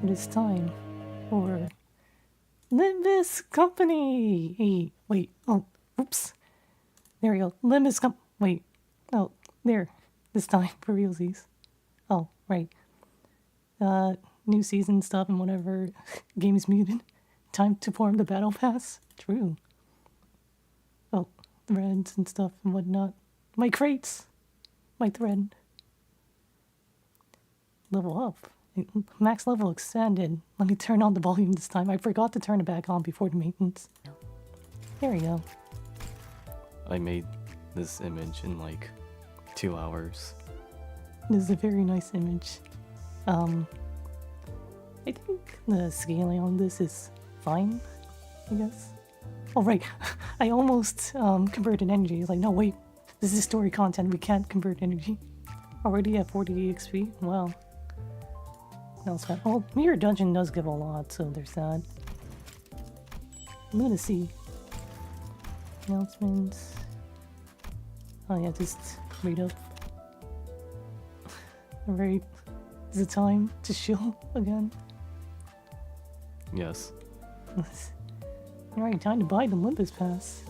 It is time for Limbus Company! Hey, wait, oh, oops. There we go. Wait, oh, there. This time, for realsies. Oh, right. New season stuff and whatever. Game is muted. Time to form the battle pass. True. Oh, threads and stuff and whatnot. My crates! My thread. Level up. Max level expanded. Let me turn on the volume this time. I forgot to turn it back on before the maintenance. There we go. I made this image in like 2 hours. This is a very nice image. I think the scaling on this is fine, I guess. Oh right, I almost converted energy. Like, no wait, this is story content, we can't convert energy. Already at 40 XP? Wow. That's fine. Oh, Mirror Dungeon does give a lot, so there's that. Lunacy. Announcements. Oh yeah, just read up. Alright, is it time to chill again? Yes. Alright, time to buy the Limbus Pass.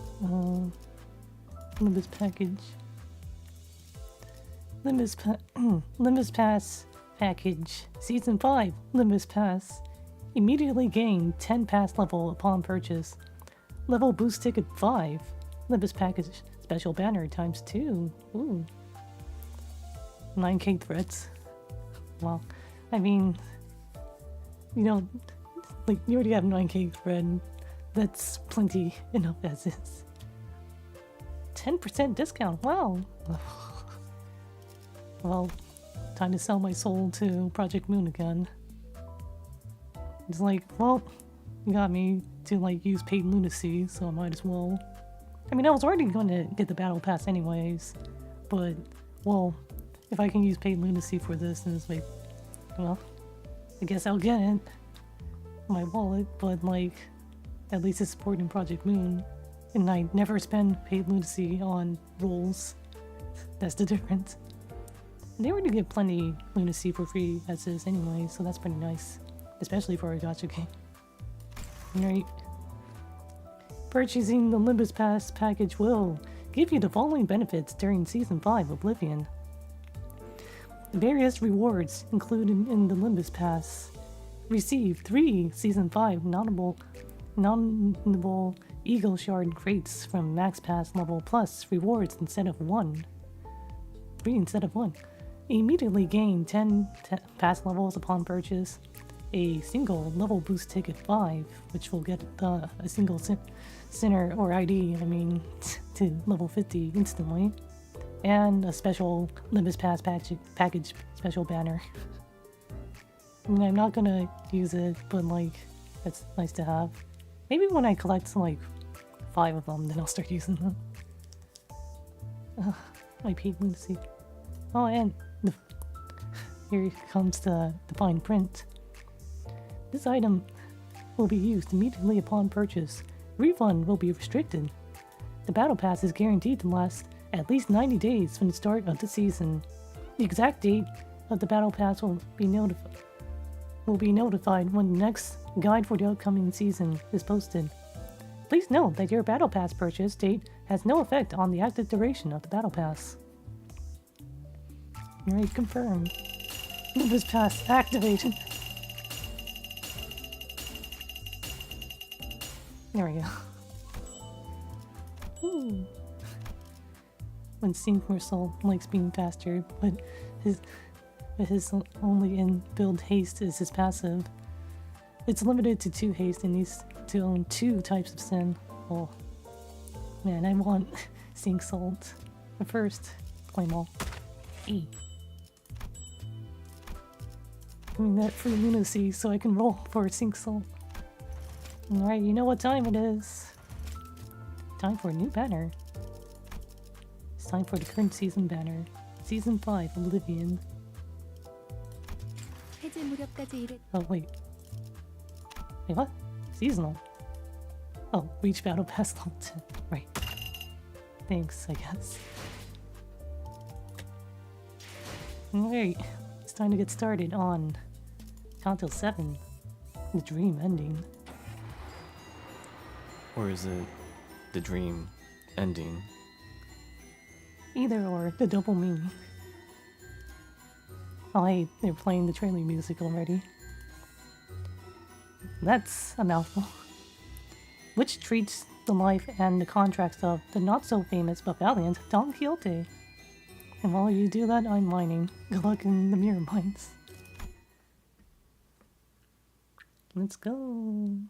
Limbus package. Limbus Pass package. Season 5 Limbus Pass. Immediately gain 10 pass level upon purchase. Level boost ticket 5. Limbus package special banner times 2. Ooh. 9k threads. Wow. I mean, you know, like, you already have 9k thread. That's plenty enough as is. 10% discount. Wow. Well, time to sell my soul to Project Moon again. It's like, well, you got me to like use paid lunacy, so I might as well. I mean, I was already going to get the battle pass anyways, but, well, if I can use paid lunacy for this, then it's like, well, I guess I'll get it. My wallet, but like, at least it's supporting Project Moon, and I never spend paid lunacy on roles. That's the difference. They already get plenty lunacy for free as is anyway, so that's pretty nice, especially for a gacha game. Right. Purchasing the Limbus Pass package will give you the following benefits during Season 5 Oblivion. The various rewards included in the Limbus Pass. Receive 3 Season 5 notable Eagle Shard crates from Max Pass level plus rewards instead of 1. 3 instead of 1. Immediately gain 10 pass levels upon purchase. A single level boost ticket 5, which will get a single sinner or ID, to level 50 instantly. And a special Limbus Pass package special banner. I mean, I'm not gonna use it, but like, it's nice to have. Maybe when I collect like 5 of them, then I'll start using them. My paid lunacy. Oh, and here comes the fine print. This item will be used immediately upon purchase. Refund will be restricted. The battle pass is guaranteed to last at least 90 days from the start of the season. The exact date of the battle pass will be notified when the next guide for the upcoming season is posted. Please note that your battle pass purchase date has no effect on the active duration of the battle pass. Alright, confirmed. Limbus Pass activated. There we go. Ooh. When Synchrosoul likes being faster, but his only in-build haste is his passive. It's limited to 2 haste and needs to own 2 types of sin. Oh, man, I want Sync Salt. But first, claim all. E. Give me that free lunacy so I can roll for Sync Salt. Alright, you know what time it is. Time for a new banner. It's time for the current season banner. Season 5 Oblivion. Oh, wait. Wait, what? Seasonal? Oh, reach battle pass level 10. Right. Thanks, I guess. Alright, it's time to get started on Canto VII, the dream ending. Or is it the dream ending? Either or, the double meaning. Oh hey, they're playing the trailer music already. That's a mouthful. Which treats the life and the contracts of the not-so-famous but valiant Don Quixote. And while you do that, I'm mining. Good luck in the mirror mines. Let's go.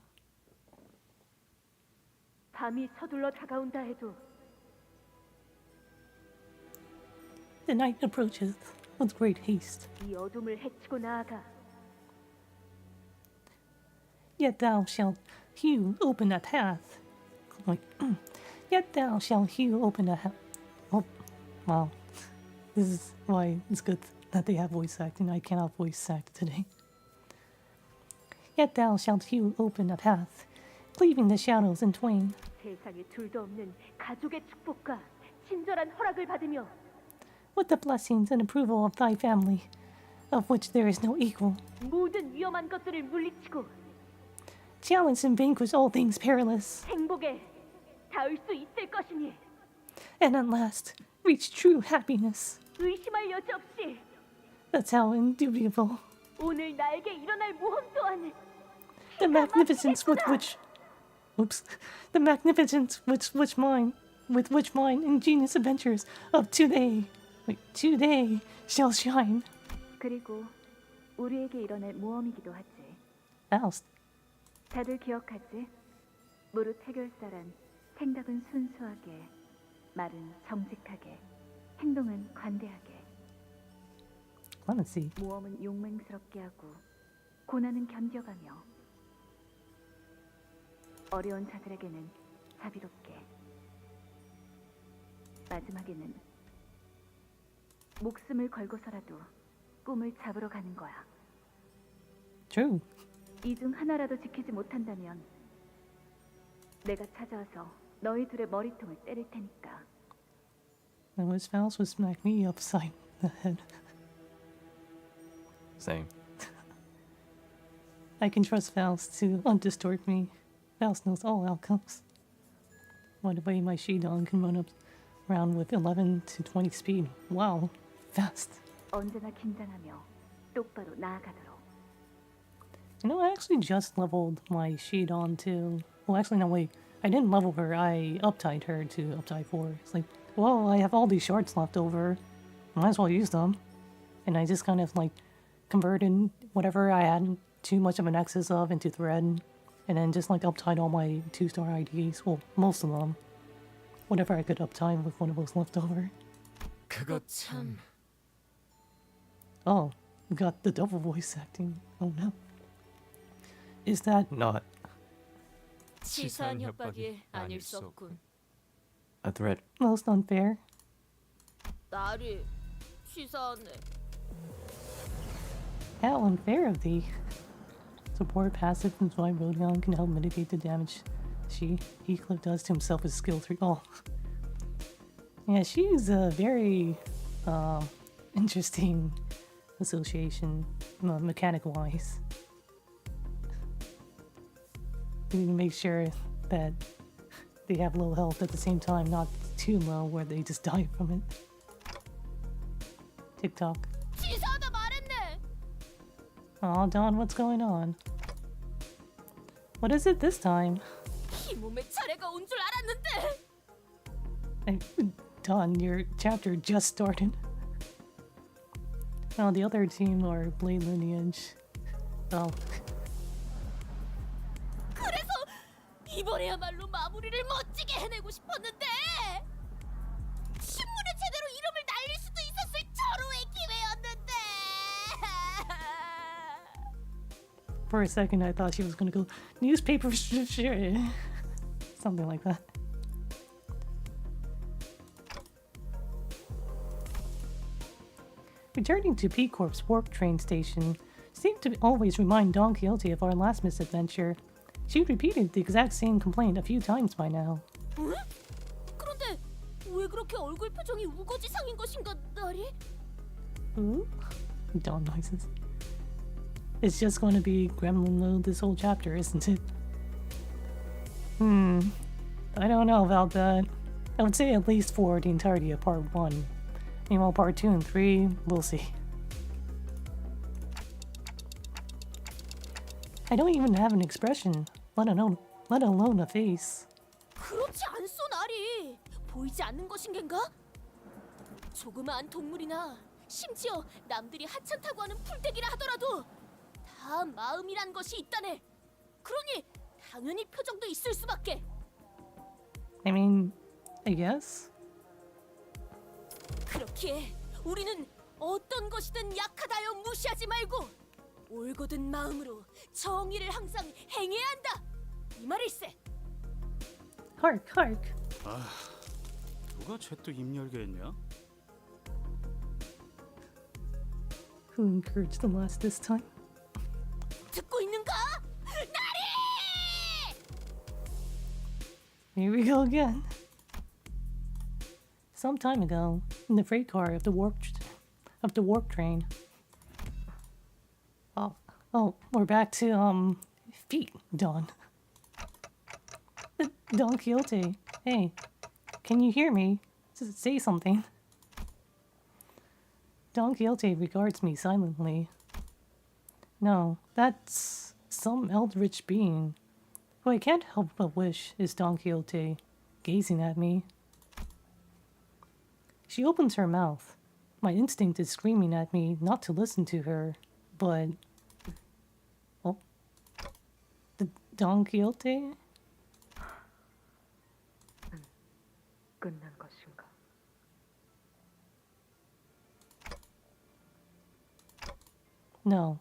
밤이 서둘러 다가온다 해도 The night approaches with great haste. 이 어둠을 헤치고 나아가 Yet thou shalt hew open that path. Like, yet thou shalt hew open that path. Oh, wow. This is why it's good that they have voice acting. I cannot voice act today. Yet thou shalt hew open a path, cleaving the shadows in twain. 세상에 둘도 없는 가족의 축복과 친절한 허락을 받으며 With the blessings and approval of thy family, of which there is no equal. 모든 위험한 것들을 물리치고 Challenge and vanquish all things perilous, 행복에 닿을 수 있을 것이니 and at last reach true happiness. 의심할 여지 없이 That's how indubitable. 오늘 나에게 일어날 모험 또한 The magnificence with which, the magnificence with which mine ingenious adventures of today shall shine. 그리고 우리에게 일어날 모험이기도 하지. Faust. 다들 기억하지? 무릇 해결사란 생각은 순수하게, 말은 정직하게, 행동은 관대하게. Clemency. 모험은 용맹스럽게 하고 고난은 견뎌가며 어려운 자들에게는 자비롭게 마지막에는 목숨을 걸고서라도 꿈을 잡으러 가는 거야. True. 이 중 하나라도 지키지 못한다면 내가 찾아와서 너희 둘의 머리통을 때릴 테니까. And was Faust would smack me upside the head. Same. I can trust Faust to undistort me. Faust knows all outcomes. By the way, my Shidon can run up around with 11 to 20 speed. Wow, fast. 언제나 긴장하며 똑바로 나아가도록. You know, I actually just leveled my Shidon to... Well, actually, no, wait. I didn't level her. I uptied her to uptie 4. It's like, well, I have all these shards left over. Might as well use them. And I just kind of, like, converted whatever I had too much of an excess of into thread. And then just, like, uptied all my 2-star IDs. Well, most of them. Whatever I could uptie with what was left over. 그거 참. Oh, we got the double voice acting. Oh no. Is that Not 치사한 협박이 아닐 수 없군. a threat. most unfair? 나를 치사하네. How unfair of thee. Support passive from Rodion can help mitigate the damage Heathcliff does to himself with skill 3. Oh. Yeah, she's a very interesting association, mechanic-wise. You need to make sure that they have low health at the same time, not too low where they just die from it. TikTok. 치사하다 말했네. Aw, Dawn, what's going on? What is it this time? 이 몸에 차례가 온 줄 알았는데. Dawn, your chapter just started. Oh, the other team are Blade Lineage. Oh. 그래서 이번에야말로 마무리를 멋지게 해내고 싶었는데 신문에 제대로 이름을 날릴 수도 있었을 절호의 기회였는데. For a second, I thought she was gonna go newspaper something like that. Returning to P Corp's warp train station seemed to always remind Don Quixote of our last misadventure. She'd repeated the exact same complaint a few times by now. 응? 그런데 왜 그렇게 얼굴 표정이 우거지상인 것인가, 나리? Ooh? Dawn noises. it's just going to be gremlin mode this whole chapter, isn't it? I don't know about that. I would say at least for the entirety of part 1. Meanwhile, part 2 and 3, we'll see. I don't even have an expression, let alone a face. 그렇지 않소 나리. 보이지 않는 것인 겐가? 조그마한 동물이나 심지어 남들이 하찮다고 하는 풀떼기라 하더라도 다 마음이란 것이 있다네. 그러니 당연히 표정도 있을 수밖에. I mean, I guess. 그렇기에 우리는 어떤 것이든 약하다여 무시하지 말고 올곧은 마음으로 정의를 항상 행해야 한다. 이 말일세. Hark, hark. 아, 누가 쟤 또 입 열게 했냐? Who encouraged the last this time? 듣고 있는가? 나리! Here we go again. Some time ago, in the freight car of the warp train. Oh, we're back to feet, Don. Don Quixote, hey, can you hear me? Say something. Don Quixote regards me silently. No, that's some eldritch being, who I can't help but wish is Don Quixote, gazing at me. She opens her mouth. My instinct is screaming at me not to listen to her, but... Oh? The Don Quixote? 끝난 것인가? No.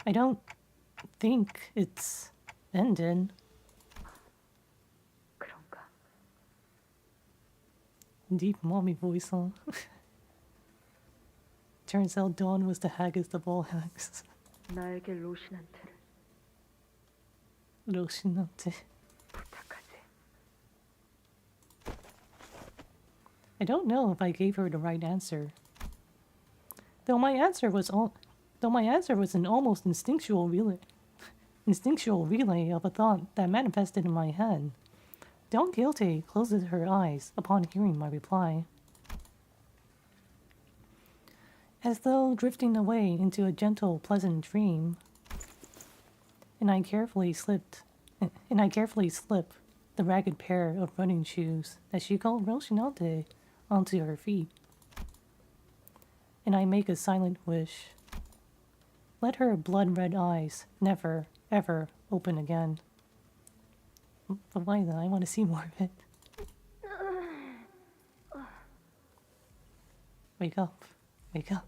I don't think it's ended. 그런가? Deep mommy voice, huh? Turns out Dawn was the haggest of all hags. 나에게 로신한테를 Roshinante. 부탁하지. I don't know if I gave her the right answer. Though my answer was an almost instinctual relay of a thought that manifested in my head. Don Quixote closes her eyes upon hearing my reply. As though drifting away into a gentle, pleasant dream, and I carefully slip the ragged pair of running shoes that she called Rocinante onto her feet. And I make a silent wish. Let her blood-red eyes never, ever open again. But why then? I want to see more of it. Wake up. Wake up.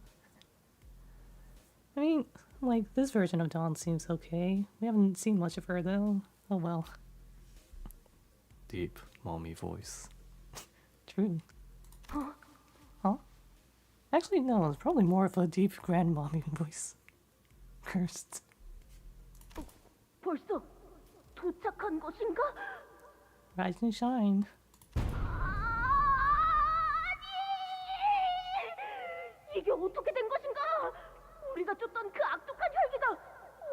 I mean, like, this version of Dawn seems okay. We haven't seen much of her, though. Oh well. Deep mommy voice. True. Huh? Actually, no, it's probably more of a deep grandmommy voice. Cursed. 벌써 도착한 것인가? Rise and shine. 아니! 이게 어떻게 된 것인가? 우리가 쫓던 그 악독한 혈기가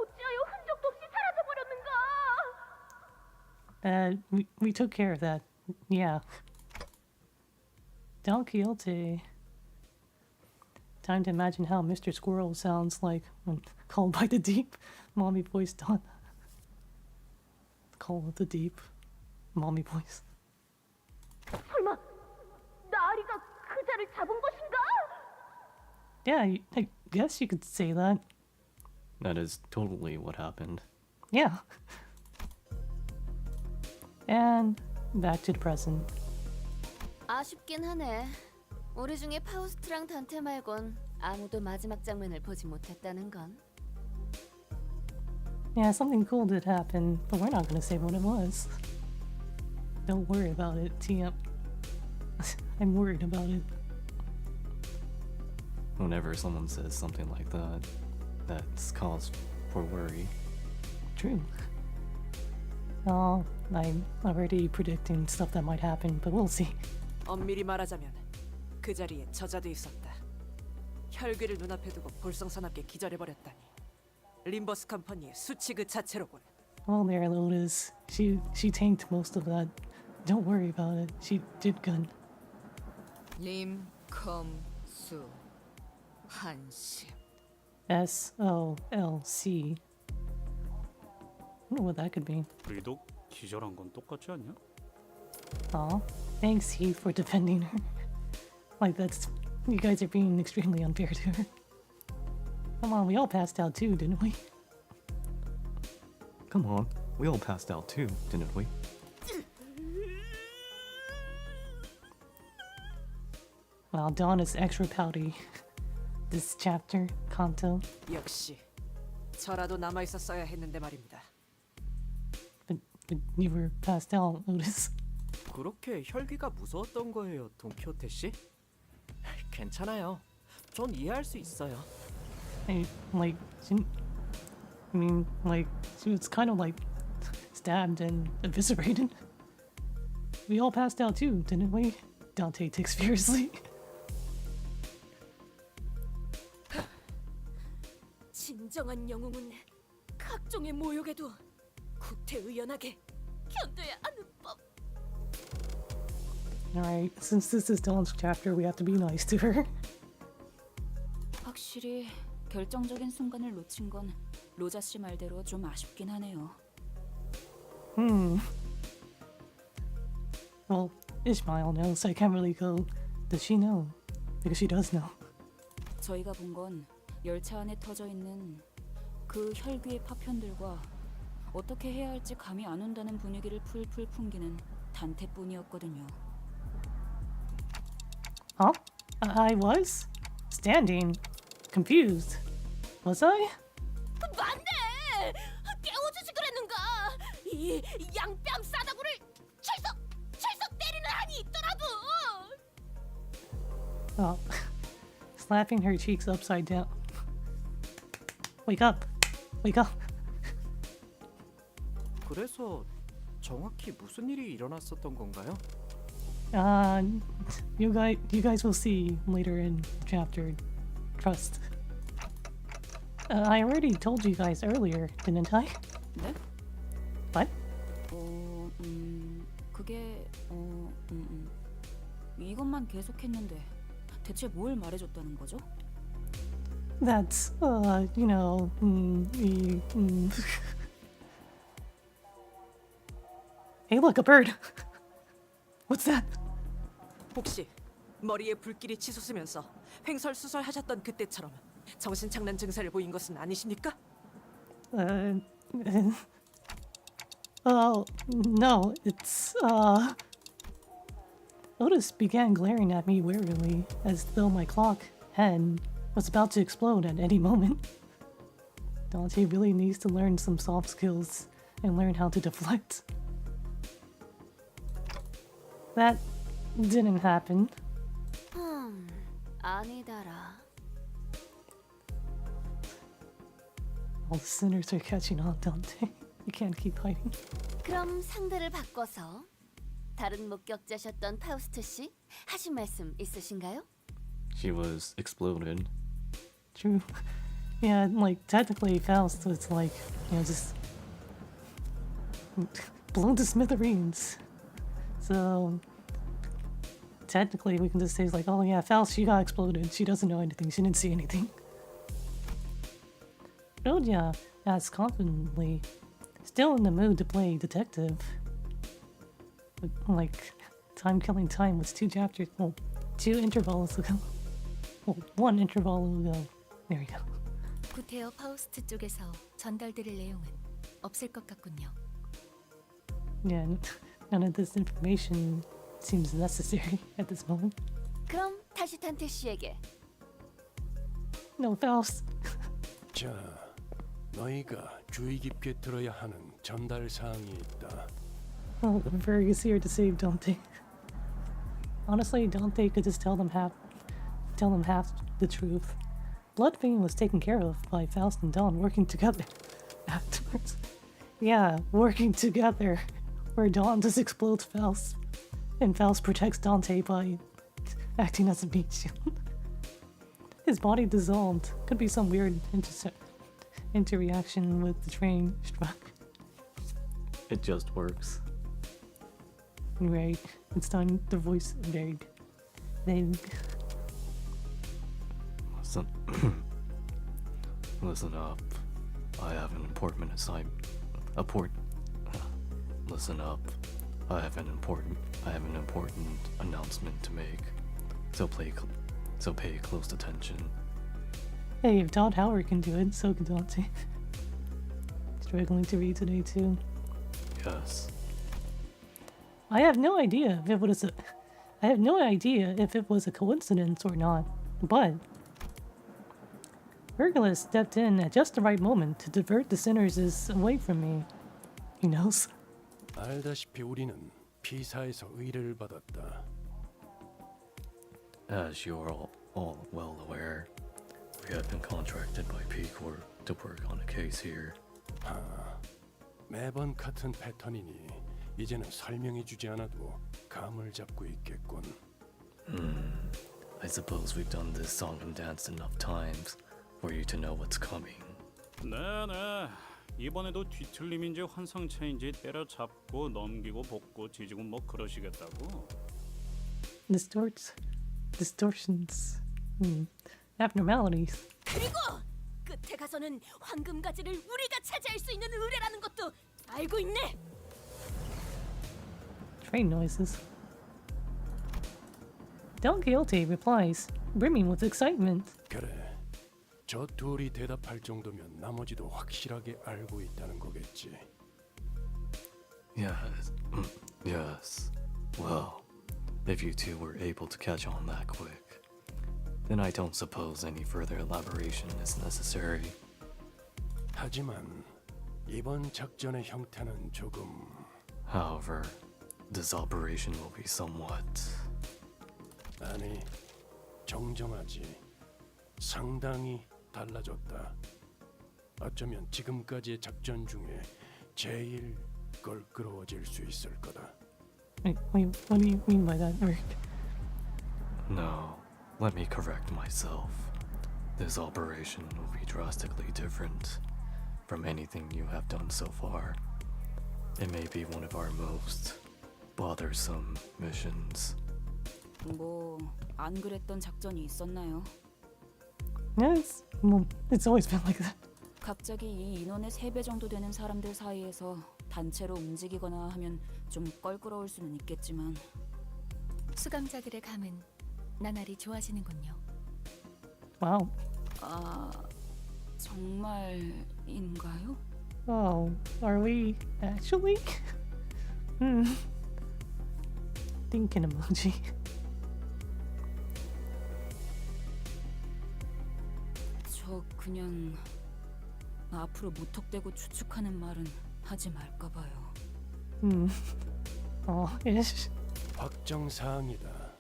어찌하여 흔적도 없이 사라져버렸는가? We took care of that. Yeah. Don Quixote. Time to imagine how Mr. Squirrel sounds like when called by the deep mommy voice Don. Call of the deep mommy voice. 설마 나리가 그자를 잡은 것인가? Yeah, I guess you could say that. That is totally what happened. Yeah. And back to the present. 아쉽긴 하네. 우리 중에 파우스트랑 단테 말곤 아무도 마지막 장면을 보지 못했다는 건. Yeah, something cool did happen, but we're not gonna say what it was. Don't worry about it, TM. I'm worried about it. Whenever someone says something like that, that's cause for worry. True. Oh, I'm already predicting stuff that might happen, but we'll see. 엄밀히 말하자면 그 자리에 저자도 있었다. 혈귀를 눈앞에 두고 볼썽사납게 기절해버렸다니. 림버스 컴퍼니의 수치 그 자체로군. Well, there, Lotus. She tanked most of that. Don't worry about it. She did good. 림컴수 한심. SOLC. Wonder what that could mean. 우리도 기절한 건 똑같지 않냐? Aw, thanks Heath for defending her. Like that's, you guys are being extremely unfair to her. Come on, we all passed out too, didn't we? Come on, we all passed out too, didn't we? Wow, Dawn is extra pouty. This chapter, Kanto. 역시 저라도 남아 있었어야 했는데 말입니다. But you were passed out, Lotus. 그렇게 혈기가 무서웠던 거예요, 돈키호테 씨? 괜찮아요. 전 이해할 수 있어요. I mean, like, she was kind of like stabbed and eviscerated. We all passed out too, didn't we? Dante takes fiercely. 진정한 영웅은 각종의 모욕에도 구태의연하게 견뎌야 하는 법. Alright, since this is Dawn's chapter, we have to be nice to her. 확실히 결정적인 순간을 놓친 건 로자 씨 말대로 좀 아쉽긴 하네요. Well, Ishmael knows, so I can't really go, does she know? Because she does know. 저희가 본 건 열차 안에 터져 있는 그 혈귀의 파편들과 어떻게 해야 할지 감이 안 온다는 분위기를 풀풀 풍기는 단테뿐이었거든요. Huh? I was? Standing. Confused. Was I? 맞네! 깨워주지 그랬는가? 이 양뺨 싸다구를 철썩 때리는 한이 있더라고! Oh. Slapping her cheeks upside down. Wake up! Wake up! 그래서 정확히 무슨 일이 일어났었던 건가요? You guys will see later in chapter. Trust. I already told you guys earlier, didn't I? 네? What? 그게 이것만 계속했는데 대체 뭘 말해줬다는 거죠? That's, you know, Hey, look, a bird! What's that? 혹시 머리에 불길이 치솟으면서 횡설수설하셨던 그때처럼 정신착란 증세를 보인 것은 아니십니까? Oh, no, it's, Otis began glaring at me warily, as though my clock head was about to explode at any moment. Dante really needs to learn some soft skills and learn how to deflect. That didn't happen. 아니다라. All the sinners are catching on, Dante. You can't keep hiding. 그럼 상대를 바꿔서 다른 목격자셨던 파우스트 씨 하신 말씀 있으신가요? She was exploded. True. Yeah, like, technically, Faust was like, you know, just blown to smithereens. So, technically, we can just say, like, oh yeah, Faust, she got exploded. She doesn't know anything. She didn't see anything. Rodya asks confidently, still in the mood to play detective. But, like, time killing time was 2 chapters, well, 2 intervals ago. Well, 1 interval ago. There we go. 구테어 파우스트 쪽에서 전달드릴 내용은 없을 것 같군요. Yeah, none of this information seems necessary at this moment. 그럼 다시 탄테 씨에게. No, Faust. 자, 너희가 주의 깊게 들어야 하는 전달 사항이 있다. Oh, Vargas here to save Dante. Honestly, Dante could just tell them half the truth. Bloodvein was taken care of by Faust and Dawn working together afterwards. Yeah, working together, where Dawn just explodes Faust, and Faust protects Dante by acting as a meat shield. His body dissolved. Could be some weird interreaction with the train struck. It just works. Right. It's done. The voice vague. Vague. Listen. Listen up. I have an important assignment. Listen up. I have an important announcement to make. So pay close attention. Hey, if Todd Howard can do it, so can Dante. Struggling to read today too. Yes. I have no idea if it was a coincidence or not, but Virgilus stepped in at just the right moment to divert the sinners away from me. He knows. 알다시피 우리는 피사에서 의뢰를 받았다. As you're all well aware, we have been contracted by P Corp to work on a case here. 매번 같은 패턴이니 이제는 설명해주지 않아도 감을 잡고 있겠군. I suppose we've done this song and dance enough times for you to know what's coming. 네네. 이번에도 뒤틀림인지 환상체인지 때려잡고 넘기고 볶고 지지고 뭐 그러시겠다고. Distortions. Abnormalities. 그리고 끝에 가서는 황금가지를 우리가 차지할 수 있는 의뢰라는 것도 알고 있네. Train noises. Don Quixote replies, brimming with excitement. 그래. 저 둘이 대답할 정도면 나머지도 확실하게 알고 있다는 거겠지. Yes. Yes. Well, if you two were able to catch on that quick, then I don't suppose any further elaboration is necessary. 하지만 이번 작전의 형태는 조금. However, this operation will be somewhat. 아니, 정정하지. 상당히 달라졌다. 어쩌면 지금까지의 작전 중에 제일 껄끄러워질 수 있을 거다. Wait, what do you mean by that, Rick? No, let me correct myself. This operation will be drastically different from anything you have done so far. It may be one of our most bothersome missions. 뭐 안 그랬던 작전이 있었나요? Yeah, it's always been like that. 갑자기 이 인원의 3배 정도 되는 사람들 사이에서 단체로 움직이거나 하면 좀 껄끄러울 수는 있겠지만 수감자들의 감은 나날이 좋아지는군요. Wow. 아, 정말인가요? Oh, are we actually? Thinking emoji. 저 그냥 앞으로 무턱대고 추측하는 말은 하지 말까 봐요. ish. 확정 사항이다.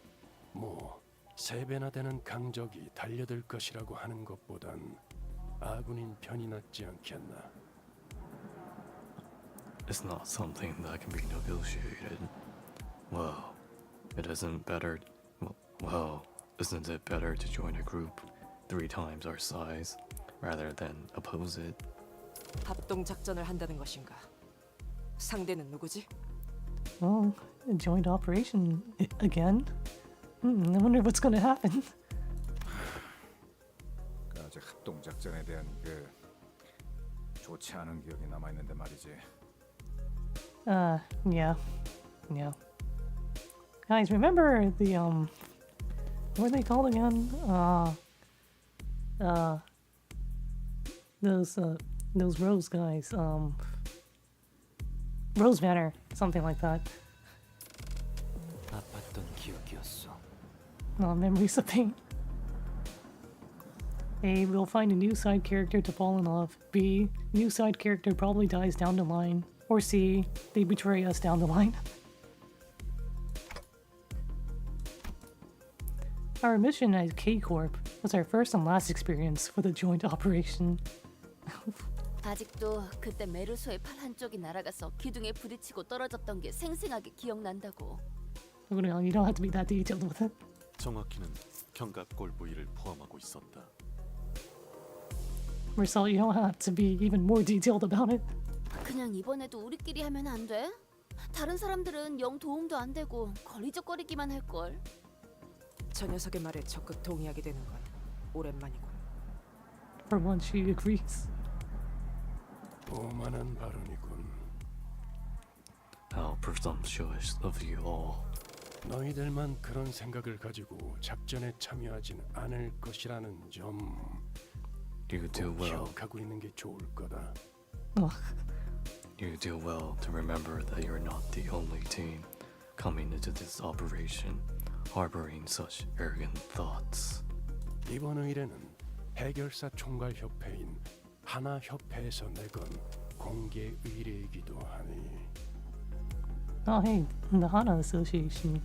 뭐 3배나 되는 강적이 달려들 것이라고 하는 것보단 아군인 편이 낫지 않겠나. It's not something that can be negotiated. Well, isn't it better to join a group 3 times our size rather than oppose it? 합동 작전을 한다는 것인가? 상대는 누구지? Well, a joint operation again. I wonder what's going to happen. 아직 합동 작전에 대한 그 좋지 않은 기억이 남아 있는데 말이지. Yeah. Guys, remember the what are they called again? Those Rose guys. Rose Banner, something like that. 아팠던 기억이었어. Memories of pain. A, we'll find a new side character to fall in love. B, new side character probably dies down the line. Or C, they betray us down the line. Our mission at K-Corp was our first and last experience with a joint operation. 아직도 그때 메르소의 팔 한쪽이 날아가서 기둥에 부딪히고 떨어졌던 게 생생하게 기억난다고. You don't have to be that detailed with it. 정확히는 견갑골 부위를 포함하고 있었다. Marcel, you don't have to be even more detailed about it. 그냥 이번에도 우리끼리 하면 안 돼? 다른 사람들은 영 도움도 안 되고 거리적거리기만 할 걸. 저 녀석의 말에 적극 동의하게 되는 건 오랜만이군. For once, she agrees. 오만한 발언이군. How presumptuous of you all. 너희들만 그런 생각을 가지고 작전에 참여하진 않을 것이라는 점 You do well. 기억하고 있는 게 좋을 거다. You do well to remember that you're not the only team coming into this operation harboring such arrogant thoughts. 이번 의뢰는 해결사 총괄 협회인 하나 협회에서 내건 공개 의뢰이기도 하니. Oh, hey, the Hana Association.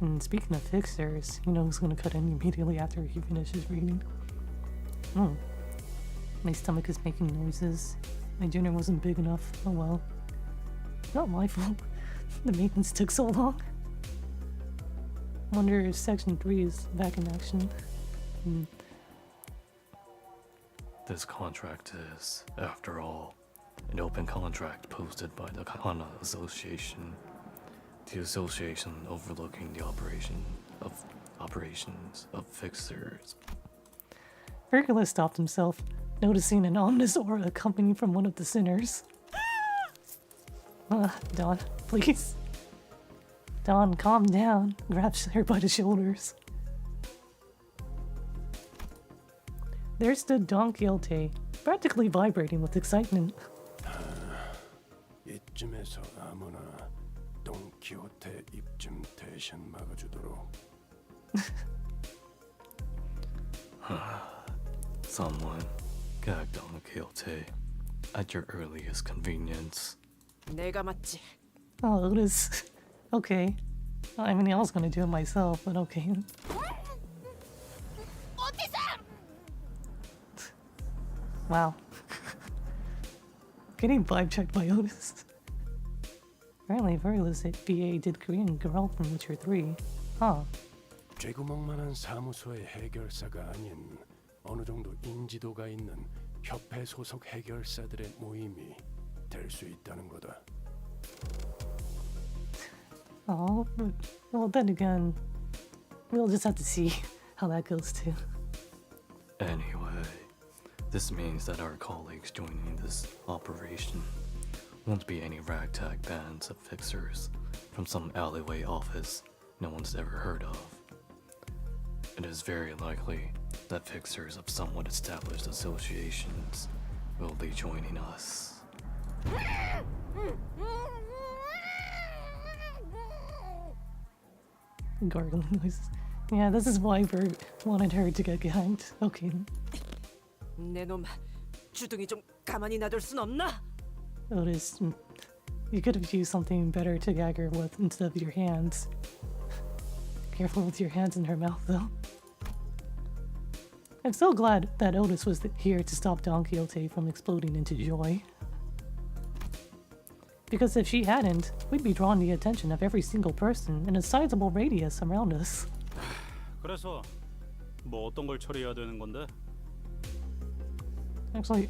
And speaking of fixers, you know who's gonna cut in immediately after he finishes reading? My stomach is making noises. My dinner wasn't big enough. Oh well. Not my fault. The maintenance took so long. Wonder if Section 3 is back in action. This contract is, after all, an open contract posted by the Hana Association, the association overlooking the operations of fixers. Hercules stopped himself, noticing an ominous aura coming from one of the sinners. Dawn, please. Dawn, calm down. Grabs her by the shoulders. There stood Don Quixote, practically vibrating with excitement. 이쯤에서 아무나 돈키호테 입 좀 대신 막아주도록. Someone gag Don Quixote at your earliest convenience. 내가 맞지. Oh, Otis. Okay. I mean, I was gonna do it myself, but okay. Wow. Getting vibe checked by Otis. Apparently, Vergil's VA did Korean Girl from Witcher 3. Huh. 쥐구멍만한 사무소의 해결사가 아닌 어느 정도 인지도가 있는 협회 소속 해결사들의 모임이 될 수 있다는 거다. Oh, but, well, then again, we'll just have to see how that goes too. Anyway, this means that our colleagues joining this operation won't be any ragtag bands of fixers from some alleyway office no one's ever heard of. It is very likely that fixers of somewhat established associations will be joining us. Gargling noises. Yeah, this is why Bert wanted her to get gagged. Okay. 내놈 주둥이 좀 가만히 놔둘 순 없나? Otis, you could have used something better to gag her with instead of your hands. Careful with your hands in her mouth, though. I'm so glad that Otis was here to stop Don Quixote from exploding into joy. Because if she hadn't, we'd be drawing the attention of every single person in a sizable radius around us. 그래서 뭐 어떤 걸 처리해야 되는 건데? Actually,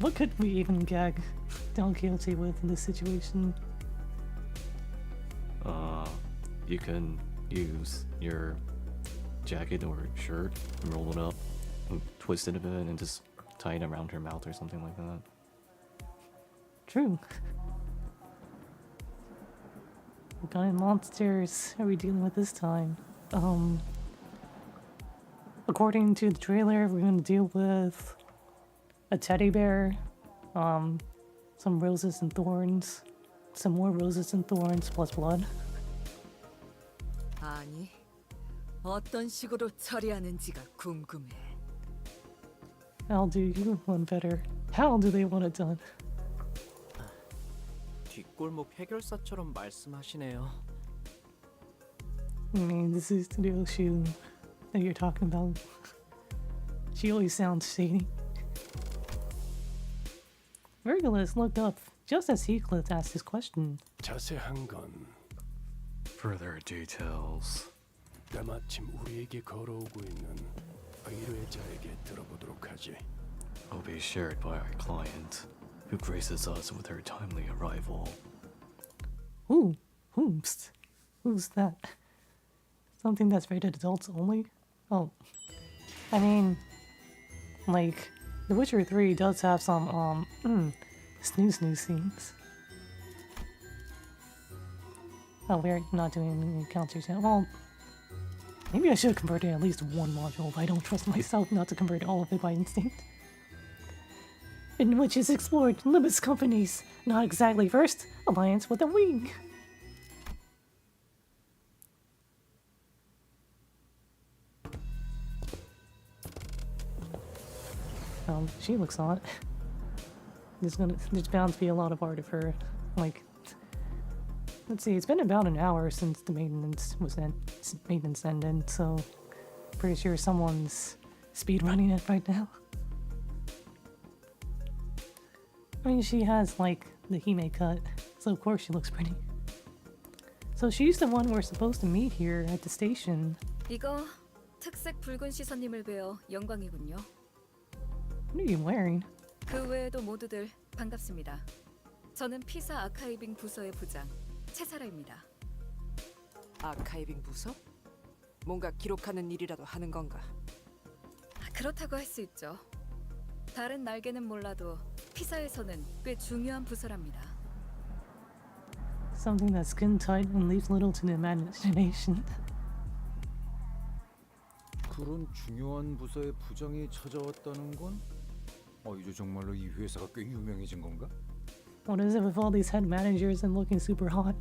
what could we even gag Don Quixote with in this situation? You can use your jacket or shirt and roll it up and twist it a bit and just tie it around her mouth or something like that. True. What kind of monsters are we dealing with this time? According to the trailer, we're gonna deal with a teddy bear, some roses and thorns, some more roses and thorns plus blood. 아니, 어떤 식으로 처리하는지가 궁금해. I'll do you one better. How do they want it done? 뒷골목 해결사처럼 말씀하시네요. I mean, this is the issue that you're talking about. She always sounds shady. Vergilus looked up just as Heathcliff asked his question. 자세한 건 Further details 때마침 우리에게 걸어오고 있는 의뢰자에게 들어보도록 하지. Will be shared by our client, who graces us with her timely arrival. Ooh, who's that? Something that's rated adults only? Oh, I mean, like, The Witcher 3 does have some, snooze scenes. Oh, we're not doing any encounters yet. Well, maybe I should convert it at least one module, but I don't trust myself not to convert all of it by instinct. In which is explored Limbus companies, not exactly first alliance with a wing. She looks hot. There's bound to be a lot of art of her. Like, let's see, it's been about an hour since the maintenance ended, so pretty sure someone's speed running it right now. I mean, she has like the Hime cut, so of course she looks pretty. So she's the one we're supposed to meet here at the station. 이거 특색 붉은 시선님을 뵈어 영광이군요. What are you wearing? 그 외에도 모두들 반갑습니다. 저는 피사 아카이빙 부서의 부장 채사라입니다. 아카이빙 부서? 뭔가 기록하는 일이라도 하는 건가? 그렇다고 할 수 있죠. 다른 날개는 몰라도 피사에서는 꽤 중요한 부서랍니다. Something that's skin tight and leaves little to the imagination. 그런 중요한 부서의 부장이 찾아왔다는 건 이제 정말로 이 회사가 꽤 유명해진 건가? What is it with all these head managers and looking super hot?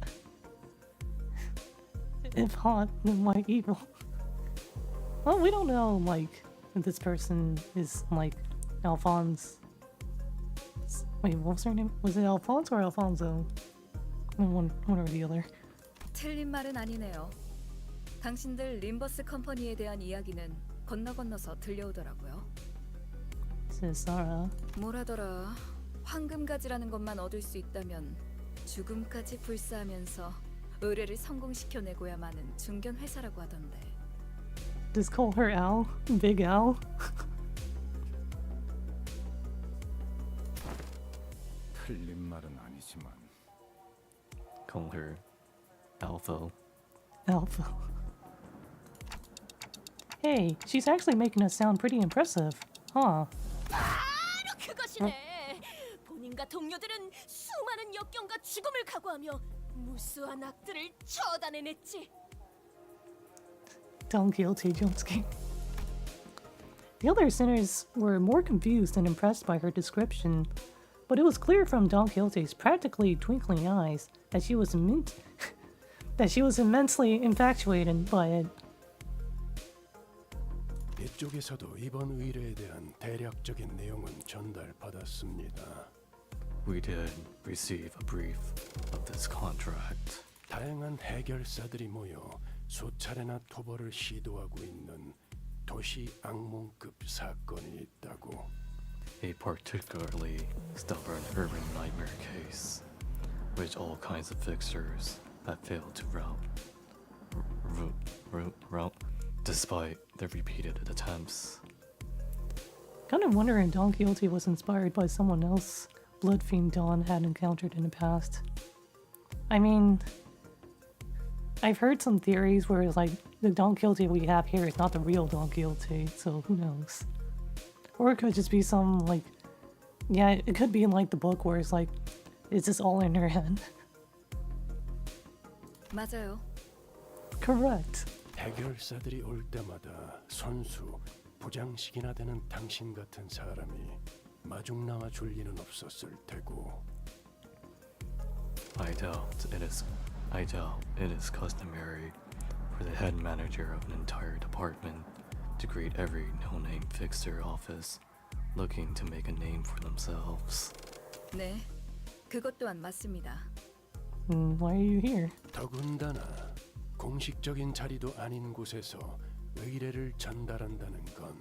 If hot, then why evil? Well, we don't know, like, if this person is, like, Alphonse. Wait, what was her name? Was it Alphonse or Alfonso? One or the other. 틀린 말은 아니네요. 당신들 림버스 컴퍼니에 대한 이야기는 건너서 들려오더라고요. Sarah. 뭐라더라. 황금가지라는 것만 얻을 수 있다면 죽음까지 불사하면서 의뢰를 성공시켜내고야마는 중견 회사라고 하던데. Just call her Al. Big Al. 틀린 말은 아니지만. Call her Alpha. Alpha. Hey, she's actually making us sound pretty impressive, huh? 바로 그것이네. 본인과 동료들은 수많은 역경과 죽음을 각오하며 무수한 악들을 처단해냈지. Don Quixote Joneski. The other sinners were more confused than impressed by her description, but it was clear from Don Quixote's practically twinkling eyes that she was immensely infatuated by it. 이쪽에서도 이번 의뢰에 대한 대략적인 내용은 전달받았습니다. We did receive a brief of this contract. 다양한 해결사들이 모여 수차례나 토벌을 시도하고 있는 도시 악몽급 사건이 있다고. A particularly stubborn urban nightmare case, which all kinds of fixers have failed to route, despite their repeated attempts. Kind of wondering if Don Quixote was inspired by someone else Blood Fiend Don had encountered in the past. I mean, I've heard some theories where it's like the Don Quixote we have here is not the real Don Quixote, so who knows? Or it could just be some, like, yeah, it could be like the book where it's like, it's just all in her head. 맞아요. Correct. 해결사들이 올 때마다 선수, 부장식이나 되는 당신 같은 사람이 마중 나와 줄 리는 없었을 테고. I doubt it is customary for the head manager of an entire department to greet every no-name fixer office looking to make a name for themselves. 네, 그것 또한 맞습니다. Why are you here? 더군다나 공식적인 자리도 아닌 곳에서 의뢰를 전달한다는 건.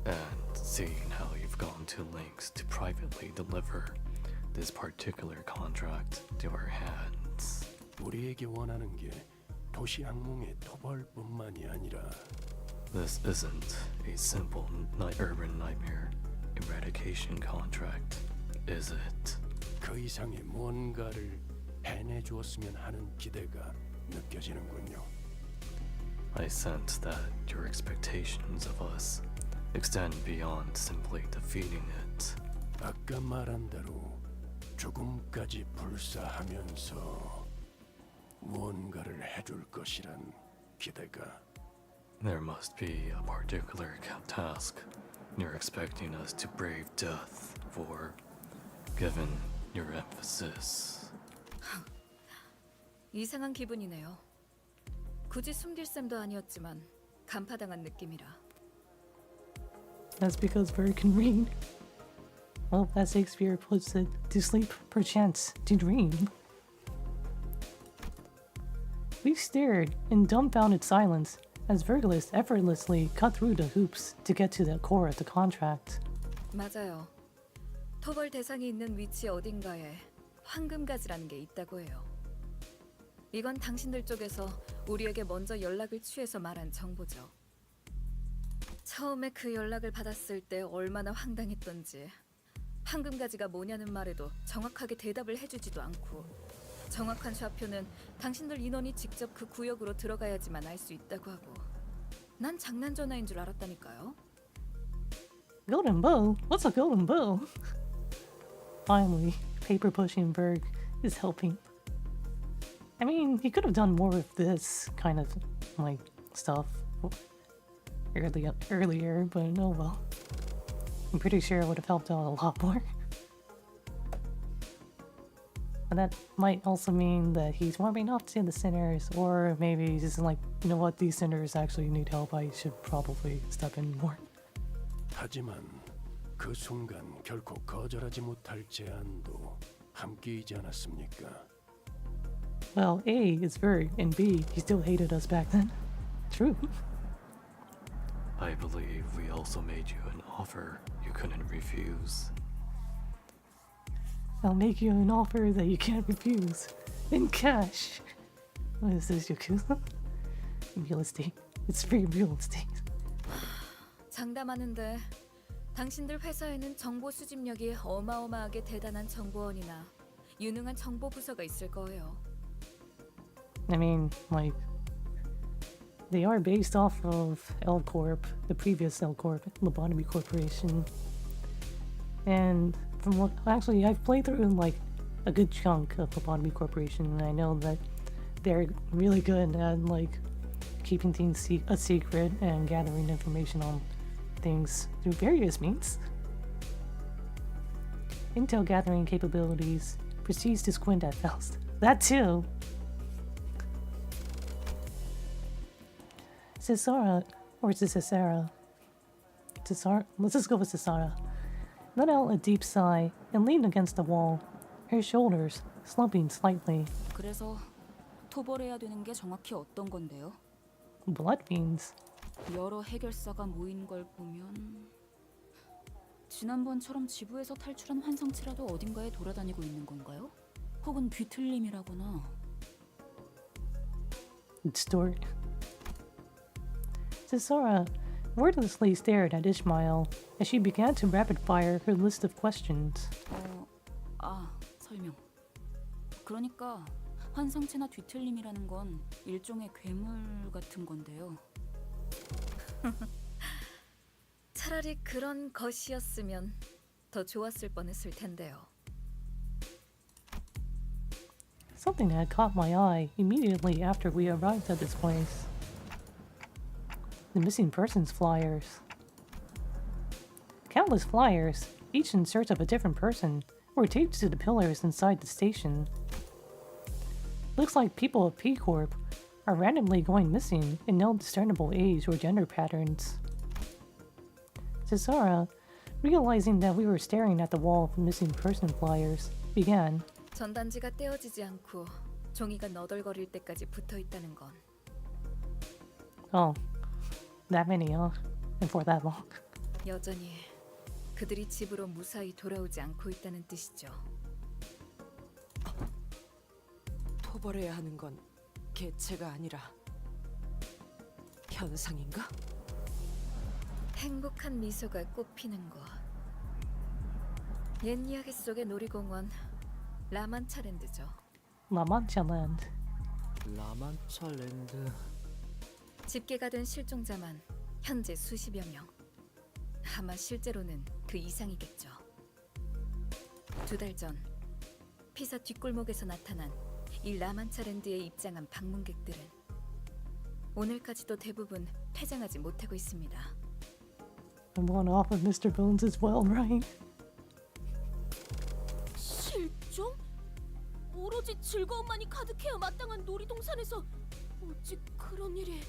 And seeing how you've gone to lengths to privately deliver this particular contract to our hands. 우리에게 원하는 게 도시 악몽의 토벌뿐만이 아니라 This isn't a simple urban nightmare eradication contract, is it? 그 이상의 뭔가를 해내 주었으면 하는 기대가 느껴지는군요. I sense that your expectations of us extend beyond simply defeating it. 아까 말한 대로 죽음까지 불사하면서 무언가를 해줄 것이란 기대가. There must be a particular task you're expecting us to brave death for, given your emphasis. 이상한 기분이네요. 굳이 숨길 셈도 아니었지만 간파당한 느낌이라. That's because Bird can read. Well, as Shakespeare puts it, to sleep, perchance, to dream. We stared in dumbfounded silence as Virgilus effortlessly cut through the hoops to get to the core of the contract. 맞아요. 토벌 대상이 있는 위치 어딘가에 황금가지라는 게 있다고 해요. 이건 당신들 쪽에서 우리에게 먼저 연락을 취해서 말한 정보죠. 처음에 그 연락을 받았을 때 얼마나 황당했던지, 황금가지가 뭐냐는 말에도 정확하게 대답을 해주지도 않고, 정확한 좌표는 당신들 인원이 직접 그 구역으로 들어가야지만 알 수 있다고 하고, 난 장난 전화인 줄 알았다니까요. Golden bow? What's a golden bow? Finally, paper pushing Berg is helping. I mean, he could have done more with this kind of like stuff earlier, but oh well. I'm pretty sure it would have helped out a lot more. And that might also mean that he's warming up to the sinners, or maybe he's just like, you know what, these sinners actually need help, I should probably step in more. 하지만 그 순간 결코 거절하지 못할 제안도 함께이지 않았습니까? Well, A is Berg, and B, he still hated us back then. True. I believe we also made you an offer you couldn't refuse. I'll make you an offer that you can't refuse. In cash. What is this, Yakuza? Real estate. It's free real estate. 장담하는데 당신들 회사에는 정보 수집력이 어마어마하게 대단한 정보원이나 유능한 정보 부서가 있을 거예요. I mean, like, they are based off of L Corp, the previous L Corp, Lobotomy Corporation. And from what, actually, I've played through like a good chunk of Lobotomy Corporation, and I know that they're really good at like keeping things a secret and gathering information on things through various means. Intel gathering capabilities proceeds to squint at Faust. That too. Cesara, or is it Cesara? Let's just go with Cesara. Let out a deep sigh and leaned against the wall, her shoulders slumping slightly. 그래서 토벌해야 되는 게 정확히 어떤 건데요? Blood fiends. 여러 해결사가 모인 걸 보면 지난번처럼 지부에서 탈출한 환상체라도 어딘가에 돌아다니고 있는 건가요? 혹은 뒤틀림이라거나. Distort. Cesara wordlessly stared at Ishmael as she began to rapid-fire her list of questions. 설명. 그러니까 환상체나 뒤틀림이라는 건 일종의 괴물 같은 건데요. 차라리 그런 것이었으면 더 좋았을 뻔했을 텐데요. Something had caught my eye immediately after we arrived at this place. The missing persons flyers. Countless flyers, each in search of a different person, were taped to the pillars inside the station. Looks like people of P Corp are randomly going missing in no discernible age or gender patterns. Cesara, realizing that we were staring at the wall of missing person flyers, began. 전단지가 떼어지지 않고 종이가 너덜거릴 때까지 붙어 있다는 건. Oh, that many, huh? And for that long. 여전히 그들이 집으로 무사히 돌아오지 않고 있다는 뜻이죠. 토벌해야 하는 건 개체가 아니라 현상인가? 행복한 미소가 꽃피는 곳. 옛 이야기 속의 놀이공원 라만차랜드죠. Manchaland. 라만차랜드. 집계가 된 실종자만 현재 수십여 명. 아마 실제로는 그 이상이겠죠. 2달 전 피사 뒷골목에서 나타난 이 라만차랜드에 입장한 방문객들은 오늘까지도 대부분 퇴장하지 못하고 있습니다. I'm going off of Mr. Bones as well, right? 실종? 오로지 즐거움만이 가득해야 마땅한 놀이동산에서 어찌 그런 일이...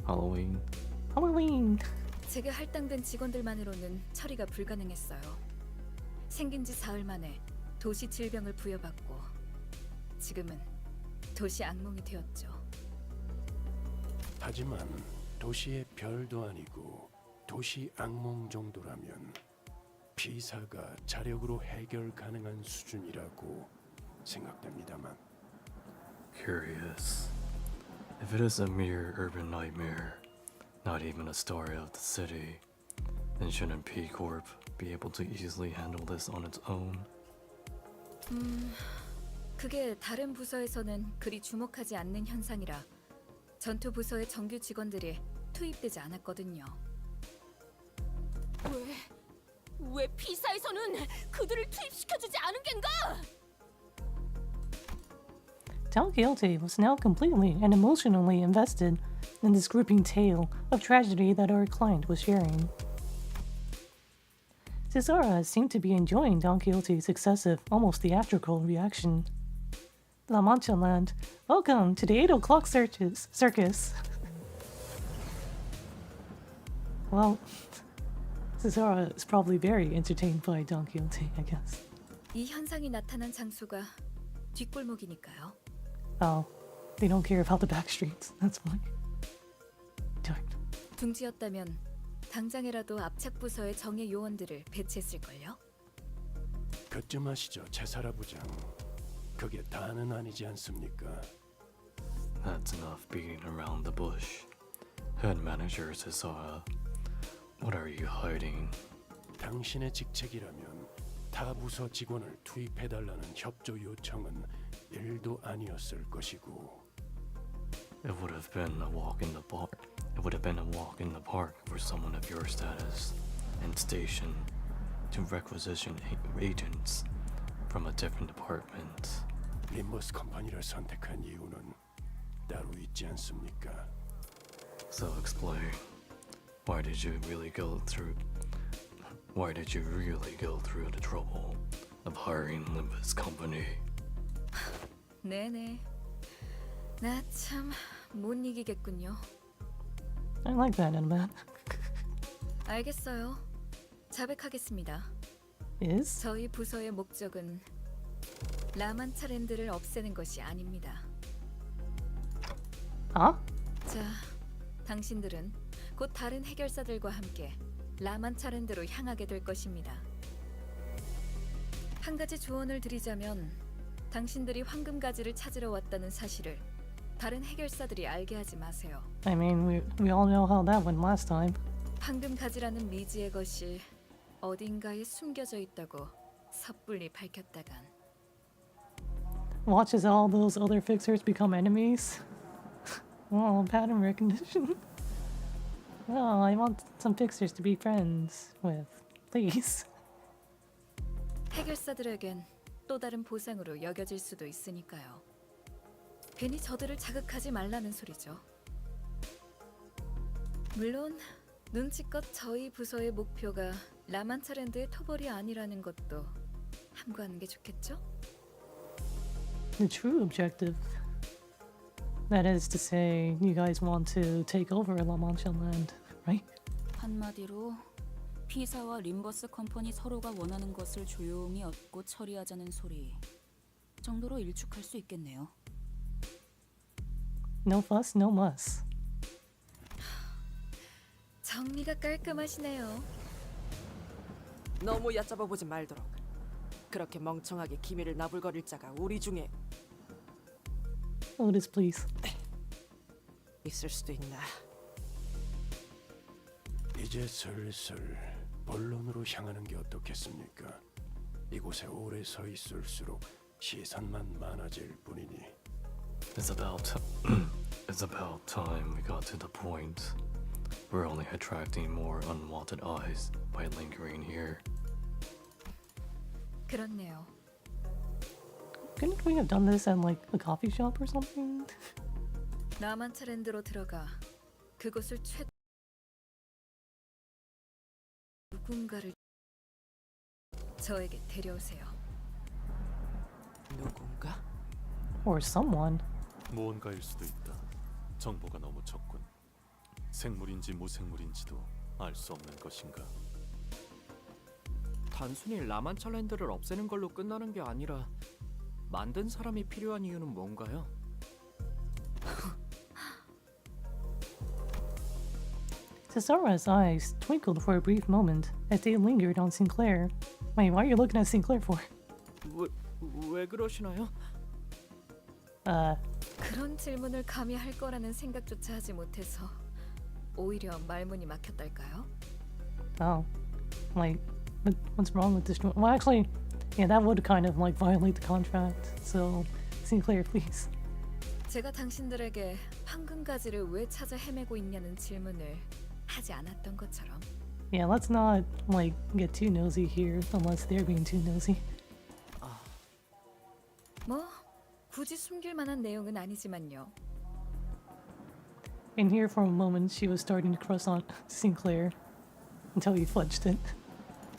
Halloween. Halloween. 제가 할당된 직원들만으로는 처리가 불가능했어요. 생긴 지 사흘 만에 도시 질병을 부여받고 지금은 도시 악몽이 되었죠. 하지만 도시의 별도 아니고 도시 악몽 정도라면 피사가 자력으로 해결 가능한 수준이라고 생각됩니다만. Curious. If it is a mere urban nightmare, not even a story of the city, then shouldn't P Corp be able to easily handle this on its own? 그게 다른 부서에서는 그리 주목하지 않는 현상이라 전투 부서의 정규 직원들이 투입되지 않았거든요. 왜 피사에서는 그들을 투입시켜주지 않은 겐가? Don Quixote was now completely and emotionally invested in this gripping tale of tragedy that our client was sharing. Cesara seemed to be enjoying Don Quixote's excessive, almost theatrical reaction. La Manchaland, welcome to the 8 o'clock circus. Well, Cesara is probably very entertained by Don Quixote, I guess. 이 현상이 나타난 장소가 뒷골목이니까요. Oh, they don't care about the back streets. That's why. Darn. 둥지였다면 당장이라도 압착 부서의 정예 요원들을 배치했을걸요. 그쯤 하시죠, 제사라 부장. 그게 다는 아니지 않습니까? That's enough beating around the bush. Head manager Cesara, what are you hiding? 당신의 직책이라면 타 부서 직원을 투입해달라는 협조 요청은 1도 아니었을 것이고. It would have been a walk in the park. It would have been a walk in the park for someone of your status and station to requisition agents from a different department. 림버스 컴퍼니를 선택한 이유는 따로 있지 않습니까? So explain, why did you really go through the trouble of hiring Limbus company? 네네. 나 참 못 이기겠군요. I like that anime. 알겠어요. 자백하겠습니다. Is? 저희 부서의 목적은 라만차랜드를 없애는 것이 아닙니다. Huh? 자, 당신들은 곧 다른 해결사들과 함께 라만차랜드로 향하게 될 것입니다. 한 가지 조언을 드리자면 당신들이 황금가지를 찾으러 왔다는 사실을 다른 해결사들이 알게 하지 마세요. I mean, we all know how that went last time. 황금가지라는 미지의 것이 어딘가에 숨겨져 있다고 섣불리 밝혔다간 Watch as all those other fixers become enemies. Oh, pattern recognition. Oh, I want some fixers to be friends with. Please. 해결사들에겐 또 다른 보상으로 여겨질 수도 있으니까요. 괜히 저들을 자극하지 말라는 소리죠. 물론 눈치껏 저희 부서의 목표가 라만차랜드의 토벌이 아니라는 것도 함구하는 게 좋겠죠? The true objective. That is to say, you guys want to take over La Manchaland, right? 한마디로 피사와 림버스 컴퍼니 서로가 원하는 것을 조용히 얻고 처리하자는 소리 정도로 일축할 수 있겠네요. No fuss, no muss. 정리가 깔끔하시네요. 너무 얕잡아보지 말도록. 그렇게 멍청하게 기밀을 나불거릴 자가 우리 중에 Oh, this please. 있을 수도 있나. 이제 슬슬 본론으로 향하는 게 어떻겠습니까? 이곳에 오래 서 있을수록 시선만 많아질 뿐이니. It's about time we got to the point. We're only attracting more unwanted eyes by lingering here. 그렇네요. Couldn't we have done this at like a coffee shop or something? 라만차랜드로 들어가 그곳을 누군가를 저에게 데려오세요. 누군가? Or someone. 무언가일 수도 있다. 정보가 너무 적군. 생물인지 무생물인지도 알 수 없는 것인가. 단순히 라만차랜드를 없애는 걸로 끝나는 게 아니라 만든 사람이 필요한 이유는 뭔가요? Cesara's eyes twinkled for a brief moment as they lingered on Sinclair. Wait, why are you looking at Sinclair for? 왜 그러시나요? 그런 질문을 감히 할 거라는 생각조차 하지 못해서 오히려 말문이 막혔달까요? Oh, like, what's wrong with this? Well, actually, yeah, that would kind of like violate the contract. So, Sinclair, please. 제가 당신들에게 황금가지를 왜 찾아 헤매고 있냐는 질문을 하지 않았던 것처럼. Yeah, let's not like get too nosy here, unless they're being too nosy. 뭐 굳이 숨길 만한 내용은 아니지만요. In here for a moment, she was starting to crush on Sinclair until he fudged it.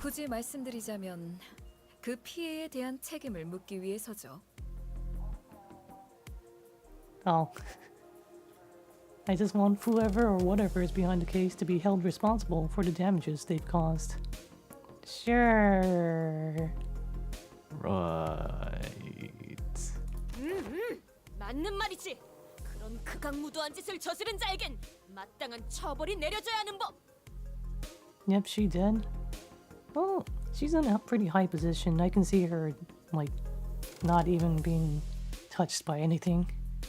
굳이 말씀드리자면 그 피해에 대한 책임을 묻기 위해서죠. Oh. I just want whoever or whatever is behind the case to be held responsible for the damages they've caused. Sure. Right. 맞는 말이지. 그런 극악무도한 짓을 저지른 자에겐 마땅한 처벌이 내려져야 하는 법. Yep, she did. Well, she's in a pretty high position. I can see her, like, not even being touched by anything.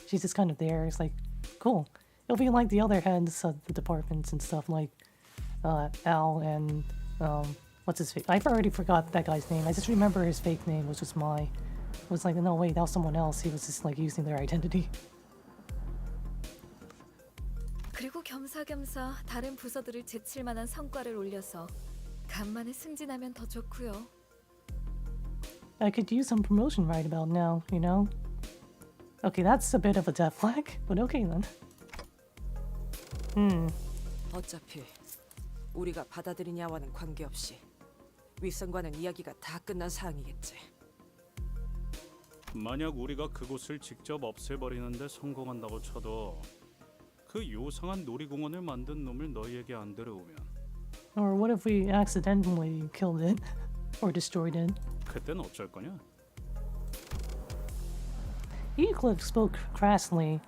She's just kind of there. It's like, cool. It'll be like the other heads of the departments and stuff, like Al and what's his face? I've already forgot that guy's name. I just remember his fake name was just Mai. It was like, no wait, that was someone else. He was just like using their identity. 그리고 겸사겸사 다른 부서들을 제칠 만한 성과를 올려서 간만에 승진하면 더 좋고요. I could use some promotion right about now, you know? Okay, that's a bit of a death flag, but okay then. 어차피 우리가 받아들이냐와는 관계없이 윗선과는 이야기가 다 끝난 사항이겠지. 만약 우리가 그곳을 직접 없애버리는데 성공한다고 쳐도 그 요상한 놀이공원을 만든 놈을 너희에게 안 데려오면 Or what if we accidentally killed it? Or destroyed it? 그땐 어쩔 거냐? Heathcliff spoke crassly,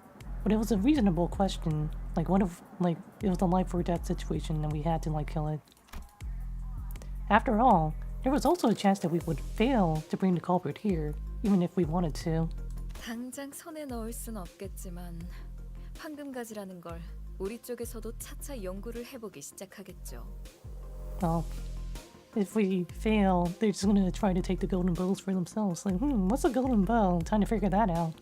but it was a reasonable question. Like, what if, like, it was a life or death situation and we had to, like, kill it? After all, there was also a chance that we would fail to bring the culprit here, even if we wanted to. 당장 손에 넣을 순 없겠지만 황금가지라는 걸 우리 쪽에서도 차차 연구를 해보기 시작하겠죠. Well, if we fail, they're just gonna try to take the golden bows for themselves. Like, what's a golden bow? Time to figure that out.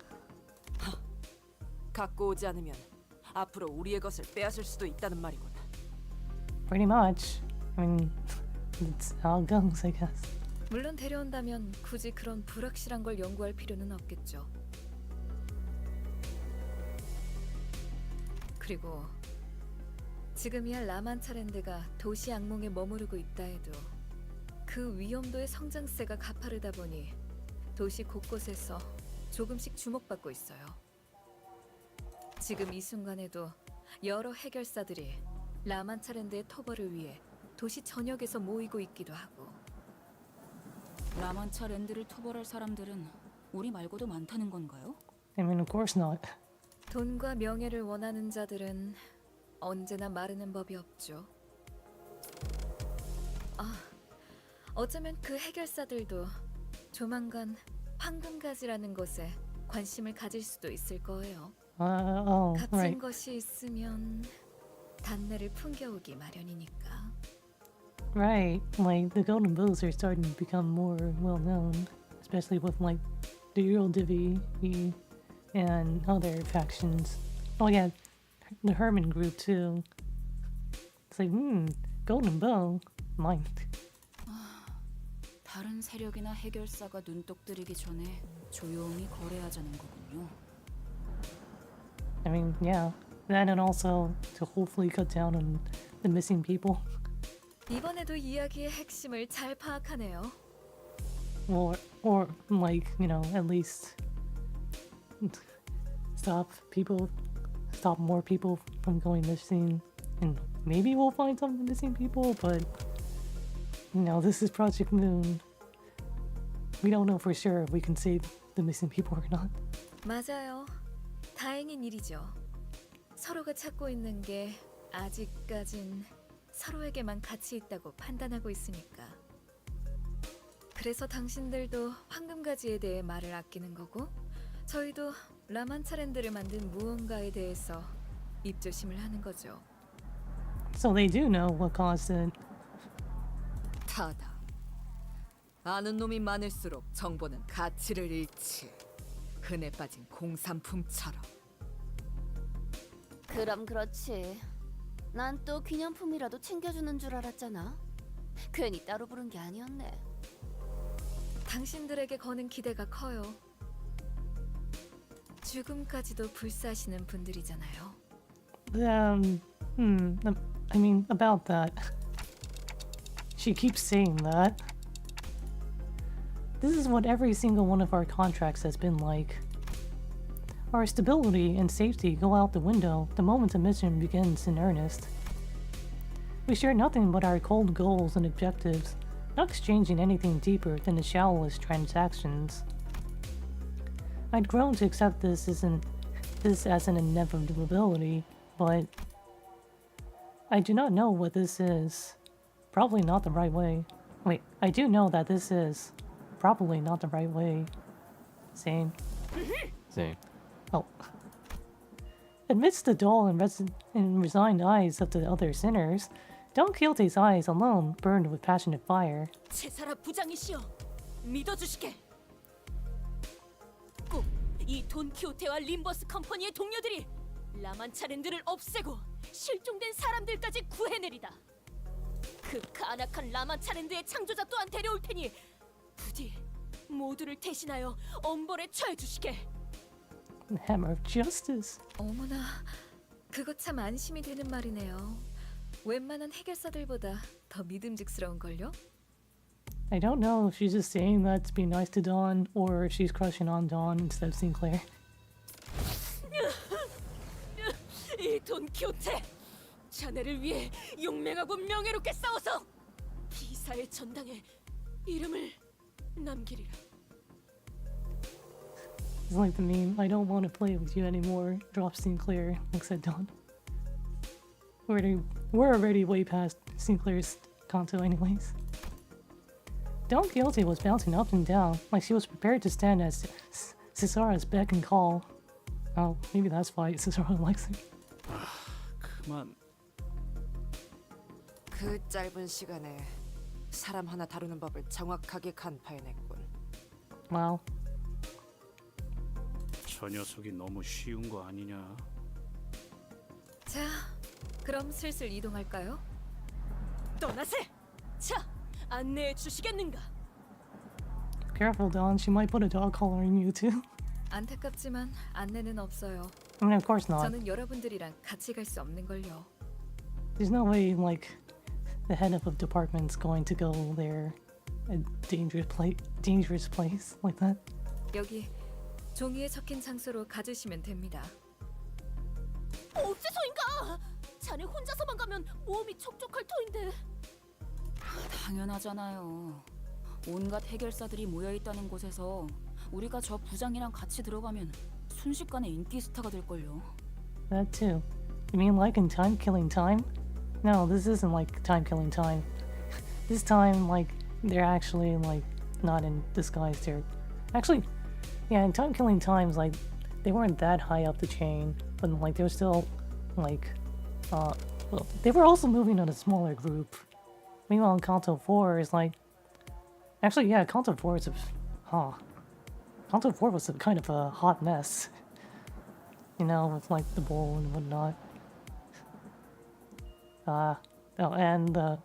갖고 오지 않으면 앞으로 우리의 것을 빼앗을 수도 있다는 말이군. Pretty much. I mean, it's how it goes, I guess. 물론 데려온다면 굳이 그런 불확실한 걸 연구할 필요는 없겠죠. 그리고 지금이야 라만차랜드가 도시 악몽에 머무르고 있다 해도 그 위험도의 성장세가 가파르다 보니 도시 곳곳에서 조금씩 주목받고 있어요. 지금 이 순간에도 여러 해결사들이 라만차랜드의 토벌을 위해 도시 전역에서 모이고 있기도 하고. 라만차랜드를 토벌할 사람들은 우리 말고도 많다는 건가요? I mean, of course not. 돈과 명예를 원하는 자들은 언제나 마르는 법이 없죠. 어쩌면 그 해결사들도 조만간 황금가지라는 곳에 관심을 가질 수도 있을 거예요. Oh, 값진 right. 것이 있으면 단내를 풍겨오기 마련이니까. Right. Like, the Golden Bulls are starting to become more well-known, especially with, like, the Earl Divvy and other factions. Oh, yeah, the Herman group, too. It's like, Golden Bow. Mine. 다른 세력이나 해결사가 눈독 들이기 전에 조용히 거래하자는 거군요. I mean, yeah. That and also to hopefully cut down on the missing people. 이번에도 이야기의 핵심을 잘 파악하네요. Or like, you know, at least stop more people from going missing. And maybe we'll find some missing people, but you know, this is Project Moon. We don't know for sure if we can save the missing people or not. 맞아요. 다행인 일이죠. 서로가 찾고 있는 게 아직까진 서로에게만 가치 있다고 판단하고 있으니까. 그래서 당신들도 황금가지에 대해 말을 아끼는 거고, 저희도 라만차랜드를 만든 무언가에 대해서 입조심을 하는 거죠. So they do know what caused it. 타다. 아는 놈이 많을수록 정보는 가치를 잃지. 흔해 빠진 공산품처럼. 그럼 그렇지. 난 또 기념품이라도 챙겨주는 줄 알았잖아. 괜히 따로 부른 게 아니었네. 당신들에게 거는 기대가 커요. 죽음까지도 불사하시는 분들이잖아요. I mean, about that. She keeps saying that. This is what every single one of our contracts has been like. Our stability and safety go out the window the moment the mission begins in earnest. We share nothing but our cold goals and objectives, not exchanging anything deeper than the shallowest transactions. I'd grown to accept this as an inevitability, but I do not know what this is. Probably not the right way. Wait, I do know that this is probably not the right way. Same. Same. Oh. Amidst the dull and resigned eyes of the other sinners, Don Quixote's eyes alone burned with passionate fire. 제사라 부장이시여, 믿어주시게. 꼭 이 돈키호테와 림버스 컴퍼니의 동료들이 라만차랜드를 없애고 실종된 사람들까지 구해내리다. 그 간악한 라만차랜드의 창조자 또한 데려올 테니 부디 모두를 대신하여 엄벌에 처해 주시게. Hammer of Justice. 어머나, 그거 참 안심이 되는 말이네요. 웬만한 해결사들보다 더 믿음직스러운걸요? I don't know if she's just saying that to be nice to Dawn or if she's crushing on Dawn instead of Sinclair. 이 돈키호테, 자네를 위해 용맹하고 명예롭게 싸워서 비사의 전당에 이름을 남기리라. It's like the meme, I don't want to play with you anymore. Drop Sinclair, like said Dawn. We're already way past Sinclair's Canto anyways. Don Quixote was bouncing up and down, like she was prepared to stand at Cesara's beck and call. Oh, maybe that's why Cesara likes her. 그만. 그 짧은 시간에 사람 하나 다루는 법을 정확하게 간파해냈군. Wow. 저 녀석이 너무 쉬운 거 아니냐? 자, 그럼 슬슬 이동할까요? 떠나세! 자, 안내해 주시겠는가? Careful, Dawn. She might put a dog collar on you too. 안타깝지만 안내는 없어요. I mean, of course not. 저는 여러분들이랑 같이 갈 수 없는 걸요. There's no way, like, the head of a department's going to go there, a dangerous place like that. 여기 종이에 적힌 장소로 가주시면 됩니다. 어째서인가? 자네 혼자서만 가면 모험이 촉촉할 터인데. 당연하잖아요. 온갖 해결사들이 모여있다는 곳에서 우리가 저 부장이랑 같이 들어가면 순식간에 인기 스타가 될걸요. That too. You mean like in Time Killing Time? No, this isn't like Time Killing Time. This time, like, they're actually, like, not in disguise. They're actually, Yeah, in Time Killing Times, like, they weren't that high up the chain, but like they were still like well, they were also moving in a smaller group. Meanwhile in Canto 4 is like actually yeah, Canto 4 is Canto 4 was a kind of a hot mess. You know, with like the bowl and whatnot. Oh, and the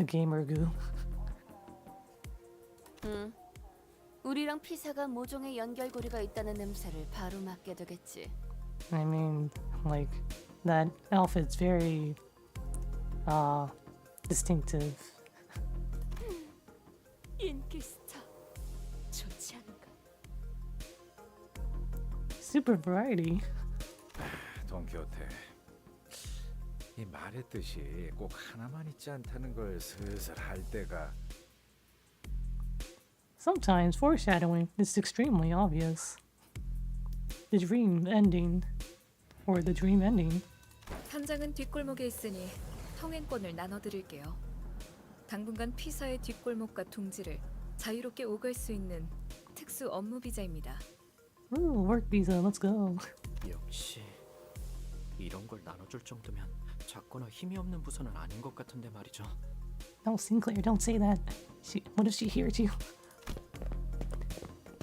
gamer goo. 우리랑 피사가 모종의 연결고리가 있다는 냄새를 바로 맡게 되겠지. I mean, like, that outfit's very, distinctive. 인기 스타 좋지 않은가? Super variety. 돈키호테, 이 말의 뜻이 꼭 하나만 있지 않다는 걸 슬슬 할 때가. Sometimes foreshadowing is extremely obvious. The dream ending, or the dream ending. 현장은 뒷골목에 있으니 통행권을 나눠드릴게요. 당분간 피사의 뒷골목과 둥지를 자유롭게 오갈 수 있는 특수 업무 비자입니다. Ooh, work visa, let's go. 역시 이런 걸 나눠줄 정도면 작거나 힘이 없는 부서는 아닌 것 같은데 말이죠. No, Sinclair, don't say that. What if she hears you?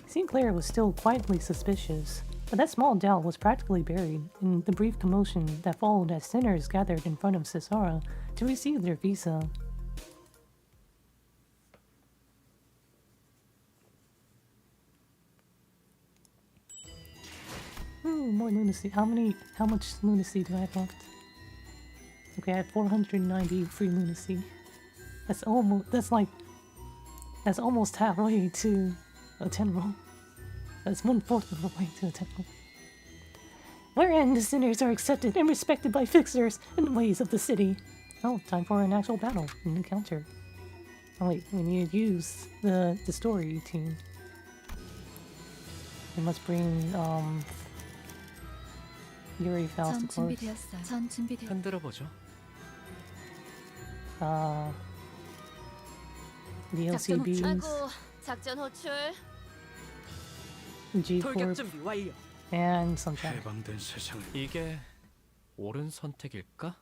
Sinclair was still quietly suspicious, but that small doubt was practically buried in the brief commotion that followed as sinners gathered in front of Cesara to receive their visa. Ooh, more lunacy. How much lunacy do I have left? Okay, I have 490 free lunacy. That's almost halfway to a 10 roll. That's 1/4 of the way to a 10 roll. Wherein the sinners are accepted and respected by fixers in the ways of the city. Oh, time for an actual battle, an encounter. Oh wait, we need to use the story team. We must bring Yuri Faust, of course. 전 준비되었어요. 흔들어 보죠. DLC Bs, 아이고, 작전 호출. G 돌격 Corp, 준비 완료. and Sunshine. 해방된 세상을 이게 옳은 선택일까?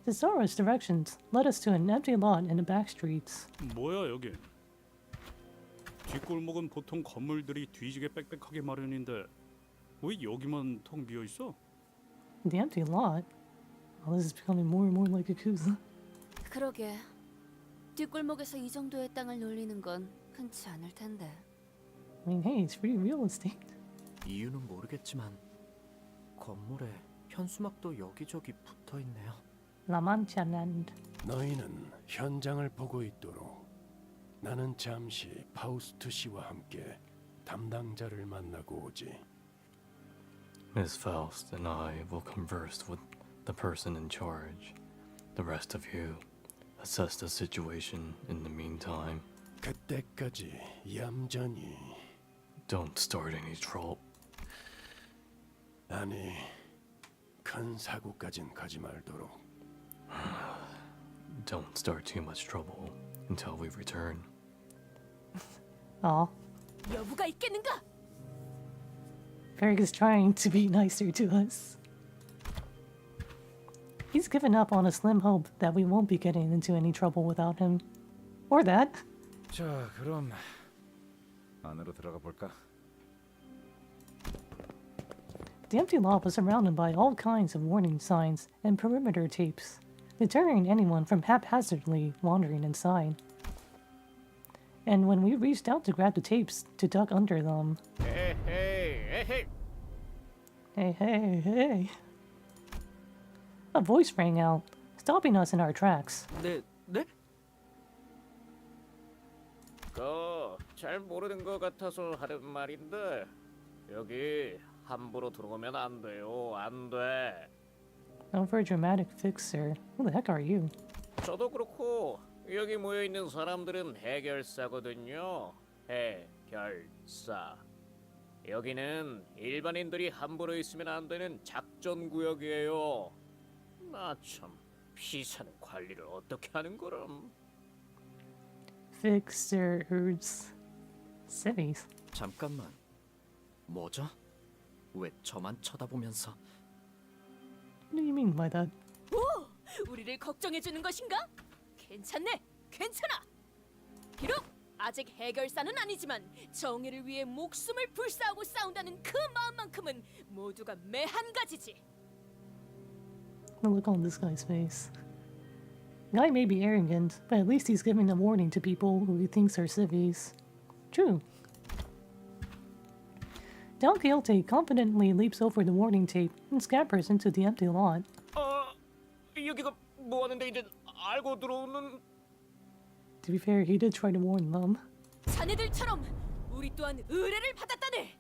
Cesara's directions led us to an empty lot in the back streets. 뭐야 여기? 뒷골목은 보통 건물들이 뒤지게 빽빽하게 마련인데 왜 여기만 텅 비어 있어? The empty lot? Oh, this is becoming more and more like Yakuza. 그러게. 뒷골목에서 이 정도의 땅을 놀리는 건 흔치 않을 텐데. I mean, hey, it's free real estate. 이유는 모르겠지만 건물에 현수막도 여기저기 붙어 있네요. La Manchaland. 너희는 현장을 보고 있도록 나는 잠시 파우스트 씨와 함께 담당자를 만나고 오지. Miss Faust and I will converse with the person in charge. The rest of you assess the situation in the meantime. 그때까지 얌전히. Don't start any trouble. 아니, 큰 사고까진 가지 말도록. Don't start too much trouble until we return. Aw, 여부가 있겠는가? Varric is trying to be nicer to us. He's given up on a slim hope that we won't be getting into any trouble without him. Or that. 자, 그럼 안으로 들어가 볼까? The empty lot was surrounded by all kinds of warning signs and perimeter tapes, deterring anyone from haphazardly wandering inside. And when we reached out to grab the tapes to duck under them... Hey, hey, hey, Hey, hey, hey. A voice rang out, stopping us in our tracks. 네? 잘 모르는 것 같아서 하는 말인데 여기 함부로 들어오면 안 돼요. 안 돼. Oh, for a dramatic fix, sir. Who the heck are you? 저도 그렇고 여기 모여 있는 사람들은 해결사거든요. 해결사. 여기는 일반인들이 함부로 있으면 안 되는 작전 구역이에요. 나 참 피사는 관리를 어떻게 하는 거람? fixers. Cities. 잠깐만. 뭐죠? 왜 저만 쳐다보면서? What do you mean by that? 오, 우리를 걱정해 주는 것인가? 괜찮네, 괜찮아. 비록 아직 해결사는 아니지만 정의를 위해 목숨을 불사하고 싸운다는 그 마음만큼은 모두가 매한 가지지. The look on this guy's face. Guy may be arrogant, but at least he's giving a warning to people who he thinks are civvies. True. Don Quixote confidently leaps over the warning tape and scampers into the empty lot. 여기가 뭐 하는데 이제 알고 들어오는. To be fair, he did try to warn them. 자네들처럼 우리 또한 의뢰를 받았다네.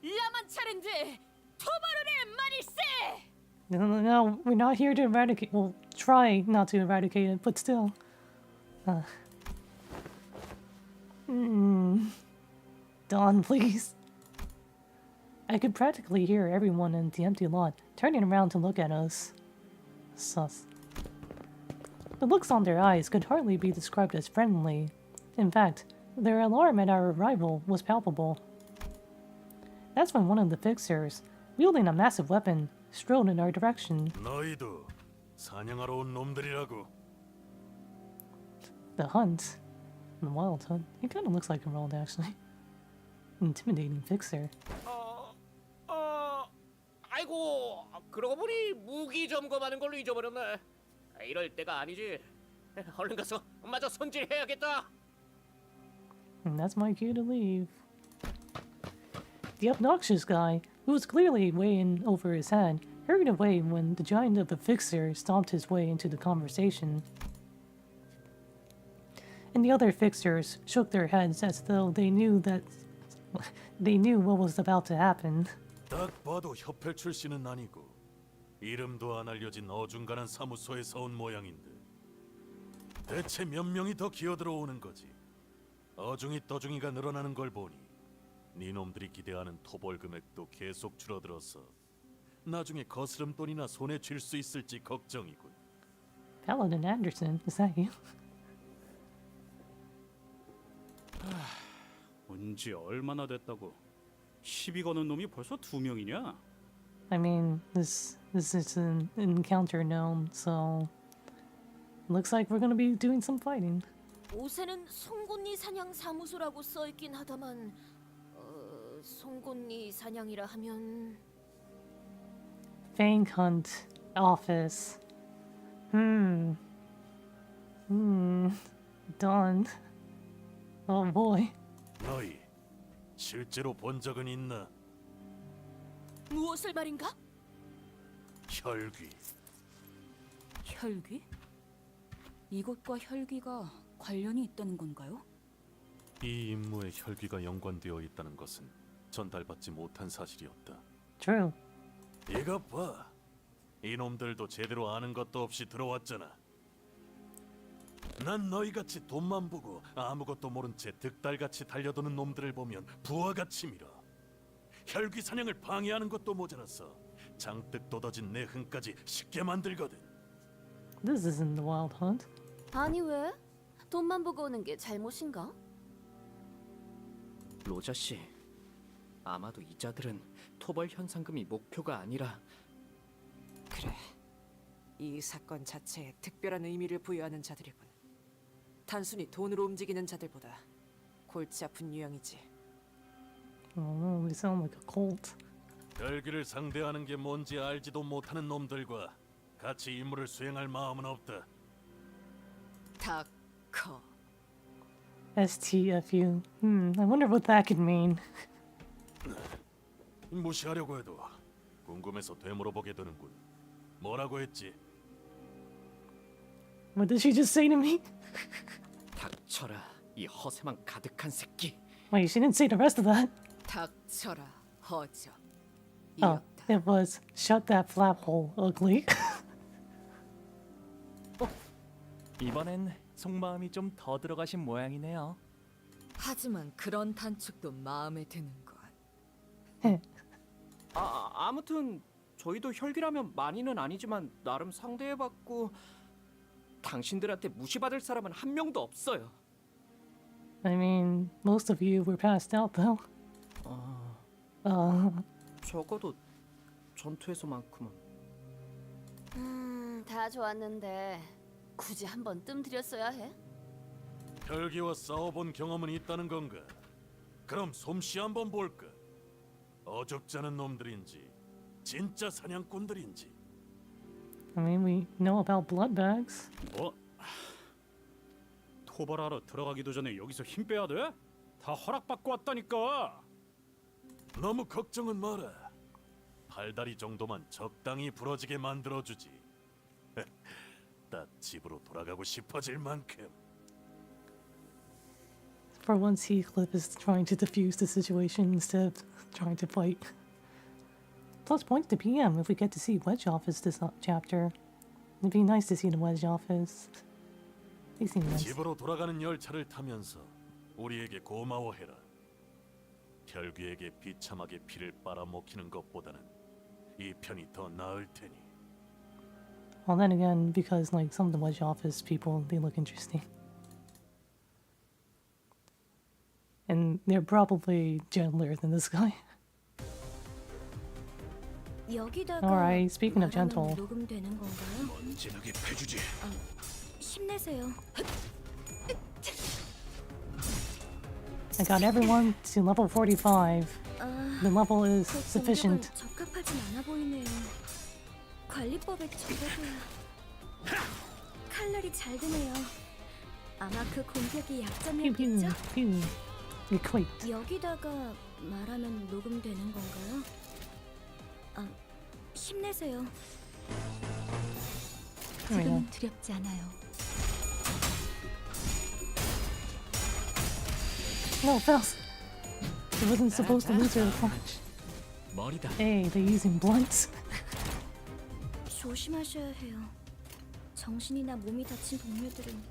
라만차랜드의 토벌의 말일세. No, we're not here to eradicate. Well, try not to eradicate it, but still. Don, please. I could practically hear everyone in the empty lot turning around to look at us. Sus. The looks on their eyes could hardly be described as friendly. In fact, their alarm at our arrival was palpable. That's when one of the fixers, wielding a massive weapon, strode in our direction. 너희도 사냥하러 온 놈들이라고. The hunt. The wild hunt. He kind of looks like Emerald, actually. Intimidating fixer. 아이고, 그러고 보니 무기 점검하는 걸로 잊어버렸네. 이럴 때가 아니지. 얼른 가서 마저 손질해야겠다. And that's my cue to leave. The obnoxious guy, who was clearly way in over his head, hurried away when the giant of a fixer stomped his way into the conversation. And the other fixers shook their heads as though they knew what was about to happen. 딱 봐도 협회 출신은 아니고 이름도 안 알려진 어중간한 사무소에서 온 모양인데 대체 몇 명이 더 기어들어오는 거지? 어중이 떠중이가 늘어나는 걸 보니 니놈들이 기대하는 토벌 금액도 계속 줄어들어서 나중에 거스름돈이나 손에 쥘 수 있을지 걱정이군. Paladin Anderson, is that you? 온지 얼마나 됐다고? 시비 거는 놈이 벌써 2명이냐? I mean, this is an encounter known, so looks like we're gonna be doing some fighting. 옷에는 송곳니 사냥 사무소라고 써 있긴 하다만, 송곳니 사냥이라 하면 Fang Hunt Office. Done. Oh boy. 너희 실제로 본 적은 있나? 무엇을 말인가? 혈귀. 혈귀? 이것과 혈귀가 관련이 있다는 건가요? 이 임무에 혈귀가 연관되어 있다는 것은 전달받지 못한 사실이었다. True. 이것 봐. 이놈들도 제대로 아는 것도 없이 들어왔잖아. 난 너희같이 돈만 보고 아무것도 모른 채 득달같이 달려드는 놈들을 보면 부하같이 밀어. 혈귀 사냥을 방해하는 것도 모자라서 장뜩 돋아진 내 흥까지 쉽게 만들거든. This isn't the wild hunt. 아니 왜? 돈만 보고 오는 게 잘못인가? 로자 씨, 아마도 이자들은 토벌 현상금이 목표가 아니라. 그래. 이 사건 자체에 특별한 의미를 부여하는 자들이군. 단순히 돈으로 움직이는 자들보다 골치 아픈 유형이지. Oh, we sound like a cult. 혈귀를 상대하는 게 뭔지 알지도 못하는 놈들과 같이 임무를 수행할 마음은 없다. 닥커. STFU. I wonder what that could mean. 무시하려고 해도 궁금해서 되물어보게 되는군. 뭐라고 했지? What did she just say to me? 닥쳐라, 이 허세만 가득한 새끼. Wait, she didn't say the rest of that. 닥쳐라, 허저. Oh, it was shut that flap hole, ugly. 이번엔 속마음이 좀 더 들어가신 모양이네요. 하지만 그런 단축도 마음에 드는 것. 아무튼 저희도 혈기라면 많이는 아니지만 나름 상대해봤고 당신들한테 무시받을 사람은 한 명도 없어요. I mean, most of you were passed out though. 적어도 전투에서만큼은. 다 좋았는데 굳이 한번 뜸들였어야 해? 혈기와 싸워본 경험은 있다는 건가? 그럼 솜씨 한번 볼까? 어줍지 않은 놈들인지 진짜 사냥꾼들인지. I mean, we know about blood bags. 뭐? 토벌하러 들어가기도 전에 여기서 힘 빼야 돼? 다 허락받고 왔다니까. 너무 걱정은 마라. 팔다리 정도만 적당히 부러지게 만들어주지. 딱 집으로 돌아가고 싶어질 만큼. For once, Heathcliff is trying to defuse the situation instead of trying to fight. Plus points to PM if we get to see Wedge Office this chapter. It'd be nice to see the Wedge Office. They seem nice. 집으로 돌아가는 열차를 타면서 우리에게 고마워해라. 혈귀에게 비참하게 피를 빨아먹히는 것보다는 이 편이 더 나을 테니. Well, then again, because like some of the Wedge Office people, they look interesting. And they're probably gentler than this guy. Alright, speaking of gentle. 녹음되는 건가요? 먼지나게 패주지. 힘내세요. I got everyone to level 45. The level is sufficient. 적합하진 않아 보이네요. 관리법에 적어둬야 칼날이 잘 드네요. 아마 그 공격이 약점이었겠죠? Equate. 여기다가 말하면 녹음되는 건가요? 힘내세요. 지금은 두렵지 않아요. No, Faust. It wasn't supposed to lose her punch. 머리다. Hey, they're using blunts. 조심하셔야 해요. 정신이나 몸이 다친 동료들은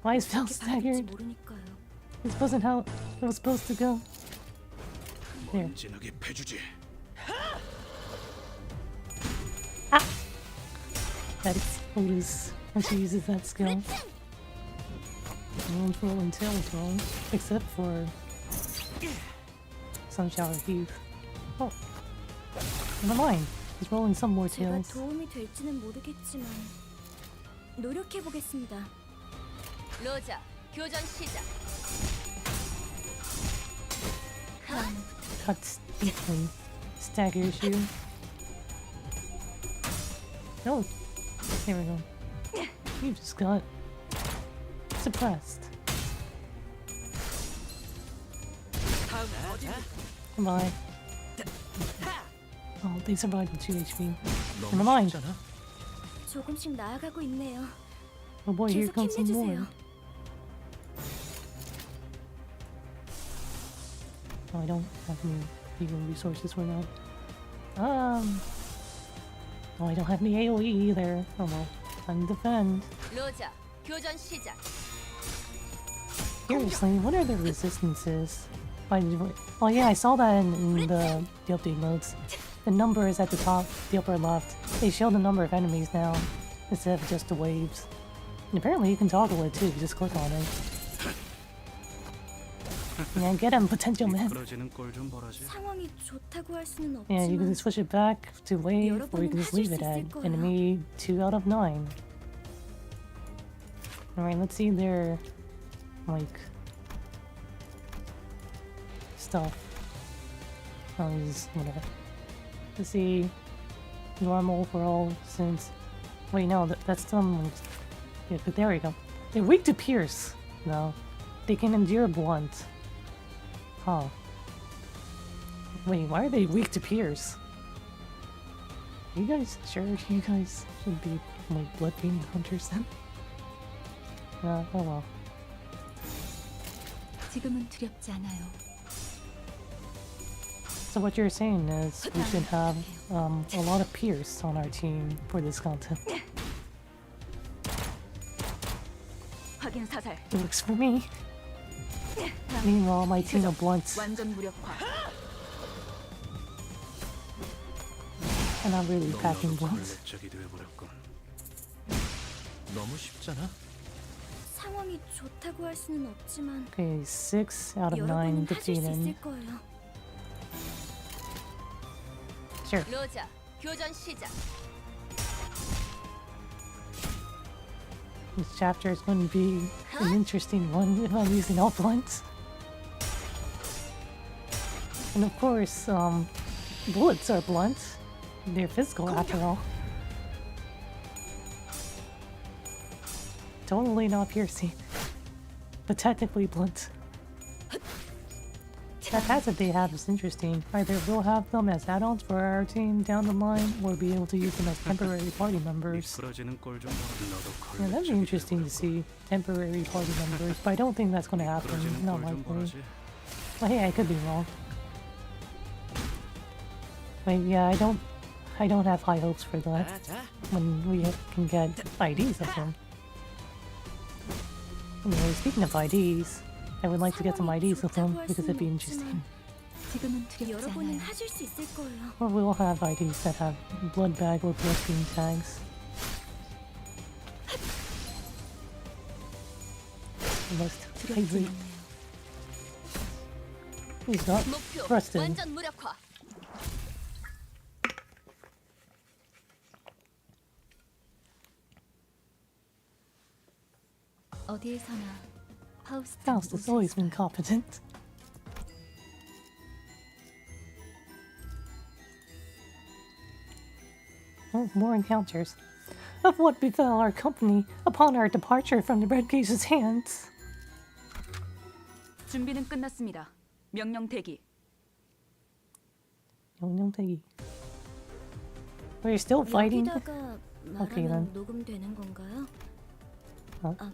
Why is Faust staggered? 모르니까요. This wasn't how it was supposed to go. There. 먼지나게 패주지. That explodes when she uses that skill. Everyone's rolling tail throw, except for Sunshower Heath. Oh, never mind. He's rolling some more 제가 tails. 도움이 될지는 모르겠지만 노력해 보겠습니다. 로자, 교전 시작. Cuts deeply. Staggers you. No. There we go. You just got suppressed. Goodbye. Oh, they survived with 2 HP. Never mind. 조금씩 나아가고 있네요. Oh boy, here 계속 comes some more. 힘내주세요. Oh, I don't have any legal resources for that. Oh, I don't have any AoE either. Oh well, time to defend. 로자, 교전 시작. Seriously, what are the resistances? Oh yeah, I saw that in the update notes. The number is at the top, the upper left. They show the number of enemies now, instead of just the waves. And apparently you can toggle it too, you just click on it. Yeah, get him, potential man. 미끄러지는 꼴 좀 보라지. 상황이 좋다고 할 수는 없지만 Yeah, you can switch it back to wave, or you can just leave it at enemy 2 out of 9. Alright, let's see their, like, stuff. Oh, this is whatever. Let's see. Normal for all since. Wait, no, that's them. Yeah, but there we go. They're weak to pierce, though. They can endure blunt. Huh. Wait, why are they weak to pierce? Are you guys sure you guys should be like blood-beam hunters then? Oh well. 지금은 두렵지 않아요. So what you're saying is we should have a lot of pierce on our team for this content. 확인 사살. It works for me. Meanwhile, my team of blunts 완전 무력화. are not really packing blunts. 걸레짝이 되어버렸군. 너무 쉽잖아. 상황이 좋다고 할 수는 없지만 Okay, 6 out of 9 여러분은 하실 수 defeated. 있을 거예요. Sure. 로자, 교전 시작. This chapter is going to be an interesting one if I'm using all blunts. And of course, bullets are blunt. They're physical after all. Totally not piercing, but technically blunt. That passive they have is interesting. Either we'll have them as add-ons for our team down the line, or be able to use them as temporary party members. 미끄러지는 꼴 좀 보는 나도 Yeah, that'd be interesting to see temporary party members, but I don't think that's going to happen. Not likely. But hey, I could be wrong. But yeah, I don't have high hopes for that. When we can get IDs of them. Anyway, speaking of IDs, I would like to get some IDs of them because it'd be interesting. 지금은 두렵지 여러분은 않아요. 하실 수 있을 거예요. Or we'll have IDs that have blood bag or blood beam tags. Must hydrate. He's not 목표 trusted. 완전 무력화. 어디에서나 파우스트 Faust has always been competent. Oh, more encounters. Of what befell our company upon our departure from the Red Cage's hands. 준비는 끝났습니다. 명령 대기. 영영대기. We're still fighting. 여기다가 Okay, 말하면 then. 녹음되는 건가요? Huh? 아,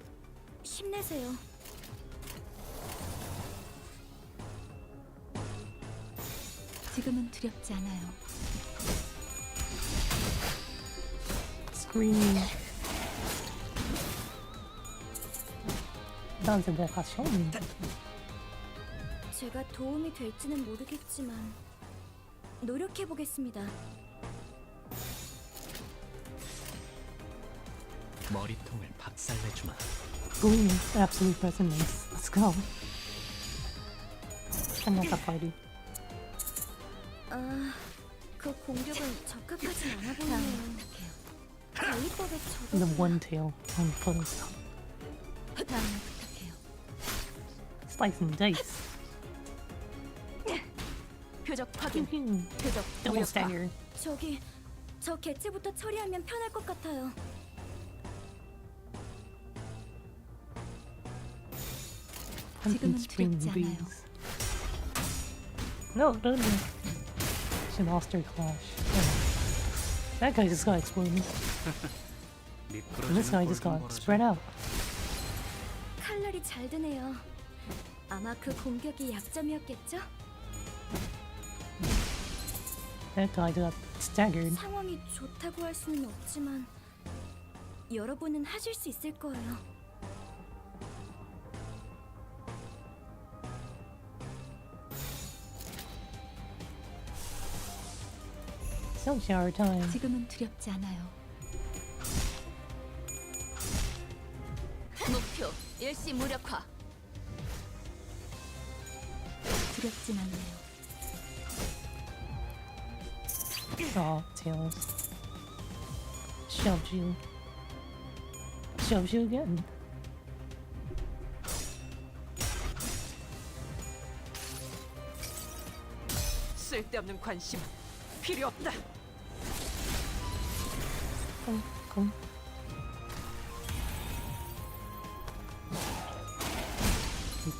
힘내세요. 지금은 두렵지 않아요. Scream. Danseveration. 제가 도움이 될지는 모르겠지만 노력해 보겠습니다. 머리통을 박살내주마. Gleam, absolute resonance. Let's go. I'm not that fighty. 아, 그 공격은 적합하지 않아 보이네요. 관리법에 The 적어도 one tail on photos. 다음을 부탁해요. Slice and dice. 표적 확인. 표적 Double 무력화. stagger. 저기 저 개체부터 처리하면 편할 것 같아요. Pumpkin spring bees. No, no, no. She lost her clash. Oh. That guy just got exploded. And this guy just got spread out. 칼날이 잘 드네요. 아마 그 공격이 약점이었겠죠? That guy got staggered. 상황이 좋다고 할 수는 없지만 여러분은 하실 수 있을 거예요. Sun shower time. 지금은 두렵지 않아요. 목표 일시 무력화. 두렵진 않네요. Aw, tails. Shoved you. Shoves you again. 쓸데없는 관심 필요 없다. Come.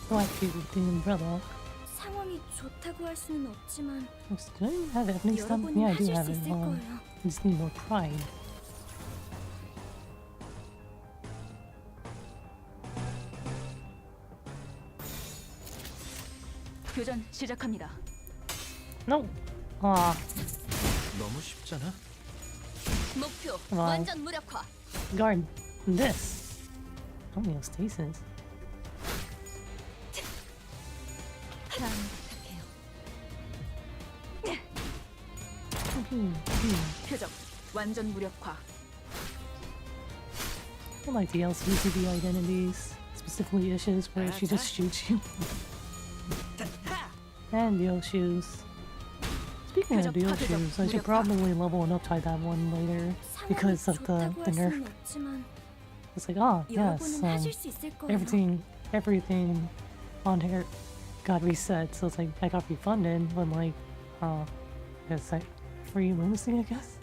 Black people with the umbrella. 상황이 좋다고 할 수는 없지만 Do I have evidence of 여러분은 Yeah, I do 하실 have 수 it. 있을 거예요. I just need more pride. 교전 시작합니다. No. Ah, 너무 쉽잖아. 목표 Wow. 완전 무력화. guard this. Homeostasis. 다음을 부탁해요. 표적 완전 무력화. I like the LCTV identities, specifically Isha's, where she just shoots you. And dual shoes. Speaking of dual shoes, I should probably level an upside that one later because of the nerf. It's like, oh yes, everything on here got reset, so it's like I got refunded, but like, it's like free lunacy, I guess.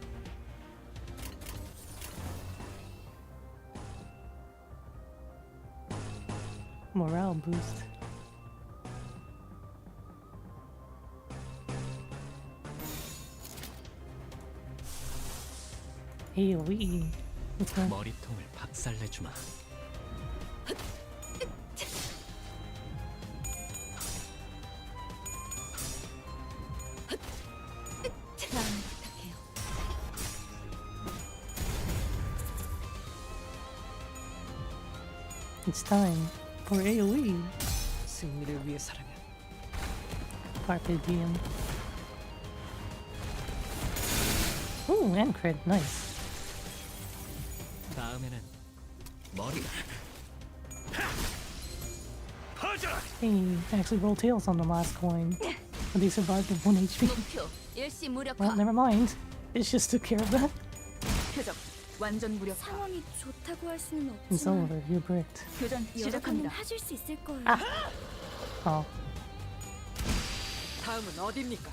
Morale boost. AOE. What's that? 머리통을 박살내주마. It's time for AOE. 승리를 위해서라면. Carpe diem. Ooh, and crit. Nice. 다음에는 머리가. Hey, actually roll tails on the last coin. But they survived with 1 HP. 목표 일시 무력화. Well, never mind. It's just took care of that. 표적 완전 무력화. 상황이 좋다고 할 수는 It's 없지만 over. You bricked. 교전 여러분은 시작합니다. 하실 수 있을 거예요. Oh. 다음은 어디입니까?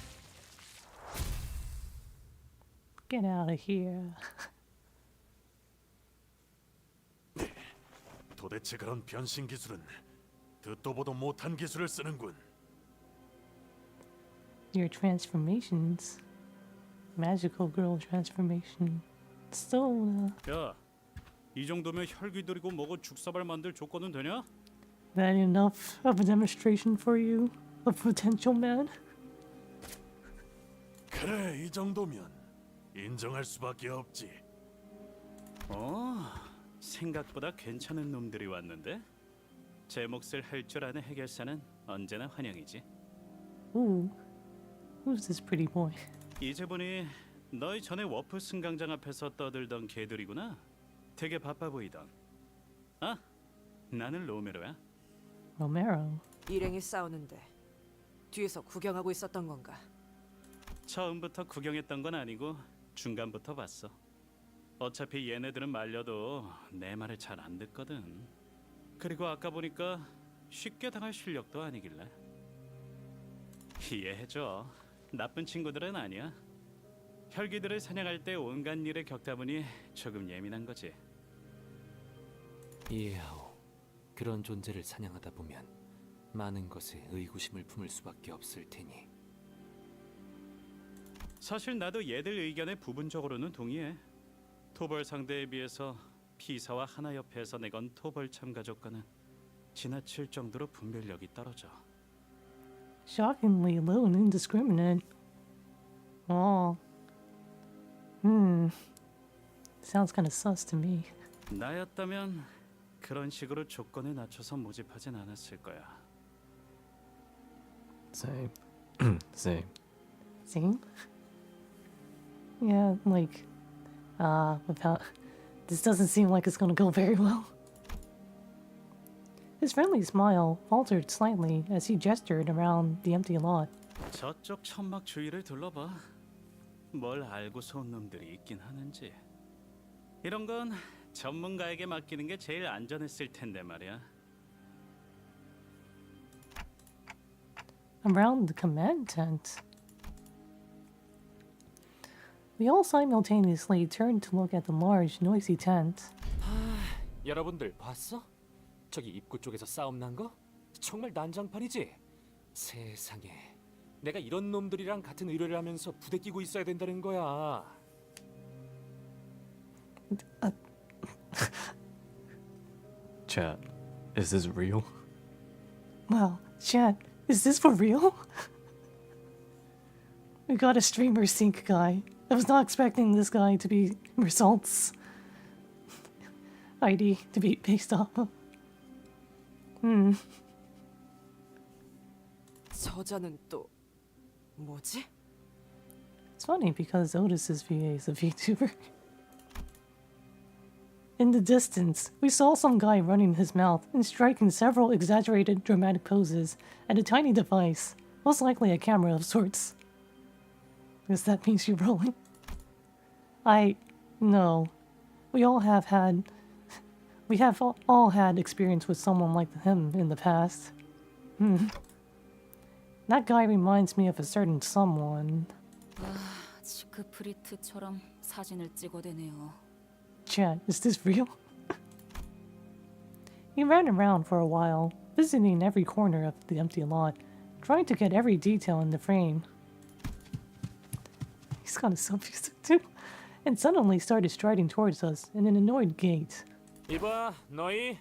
Get out of here. 도대체 그런 변신 기술은 듣도 보도 못한 기술을 쓰는군. Your transformations. Magical girl transformation. So, 야, 이 정도면 혈기 들이고 먹어 죽사발 만들 조건은 되냐? that enough of a demonstration for you? Of potential man? 그래, 이 정도면 인정할 수밖에 없지. 생각보다 괜찮은 놈들이 왔는데 제 몫을 할 줄 아는 해결사는 언제나 환영이지. Ooh. Who's this pretty boy? 이제 보니 너희 전에 워프 승강장 앞에서 떠들던 개들이구나. 되게 바빠 보이던. 아, 나는 로메로야. Romero. 일행이 싸우는데 뒤에서 구경하고 있었던 건가? 처음부터 구경했던 건 아니고 중간부터 봤어. 어차피 얘네들은 말려도 내 말을 잘 안 듣거든. 그리고 아까 보니까 쉽게 당할 실력도 아니길래. 이해해줘. 나쁜 친구들은 아니야. 혈기들을 사냥할 때 온갖 일에 겪다 보니 조금 예민한 거지. 이해하오. 그런 존재를 사냥하다 보면 많은 것에 의구심을 품을 수밖에 없을 테니. 사실 나도 얘들 의견에 부분적으로는 동의해. 토벌 상대에 비해서 피사와 하나 옆에서 내건 토벌 참가족과는 지나칠 정도로 분별력이 떨어져. Shockingly low and indiscriminate. Oh. Sounds kind of sus to me. 나였다면 그런 식으로 조건에 낮춰서 모집하진 않았을 거야. Same. Same. Same? Yeah, like, without... This doesn't seem like it's gonna go very well. His friendly smile faltered slightly as he gestured around the empty lot. 저쪽 천막 주위를 둘러봐. 뭘 알고서 온 놈들이 있긴 하는지. 이런 건 전문가에게 맡기는 게 제일 안전했을 텐데 말이야. Around the command tent. We all simultaneously turned to look at the large, noisy tent. 여러분들 봤어? 저기 입구 쪽에서 싸움 난 거? 정말 난장판이지? 세상에, 내가 이런 놈들이랑 같은 의뢰를 하면서 부대 끼고 있어야 된다는 거야. Chat, is this real? Wow, chat, is this for real? We got a streamer sync guy. I was not expecting this guy to be results ID to be based off of. 저자는 또 뭐지? It's funny because Otis's VA is a VTuber. In the distance, we saw some guy running his mouth and striking several exaggerated dramatic poses at a tiny device, most likely a camera of sorts. Guess that means you're rolling. No. We have all had experience with someone like him in the past. That guy reminds me of a certain someone. 지크프리트처럼 사진을 찍어대네요. Chat, is this real? He ran around for a while, visiting every corner of the empty lot, trying to get every detail in the frame. He's got a selfie too, and suddenly started striding towards us in an annoyed gait. 이봐, 너희.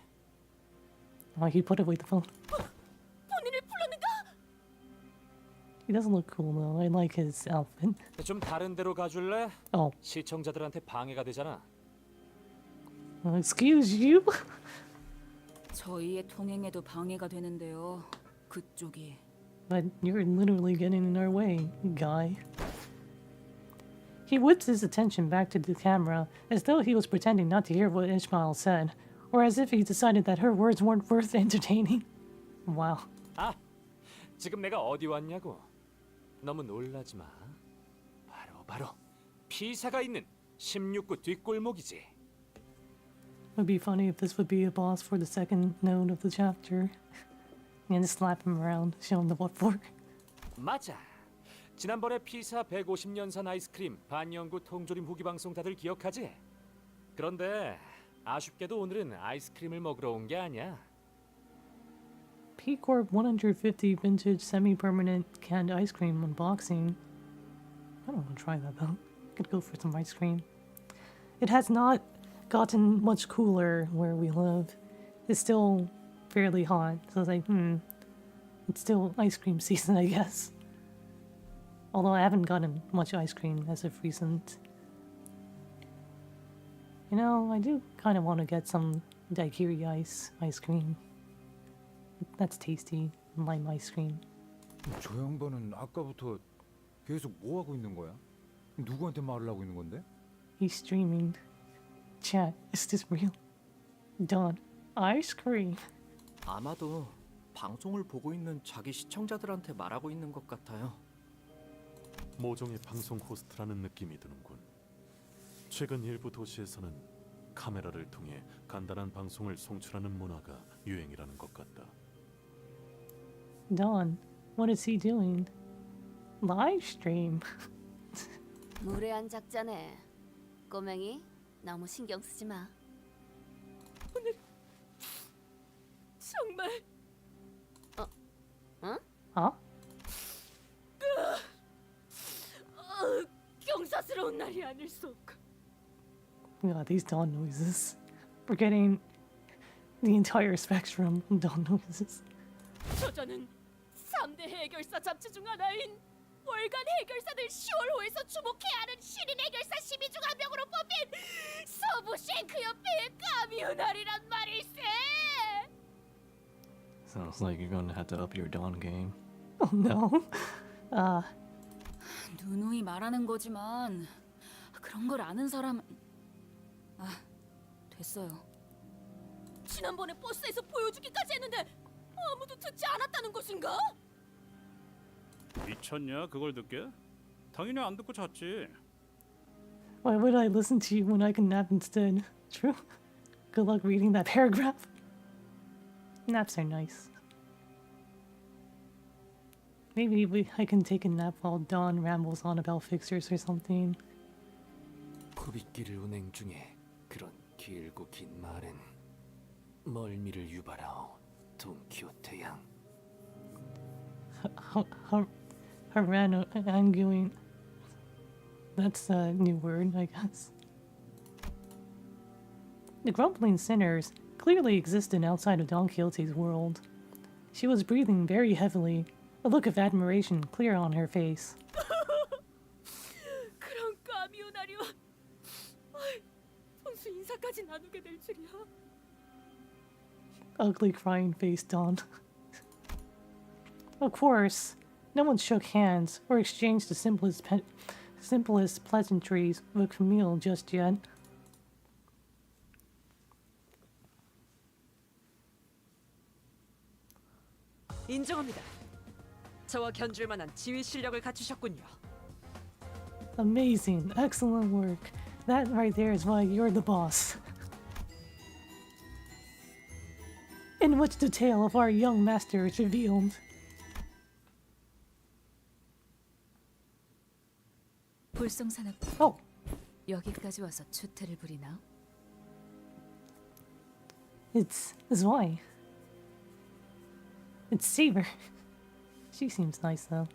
Oh, he put away the phone. 본인을 불렀는가? He doesn't look cool though. I like his outfit. 좀 다른 데로 가줄래? Oh. 시청자들한테 방해가 되잖아. Excuse you? 저희의 통행에도 방해가 되는데요. 그쪽이. But you're literally getting in our way, guy. He whipped his attention back to the camera, as though he was pretending not to hear what Ishmael said, or as if he decided that her words weren't worth entertaining. Wow. 아, 지금 내가 어디 왔냐고. 너무 놀라지 마. 바로 피사가 있는 16구 뒷골목이지. Would be funny if this would be a boss for the second node of the chapter. And slap him around, show him the what for. 맞아. 지난번에 피사 150년산 아이스크림 반영구 통조림 후기 방송 다들 기억하지? 그런데 아쉽게도 오늘은 아이스크림을 먹으러 온 게 아니야. P Corp 150 vintage semi-permanent canned ice cream unboxing. I don't want to try that though. Could go for some ice cream. It has not gotten much cooler where we live. It's still fairly hot, so I was like, it's still ice cream season, I guess. Although I haven't gotten much ice cream as of recent. You know, I do kind of want to get some daiquiri ice cream. That's tasty, lime ice cream. 저 양반은 아까부터 계속 뭐 하고 있는 거야? 누구한테 말을 하고 있는 건데? He's streaming. Chat, is this real? Dawn, ice cream. 아마도 방송을 보고 있는 자기 시청자들한테 말하고 있는 것 같아요. 모종의 방송 호스트라는 느낌이 드는군. 최근 일부 도시에서는 카메라를 통해 간단한 방송을 송출하는 문화가 유행이라는 것 같다. Dawn, what is he doing? Live stream. 무례한 작자네. 꼬맹이, 너무 신경 쓰지 마. 오늘 정말 응? 경사스러운 날이 아닐 수 없고. God, these dawn noises. We're getting the entire spectrum of dawn noises. 저자는 3대 해결사 잡지 중 하나인 월간 해결사들 10월호에서 주목해야 하는 신인 해결사 12 중 한 명으로 뽑힌 서부 쉔크 협회의 가미오날이란 말일세. Sounds like you're gonna have to up your dawn game. Oh no. 누누이 말하는 거지만 그런 걸 아는 사람은 됐어요. 지난번에 버스에서 보여주기까지 했는데 아무도 듣지 않았다는 것인가? 미쳤냐 그걸 듣게? 당연히 안 듣고 잤지. Why would I listen to you when I can nap instead? True. Good luck reading that paragraph. Naps are nice. Maybe I can take a nap while Dawn rambles on about fixers or something. 고빗길을 운행 중에 그런 길고 긴 말엔 멀미를 유발하오 돈키호테 양. Haranguing. That's a new word, I guess. The grumbling sinners clearly existed outside of Don Quixote's world. She was breathing very heavily, a look of admiration clear on her face. 그런 가미오나리와 선수 인사까지 나누게 될 줄이야. Ugly crying face Dawn. Of course, no one shook hands or exchanged the simplest pleasantries with Camille just yet. 인정합니다. 저와 견줄 만한 지휘 실력을 갖추셨군요. Amazing. Excellent work. That right there is why you're the boss. In which the tale of our young master is revealed. 볼성산업 Oh, 여기까지 와서 추태를 부리나? it's why. It's Saber. She seems nice though.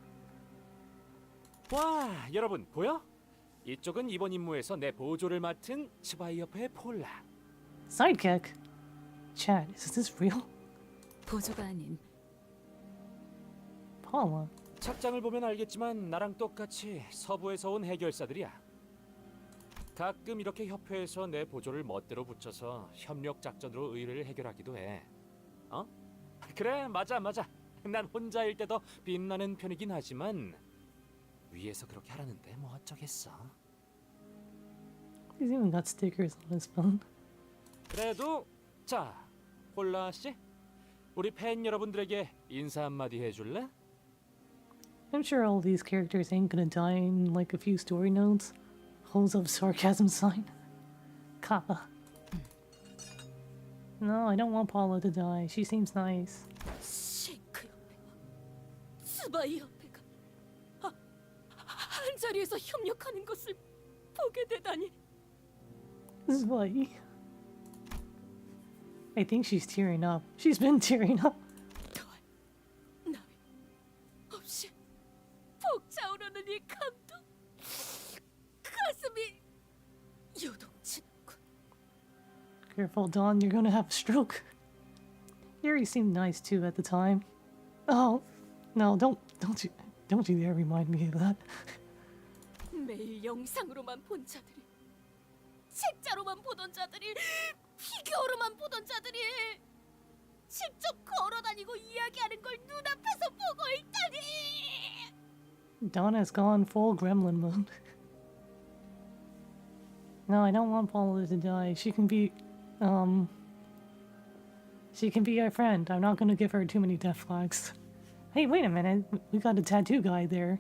와, 여러분 보여? 이쪽은 이번 임무에서 내 보조를 맡은 스바이어프의 폴라. Sidekick. Chad, is this real? 보조가 아닌 Paula. 착장을 보면 알겠지만 나랑 똑같이 서부에서 온 해결사들이야. 가끔 이렇게 협회에서 내 보조를 멋대로 붙여서 협력 작전으로 의뢰를 해결하기도 해. 어? 그래, 맞아. 난 혼자일 때 더 빛나는 편이긴 하지만 위에서 그렇게 하라는데 뭐 어쩌겠어. He's even got stickers on his phone. 그래도 자, 폴라 씨, 우리 팬 여러분들에게 인사 한마디 해줄래? I'm sure all these characters ain't gonna die in like a few story notes. Holds up sarcasm sign. Kappa. No, I don't want Paula to die. She seems nice. 쉐이크 협회와 스바이 협회가 한 자리에서 협력하는 것을 보게 되다니. This is why. I think she's tearing up. She's been tearing up. 나위 없이 벅차오르는 이 감동, 가슴이 요동치는군. Careful, Dawn. You're gonna have a stroke. Yuri seemed nice too at the time. Oh, no! Don't you dare remind me of that. 매일 영상으로만 본 자들이, 책자로만 보던 자들이, 피규어로만 보던 자들이 직접 걸어다니고 이야기하는 걸 눈앞에서 보고 있다니. Dawn has gone full gremlin mode. No, I don't want Paula to die. She can be our friend. I'm not gonna give her too many death flags. Hey, wait a minute. We got a tattoo guy there.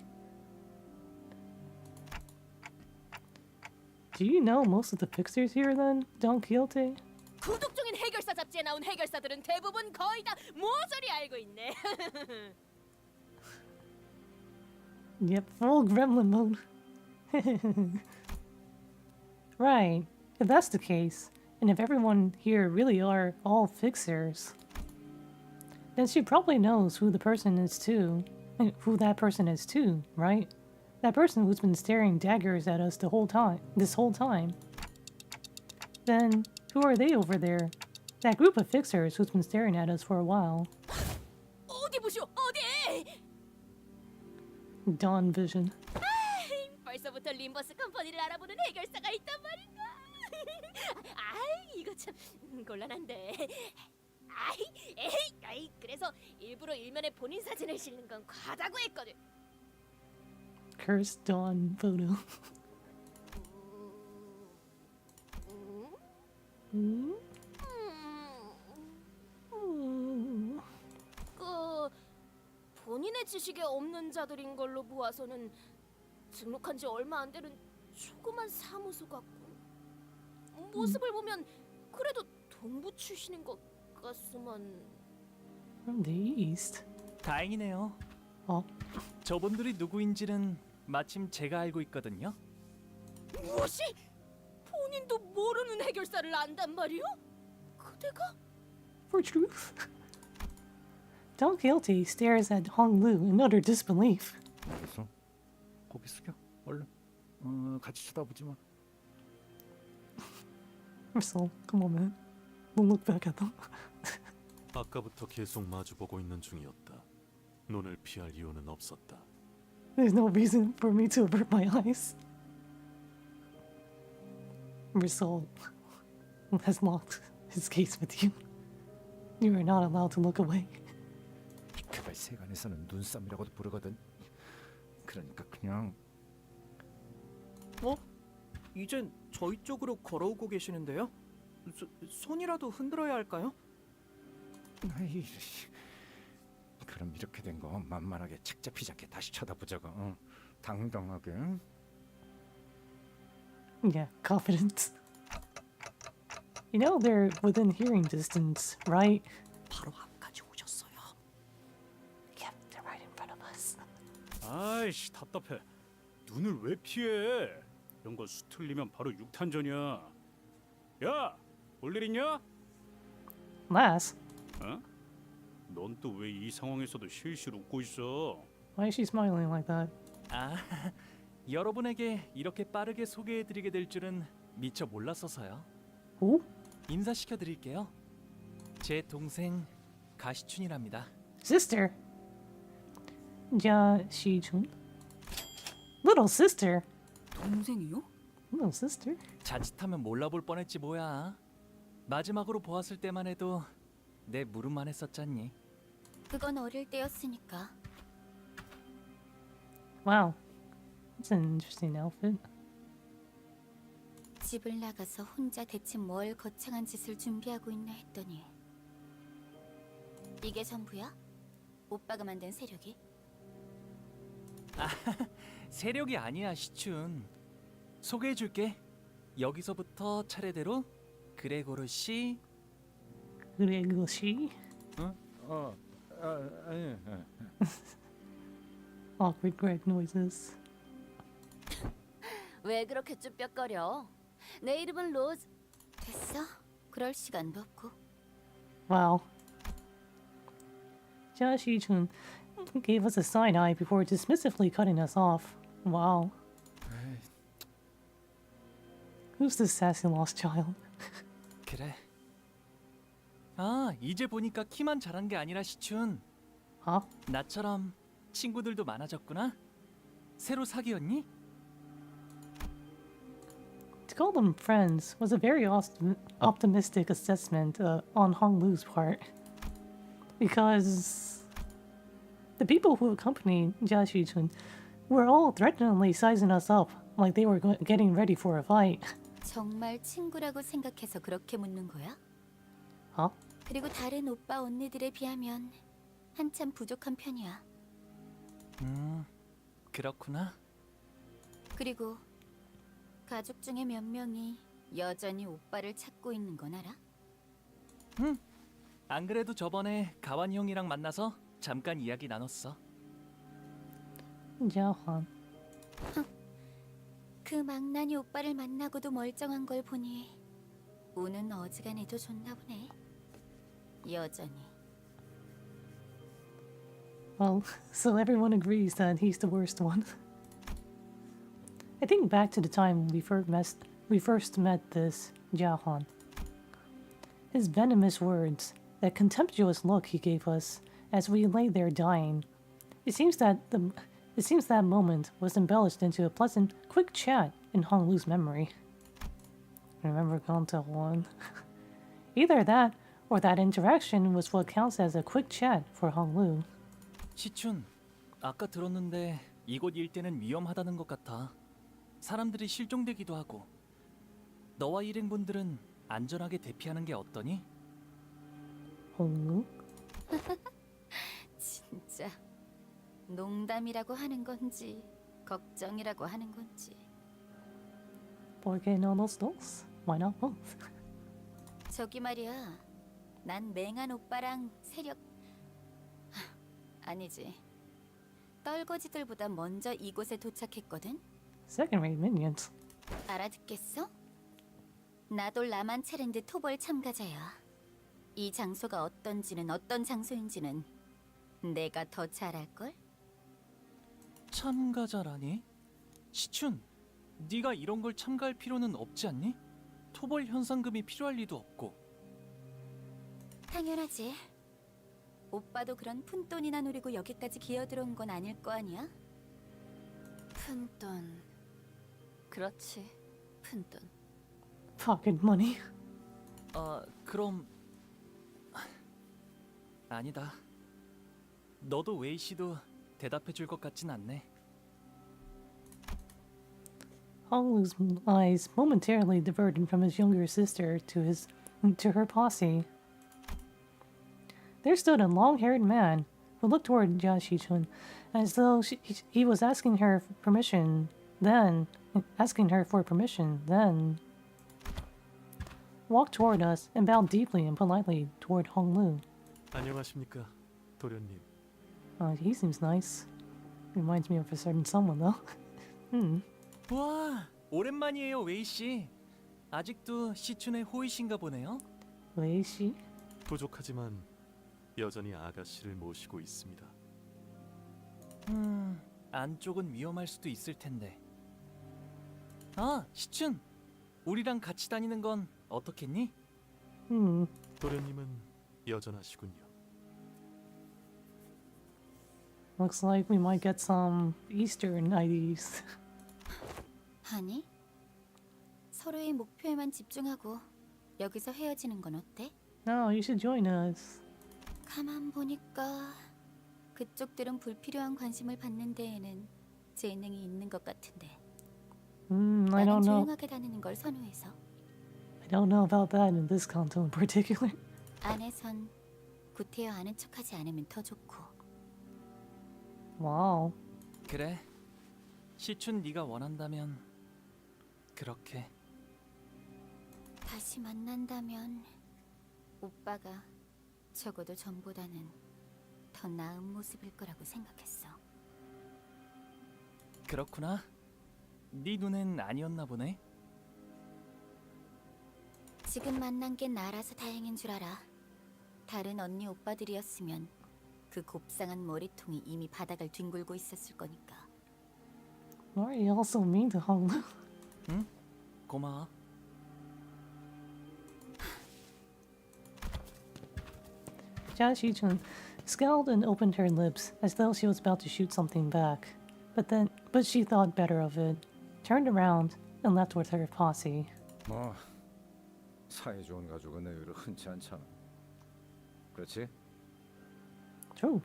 Do you know most of the fixers here then, Don Quixote? 구독 중인 해결사 잡지에 나온 해결사들은 대부분 거의 다 모조리 알고 있네. Yep, full gremlin mode. Right. If that's the case, and if everyone here really are all fixers, then she probably knows who the person is too. Who that person is too, right? That person who's been staring daggers at us this whole time. Then, who are they over there? That group of fixers who's been staring at us for a while. 어디 보쇼, 어디? Dawn vision. 벌써부터 림버스 컴퍼니를 알아보는 해결사가 있단 말인가? 아이, 이거 참 곤란한데. 그래서 일부러 일면에 본인 사진을 싣는 건 과다고 했거든. Cursed Dawn photo. 그 본인의 지식에 없는 자들인 걸로 보아서는 등록한 지 얼마 안 되는 조그만 사무소 같고, 모습을 보면 그래도 동부 출신인 것 같소만. From the east. 다행이네요. 저분들이 누구인지는 마침 제가 알고 있거든요. 무엇이? 본인도 모르는 해결사를 안단 말이오? 그대가? For truth. Don Quixote stares at Hong Lu in utter disbelief. 알았어. 고개 숙여. 얼른. 같이 쳐다보지 마. Marcel, come on, man. Don't look back at them. 아까부터 계속 마주보고 있는 중이었다. 눈을 피할 이유는 없었다. There's no reason for me to avert my eyes. Marcel has locked his gaze with you. You are not allowed to look away. 그걸 세간에서는 눈싸움이라고도 부르거든. 그러니까 그냥. 이젠 저희 쪽으로 걸어오고 계시는데요? 손이라도 흔들어야 할까요? 아이, 그럼 이렇게 된 거 만만하게 책 잡히지 않게 다시 쳐다보자고. 응? 당당하게. 응? Yeah, confidence. You know they're within hearing distance, right? 바로 앞까지 오셨어요. Yep, they're right in front of us. 아이씨 답답해. 눈을 왜 피해? 이런 거 수틀리면 바로 육탄전이야. 야, 볼 일 있냐? Lass, 어? 넌 또 왜 이 상황에서도 실실 웃고 있어? why is she smiling like that? 아, 여러분에게 이렇게 빠르게 소개해드리게 될 줄은 미처 몰랐어서요. 오? 인사시켜드릴게요. 제 동생 가시춘이랍니다. Sister. Ja Shi-chun. Little sister. 동생이요? Little sister. 자칫하면 몰라볼 뻔했지 뭐야. 마지막으로 보았을 때만 해도 내 물음만 했었잖니. 그건 어릴 때였으니까. Wow. That's an interesting outfit. 집을 나가서 혼자 대체 뭘 거창한 짓을 준비하고 있나 했더니 이게 전부야? 오빠가 만든 세력이? 아, 세력이 아니야 시춘. 소개해줄게. 여기서부터 차례대로 그레고르 씨. 그레고르 씨? 응? 아니. Awkward Greg noises. 왜 그렇게 쭈뼛거려? 내 이름은 로즈. 됐어? 그럴 시간도 없고. Wow. Ja Shi-chun gave us a side eye before dismissively cutting us off. Wow. Who's this sassy lost child? 그래. 아, 이제 보니까 키만 자란 게 아니라 시춘. 나처럼 친구들도 많아졌구나. 새로 사귀었니? To call them friends was a very optimistic assessment on Honglu's part. Because the people who accompanied Ja Shi-chun were all threateningly sizing us up like they were getting ready for a fight. 정말 친구라고 생각해서 그렇게 묻는 거야? 어? 그리고 다른 오빠 언니들에 비하면 한참 부족한 편이야. 그렇구나. 그리고 가족 중에 몇 명이 여전히 오빠를 찾고 있는 건 알아? 안 그래도 저번에 가완 형이랑 만나서 잠깐 이야기 나눴어. 자환. 그 망나니 오빠를 만나고도 멀쩡한 걸 보니 우는 어지간해도 좋나 보네. 여전히. Well, so everyone agrees that he's the worst one. I think back to the time we first met this Jahan. His venomous words, that contemptuous look he gave us as we lay there dying. It seems that moment was embellished into a pleasant, quick chat in Honglu's memory. Remember Canto VII? Either that, or that interaction was what counts as a quick chat for Honglu. 시춘, 아까 들었는데 이곳 일대는 위험하다는 것 같아. 사람들이 실종되기도 하고. 너와 일행분들은 안전하게 대피하는 게 어떠니? Honglu? 진짜 농담이라고 하는 건지 걱정이라고 하는 건지. ¿Por qué no los dos? Why not both? 저기 말이야. 난 맹한 오빠랑 세력... 아니지. 떨거지들보다 먼저 이곳에 도착했거든? Second-rate minions. 알아듣겠어? 나도 라만차랜드 토벌 참가자야. 이 장소가 어떤지는 어떤 장소인지는 내가 더 잘 알걸? 참가자라니? 시춘, 네가 이런 걸 참가할 필요는 없지 않니? 토벌 현상금이 필요할 리도 없고. 당연하지. 오빠도 그런 푼돈이나 노리고 여기까지 기어들어온 건 아닐 거 아니야? 푼돈. 그렇지, 푼돈. Pocket money. 그럼... 아니다. 너도 웨이 씨도 대답해 줄 것 같진 않네. Honglu's eyes momentarily diverted from his younger sister to her posse. There stood a long-haired man would look toward Jia Shichun as though he was asking her permission, then walked toward us and bowed deeply and politely toward Honglu. 안녕하십니까, 도련님. He seems nice. Reminds me of a certain someone though. 와, 오랜만이에요, 웨이 씨. 아직도 시춘의 호이신가 보네요. 웨이 씨? 부족하지만 여전히 아가씨를 모시고 있습니다. 안쪽은 위험할 수도 있을 텐데. 아, 시춘. 우리랑 같이 다니는 건 어떻겠니? 도련님은 여전하시군요. Looks like we might get some Eastern IDs. 아니, 서로의 목표에만 집중하고 여기서 헤어지는 건 어때? No, you should join us. 가만 보니까 그쪽들은 불필요한 관심을 받는 데에는 재능이 있는 것 같은데. I 나는 don't know. 조용하게 다니는 걸 선호해서. I don't know about that in this canto in particular. 안에선 구태여 아는 척하지 않으면 더 좋고. Wow. 그래. 시춘 네가 원한다면 그렇게. 다시 만난다면 오빠가 적어도 전보다는 더 나은 모습일 거라고 생각했어. 그렇구나. 네 눈엔 아니었나 보네. 지금 만난 게 나라서 다행인 줄 알아. 다른 언니 오빠들이었으면 그 곱상한 머리통이 이미 바닥을 뒹굴고 있었을 거니까. Why are you all so mean to Honglu? 응? 고마워. Jia Shichun scowled and opened her lips as though she was about to shoot something back. But she thought better of it, turned around, and left with her posse. 뭐 사이 좋은 가족은 의외로 흔치 않잖아. 그렇지? True.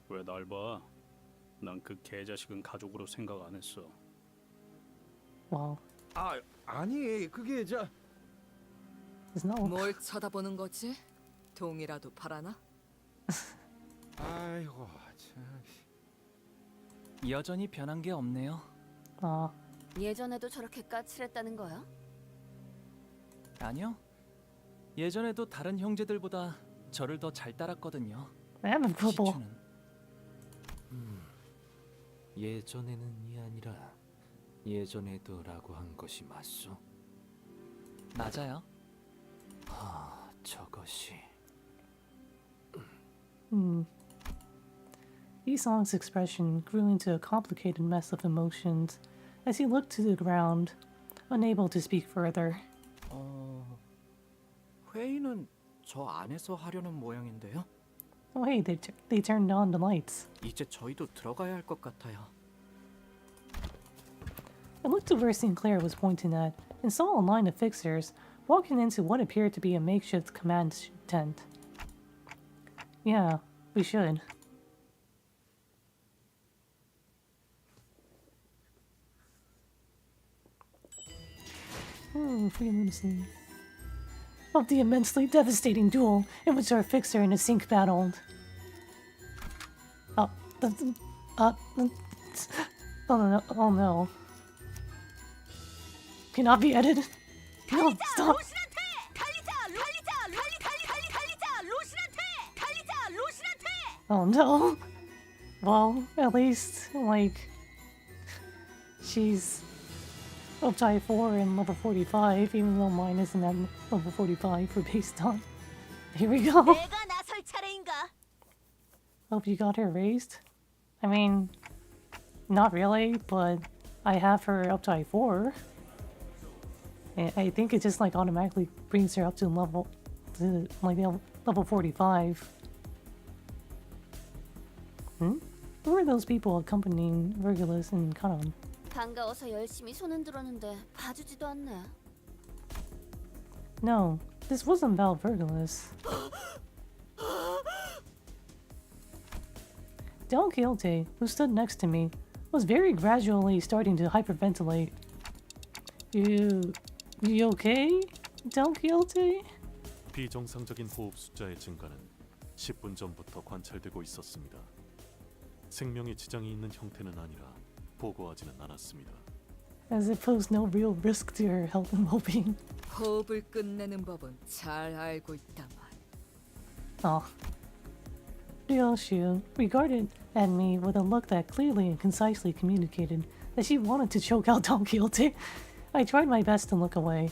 왜 날 봐? 난 그 개자식은 가족으로 생각 안 했어. Wow. 아니 그게 저 It's not. 뭘 쳐다보는 거지? 동이라도 바라나? 아이고 참. 여전히 변한 게 없네요. 예전에도 저렇게 까칠했다는 거야? 아니요. 예전에도 다른 형제들보다 저를 더 잘 따랐거든요. 시춘은. 예전에는이 아니라 예전에도라고 한 것이 맞소? 맞아요. 저것이 Isong's expression grew into a complicated mess of emotions as he looked to the ground, unable to speak further. 회의는 저 안에서 하려는 모양인데요. Oh hey, they turned on the lights. 이제 저희도 들어가야 할 것 같아요. I looked to where Sinclair was pointing at and saw a line of fixers walking into what appeared to be a makeshift command tent. Yeah, we should. Free lunacy. Of the immensely devastating duel in which our fixer and his sink battled. Oh no. Cannot be edited. No, stop. Oh no. Well, at least, like, she's Uptie 4 and level 45, even though mine isn't at level 45 for based on. Here we go. Hope you got her raised. I mean, not really, but I have her Uptie 4. And I think it just like automatically brings her up to level 45. Who are those people accompanying Virgilus and Kanon? 반가워서 열심히 손 흔들었는데 봐주지도 않네. No, this wasn't about Virgilus. Del Quixote, who stood next to me, was very gradually starting to hyperventilate. You okay, Del Quixote? 비정상적인 호흡 숫자의 증가는 10분 전부터 관찰되고 있었습니다. 생명에 지장이 있는 형태는 아니라 보고하지는 않았습니다. As it posed no real risk to her health and well-being. 호흡을 끝내는 법은 잘 알고 있다만. Oh. Ryoshu regarded at me with a look that clearly and concisely communicated that she wanted to choke out Don Quixote. I tried my best to look away.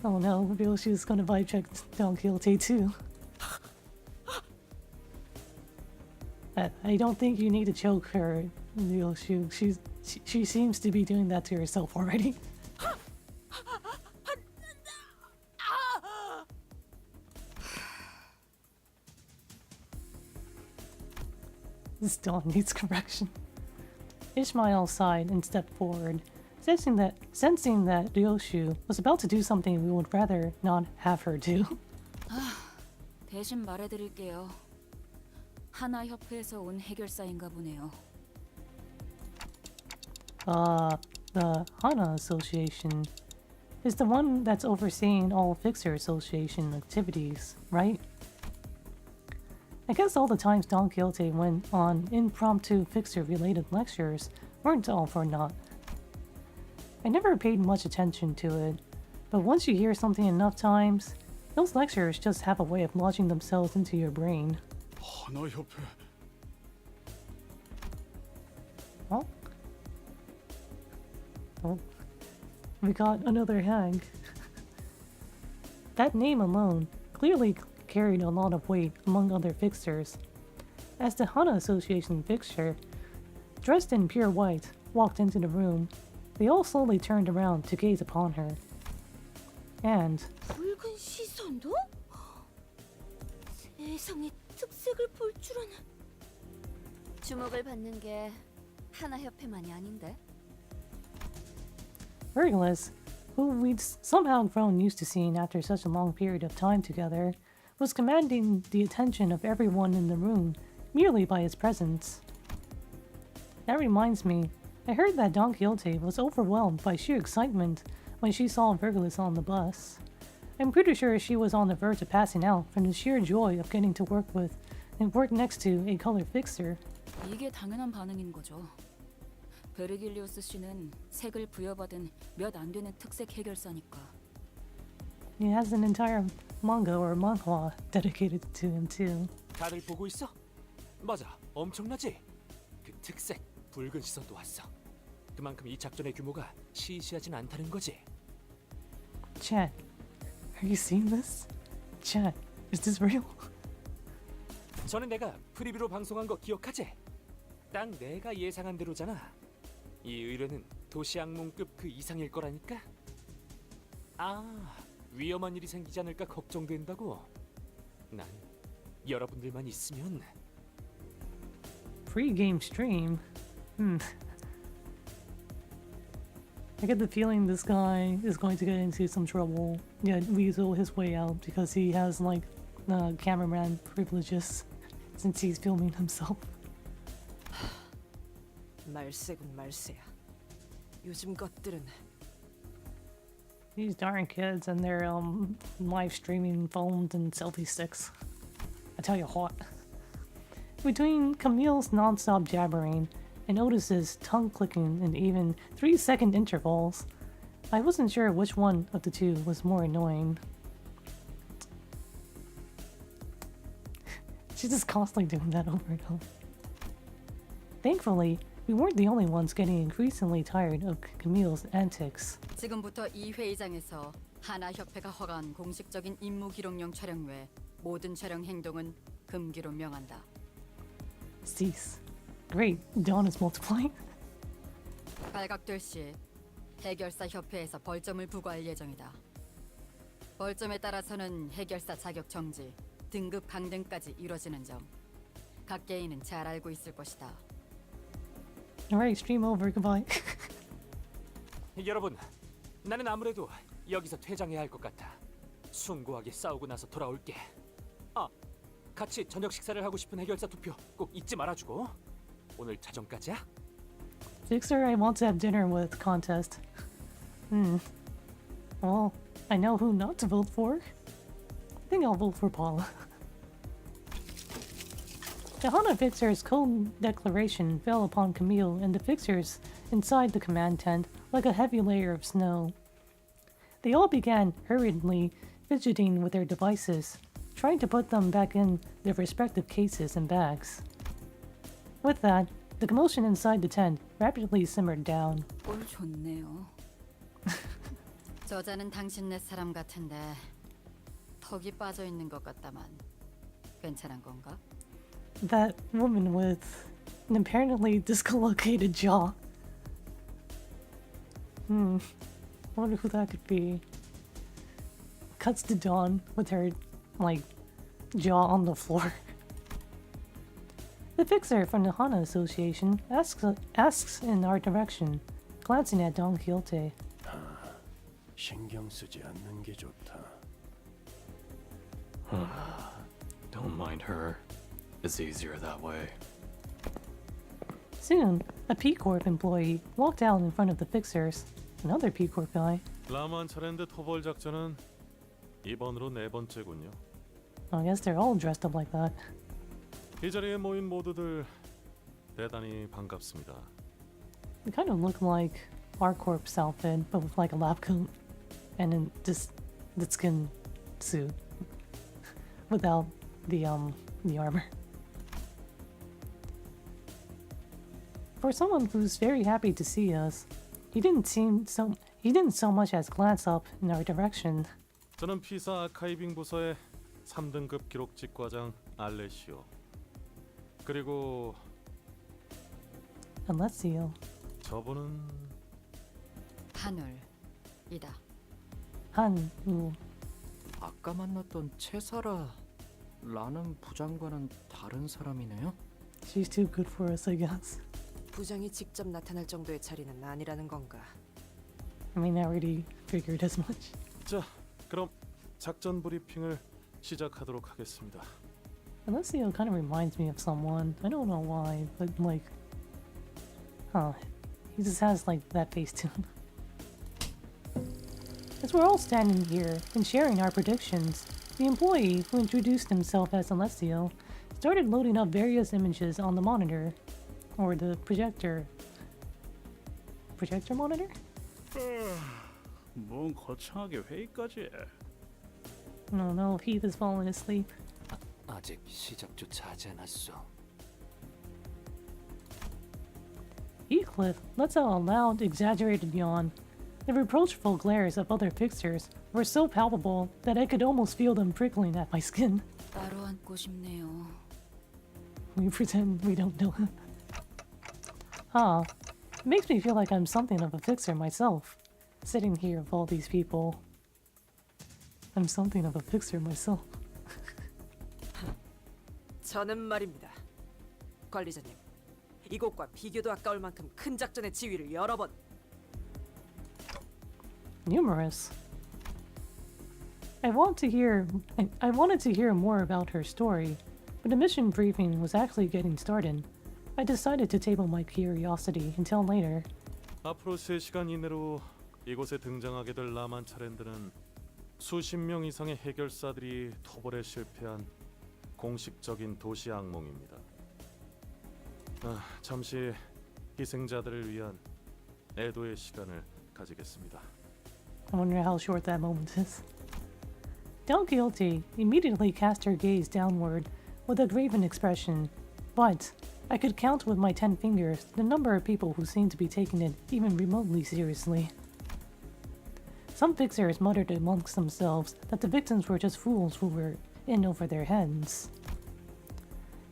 Oh no, Ryoshu's gonna vibe check Don Quixote too. I don't think you need to choke her, Ryoshu. She seems to be doing that to herself already. This Dawn needs correction. Ishmael sighed and stepped forward, sensing that Ryoshu was about to do something we would rather not have her do. 대신 말해드릴게요. 하나 협회에서 온 해결사인가 보네요. The Hana Association is the one that's overseeing all Fixer Association activities, right? I guess all the times Don Quixote went on impromptu Fixer-related lectures weren't all for naught. I never paid much attention to it, but once you hear something enough times, those lectures just have a way of lodging themselves into your brain. 하나 협회. Oh? Oh. We got another hag. That name alone clearly carried a lot of weight among other fixers. As the Hana Association fixture, dressed in pure white, walked into the room, they all slowly turned around to gaze upon her. And 붉은 시선도? 세상에 특색을 볼 줄은. 주목을 받는 게 하나 협회만이 아닌데. Verglas, who we'd somehow grown used to seeing after such a long period of time together, was commanding the attention of everyone in the room merely by his presence. That reminds me, I heard that Don Quixote was overwhelmed by sheer excitement when she saw Verglas on the bus. I'm pretty sure she was on the verge of passing out from the sheer joy of getting to work with and work next to a color fixer. 이게 당연한 반응인 거죠. 베르길리우스 씨는 색을 부여받은 몇 안 되는 특색 해결사니까. He has an entire manga or manhwa dedicated to him too. 다들 보고 있어? 맞아, 엄청나지? 그 특색 붉은 시선도 왔어. 그만큼 이 작전의 규모가 시시하진 않다는 거지. Chat, are you seeing this? Chat, is this real? 전에 내가 프리뷰로 방송한 거 기억하지? 딱 내가 예상한 대로잖아. 이 의뢰는 도시 악몽급 그 이상일 거라니까. 아, 위험한 일이 생기지 않을까 걱정된다고. 난 여러분들만 있으면. Pre-game stream? I get the feeling this guy is going to get into some trouble. Yeah, weasel his way out because he has like cameraman privileges since he's filming himself. 말세군 말세야. 요즘 것들은 These darn kids and their live streaming phones and selfie sticks. I tell you what. Between Camille's non-stop jabbering and Otis's tongue clicking in even 3-second intervals, I wasn't sure which one of the two was more annoying. She's just constantly doing that over and over. Thankfully, we weren't the only ones getting increasingly tired of Camille's antics. 지금부터 이 회의장에서 하나 협회가 허가한 공식적인 임무 기록용 촬영 외 모든 촬영 행동은 금기로 명한다. Cease. Great, Dawn is multiplying. 발각될 시 해결사 협회에서 벌점을 부과할 예정이다. 벌점에 따라서는 해결사 자격 정지, 등급 강등까지 이뤄지는 점 각 개인은 잘 알고 있을 것이다. Alright, stream over. Goodbye. 여러분, 나는 아무래도 여기서 퇴장해야 할 것 같아. 숭고하게 싸우고 나서 돌아올게. 아, 같이 저녁 식사를 하고 싶은 해결사 투표 꼭 잊지 말아주고. 오늘 자정까지야? Fixer I want to have dinner with contest. Well, I know who not to vote for. think I'll vote for Paula. The Hana Fixer's code declaration fell upon Camille and the Fixers inside the command tent like a heavy layer of snow. They all began hurriedly fidgeting with their devices, trying to put them back in their respective cases and bags. With that, the commotion inside the tent rapidly simmered down. 꼴 좋네요. 저자는 당신네 사람 같은데 턱이 빠져 있는 것 같다만 괜찮은 건가? That woman with an apparently dislocated jaw. I wonder who that could be. Cuts to Dawn with her, like, jaw on the floor. The Fixer from the Hana Association asks in our direction, glancing at Don Quixote. 신경 쓰지 않는 게 좋다. Don't mind her. It's easier that way. Soon, a P Corp employee walked out in front of the Fixers. Another P Corp guy. 라만차랜드 토벌 작전은 이번으로 4번째군요. I guess they're all dressed up like that. 이 자리에 모인 모두들 대단히 반갑습니다. They kind of look like our corp's outfit, but with like a lab coat and then just the skin suit without the armor. For someone who's very happy to see us, he didn't so much as glance up in our direction. 저는 피사 아카이빙 부서의 3등급 기록직 과장 알레시오. 그리고 Alessio. 저분은 한울이다. 한우. 아까 만났던 채사라라는 부장과는 다른 사람이네요. She's too good for us, I guess. 부장이 직접 나타날 정도의 자리는 아니라는 건가? I mean, I already figured as much. 자, 그럼 작전 브리핑을 시작하도록 하겠습니다. Alessio kind of reminds me of someone. I don't know why, but like, he just has like that face to him. As we're all standing here and sharing our predictions, the employee who introduced himself as Alessio started loading up various images on the monitor, or the projector. Projector monitor? 뭔 거창하게 회의까지 해. No, Heath is falling asleep. 아직 시작조차 하지 않았어. Heathcliff lets out a loud, exaggerated yawn. The reproachful glares of other Fixers were so palpable that I could almost feel them prickling at my skin. 따로 앉고 싶네요. We pretend we don't know him. It makes me feel like I'm something of a Fixer myself, sitting here with all these people. I'm something of a Fixer myself. 저는 말입니다. 관리자님, 이곳과 비교도 아까울 만큼 큰 작전의 지휘를 여러 번. Numerous. I wanted to hear more about her story, but the mission briefing was actually getting started. I decided to table my curiosity until later. 앞으로 3시간 이내로 이곳에 등장하게 될 라만차랜드는 수십 명 이상의 해결사들이 토벌에 실패한 공식적인 도시 악몽입니다. 잠시 희생자들을 위한 애도의 시간을 가지겠습니다. I wonder how short that moment is. Don Quixote immediately cast her gaze downward with a graven expression, but I could count with my 10 fingers the number of people who seemed to be taking it even remotely seriously. Some Fixers muttered amongst themselves that the victims were just fools who were in over their heads.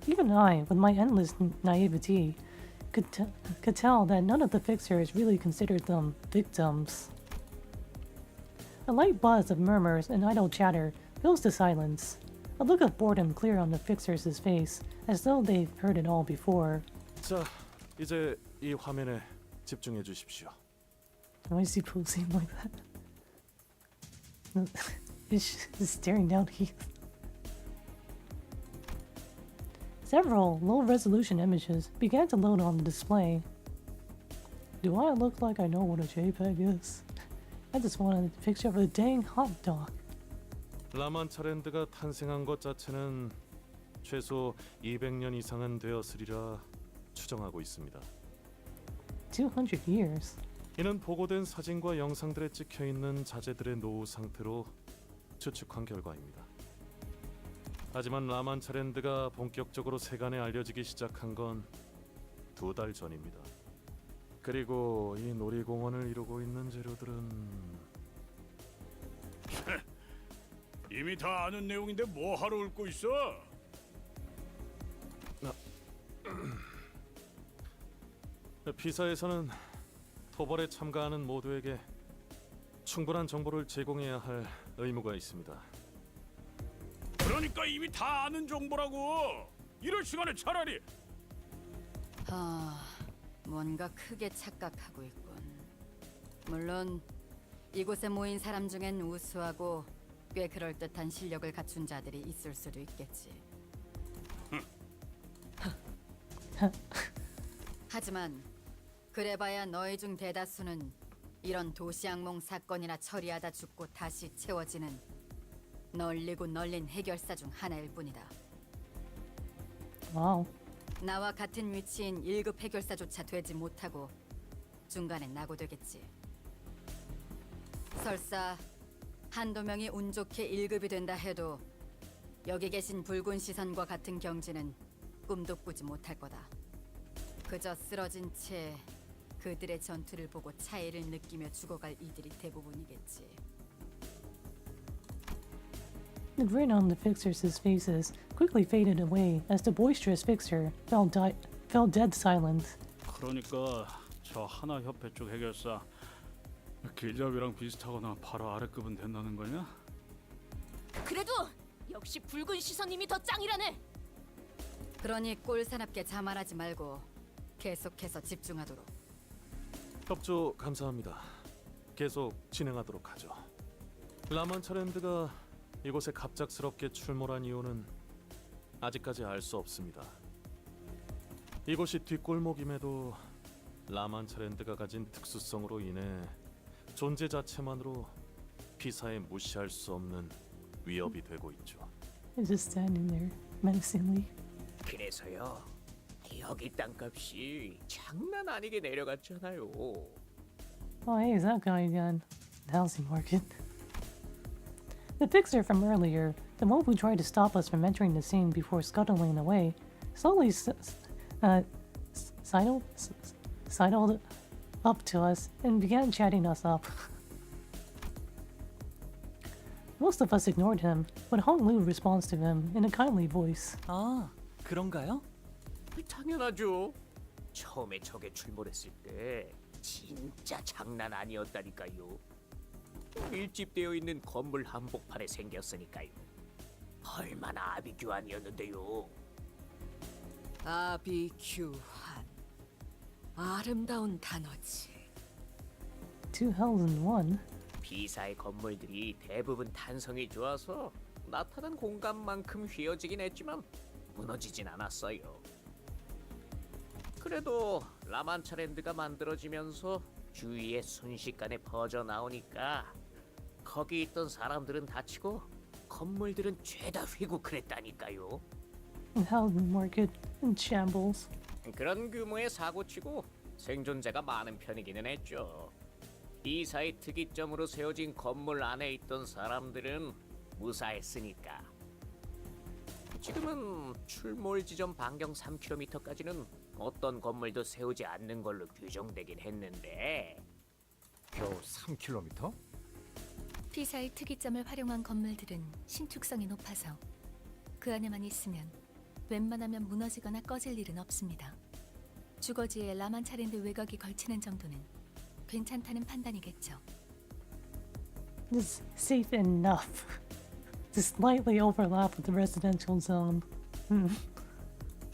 Even I, with my endless naivety, could tell that none of the Fixers really considered them victims. A light buzz of murmurs and idle chatter fills the silence. A look of boredom clear on the Fixers' face, as though they've heard it all before. 자, 이제 이 화면에 집중해 주십시오. Why is he posing like that? He's staring down Heath. Several low-resolution images began to load on the display. Do I look like I know what a JPEG is? I just wanted a picture of a dang hot dog. 라만차랜드가 탄생한 것 자체는 최소 200년 이상은 되었으리라 추정하고 있습니다. 200 years. 이는 보고된 사진과 영상들에 찍혀 있는 자재들의 노후 상태로 추측한 결과입니다. 하지만 라만차랜드가 본격적으로 세간에 알려지기 시작한 건 2달 전입니다. 그리고 이 놀이공원을 이루고 있는 재료들은 이미 다 아는 내용인데 뭐 하러 읊고 있어? 피사에서는 토벌에 참가하는 모두에게 충분한 정보를 제공해야 할 의무가 있습니다. 그러니까 이미 다 아는 정보라고. 이럴 시간에 차라리 뭔가 크게 착각하고 있군. 물론 이곳에 모인 사람 중엔 우수하고 꽤 그럴듯한 실력을 갖춘 자들이 있을 수도 있겠지. 하지만 그래봐야 너희 중 대다수는 이런 도시악몽 사건이나 처리하다 죽고 다시 채워지는 널리고 널린 해결사 중 하나일 뿐이다. 와우. 나와 같은 위치인 1급 해결사조차 되지 못하고 중간에 낙오되겠지. 설사 한두 명이 운 좋게 1급이 된다 해도 여기 계신 붉은 시선과 같은 경지는 꿈도 꾸지 못할 거다. 그저 쓰러진 채 그들의 전투를 보고 차이를 느끼며 죽어갈 이들이 대부분이겠지. The grin on the fixers' faces quickly faded away as the boisterous fixer fell dead silent. 그러니까 저 하나 협회 쪽 해결사 길잡이랑 비슷하거나 바로 아래급은 된다는 거냐? 그래도 역시 붉은 시선님이 더 짱이라네. 그러니 꼴사납게 자만하지 말고 계속해서 집중하도록. 협조 감사합니다. 계속 진행하도록 하죠. 라만차랜드가 이곳에 갑작스럽게 출몰한 이유는 아직까지 알 수 없습니다. 이곳이 뒷골목임에도 라만차랜드가 가진 특수성으로 인해 존재 자체만으로 피사에 무시할 수 없는 위협이 되고 있죠. He's just standing there menacingly. 그래서요. 여기 땅값이 장난 아니게 내려갔잖아요. Oh, hey, is that guy again? The housing market. The fixer from earlier, the one who tried to stop us from entering the scene before scuttling away, slowly sidled up to us and began chatting us up. Most of us ignored him, but Hong Lu responds to him in a kindly voice. 아, 그런가요? 당연하죠. 처음에 적에 출몰했을 때 진짜 장난 아니었다니까요. 밀집되어 있는 건물 한복판에 생겼으니까요. 얼마나 아비규환이었는데요. 아비규환. 아름다운 단어지. 2001. 비사의 건물들이 대부분 탄성이 좋아서 나타난 공간만큼 휘어지긴 했지만 무너지진 않았어요. 그래도 라만차랜드가 만들어지면서 주위에 순식간에 퍼져 나오니까 거기 있던 사람들은 다치고 건물들은 죄다 휘고 그랬다니까요. The housing market in shambles. 그런 규모의 사고치고 생존자가 많은 편이기는 했죠. 비사의 특이점으로 세워진 건물 안에 있던 사람들은 무사했으니까. 지금은 출몰 지점 반경 3km까지는 어떤 건물도 세우지 않는 걸로 규정되긴 했는데 겨우 3km? 피사의 특이점을 활용한 건물들은 신축성이 높아서 그 안에만 있으면 웬만하면 무너지거나 꺼질 일은 없습니다. 주거지에 라만차랜드 외곽이 걸치는 정도는 괜찮다는 판단이겠죠. It's safe enough to slightly overlap with the residential zone.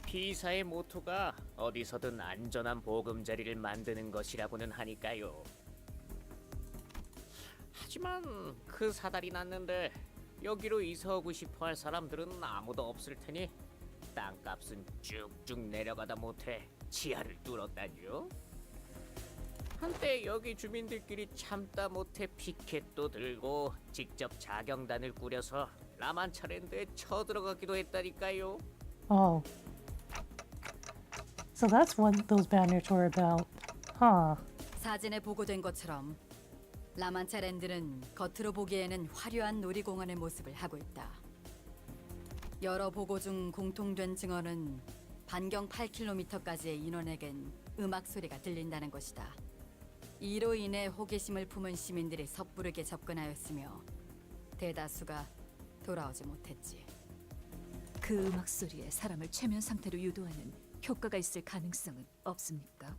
피사의 모토가 어디서든 안전한 보금자리를 만드는 것이라고는 하니까요. 하지만 그 사달이 났는데 여기로 이사 오고 싶어할 사람들은 아무도 없을 테니 땅값은 쭉쭉 내려가다 못해 지하를 뚫었다죠. 한때 여기 주민들끼리 참다 못해 피켓도 들고 직접 자경단을 꾸려서 라만차랜드에 쳐들어가기도 했다니까요. Oh. So that's what those banners were about. Huh. 사진에 보고된 것처럼 라만차랜드는 겉으로 보기에는 화려한 놀이공원의 모습을 하고 있다. 여러 보고 중 공통된 증언은 반경 8km까지의 인원에겐 음악 소리가 들린다는 것이다. 이로 인해 호기심을 품은 시민들이 섣부르게 접근하였으며 대다수가 돌아오지 못했지. 그 음악 소리에 사람을 최면 상태로 유도하는 효과가 있을 가능성은 없습니까?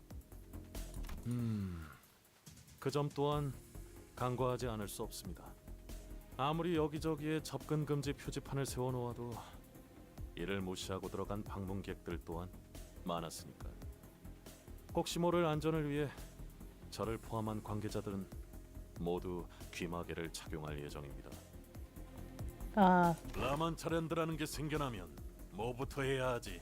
그 점 또한 간과하지 않을 수 없습니다. 아무리 여기저기에 접근 금지 표지판을 세워놓아도 이를 무시하고 들어간 방문객들 또한 많았으니까요. 혹시 모를 안전을 위해 저를 포함한 관계자들은 모두 귀마개를 착용할 예정입니다. 라만차랜드라는 게 생겨나면 뭐부터 해야 하지?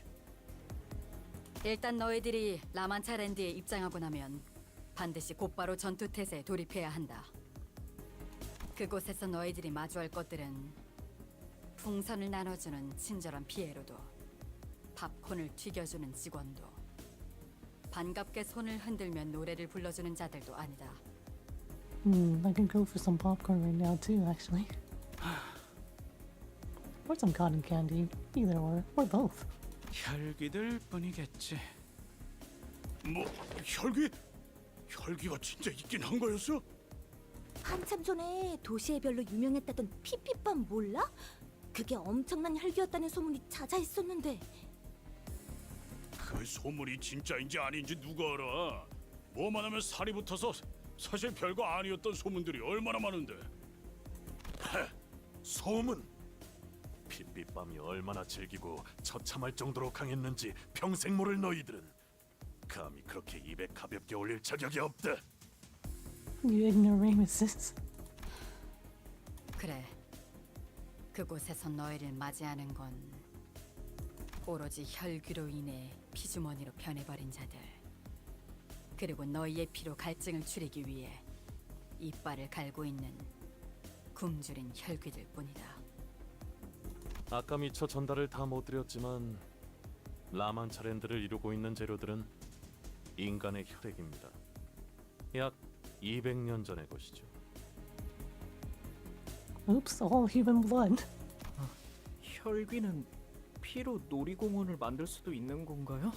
일단 너희들이 라만차랜드에 입장하고 나면 반드시 곧바로 전투태세에 돌입해야 한다. 그곳에서 너희들이 마주할 것들은 풍선을 나눠주는 친절한 피에로도, 팝콘을 튀겨주는 직원도, 반갑게 손을 흔들며 노래를 불러주는 자들도 아니다. I can go for some popcorn right now too, actually. Or some cotton candy. Either or both. 혈기들 뿐이겠지. 뭐 혈기가 진짜 있긴 한 거였어? 한참 전에 도시의 별로 유명했다던 피피밤 몰라? 그게 엄청난 혈기였다는 소문이 자자했었는데. 그 소문이 진짜인지 아닌지 누가 알아? 뭐만 하면 살이 붙어서 사실 별거 아니었던 소문들이 얼마나 많은데. 소문? 핏빛밤이 얼마나 질기고 처참할 정도로 강했는지 평생 모를 너희들은 감히 그렇게 입에 가볍게 올릴 자격이 없다. You ignoramuses. 그래, 그곳에서 너희를 맞이하는 건 오로지 혈기로 인해 피주머니로 변해버린 자들, 그리고 너희의 피로 갈증을 줄이기 위해 이빨을 갈고 있는 굶주린 혈귀들 뿐이다. 아까 미처 전달을 다 못 드렸지만 라만차랜드를 이루고 있는 재료들은 인간의 혈액입니다. 약 200년 전의 것이죠. Oops, all human blood. 혈귀는 피로 놀이공원을 만들 수도 있는 건가요?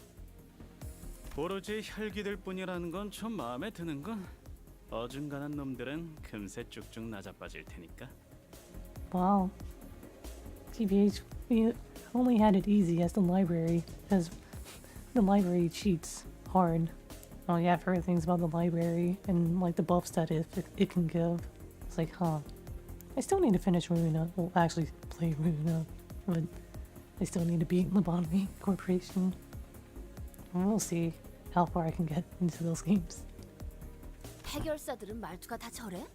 오로지 혈기들 뿐이라는 건 좀 마음에 드는군. 어중간한 놈들은 금세 쭉쭉 낮아빠질 테니까. Wow. TBH, we only had it easy as the library, because the library cheats hard. Oh yeah, I've heard things about the library and like the buffs that it can give. It's like, huh. I still need to finish Runa. Well, actually play Runa, but I still need to beat Lobotomy Corporation. And we'll see how far I can get into those games. 해결사들은 말투가 다 저래?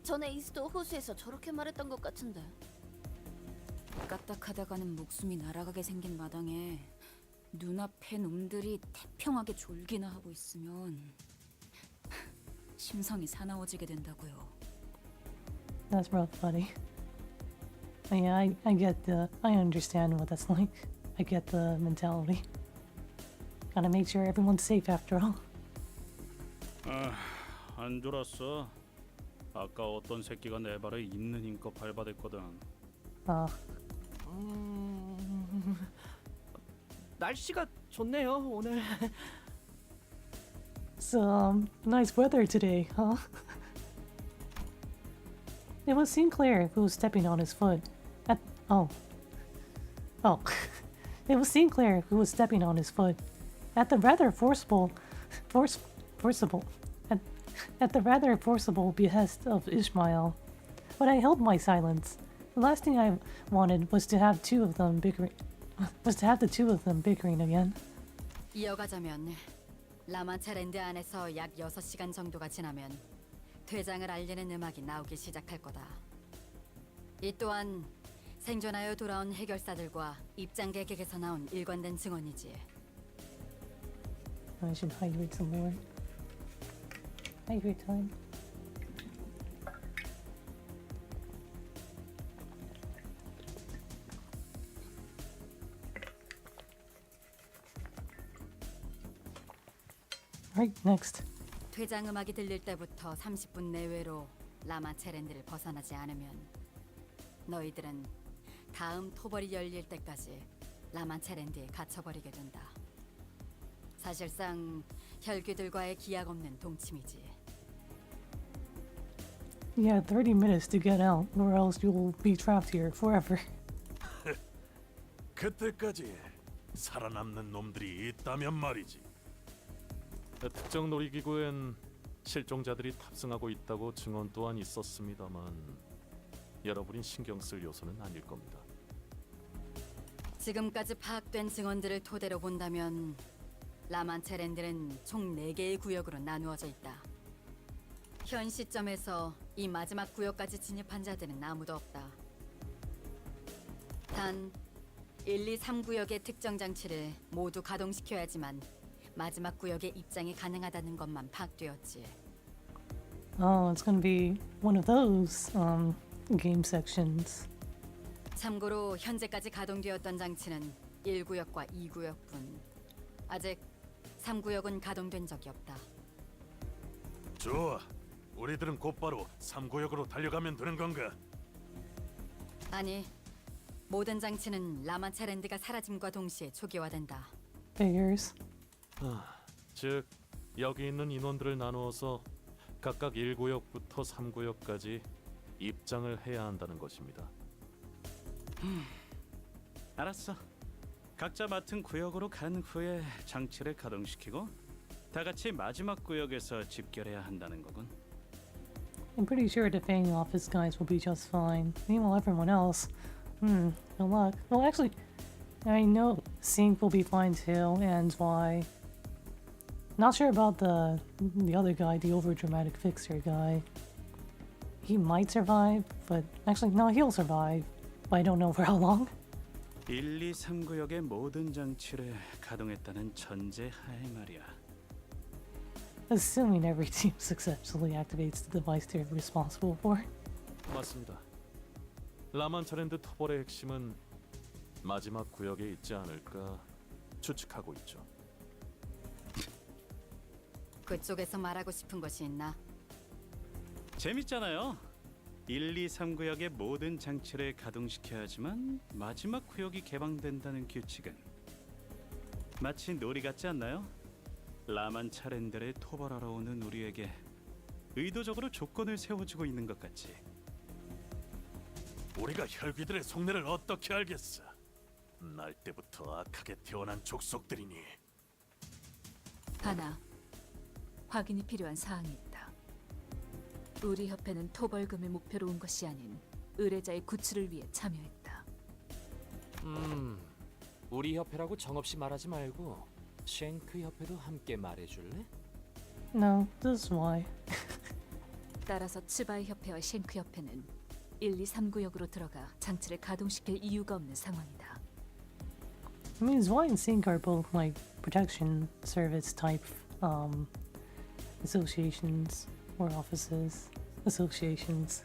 전에 이스도 호수에서 저렇게 말했던 것 같은데. 까딱하다가는 목숨이 날아가게 생긴 마당에 눈앞에 놈들이 태평하게 졸기나 하고 있으면 심성이 사나워지게 된다고요. That's rough, buddy. Yeah, I understand what that's like. I get the mentality. Gotta make sure everyone's safe after all. 안 졸았어. 아까 어떤 새끼가 내 발에 있는 힘껏 밟아댔거든. 날씨가 좋네요 오늘. It's nice weather today, huh? It was Sinclair who was stepping on his foot. It was Sinclair who was stepping on his foot at the rather forcible behest of Ishmael. But I held my silence. The last thing I wanted was to have the two of them bickering again. 이어가자면 라만차랜드 안에서 약 6시간 정도가 지나면 퇴장을 알리는 음악이 나오기 시작할 거다. 이 또한 생존하여 돌아온 해결사들과 입장객에게서 나온 일관된 증언이지. I should hydrate some more. Take your time. Right, next. 퇴장 음악이 들릴 때부터 30분 내외로 라마체랜드를 벗어나지 않으면 너희들은 다음 토벌이 열릴 때까지 라마체랜드에 갇혀버리게 된다. 사실상 혈귀들과의 기약 없는 동침이지. You had 30 minutes to get out, or else you'll be trapped here forever. 그때까지 살아남는 놈들이 있다면 말이지. 특정 놀이기구엔 실종자들이 탑승하고 있다고 증언 또한 있었습니다만 여러분이 신경 쓸 요소는 아닐 겁니다. 지금까지 파악된 증언들을 토대로 본다면 라만체랜드는 총 4개의 구역으로 나누어져 있다. 현 시점에서 이 마지막 구역까지 진입한 자들은 아무도 없다. 단 1, 2, 3구역의 특정 장치를 모두 가동시켜야지만 마지막 구역에 입장이 가능하다는 것만 파악되었지. Oh, it's gonna be one of those game sections. 참고로 현재까지 가동되었던 장치는 1구역과 2구역뿐. 아직 3구역은 가동된 적이 없다. 좋아. 우리들은 곧바로 3구역으로 달려가면 되는 건가? 아니, 모든 장치는 라마차랜드가 사라짐과 동시에 초기화된다. Figures. 즉 여기 있는 인원들을 나누어서 각각 1구역부터 3구역까지 입장을 해야 한다는 것입니다. 알았어. 각자 맡은 구역으로 간 후에 장치를 가동시키고 다 같이 마지막 구역에서 집결해야 한다는 거군. I'm pretty sure the Fang office guys will be just fine. Meanwhile, everyone else, no luck. Well, actually, I know Sync will be fine too, and why. Not sure about the other guy, the overdramatic fixer guy. He might survive, but actually, no, he'll survive. But I don't know for how long. 1, 2, 3구역의 모든 장치를 가동했다는 전제하에 말이야. Assuming every team successfully activates the device they're responsible for. 맞습니다. 라만차랜드 토벌의 핵심은 마지막 구역에 있지 않을까 추측하고 있죠. 그쪽에서 말하고 싶은 것이 있나? 재밌잖아요. 1, 2, 3구역의 모든 장치를 가동시켜야지만 마지막 구역이 개방된다는 규칙은 마치 놀이 같지 않나요? 라만차랜드를 토벌하러 오는 우리에게 의도적으로 조건을 세워주고 있는 것 같지. 우리가 혈귀들의 속내를 어떻게 알겠어? 날 때부터 악하게 태어난 족속들이니. 하나, 확인이 필요한 사항이 있다. 우리 협회는 토벌금을 목표로 온 것이 아닌 의뢰자의 구출을 위해 참여했다. 우리 협회라고 정없이 말하지 말고 쉔크 협회도 함께 말해줄래? No, this is why. 따라서 츠바이 협회와 쉔크 협회는 1, 2, 3구역으로 들어가 장치를 가동시킬 이유가 없는 상황이다. I mean, Zwei and Sync are both like protection service type associations or offices, associations.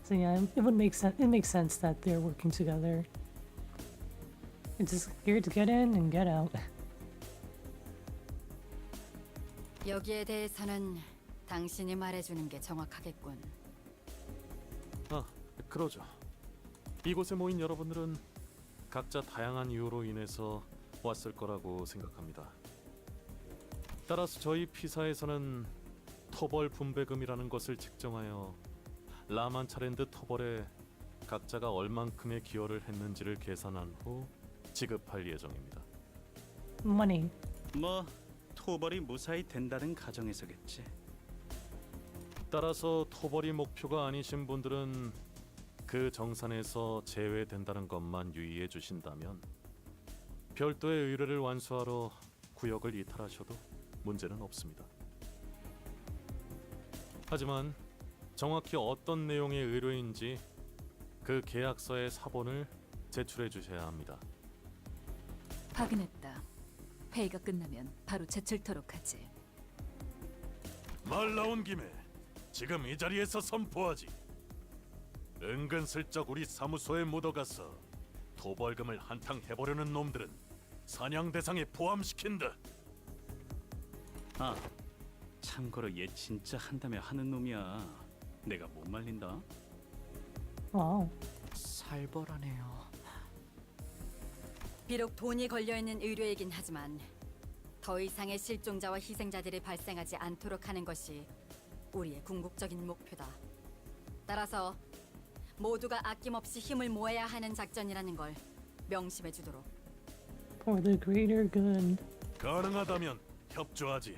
So yeah, it would make sense. It makes sense that they're working together. It's just here to get in and get out. 여기에 대해서는 당신이 말해주는 게 정확하겠군. 그러죠. 이곳에 모인 여러분들은 각자 다양한 이유로 인해서 왔을 거라고 생각합니다. 따라서 저희 피사에서는 토벌 분배금이라는 것을 측정하여 라만차랜드 토벌에 각자가 얼만큼의 기여를 했는지를 계산한 후 지급할 예정입니다. Money. 뭐 토벌이 무사히 된다는 가정에서겠지. 따라서 토벌이 목표가 아니신 분들은 그 정산에서 제외된다는 것만 유의해 주신다면 별도의 의뢰를 완수하러 구역을 이탈하셔도 문제는 없습니다. 하지만 정확히 어떤 내용의 의뢰인지 그 계약서의 사본을 제출해 주셔야 합니다. 확인했다. 회의가 끝나면 바로 제출토록 하지. 말 나온 김에 지금 이 자리에서 선포하지. 은근슬쩍 우리 사무소에 묻어가서 토벌금을 한탕 해보려는 놈들은 사냥 대상에 포함시킨다. 아, 참고로 얘 진짜 한다며 하는 놈이야. 내가 못 말린다. 와우. 살벌하네요. 비록 돈이 걸려있는 의뢰이긴 하지만 더 이상의 실종자와 희생자들이 발생하지 않도록 하는 것이 우리의 궁극적인 목표다. 따라서 모두가 아낌없이 힘을 모아야 하는 작전이라는 걸 명심해 주도록. For the greater good. 가능하다면 협조하지.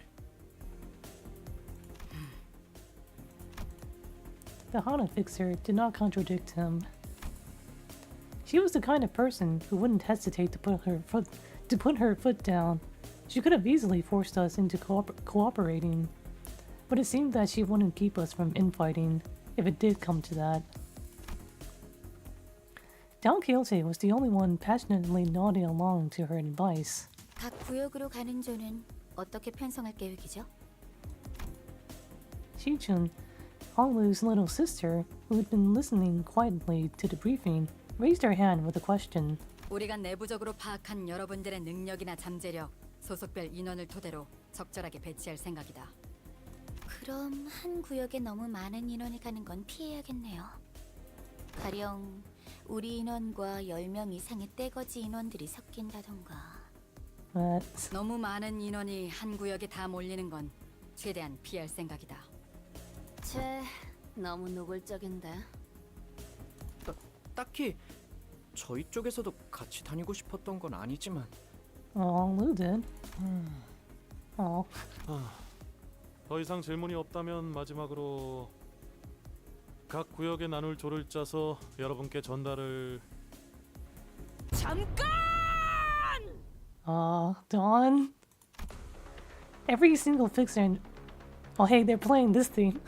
The Hana fixer did not contradict him. She was the kind of person who wouldn't hesitate to put her foot down. She could have easily forced us into cooperating, but it seemed that she wouldn't keep us from infighting if it did come to that. Don Quixote was the only one passionately nodding along to her advice. 각 구역으로 가는 조는 어떻게 편성할 계획이죠? Shichun, Honglu's little sister, who had been listening quietly to the briefing, raised her hand with a question. 우리가 내부적으로 파악한 여러분들의 능력이나 잠재력, 소속별 인원을 토대로 적절하게 배치할 생각이다. 그럼 한 구역에 너무 많은 인원이 가는 건 피해야겠네요. 가령 우리 인원과 10명 이상의 떼거지 인원들이 섞인다던가. 너무 많은 인원이 한 구역에 다 몰리는 건 최대한 피할 생각이다. 채 너무 노골적인데. 딱히 저희 쪽에서도 같이 다니고 싶었던 건 아니지만. Lou did. 더 이상 질문이 없다면 마지막으로 각 구역에 나눌 조를 짜서 여러분께 전달을. 잠깐! Dawn. Every single fixer in... Oh, hey, they're playing this thing.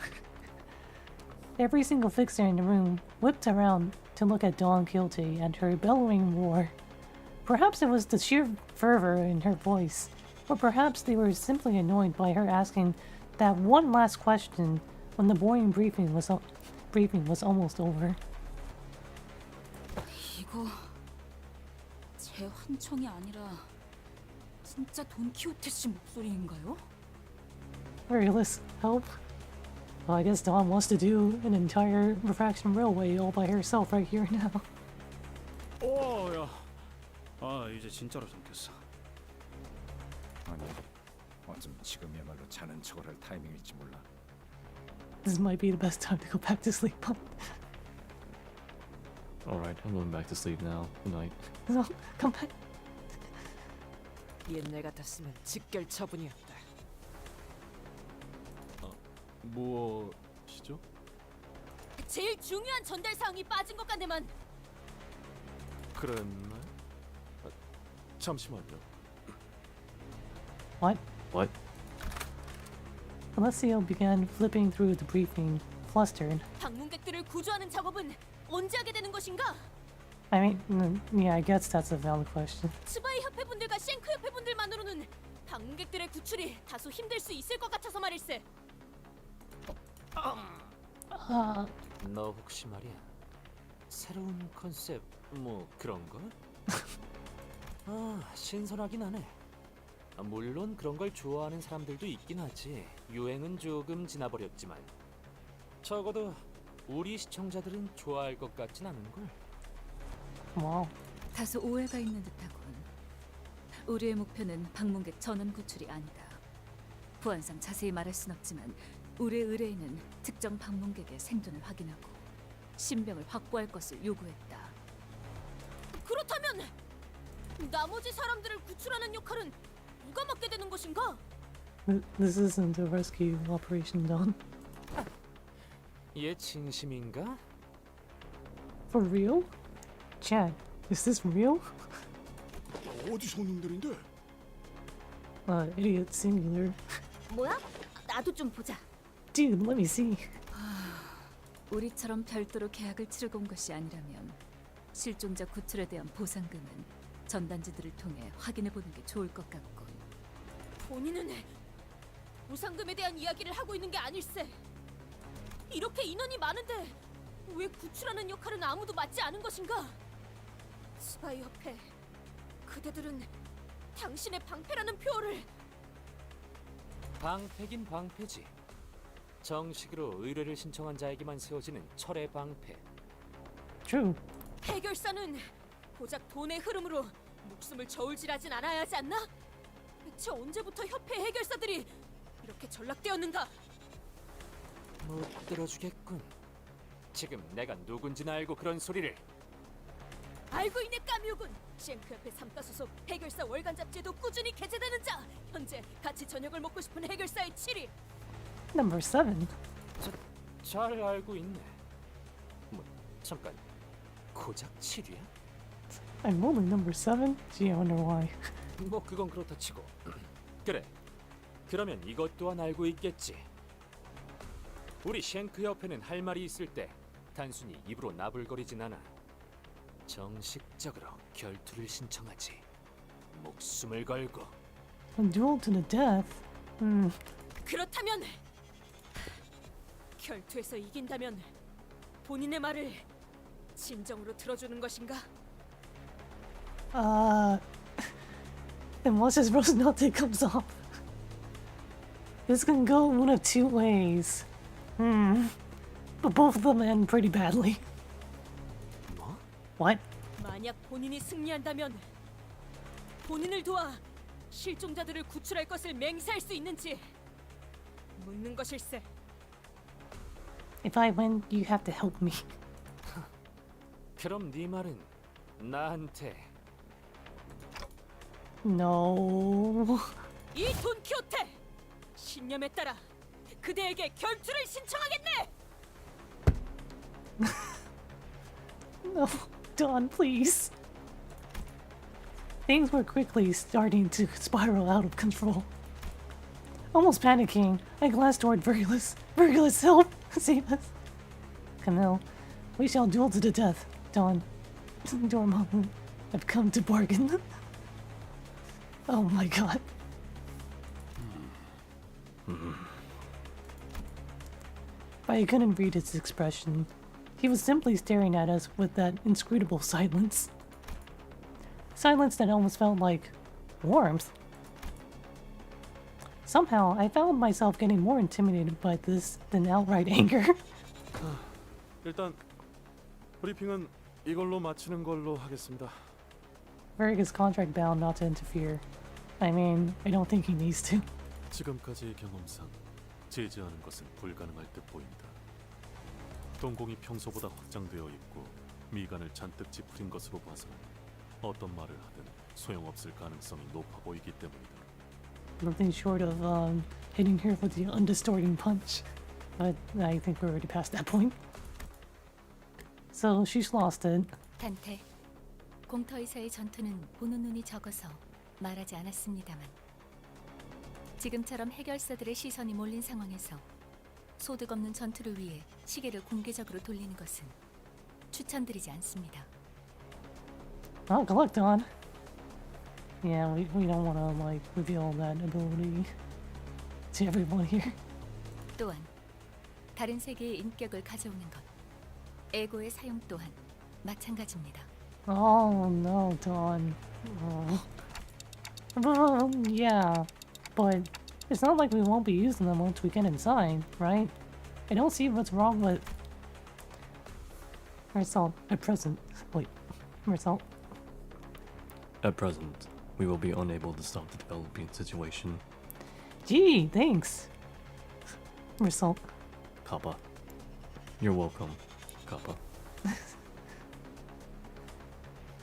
Every single fixer in the room whipped around to look at Don Quixote and her bellowing roar. Perhaps it was the sheer fervor in her voice, or perhaps they were simply annoyed by her asking that one last question when the boring briefing was almost over. 이거 제 환청이 아니라 진짜 돈키호테 씨 목소리인가요? Realist help? Well, I guess Dawn wants to do an entire refraction railway all by herself right here now. 야. 아, 이제 진짜로 잠겼어. 아니, 어쩜 지금이야말로 자는 척을 할 타이밍일지 몰라. This might be the best time to go back to sleep. Alright, I'm going back to sleep now. Good night. No, come back. 옛날 같았으면 직결 처분이었다. 무엇이죠? 제일 중요한 전달 사항이 빠진 것 같네만. 그랬나요? 잠시만요. What? What? Alessio began flipping through the briefing, flustered. 방문객들을 구조하는 작업은 언제 하게 되는 것인가? I mean, yeah, I guess that's a valid question. 스바이 협회분들과 쉔크 협회분들만으로는 방문객들의 구출이 다소 힘들 수 있을 것 같아서 말일세. 너 혹시 말이야 새로운 컨셉 뭐 그런 거? 신선하긴 하네. 물론 그런 걸 좋아하는 사람들도 있긴 하지. 유행은 조금 지나버렸지만 적어도 우리 시청자들은 좋아할 것 같진 않은걸. 와우. 다소 오해가 있는 듯하군. 우리의 목표는 방문객 전원 구출이 아니다. 보안상 자세히 말할 순 없지만 우리의 의뢰인은 특정 방문객의 생존을 확인하고 신병을 확보할 것을 요구했다. 그렇다면 나머지 사람들을 구출하는 역할은 누가 맡게 되는 것인가? This isn't a rescue operation, Dawn. 얘 진심인가? For real? Chad, is this real? 어디서 온 놈들인데? Idiot singular. 뭐야? 나도 좀 보자. Dude, let me see. 우리처럼 별도로 계약을 치르고 온 것이 아니라면 실종자 구출에 대한 보상금은 전단지들을 통해 확인해 보는 게 좋을 것 같군. 본인은 보상금에 대한 이야기를 하고 있는 게 아닐세. 이렇게 인원이 많은데 왜 구출하는 역할은 아무도 맡지 않은 것인가? 스파이 협회, 그대들은 당신의 방패라는 표어를. 방패긴 방패지. 정식으로 의뢰를 신청한 자에게만 세워지는 철의 방패. True. 해결사는 고작 돈의 흐름으로 목숨을 저울질하진 않아야 하지 않나? 대체 언제부터 협회 해결사들이 이렇게 전락되었는가? 못 들어주겠군. 지금 내가 누군지는 알고 그런 소리를. 알고 있네 까미우군. 쉔크협회 3가 소속 해결사 월간 잡지에도 꾸준히 게재되는 자. 현재 같이 저녁을 먹고 싶은 해결사의 7위. Number 7. 잘 알고 있네. 뭐 잠깐, 고작 7위야? I'm only number 7? Gee, I wonder why. 뭐 그건 그렇다 치고. 그래, 그러면 이것 또한 알고 있겠지. 우리 쉔크 협회는 할 말이 있을 때 단순히 입으로 나불거리진 않아. 정식적으로 결투를 신청하지. 목숨을 걸고. A duel to the death? 그렇다면 결투에서 이긴다면 본인의 말을 진정으로 들어주는 것인가? And once his Rosinante comes off, this can go one of two ways. But both of them end pretty badly. 뭐? What? 만약 본인이 승리한다면 본인을 도와 실종자들을 구출할 것을 맹세할 수 있는지 묻는 것일세. If I win, you have to help me. 그럼 네 말은 나한테. No. 이 돈키호테! 신념에 따라 그대에게 결투를 신청하겠네! No, Dawn, please. Things were quickly starting to spiral out of control. Almost panicking, I glanced toward Virgilus. Virgilus, help! Save us! Camille, we shall duel to the death. Dawn, Dormammu, I've come to bargain. Oh my god. But I couldn't read his expression. He was simply staring at us with that inscrutable silence. Silence that almost felt like warmth. Somehow, I found myself getting more intimidated by this than outright anger. 일단 브리핑은 이걸로 마치는 걸로 하겠습니다. Varric is contract bound not to interfere. I mean, I don't think he needs to. 지금까지의 경험상 제지하는 것은 불가능할 듯 보인다. 동공이 평소보다 확장되어 있고 미간을 잔뜩 찌푸린 것으로 봐서는 어떤 말을 하든 소용없을 가능성이 높아 보이기 때문이다. Nothing short of hitting her with the undistorting punch. But I think we're already past that point. So she's lost it. 단테, 공터에서의 전투는 보는 눈이 적어서 말하지 않았습니다만 지금처럼 해결사들의 시선이 몰린 상황에서 소득 없는 전투를 위해 시계를 공개적으로 돌리는 것은 추천드리지 않습니다. Oh, collect on. Yeah, we don't want to like reveal that ability to everyone here. 또한 다른 세계의 인격을 가져오는 것, 에고의 사용 또한 마찬가지입니다. Oh no, Dawn. Oh. Well, yeah, but it's not like we won't be using them once we get inside, right? I don't see what's wrong with Result at present. Wait, Result. At present, we will be unable to stop the developing situation. Gee, thanks. Result. Kappa. You're welcome, Kappa.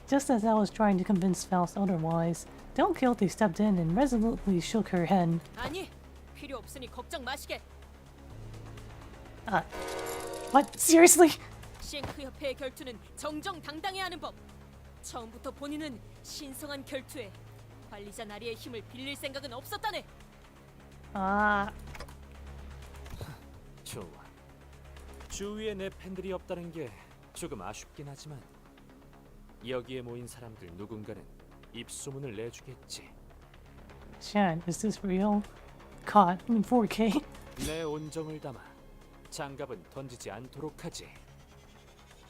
Just as I was trying to convince Faust otherwise, Don Quixote stepped in and resolutely shook her head. 아니, 필요 없으니 걱정 마시게. What? Seriously? 쉔크 협회의 결투는 정정당당해야 하는 법. 처음부터 본인은 신성한 결투에 관리자 나리의 힘을 빌릴 생각은 없었다네. 좋아. 주위에 내 팬들이 없다는 게 조금 아쉽긴 하지만 여기에 모인 사람들 누군가는 입소문을 내주겠지. Chat, is this real? caught in 4K. 내 온정을 담아 장갑은 던지지 않도록 하지.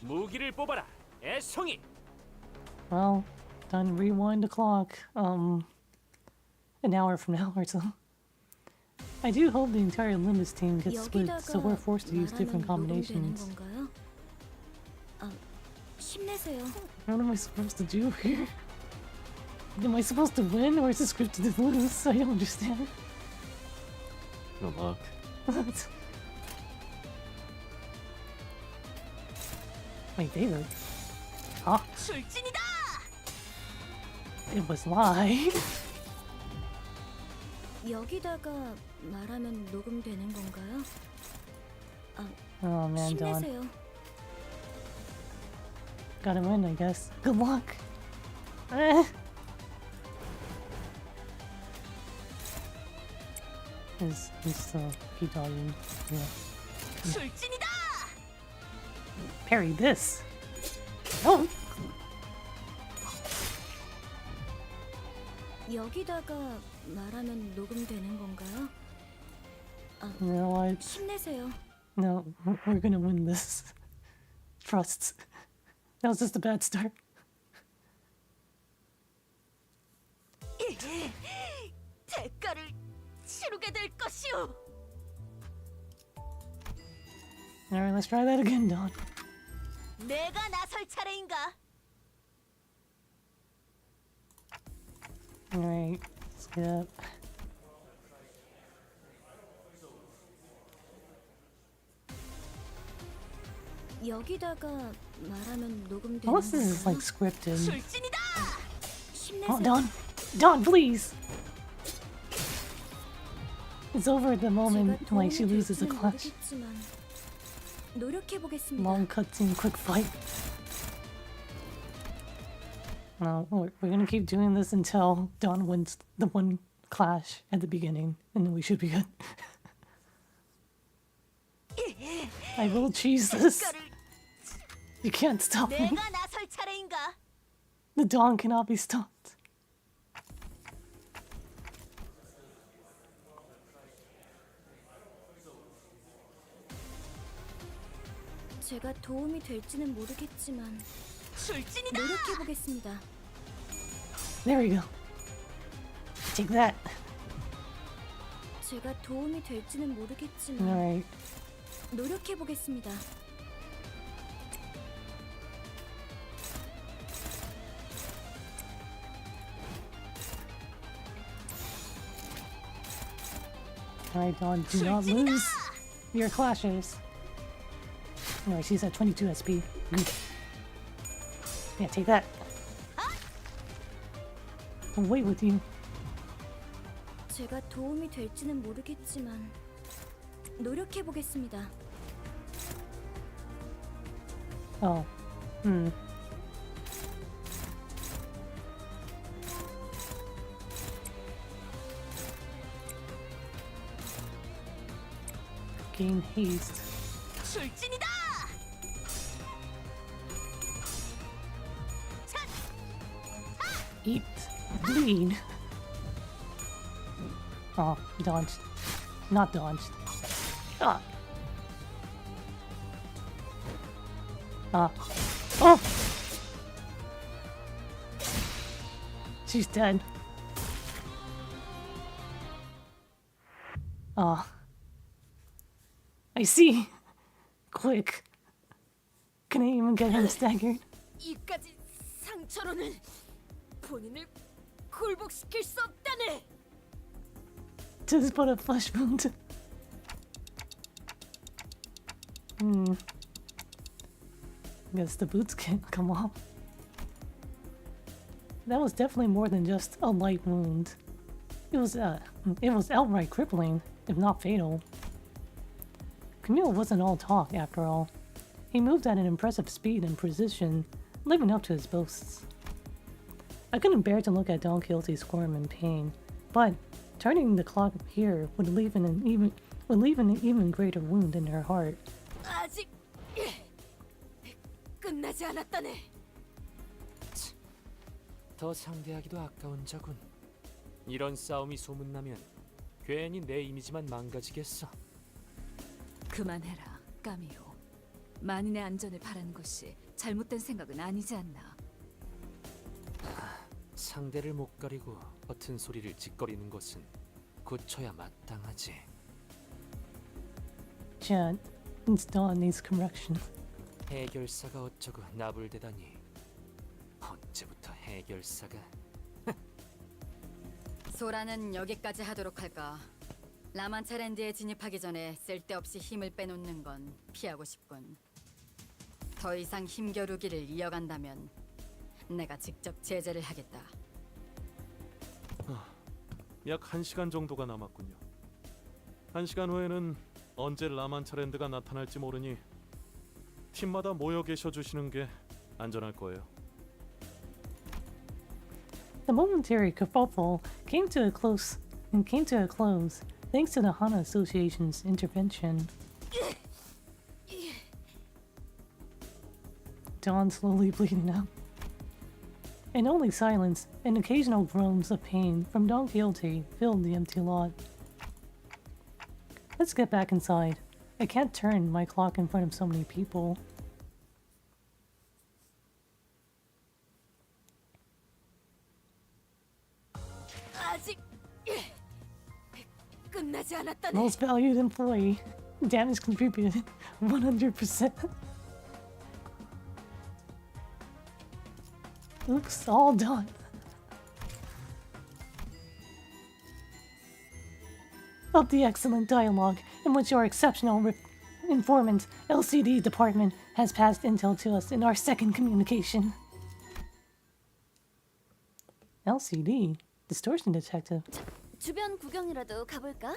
무기를 뽑아라, 애송이. Well, time to rewind the clock. An hour from now or so. I do hope the entire Limbus team gets split, so we're forced to use different combinations. 힘내세요. What am I supposed to do here? Am I supposed to win, or is the script to lose? I don't understand. Good luck. My favorite. Huh? 출진이다. It was live. 여기다가 말하면 녹음되는 건가요? Oh man, Dawn. 힘내세요. Gotta win, I guess. Good luck. Eh. Is keep dodging. Yeah. 출진이다. Parry this. Oh. 여기다가 말하면 녹음되는 건가요? You know what? 힘내세요. No, we're gonna win this. Trust. That was just a bad start. 대가를 치르게 될 것이오. Alright, let's try that again, Dawn. 내가 나설 차례인가? Alright, let's get up. 여기다가 말하면 녹음되는 Unless this is like 건가요? scripted. 출진이다. Oh, Dawn! Dawn, please! It's over at the moment, like she loses a clutch. 노력해 보겠습니다. Long cutscene, quick fight. No, we're gonna keep doing this until Dawn wins the one clash at the beginning, and then we should be good. I will cheese this. You can't stop me. 내가 나설 차례인가? The Dawn cannot be stopped. 제가 도움이 될지는 모르겠지만 출진이다. 노력해 보겠습니다. There we go. Take that. 제가 도움이 될지는 모르겠지만 Alright. 노력해 보겠습니다. Alright, Dawn, do not lose your clashes. No, she's at 22 SP. Good. Yeah, take that. I'll wait with you. 제가 도움이 될지는 모르겠지만 노력해 보겠습니다. Oh. Gain haste. 출진이다. Eat. Bleed. Oh, dodged. Not dodged. Ah. Ah. Oh! She's dead. Ah. I see. Quick. Can I even get him staggered? 이까지 상처로는 본인을 굴복시킬 수 없다네. Just put a flesh wound. Guess the boots can't come off. That was definitely more than just a light wound. It was outright crippling, if not fatal. Camille wasn't all talk, after all. He moved at an impressive speed and precision, living up to his boasts. I couldn't bear to look at Don Quixote squirm in pain, but turning the clock here would leave an even greater wound in her heart. 아직 끝나지 않았다네. 더 상대하기도 아까운 자군. 이런 싸움이 소문나면 괜히 내 이미지만 망가지겠어. 그만해라, 까미오. 만인의 안전을 바라는 것이 잘못된 생각은 아니지 않나. 상대를 못 가리고 버튼 소리를 짓거리는 것은 고쳐야 마땅하지. Chat, it's Dawn needs correction. 해결사가 어쩌고 나불대다니. 언제부터 해결사가? 소라는 여기까지 하도록 할까? 라만차랜드에 진입하기 전에 쓸데없이 힘을 빼놓는 건 피하고 싶군. 더 이상 힘겨루기를 이어간다면 내가 직접 제재를 하겠다. 약 1시간 정도가 남았군요. 1시간 후에는 언제 라만차랜드가 나타날지 모르니 팀마다 모여 계셔 주시는 게 안전할 거예요. The momentary kerfuffle came to a close thanks to the Hana Association's intervention. Dawn slowly bleeding out. And only silence and occasional groans of pain from Don Quixote filled the empty lot. Let's get back inside. I can't turn my clock in front of so many people. 아직 끝나지 않았다네. Most valued employee. Damage contributed 100%. Oops, all done. Of the excellent dialogue in which your exceptional informant LCD department has passed intel to us in our second communication. LCD? Distortion detective. 주변 구경이라도 가볼까?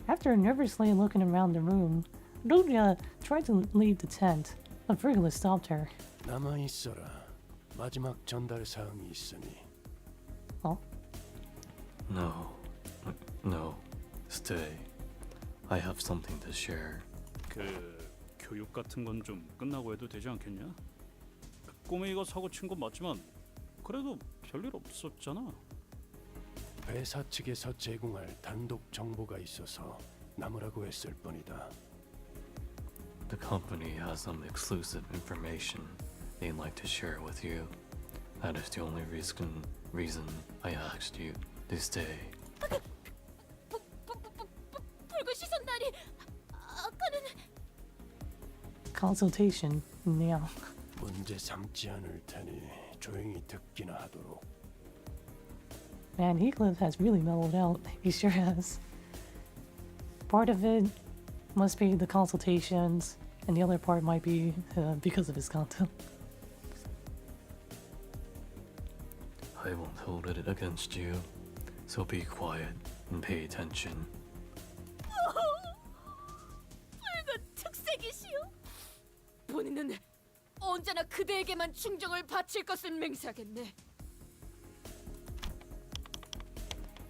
After nervously looking around the room, Rulia tried to leave the tent, but Virgil stopped her. 남아 있어라. 마지막 전달 사항이 있으니. No. Stay. I have something to share. 교육 같은 건 좀 끝나고 해도 되지 않겠냐? 꼬맹이가 사고 친 건 맞지만 그래도 별일 없었잖아. 회사 측에서 제공할 단독 정보가 있어서 남으라고 했을 뿐이다. The company has some exclusive information they'd like to share with you. That is the only reason I asked you to stay. 붉은 시선다리. 아까는 Consultation now. 문제 삼지 않을 테니 조용히 듣기나 하도록. Man, Heathcliff has really mellowed out. He sure has. Part of it must be the consultations, and the other part might be because of his content. I won't hold it against you, so be quiet and pay attention. 붉은 특색이시오. 본인은 언제나 그대에게만 충정을 바칠 것을 맹세하겠네.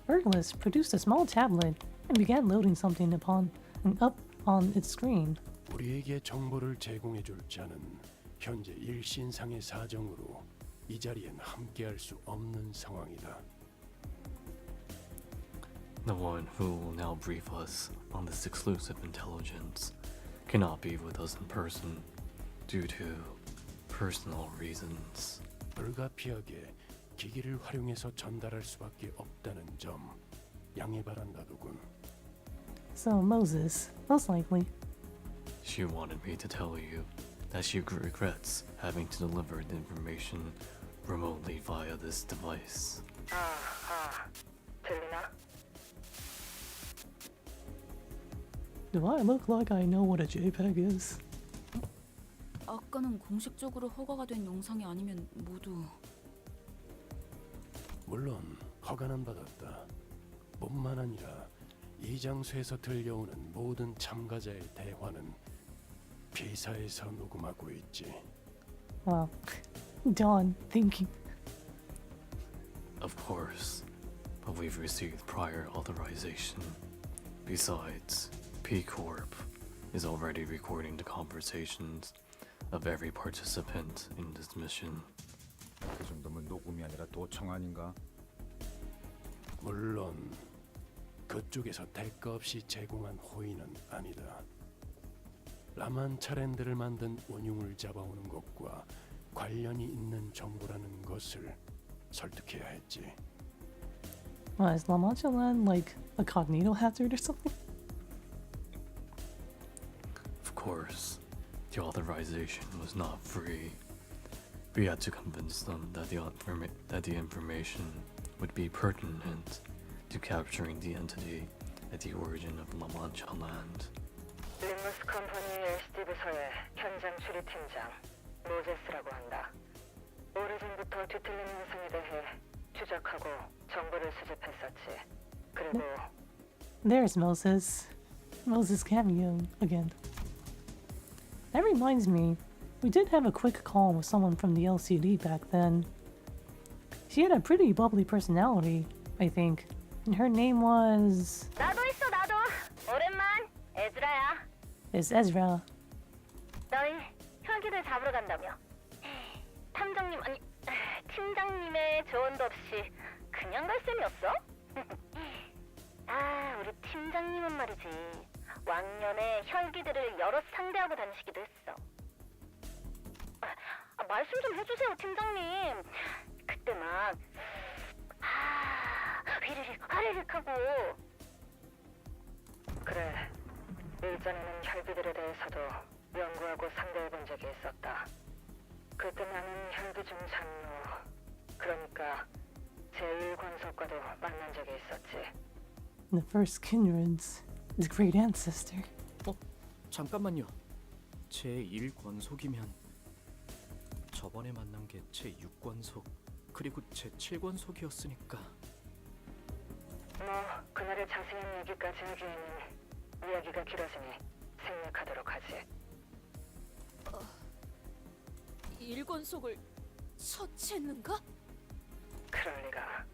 Virgilus produced a small tablet and began loading something up on its screen. 우리에게 정보를 제공해 줄 자는 현재 일신상의 사정으로 이 자리엔 함께할 수 없는 상황이다. The one who will now brief us on this exclusive intelligence cannot be with us in person due to personal reasons. 불가피하게 기기를 활용해서 전달할 수밖에 없다는 점 양해 바란다더군. So Moses, most likely. She wanted me to tell you that she regrets having to deliver the information remotely via this device. 들리나? Do I look like I know what a JPEG is? 아까는 공식적으로 허가가 된 영상이 아니면 모두 물론 허가는 받았다. 뿐만 아니라 이 장소에서 들려오는 모든 참가자의 대화는 비사에서 녹음하고 있지. Wow. Dawn thinking. Of course, but we've received prior authorization. Besides, P Corp is already recording the conversations of every participant in this mission. 그 정도면 녹음이 아니라 도청 아닌가? 물론 그쪽에서 대가 없이 제공한 호의는 아니다. 라만차랜드를 만든 원흉을 잡아오는 것과 관련이 있는 정보라는 것을 설득해야 했지. Is La Manchaland like a cognito hazard or something? Of course, the authorization was not free. We had to convince them that the information would be pertinent to capturing the entity at the origin of La Manchaland. 림부스 컴퍼니 LCD 부서의 현장 추리 팀장 모제스라고 한다. 오래전부터 뒤틀린 현상에 대해 추적하고 정보를 수집했었지. 그리고 There's Moses. Moses cameo again. That reminds me, we did have a quick call with someone from the LCD back then. She had a pretty bubbly personality, I think. And her name was... 나도 있어 나도. 오랜만. 에즈라야. Is Ezra. 너희 혈기들 잡으러 간다며. 탐정님 아니 팀장님의 조언도 없이 그냥 갈 셈이었어? 아 우리 팀장님은 말이지 왕년에 혈기들을 여럿 상대하고 다니시기도 했어. 말씀 좀 해주세요 팀장님. 그때 막 휘리릭 화리릭 하고. 그래, 일전에는 혈기들에 대해서도 연구하고 상대해본 적이 있었다. 그때 나는 혈기 중 장로, 그러니까 제1권속과도 만난 적이 있었지. The first kindreds. The great ancestor. 잠깐만요. 제1권속이면 저번에 만난 게 제6권속 그리고 제7권속이었으니까. 뭐 그날의 자세한 얘기까지 하기에는 이야기가 길어지니 생략하도록 하지. 1권속을 처치했는가? 그럴 리가.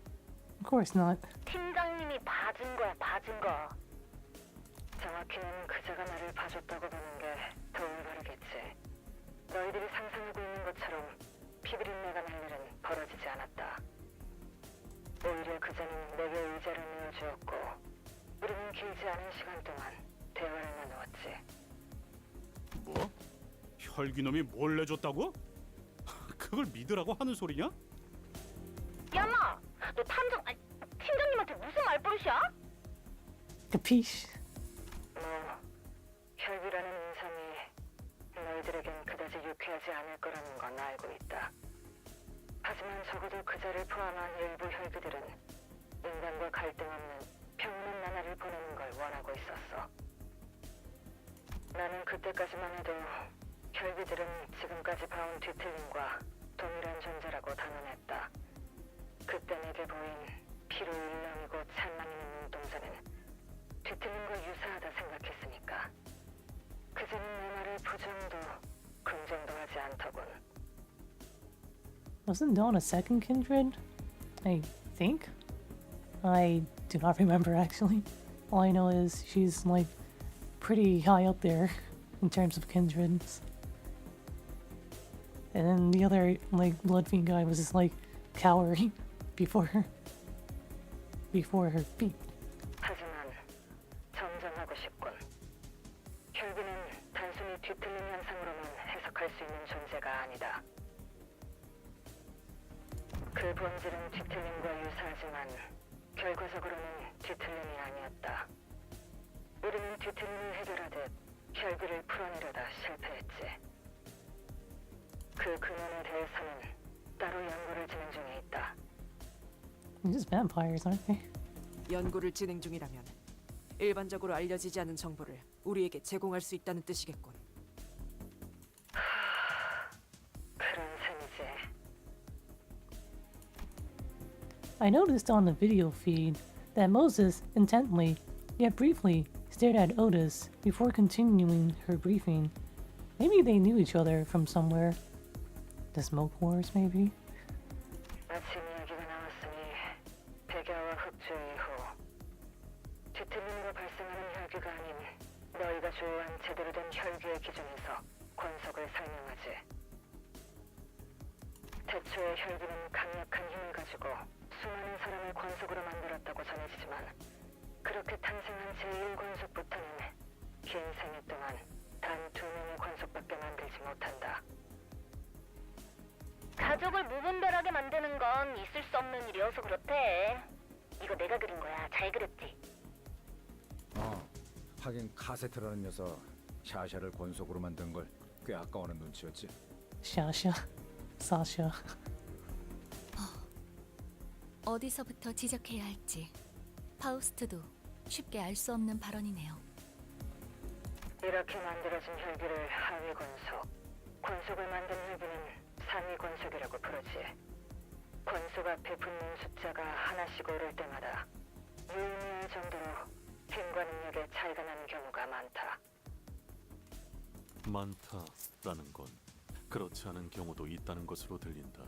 Of course not. 팀장님이 봐준 거야 봐준 거. 정확히는 그자가 나를 봐줬다고 보는 게 더 올바르겠지. 너희들이 상상하고 있는 것처럼 피비린내가 날 일은 벌어지지 않았다. 오히려 그자는 내게 의자를 내어주었고 우리는 길지 않은 시간 동안 대화를 나누었지. 뭐? 혈기놈이 뭘 내줬다고? 그걸 믿으라고 하는 소리냐? 야마, 너 탐정 아니 팀장님한테 무슨 말버릇이야? Capiche? 뭐 혈기라는 인상이 너희들에겐 그다지 유쾌하지 않을 거라는 건 알고 있다. 하지만 적어도 그자를 포함한 일부 혈기들은 인간과 갈등 없는 평온한 나날을 보내는 걸 원하고 있었어. 나는 그때까지만 해도 혈기들은 지금까지 봐온 뒤틀림과 동일한 존재라고 단언했다. 그때 내게 보인 피로 일렁이고 찬란한 눈동자는 뒤틀림과 유사하다 생각했으니까 그자는 내 말을 부정도 긍정도 하지 않더군. Wasn't Dawn a second kindred? I think? I do not remember actually. All I know is she's like pretty high up there in terms of kindreds. And then the other like blood fiend guy was just like cowering before her feet. 하지만 정정하고 싶군. 혈기는 단순히 뒤틀림 현상으로만 해석할 수 있는 존재가 아니다. 그 본질은 뒤틀림과 유사하지만 결과적으로는 뒤틀림이 아니었다. 우리는 뒤틀림을 해결하듯 혈기를 풀어내려다 실패했지. 그 근원에 대해서는 따로 연구를 진행 중에 있다. They're just vampires, aren't they? 연구를 진행 중이라면 일반적으로 알려지지 않은 정보를 우리에게 제공할 수 있다는 뜻이겠군. 그런 셈이지. I noticed on the video feed that Moses intently, yet briefly, stared at Otis before continuing her briefing. Maybe they knew each other from somewhere. The Smoke Wars, maybe? 아침 이야기가 나왔으니 백야와 흑주 이후 뒤틀림으로 발생하는 혈기가 아닌 너희가 조우한 제대로 된 혈기의 기준에서 권속을 설명하지. 태초의 혈기는 강력한 힘을 가지고 수많은 사람을 권속으로 만들었다고 전해지지만 그렇게 탄생한 제1권속부터는 긴 생애 동안 단 2명의 권속밖에 만들지 못한다. 가족을 무분별하게 만드는 건 있을 수 없는 일이어서 그렇대. 이거 내가 그린 거야. 잘 그렸지? 하긴 카세트라는 녀석 샤샤를 권속으로 만든 걸 꽤 아까워하는 눈치였지. 샤샤, 사샤. 어디서부터 지적해야 할지 파우스트도 쉽게 알 수 없는 발언이네요. 이렇게 만들어진 혈기를 하위 권속, 권속을 만든 혈기는 상위 권속이라고 부르지. 권속 앞에 붙는 숫자가 하나씩 오를 때마다 유의미할 정도로 힘과 능력에 차이가 나는 경우가 많다. 많다라는 건 그렇지 않은 경우도 있다는 것으로 들린다.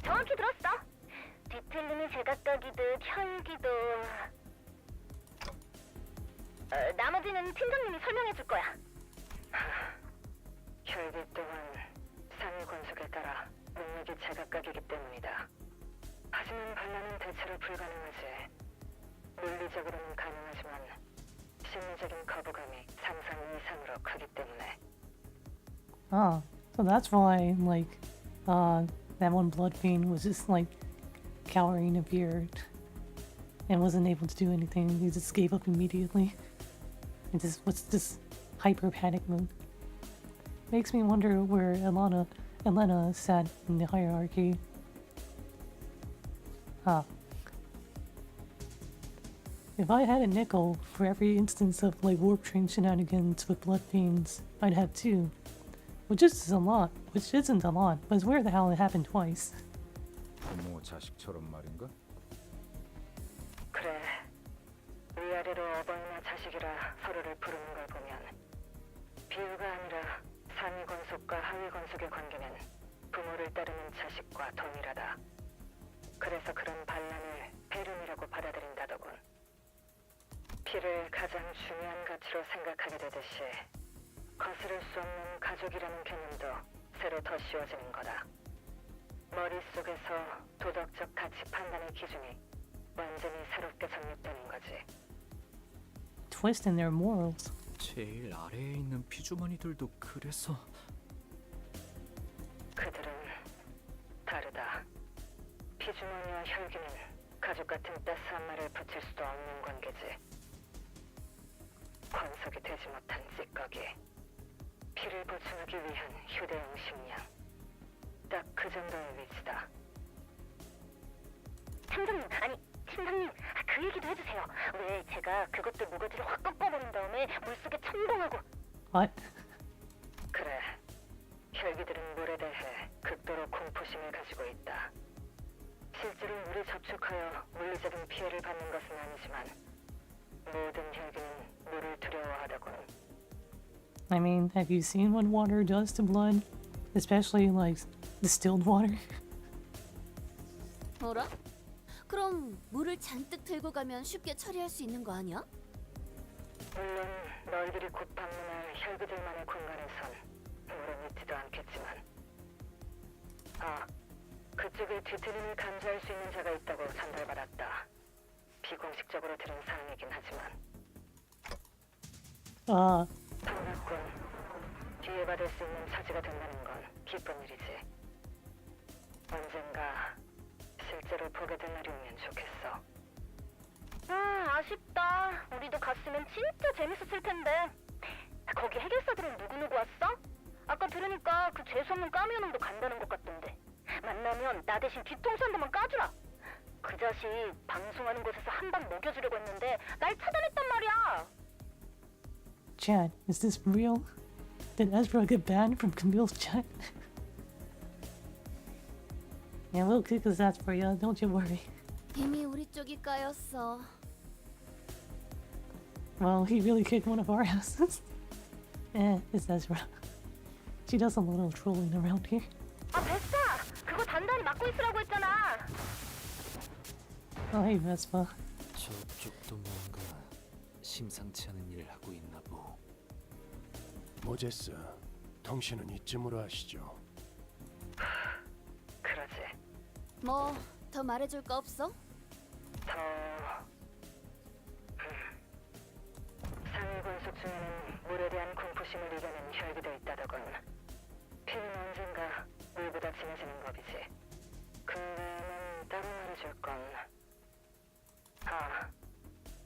정확히 들었어. 뒤틀림이 제각각이듯 혈기도... 나머지는 팀장님이 설명해 줄 거야. 혈기 또한 상위 권속에 따라 능력이 제각각이기 때문이다. 하지만 반란은 대체로 불가능하지. 물리적으로는 가능하지만 심리적인 거부감이 상상 이상으로 크기 때문에. Oh, so that's why, like, that one blood fiend was just, like, cowering in fear and wasn't able to do anything. He just gave up immediately. It just was this hyper panic mode. Makes me wonder where Elena sat in the hierarchy. Huh. If I had a nickel for every instance of like warp train shenanigans with blood fiends, I'd have 2. Which isn't a lot, but it's weird how it happened twice. 부모 자식처럼 말인가? 그래. 위아래로 어버이나 자식이라 서로를 부르는 걸 보면 비유가 아니라 상위 권속과 하위 권속의 관계는 부모를 따르는 자식과 동일하다. 그래서 그런 반란을 배륜이라고 받아들인다더군. 피를 가장 중요한 가치로 생각하게 되듯이 거스를 수 없는 가족이라는 개념도 새로 더 씌워지는 거다. 머릿속에서 도덕적 가치 판단의 기준이 완전히 새롭게 정립되는 거지. Twist in their morals. 제일 아래에 있는 피주머니들도 그래서 그들은 다르다. 피주머니와 혈기는 가족 같은 따스한 말을 붙일 수도 없는 관계지. 권속이 되지 못한 찌꺼기. 피를 보충하기 위한 휴대용 식량. 딱 그 정도의 위치다. 팀장님, 팀장님, 그 얘기도 해주세요. 왜 제가 그것들 모가지를 확 꺾어버린 다음에 물속에 첨벙하고... What? 그래. 혈기들은 물에 대해 극도로 공포심을 가지고 있다. 실제로 물에 접촉하여 물리적인 피해를 받는 것은 아니지만 모든 혈기는 물을 두려워하더군. I mean, have you seen what water does to blood? Especially like distilled water? 뭐라? 그럼 물을 잔뜩 들고 가면 쉽게 처리할 수 있는 거 아니야? 물론 너희들이 곧 방문할 혈기들만의 공간에선 물은 있지도 않겠지만 그쪽에 뒤틀림을 감지할 수 있는 자가 있다고 전달받았다. 비공식적으로 들은 사항이긴 하지만 반갑군. 뒤에 받을 수 있는 처지가 된다는 건 기쁜 일이지. 언젠가 실제로 보게 된 날이 오면 좋겠어. 아쉽다. 우리도 갔으면 진짜 재밌었을 텐데. 거기 해결사들은 누구 왔어? 아까 들으니까 그 재수없는 까미오놈도 간다는 것 같던데. 만나면 나 대신 뒤통수 한 대만 까주라. 그 자식 방송하는 곳에서 한 방 먹여주려고 했는데 날 차단했단 말이야. Chat, is this real? Did Ezra get banned from Camille's chat? Yeah, we'll kick his ass for you, don't you worry. 이미 우리 쪽이 까였어. Well, he really kicked one of our asses. It's Ezra. She does a little trolling around here. 뱃사! 그거 단단히 막고 있으라고 했잖아. Oh, hey, Vespa. 저쪽도 뭔가 심상치 않은 일을 하고 있나 보. 모제스, 통신은 이쯤으로 하시죠. 그러지. 뭐 더 말해줄 거 없어? 상위 군속 중에는 물에 대한 공포심을 이겨낸 혈기도 있다더군. 피는 언젠가 물보다 진해지는 법이지. 그 외에는 따로 말해줄 건...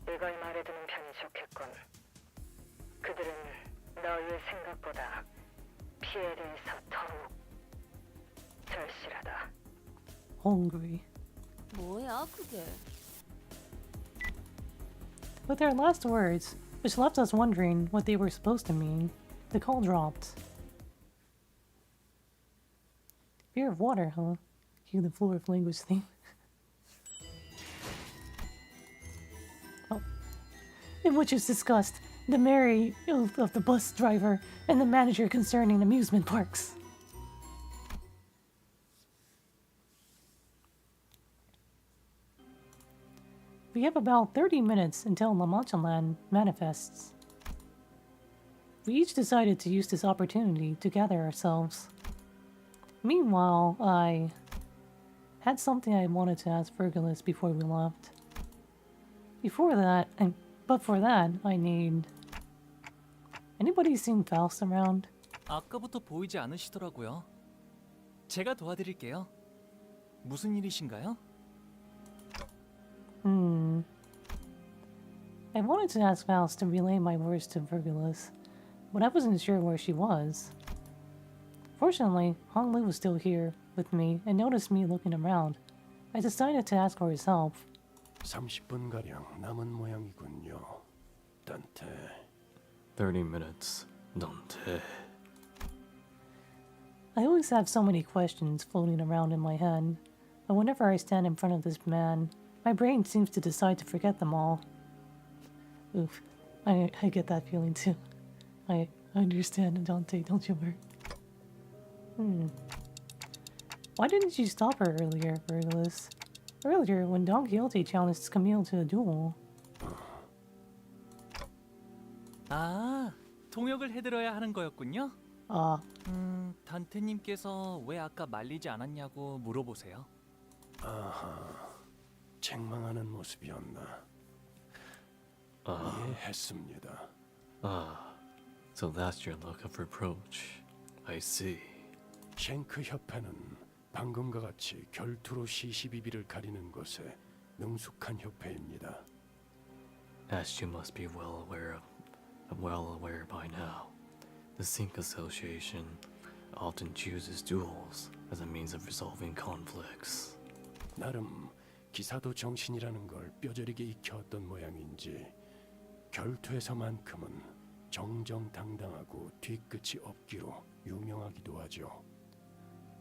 이걸 말해두는 편이 좋겠군. 그들은 너희의 생각보다 피에 대해서 더욱 절실하다. Hungry. 뭐야 그게? With their last words, which left us wondering what they were supposed to mean, the call dropped. Fear of water, huh? Cue the floor of language theme. Oh. In which is discussed the merry oath of the bus driver and the manager concerning amusement parks. We have about 30 minutes until Manchaland manifests. We each decided to use this opportunity to gather ourselves. Meanwhile, I had something I wanted to ask Virgilus before we left. But for that, I need... Anybody seen Faust around? 아까부터 보이지 않으시더라고요. 제가 도와드릴게요. 무슨 일이신가요? I wanted to ask Faust to relay my words to Virgilus, but I wasn't sure where she was. Fortunately, Hong Lu was still here with me and noticed me looking around. I decided to ask for his help. 30분가량 남은 모양이군요. 단테. 30 minutes, Dante. I always have so many questions floating around in my head, but whenever I stand in front of this man, my brain seems to decide to forget them all. Oof, I get that feeling too. I understand, Dante, don't you worry. Why didn't you stop her earlier, Virgilus? Earlier, when Don Quixote challenged Camille to a duel. 아, 통역을 해드려야 하는 거였군요? 단테님께서 왜 아까 말리지 않았냐고 물어보세요. 아하, 책망하는 모습이었나. 이해했습니다. So that's your look of reproach. I see. 쉔크 협회는 방금과 같이 결투로 시시비비를 가리는 것에 능숙한 협회입니다. As you must be well aware by now, the Sync Association often chooses duels as a means of resolving conflicts. 나름 기사도 정신이라는 걸 뼈저리게 익혀왔던 모양인지 결투에서만큼은 정정당당하고 뒤끝이 없기로 유명하기도 하죠.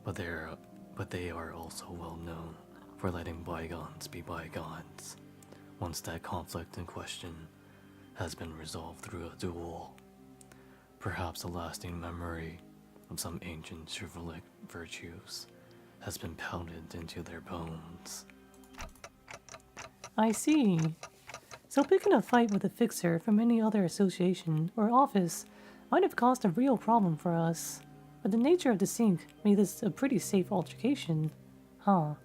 But they are also well known for letting bygones be bygones. Once that conflict in question has been resolved through a duel, perhaps a lasting memory of some ancient chivalric virtues has been pounded into their bones. I see. So picking a fight with a fixer from any other association or office might have caused a real problem for us. But the nature of the sink made this a pretty safe altercation, huh?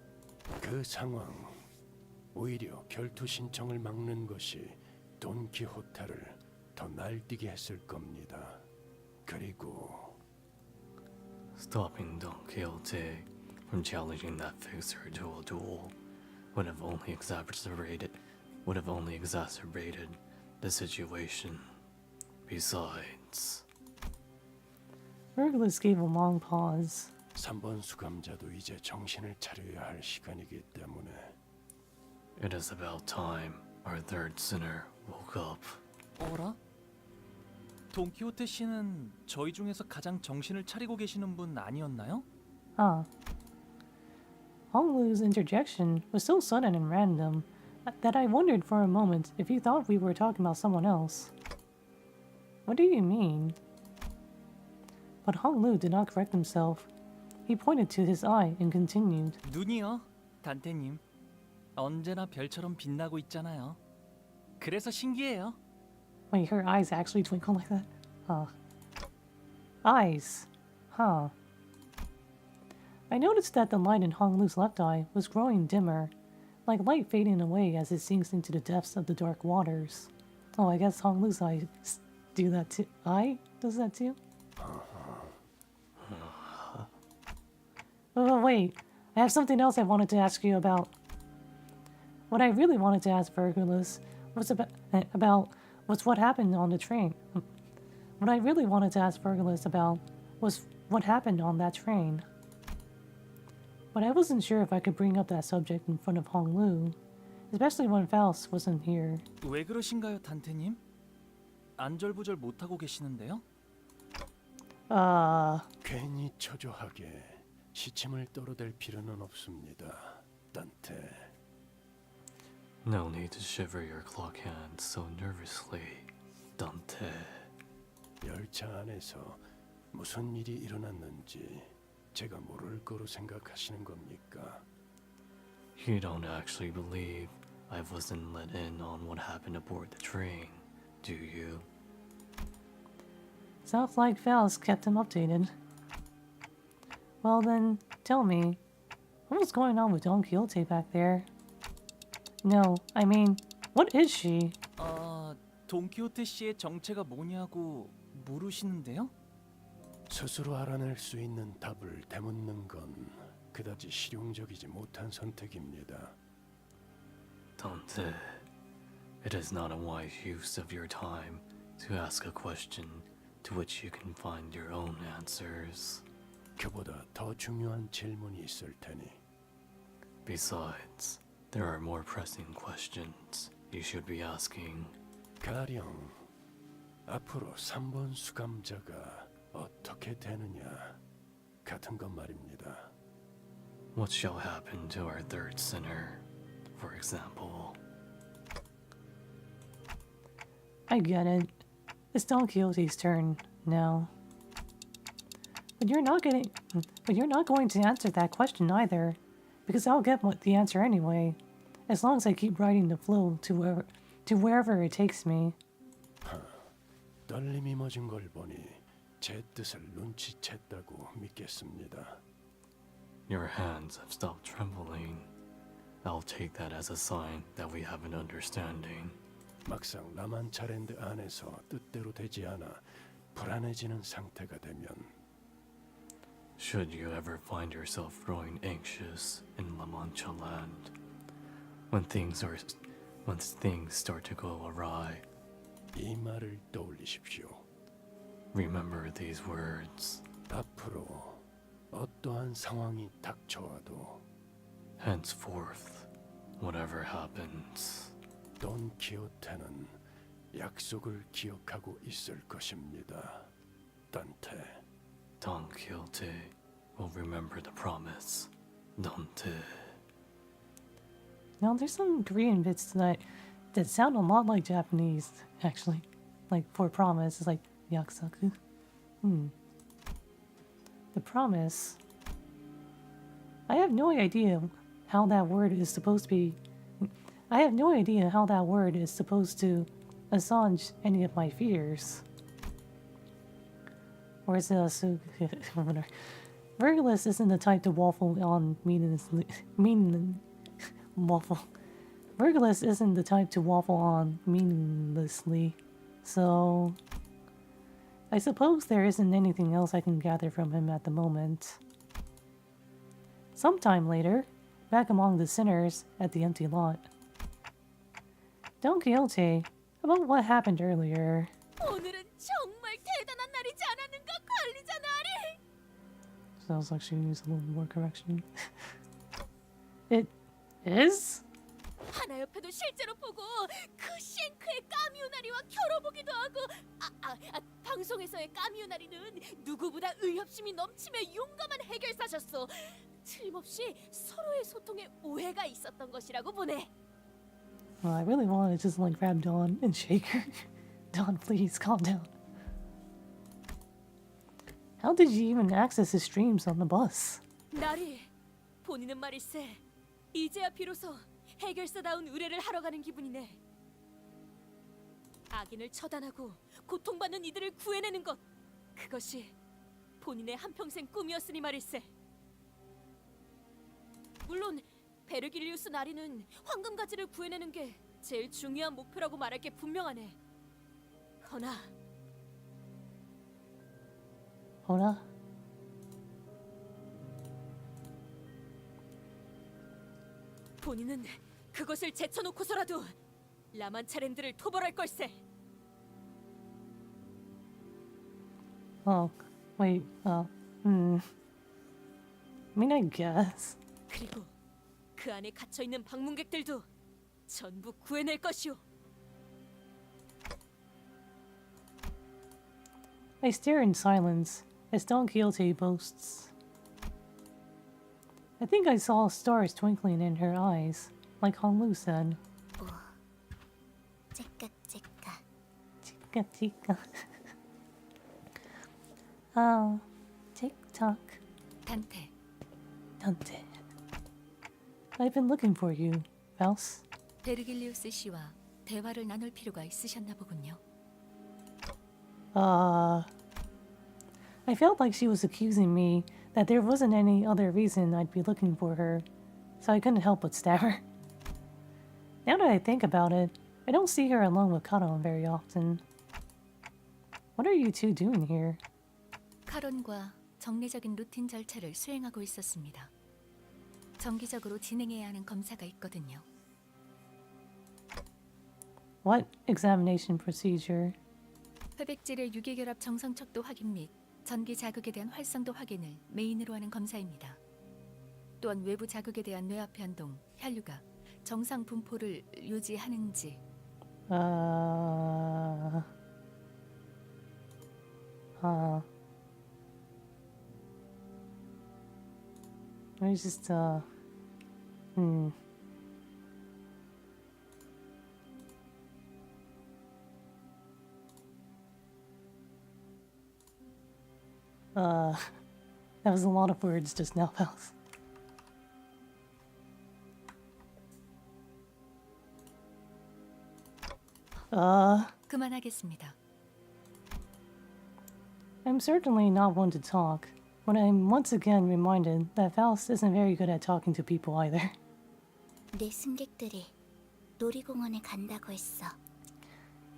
그 상황, 오히려 결투 신청을 막는 것이 돈키호테를 더 날뛰게 했을 겁니다. 그리고 Stopping Don Quixote from challenging that fixer to a duel would have only exacerbated the situation. Besides, Virgilus gave a long pause. 3번 수감자도 이제 정신을 차려야 할 시간이기 때문에 it is about time our third sinner woke up. 어라? 돈키호테 씨는 저희 중에서 가장 정신을 차리고 계시는 분 아니었나요? Hong Lu's interjection was so sudden and random that I wondered for a moment if he thought we were talking about someone else. What do you mean? But Hong Lu did not correct himself. He pointed to his eye and continued. 눈이요, 단테님. 언제나 별처럼 빛나고 있잖아요. 그래서 신기해요. Wait, her eyes actually twinkle like that? Eyes. Huh. I noticed that the light in Hong Lu's left eye was growing dimmer, like light fading away as it sinks into the depths of the dark waters. Oh, I guess Hong Lu's eye do that too. Eye does that too? Oh, wait. I have something else I wanted to ask you about. What I really wanted to ask Virgulus was about what happened on the train. What I really wanted to ask Virgulus about was what happened on that train. But I wasn't sure if I could bring up that subject in front of Hong Lu, especially when Faust wasn't here. 왜 그러신가요, 단테님? 안절부절 못하고 계시는데요? 괜히 초조하게 시침을 떨어댈 필요는 없습니다, 단테. No need to shiver your clock hands so nervously, Dante. 열차 안에서 무슨 일이 일어났는지 제가 모를 거로 생각하시는 겁니까? You don't actually believe I wasn't let in on what happened aboard the train, do you? Sounds like Faust kept him updated. Well then, tell me, what was going on with Don Quixote back there? No, I mean, what is she? 돈키호테 씨의 정체가 뭐냐고 물으시는데요? 스스로 알아낼 수 있는 답을 되묻는 건 그다지 실용적이지 못한 선택입니다. Dante, it is not a wise use of your time to ask a question to which you can find your own answers. 그보다 더 중요한 질문이 있을 테니. Besides, there are more pressing questions you should be asking. 가령 앞으로 3번 수감자가 어떻게 되느냐 같은 것 말입니다. What shall happen to our third sinner, for example? I get it. It's Don Quixote's turn now. But you're not going to answer that question either, because I'll get the answer anyway, as long as I keep riding the flow to wherever it takes me. 떨림이 멎은 걸 보니 제 뜻을 눈치챘다고 믿겠습니다. Your hands have stopped trembling. I'll take that as a sign that we have an understanding. 막상 라만차랜드 안에서 뜻대로 되지 않아 불안해지는 상태가 되면 Should you ever find yourself growing anxious in Manchaland, when things start to go awry, 이 말을 떠올리십시오. remember these words. 앞으로 어떠한 상황이 닥쳐와도 Henceforth, whatever happens, 돈 키호테는 약속을 기억하고 있을 것입니다. 단테. Don Quixote will remember the promise, Dante. Now there's some Korean bits that sound a lot like Japanese, actually. Like for promise, it's like yaksaku. The promise. I have no idea how that word is supposed to be. I have no idea how that word is supposed to assuage any of my fears. Or is it a Virgulus isn't the type to waffle on waffle. Virgulus isn't the type to waffle on meaninglessly, so I suppose there isn't anything else I can gather from him at the moment. Sometime later, back among the sinners at the empty lot. Don Quixote, about what happened earlier. 오늘은 정말 대단한 날이지 않았는가, 관리자 나리? Sounds like she needs a little more correction. It is? 하나 옆에도 실제로 보고 그 쉔크의 까미우나리와 겨뤄보기도 하고 방송에서의 까미우나리는 누구보다 의협심이 넘치며 용감한 해결사셨어. 틀림없이 서로의 소통에 오해가 있었던 것이라고 보네. Well, I really want to just like grab Dawn and shake her. Dawn, please calm down. How did you even access his streams on the bus? 나리, 본인은 말일세. 이제야 비로소 해결사다운 의뢰를 하러 가는 기분이네. 악인을 처단하고 고통받는 이들을 구해내는 것, 그것이 본인의 한평생 꿈이었으니 말일세. 물론 베르길리우스 나리는 황금 가지를 구해내는 게 제일 중요한 목표라고 말할 게 분명하네. 허나 Hola? 본인은 그것을 제쳐놓고서라도 라만차랜드를 토벌할 걸세. Oh, wait, I mean, I guess. 그리고 그 안에 갇혀 있는 방문객들도 전부 구해낼 것이오. I stare in silence as Don Quixote boasts. I think I saw stars twinkling in her eyes, like Honlu said. 째까 째까. Chica chica. Oh, tick-tock. 단테. Dante. I've been looking for you, Faust. 베르길리우스 씨와 대화를 나눌 필요가 있으셨나 보군요. I felt like she was accusing me that there wasn't any other reason I'd be looking for her, so I couldn't help but stammer. Now that I think about it, I don't see her alone with Karon very often. What are you two doing here? 카론과 정례적인 루틴 절차를 수행하고 있었습니다. 정기적으로 진행해야 하는 검사가 있거든요. What examination procedure? 회백질의 유기결합 정성 척도 확인 및 전기 자극에 대한 활성도 확인을 메인으로 하는 검사입니다. 또한 외부 자극에 대한 뇌압 변동, 혈류가 정상 분포를 유지하는지. I just that was a lot of words just now, pals. 그만하겠습니다. I'm certainly not one to talk, but I'm once again reminded that Faust isn't very good at talking to people either. 내 승객들이 놀이공원에 간다고 했어.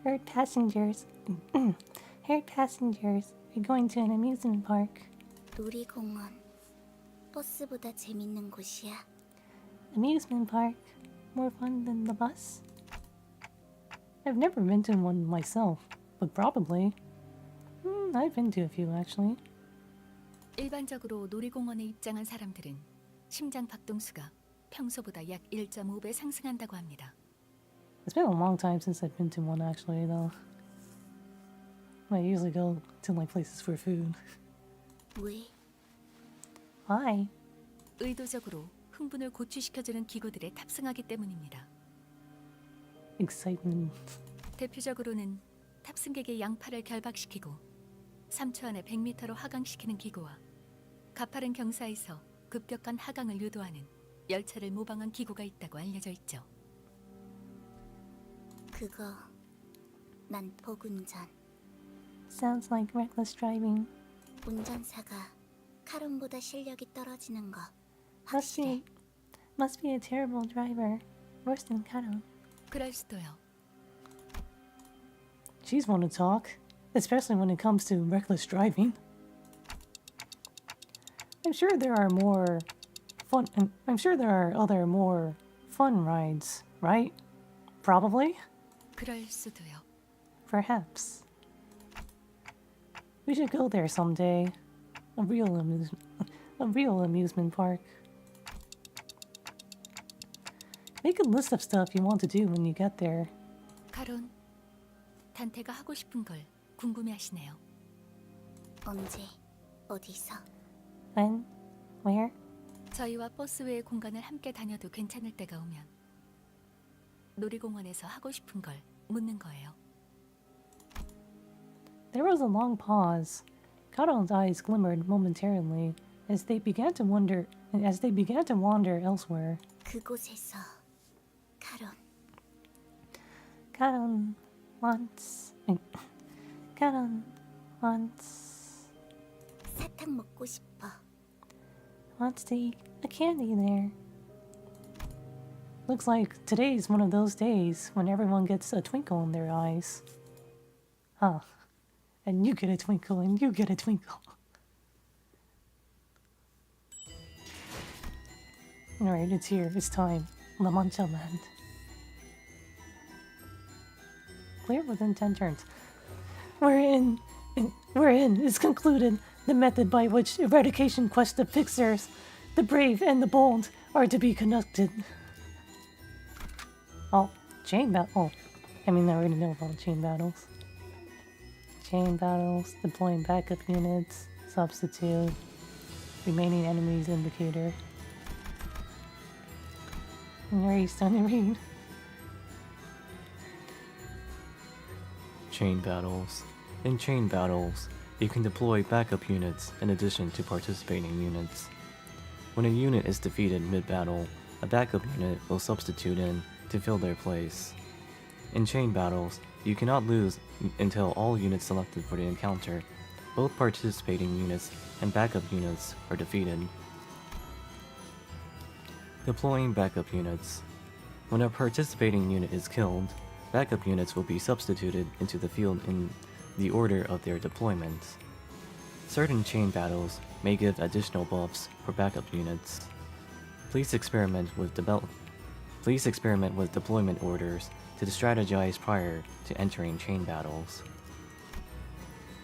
Heard passengers are going to an amusement park. 놀이공원. 버스보다 재밌는 곳이야. Amusement park? More fun than the bus? I've never been to one myself, but probably. I've been to a few actually. 일반적으로 놀이공원에 입장한 사람들은 심장 박동수가 평소보다 약 1.5배 상승한다고 합니다. It's been a long time since I've been to one actually though. I usually go to like places for food. 왜? Why? 의도적으로 흥분을 고취시켜주는 기구들에 탑승하기 때문입니다. Excitement. 대표적으로는 탑승객의 양팔을 결박시키고 3초 안에 100m로 하강시키는 기구와 가파른 경사에서 급격한 하강을 유도하는 열차를 모방한 기구가 있다고 알려져 있죠. 그거 난폭 운전. Sounds like reckless driving. 운전사가 카론보다 실력이 떨어지는 거 Must be a terrible driver. Worse than Karon. 그럴 수도요. She's one to talk, especially when it comes to reckless driving. I'm sure there are other more fun rides, right? Probably? 그럴 수도요. Perhaps. We should go there someday. A real amusement park. Make a list of stuff you want to do when you get there. 카론, 단테가 하고 싶은 걸 궁금해하시네요. 언제, 어디서? When? Where? 저희와 버스 외의 공간을 함께 다녀도 괜찮을 때가 오면 놀이공원에서 하고 싶은 걸 묻는 거예요. There was a long pause. Karon's eyes glimmered momentarily as they began to wander elsewhere. 그곳에서 카론. Karon wants. 사탕 먹고 싶어. Wants to eat a candy there. Looks like today's one of those days when everyone gets a twinkle in their eyes. Huh. And you get a twinkle, and you get a twinkle. Alright, it's here. It's time. Manchaland. Clear within 10 turns. Wherein is concluded the method by which eradication quest of fixers, the brave and the bold, are to be conducted. Oh, chain battle. I mean, I already know about chain battles. Chain battles, deploying backup units, substitute, remaining enemies indicator. Already starting to read. Chain battles. In chain battles, you can deploy backup units in addition to participating units. When a unit is defeated mid-battle, a backup unit will substitute in to fill their place. In chain battles, you cannot lose until all units selected for the encounter, both participating units and backup units, are defeated. Deploying backup units. When a participating unit is killed, backup units will be substituted into the field in the order of their deployment. Certain chain battles may give additional buffs for backup units. Please experiment with deployment orders to strategize prior to entering chain battles.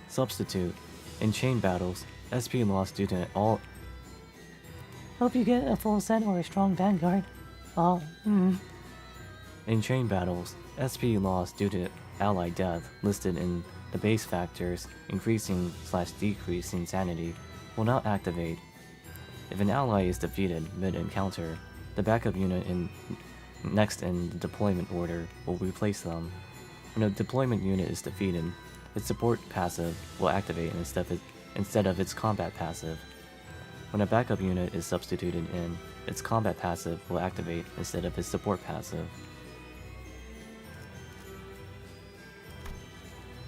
Substitute. In chain battles, SP loss due to all... Hope you get a full set or a strong vanguard. Oh, In chain battles, SP loss due to ally death listed in the base factors increasing/decreasing sanity will not activate. If an ally is defeated mid-encounter, the backup unit next in the deployment order will replace them. When a deployment unit is defeated, its support passive will activate instead of its combat passive. When a backup unit is substituted in, its combat passive will activate instead of its support passive.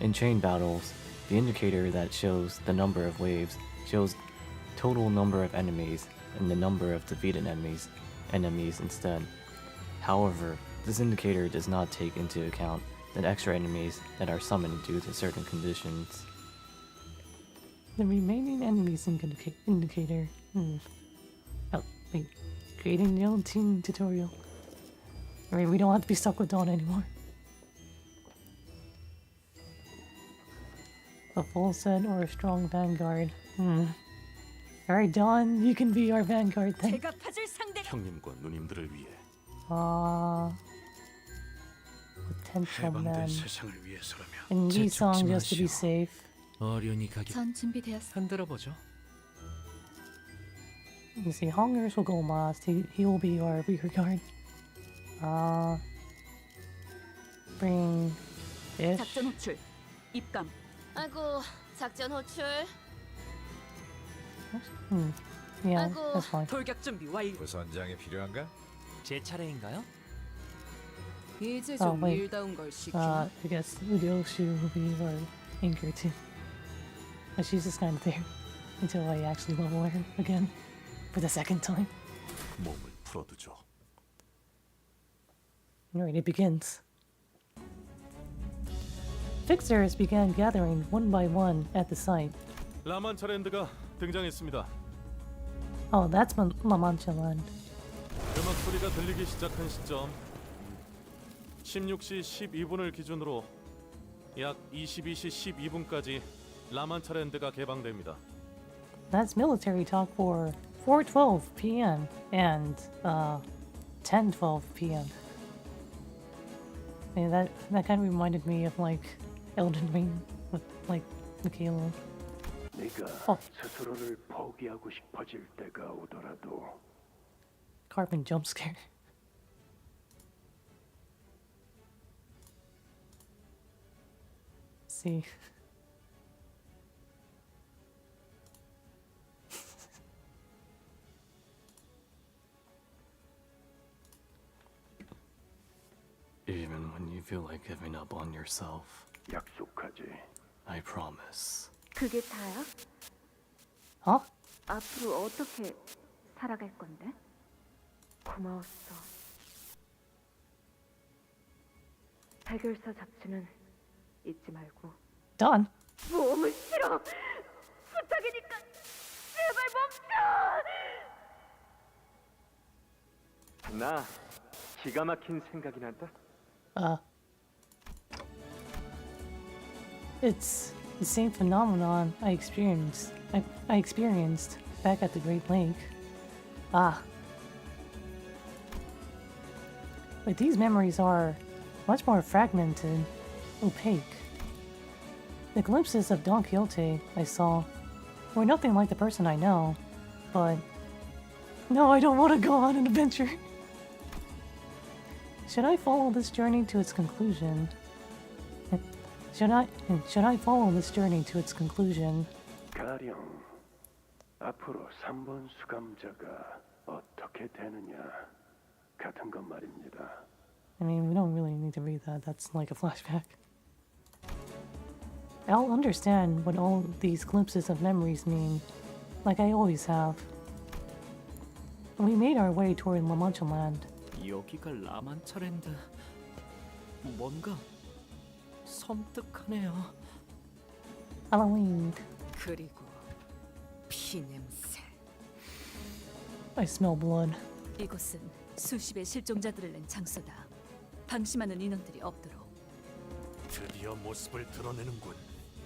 In chain battles, the indicator that shows the number of waves shows total number of enemies and the number of defeated enemies instead. However, this indicator does not take into account the extra enemies that are summoned due to certain conditions. The remaining enemies indicator. Oh, wait. Creating the old team tutorial. Alright, we don't have to be stuck with Dawn anymore. A full set or a strong vanguard. Alright, Dawn, you can be our vanguard then. 형님과 누님들을 위해 Potential man. 해방된 세상을 위해서라면 And Lee song just to be safe. 어련히 가게. 전 준비되었어. 흔들어 보죠. You see, Hongers will go last. He will be our rear guard. Bring fish. 작전 호출. 입감. 아이고, 작전 호출. Yeah, 아이고, that's fine. 돌격 준비 완료. 부선장이 필요한가? 제 차례인가요? 이제 Oh, 좀 wait. 일다운 걸 시켜. I guess Uryoshu will be our anchor too. But she's just kind of there until I actually level her again for the second time. 몸을 풀어두죠. Alright, it begins. Fixers began gathering one by one at the site. 라만차랜드가 등장했습니다. Oh, that's Manchaland. 음악 소리가 들리기 시작한 시점 16시 12분을 기준으로 약 22시 12분까지 라만차랜드가 개방됩니다. That's military talk for 4:12 p.m. and 10:12 p.m. Yeah, that kind of reminded me of like Elden Ring with like Michaela. 네가 스스로를 포기하고 싶어질 때가 오더라도 Carbon jump scare. See. Even when you feel like giving up on yourself, 약속하지. I promise. 그게 다야? 어? 앞으로 어떻게 살아갈 건데? 고마웠어. 해결사 잡지는 잊지 말고. Done. 모험을 싫어. 부탁이니까 제발 멈춰. 나 기가 막힌 생각이 난다. It's the same phenomenon I experienced back at the Great Lake. But these memories are much more fragmented, opaque. The glimpses of Don Quixote I saw were nothing like the person I know, but no, I don't want to go on an adventure. Should I follow this journey to its conclusion? Should I follow this journey to its conclusion? 가령 앞으로 3번 수감자가 어떻게 되느냐 같은 것 말입니다. I mean, we don't really need to read that. That's like a flashback. I'll understand what all these glimpses of memories mean, like I always have. We made our way toward Manchaland. 여기가 라만차랜드. 뭔가 섬뜩하네요. Halloween. 그리고 피 냄새. I smell blood. 이곳은 수십의 실종자들을 낸 장소다. 방심하는 인원들이 없도록. 드디어 모습을 드러내는군.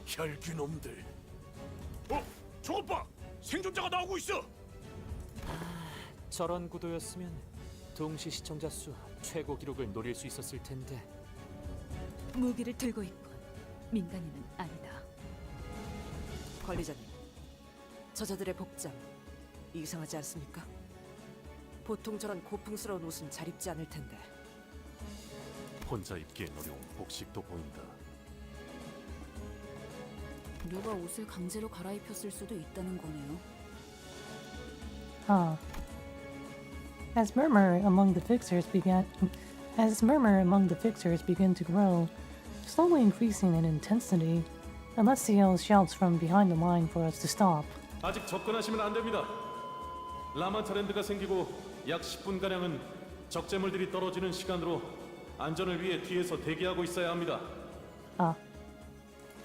혈귀놈들. 저것 봐! 생존자가 나오고 있어! 저런 구도였으면 동시 시청자 수 최고 기록을 노릴 수 있었을 텐데. 무기를 들고 있군. 민간인은 아니다. 관리자님, 저자들의 복장 이상하지 않습니까? 보통 저런 고풍스러운 옷은 잘 입지 않을 텐데. 혼자 입기엔 어려운 복식도 보인다. 누가 옷을 강제로 갈아입혔을 수도 있다는 거네요. As murmur among the fixers began to grow, slowly increasing in intensity, Alessio shouts from behind the line for us to stop. 아직 접근하시면 안 됩니다. 라만차랜드가 생기고 약 10분 가량은 적재물들이 떨어지는 시간으로 안전을 위해 뒤에서 대기하고 있어야 합니다.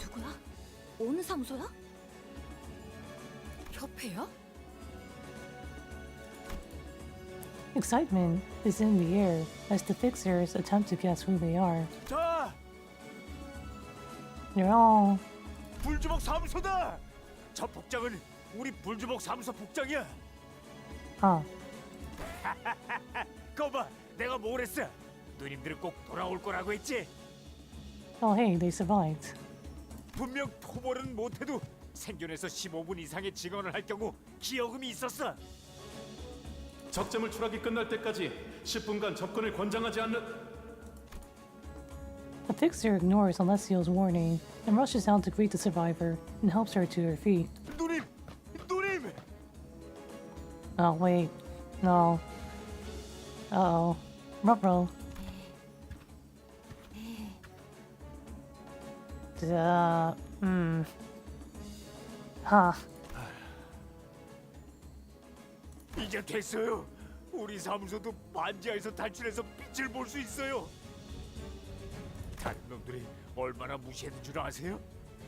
누구야? 어느 사무소야? 협회야? Excitement is in the air as the fixers attempt to guess who they are. 자, They're all 불주먹 사무소다. 저 복장은 우리 불주먹 사무소 복장이야. 거봐, 내가 뭘 했어? 누님들은 꼭 돌아올 거라고 했지. Oh hey, they survived. 분명 토벌은 못해도 생존해서 15분 이상의 증언을 할 경우 기여금이 있었어. 적재물 추락이 끝날 때까지 10분간 접근을 권장하지 않는. The fixer ignores Alessio's warning and rushes out to greet the survivor and helps her to her feet. 누님! Oh wait, no. Uh-oh. Ruh-roh. 이제 됐어요. 우리 사무소도 만지아에서 탈출해서 빛을 볼 수 있어요. 다른 놈들이 얼마나 무시했는 줄 아세요?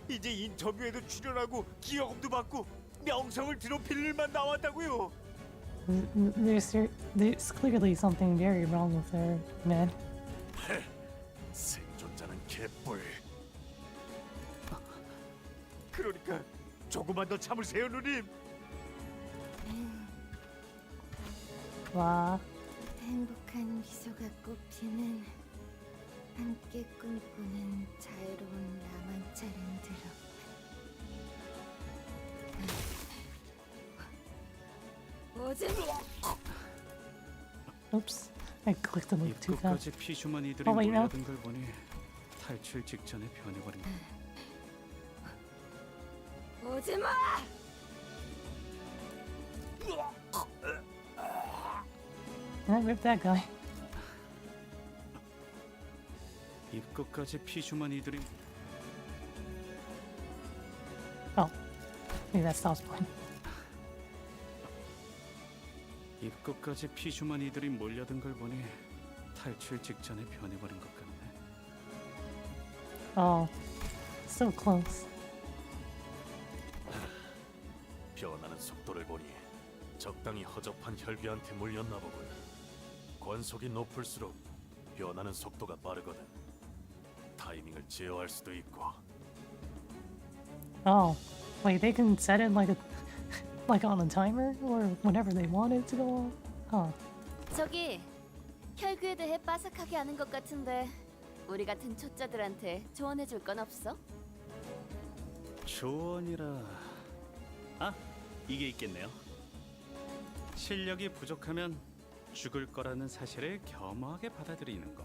이제 인터뷰에도 출연하고 기여금도 받고 명성을 드높일 일만 나왔다고요. There's clearly something very wrong with her, man. 생존자는 개뿔. 그러니까 조금만 더 참으세요, 누님. 와. 행복한 미소가 꽃피는 함께 꿈꾸는 자유로운 라만차랜드로. Oops, I clicked a little too 입구까지 fast. 피주머니들이 Oh wait, no. 몰려든 걸 보니 탈출 직전에 변해버린 것. 오지마! And I ripped that guy. 입구까지 피주머니들이. Oh, maybe that stops playing. 입구까지 피주머니들이 몰려든 걸 보니 탈출 직전에 변해버린 것 같네. Oh, so close. 변하는 속도를 보니 적당히 허접한 혈기한테 물렸나 보군. 권속이 높을수록 변하는 속도가 빠르거든. 타이밍을 제어할 수도 있고. Oh, wait, they can set it like a like on a timer or whenever they want it to go on. 저기 혈귀에 대해 빠삭하게 아는 것 같은데 우리 같은 초짜들한테 조언해줄 건 없어? 조언이라... 아, 이게 있겠네요. 실력이 부족하면 죽을 거라는 사실을 겸허하게 받아들이는 거.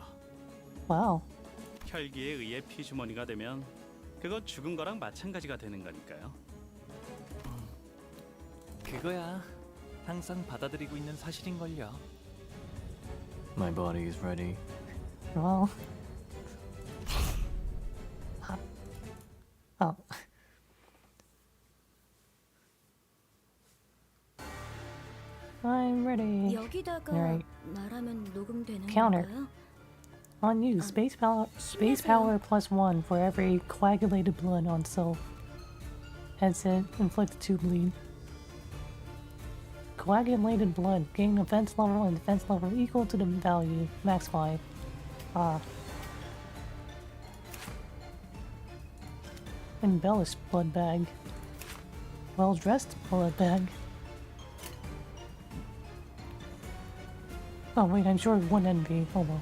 Wow. 혈기에 의해 피주머니가 되면 그거 죽은 거랑 마찬가지가 되는 거니까요. 그거야. 항상 받아들이고 있는 사실인걸요. My body is ready. Well. Oh. I'm ready. 여기다가 Alright. 말하면 녹음되는 Counter. 건가요? On you, space power +1 for every coagulated blood on self. Headset, inflict 2 bleed. Coagulated blood, gain offense level and defense level equal to the value, max 5. Embellished blood bag. Well-dressed blood bag. Oh wait, I'm sure one envy. Oh well.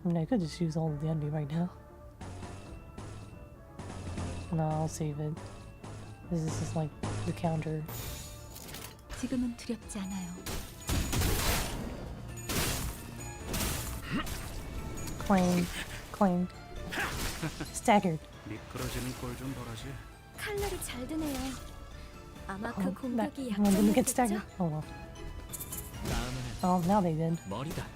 I mean, I could just use all of the envy right now. No, I'll save it. This is just like the counter. 지금은 두렵지 않아요. Claim. Claim. Staggered. 미끄러지는 꼴 좀 보라지. 칼날이 잘 드네요. 아마 그 That 공격이 one didn't get 약점이었겠죠? staggered. Oh well. 다음에는 Oh, now they did. 머리다.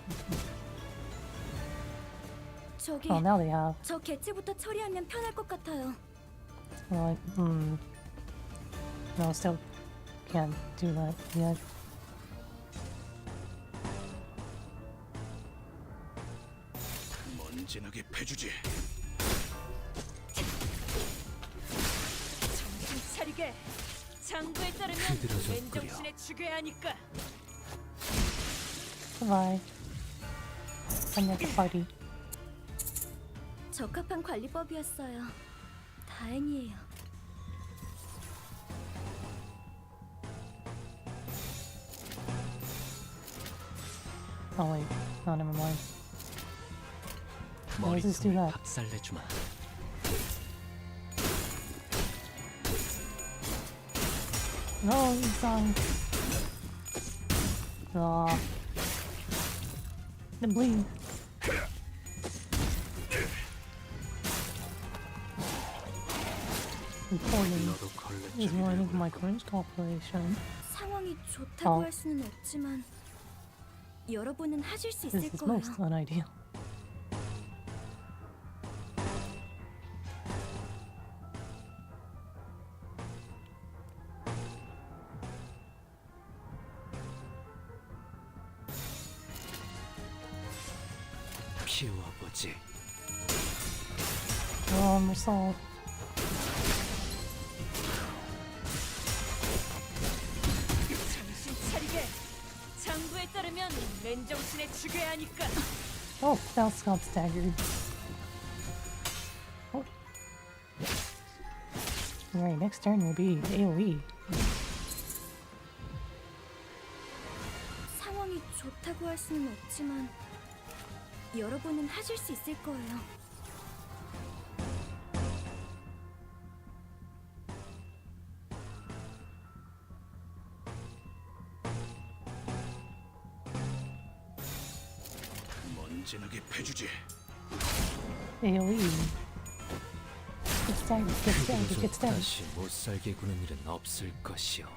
저기 Oh, now they have. 저 개체부터 처리하면 편할 것 같아요. Like, no, still can't do that yet. 먼지나게 패주지. 정신 차리게. 장부에 따르면 흐드러졌구려. 맨정신에 죽여야 하니까. Goodbye. I'm at the party. 적합한 관리법이었어요. 다행이에요. Oh wait, no, never mind. Why does this do that? 박살 내주마. No, it's on. Oh. The bleed. Reporting is one of my current corporation. 상황이 좋다고 어. 할 수는 없지만 여러분은 하실 수 This 있을 is 거예요. most unideal. 피워보지. Resolve. 정신 차리게. 장부에 따르면 맨정신에 죽여야 하니까. Oh, that's got staggered. Oh. Alright, next turn will be AoE. 상황이 좋다고 할 수는 없지만 여러분은 하실 수 있을 거예요. 먼지나게 패주지. AoE. Get staggered, get staggered, get staggered. 다시 못 살게 구는 일은 없을 것이오.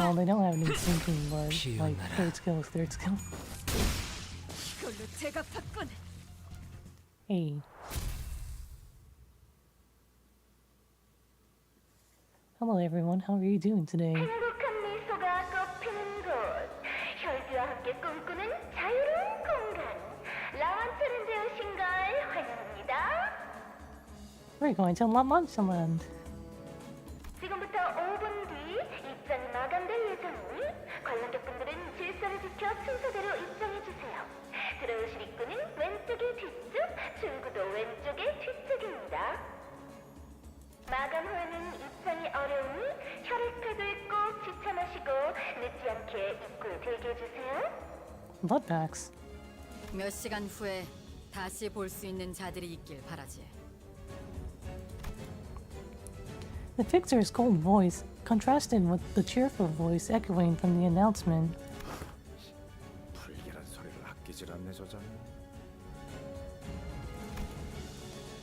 Oh, they don't have any sinking, but like third skill is third skill. 이걸로 제가 받군. Hey. Hello everyone, how are you doing today? 행복한 미소가 꽃피는 곳 We're going to Manchaland. 지금부터 5분 뒤 입장이 마감될 예정이니 관람객분들은 질서를 지켜 순서대로 입장해 주세요. 들어오실 입구는 왼쪽의 뒤쪽, 출구도 왼쪽의 뒤쪽입니다. 마감 후에는 입장이 어려우니 혈액팩을 꼭 지참하시고 늦지 않게 입구에 대기해 주세요. Flashbacks. 몇 시간 후에 다시 볼 수 있는 자들이 있길 바라지. The fixer's cold voice contrasted with the cheerful voice echoing from the announcement. 불길한 소리를 아끼질 않네 저자는.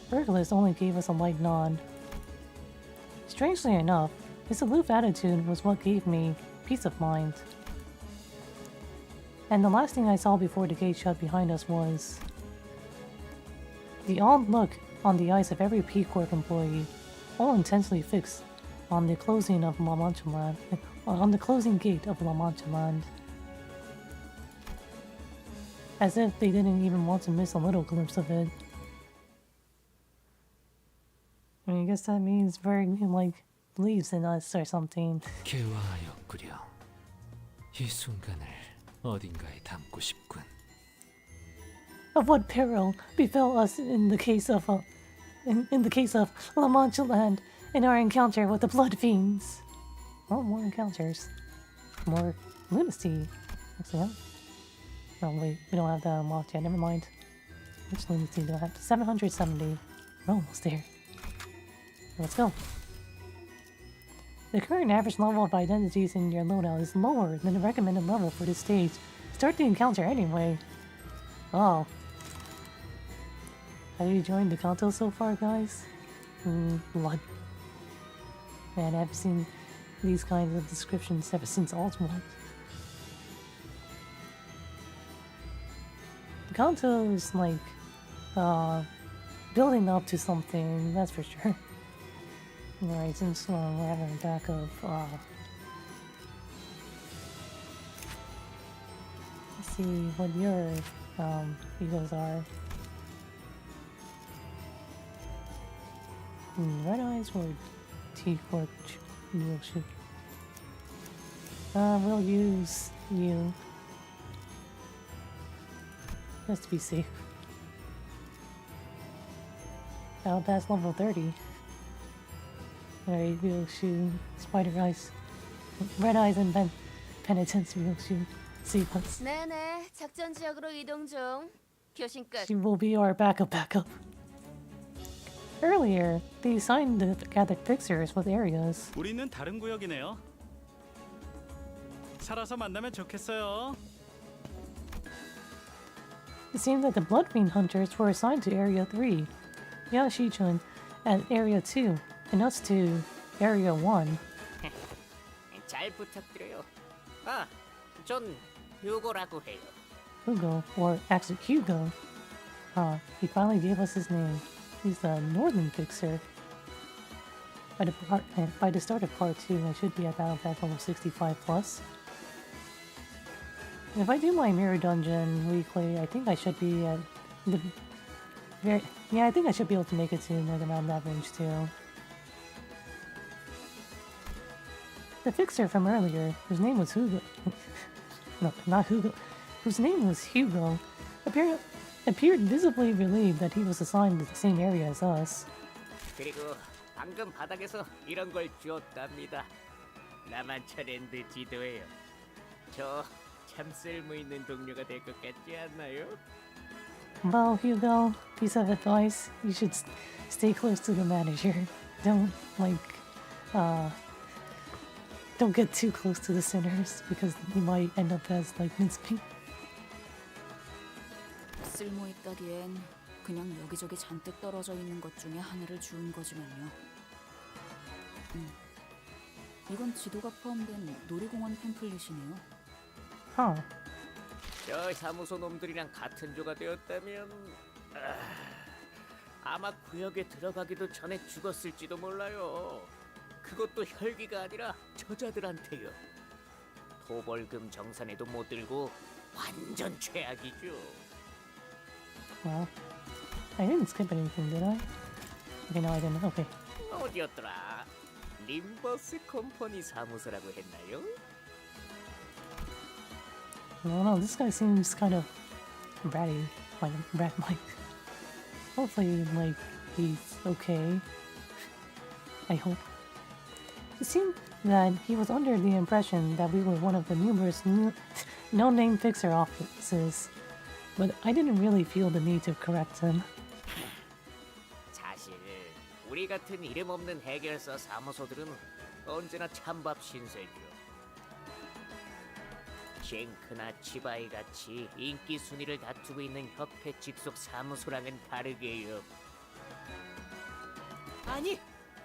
Burglars only gave us a light nod. Strangely enough, his aloof attitude was what gave me peace of mind. And the last thing I saw before the gate shut behind us was the odd look on the eyes of every P-Corp employee, all intensely fixed on the closing of Manchaland, on the closing gate of Manchaland, as if they didn't even want to miss a little glimpse of it. I mean, I guess that means very like believes in us or something. 개화하였구려. 이 순간을 어딘가에 담고 싶군. Of what peril befell us in the case of in the case of Manchaland in our encounter with the blood fiends. Oh, more encounters, more lunacy. Actually, oh wait, we don't have that unlocked yet. Never mind. Which lunacy do I have? 770. We're almost there. Let's go. The current average level of identities in your loadout is lower than the recommended level for this stage. Start the encounter anyway. Oh. Have you joined the Canto so far, guys? Blood. Man, I've seen these kinds of descriptions ever since Ultimate. The Canto is like, building up to something, that's for sure. Alright, since we're having a back of, let's see what your, egos are. Red Eyes or T-Corp will shoot. We'll use you. Just to be safe. Battle Pass level 30. Alright, we'll shoot Spider Eyes. Red Eyes and Penitence we'll shoot. Save us. 네네, 작전 지역으로 이동 중. 교신 끝. She will be our backup. Earlier, they assigned the gathered fixers with areas. 우리는 다른 구역이네요. 살아서 만나면 좋겠어요. It seemed that the Blood Fiend Hunters were assigned to Area 3, Yashichun at Area 2, and us to Area 1. 잘 부탁드려요. 아, 전 휴고라고 해요. Hugo, or actually Hugo. He finally gave us his name. He's the Northern Fixer. By the start of Part 2, I should be at Battle Pass level 65 plus. If I do my Mirror Dungeon weekly, I think I should be at the I think I should be able to make it to Northern around that range too. The Fixer from earlier, whose name was Hugo, no, not Hugo, whose name was Hugo, appeared visibly relieved that he was assigned to the same area as us. 그리고 방금 바닥에서 이런 걸 주었답니다. 남한차랜드 지도예요. 저 참 쓸모 있는 동료가 될 것 같지 않나요? Well, Hugo, piece of advice: you should stay close to the manager. Don't don't get too close to the sinners because you might end up as like mincemeat. 쓸모 있다기엔 그냥 여기저기 잔뜩 떨어져 있는 것 중에 하나를 주운 거지만요. 이건 지도가 포함된 놀이공원 팸플릿이네요. 저 사무소 놈들이랑 같은 조가 되었다면 아마 구역에 들어가기도 전에 죽었을지도 몰라요. 그것도 혈기가 아니라 저자들한테요. 도벌금 정산에도 못 들고 완전 최악이죠. Well, I didn't skip anything, did I? Okay, no, I didn't. Okay. 어디였더라? 림버스 컴퍼니 사무소라고 했나요? I don't know. This guy seems kind of bratty, like brat like. Hopefully, like he's okay. I hope. It seemed that he was under the impression that we were one of the numerous no-name fixer offices, but I didn't really feel the need to correct him. 사실 우리 같은 이름 없는 해결사 사무소들은 언제나 찬밥 신세죠. 쉔크나 치바이 같이 인기 순위를 다투고 있는 협회 직속 사무소랑은 다르게요. 아니,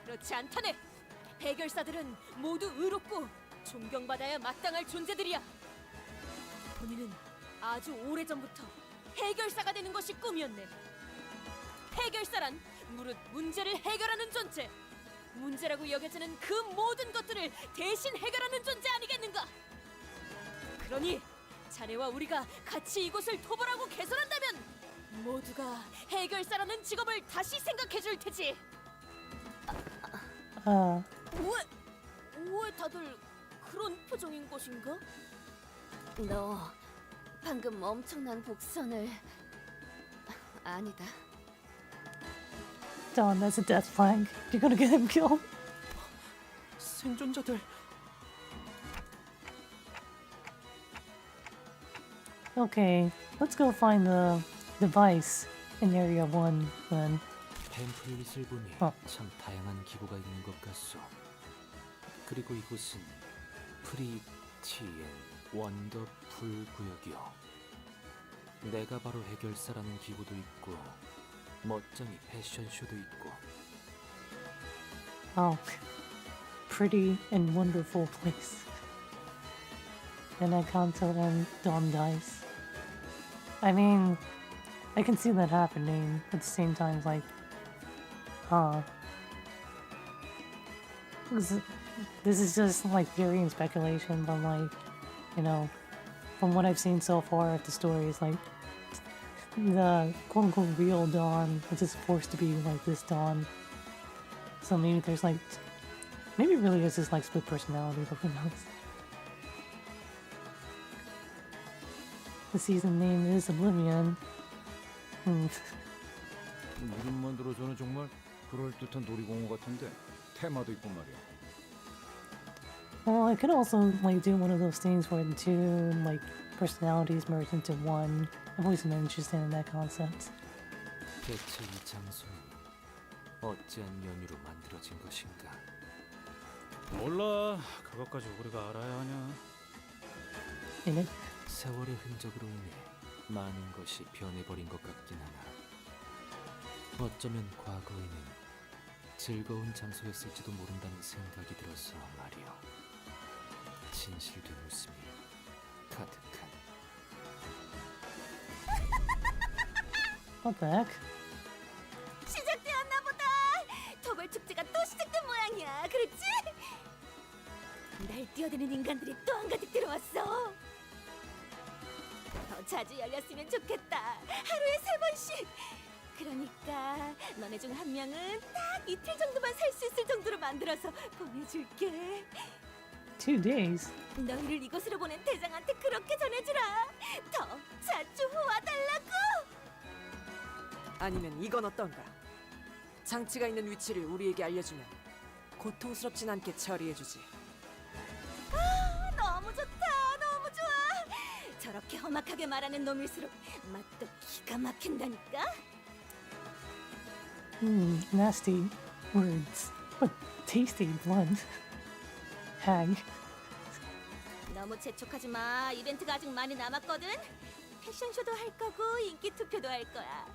그렇지 않다네. 해결사들은 모두 의롭고 존경받아야 마땅할 존재들이야. 본인은 아주 오래전부터 해결사가 되는 것이 꿈이었네. 해결사란 무릇 문제를 해결하는 존재. 문제라고 여겨지는 그 모든 것들을 대신 해결하는 존재 아니겠는가? 그러니 자네와 우리가 같이 이곳을 토벌하고 개선한다면 모두가 해결사라는 직업을 다시 생각해 줄 테지. 왜 다들 그런 표정인 것인가? 너 방금 엄청난 복선을 아니다. Don, that's a death flag. You're gonna get him killed. 생존자들. Okay, let's go find the device in Area 1 then. 팸플릿을 보니 참 다양한 기구가 있는 것 같소. 그리고 이곳은 프리티엔 원더풀 구역이요. 내가 바로 해결사라는 기구도 있고 멋쟁이 패션쇼도 있고. Oh, pretty and wonderful place. And I Canto and Don dies. I mean, I can see that happening at the same time, like, this is just like theory and speculation, but like, you know, from what I've seen so far of the stories, like, the quote-unquote real Dawn is just forced to be like this Dawn. So maybe there's like, maybe it really is just like split personality, but who knows. The season name is Oblivion. 이름만 들어서는 정말 그럴듯한 놀이공원 같은데 테마도 있고 말이야. Well, I could also like do one of those things where the two like personalities merge into one. I've always been interested in that concept. 대체 이 장소는 어찌한 연유로 만들어진 것인가? 몰라. 그것까지 우리가 알아야 하냐? In it? 세월의 흔적으로 인해 많은 것이 변해버린 것 같긴 하나 어쩌면 과거에는 즐거운 장소였을지도 모른다는 생각이 들어서 말이오. 진실된 웃음이 가득한. What the heck? 시작되었나 보다. 토벌 축제가 또 시작된 모양이야. 그렇지? 날 뛰어드는 인간들이 또 한가득 들어왔어. 더 자주 열렸으면 좋겠다. 하루에 3번씩. 그러니까 너네 중 한 명은 딱 이틀 정도만 살 수 있을 정도로 만들어서 보내줄게. 2 days? 너희를 이곳으로 보낸 대장한테 그렇게 전해주라. 더 자주 와달라고. 아니면 이건 어떤가? 장치가 있는 위치를 우리에게 알려주면 고통스럽진 않게 처리해주지. 아, 너무 좋다. 너무 좋아. 저렇게 험악하게 말하는 놈일수록 맛도 기가 막힌다니까. Nasty words, but tasty blunt. Hag. 너무 재촉하지 마. 이벤트가 아직 많이 남았거든. 패션쇼도 할 거고 인기 투표도 할 거야.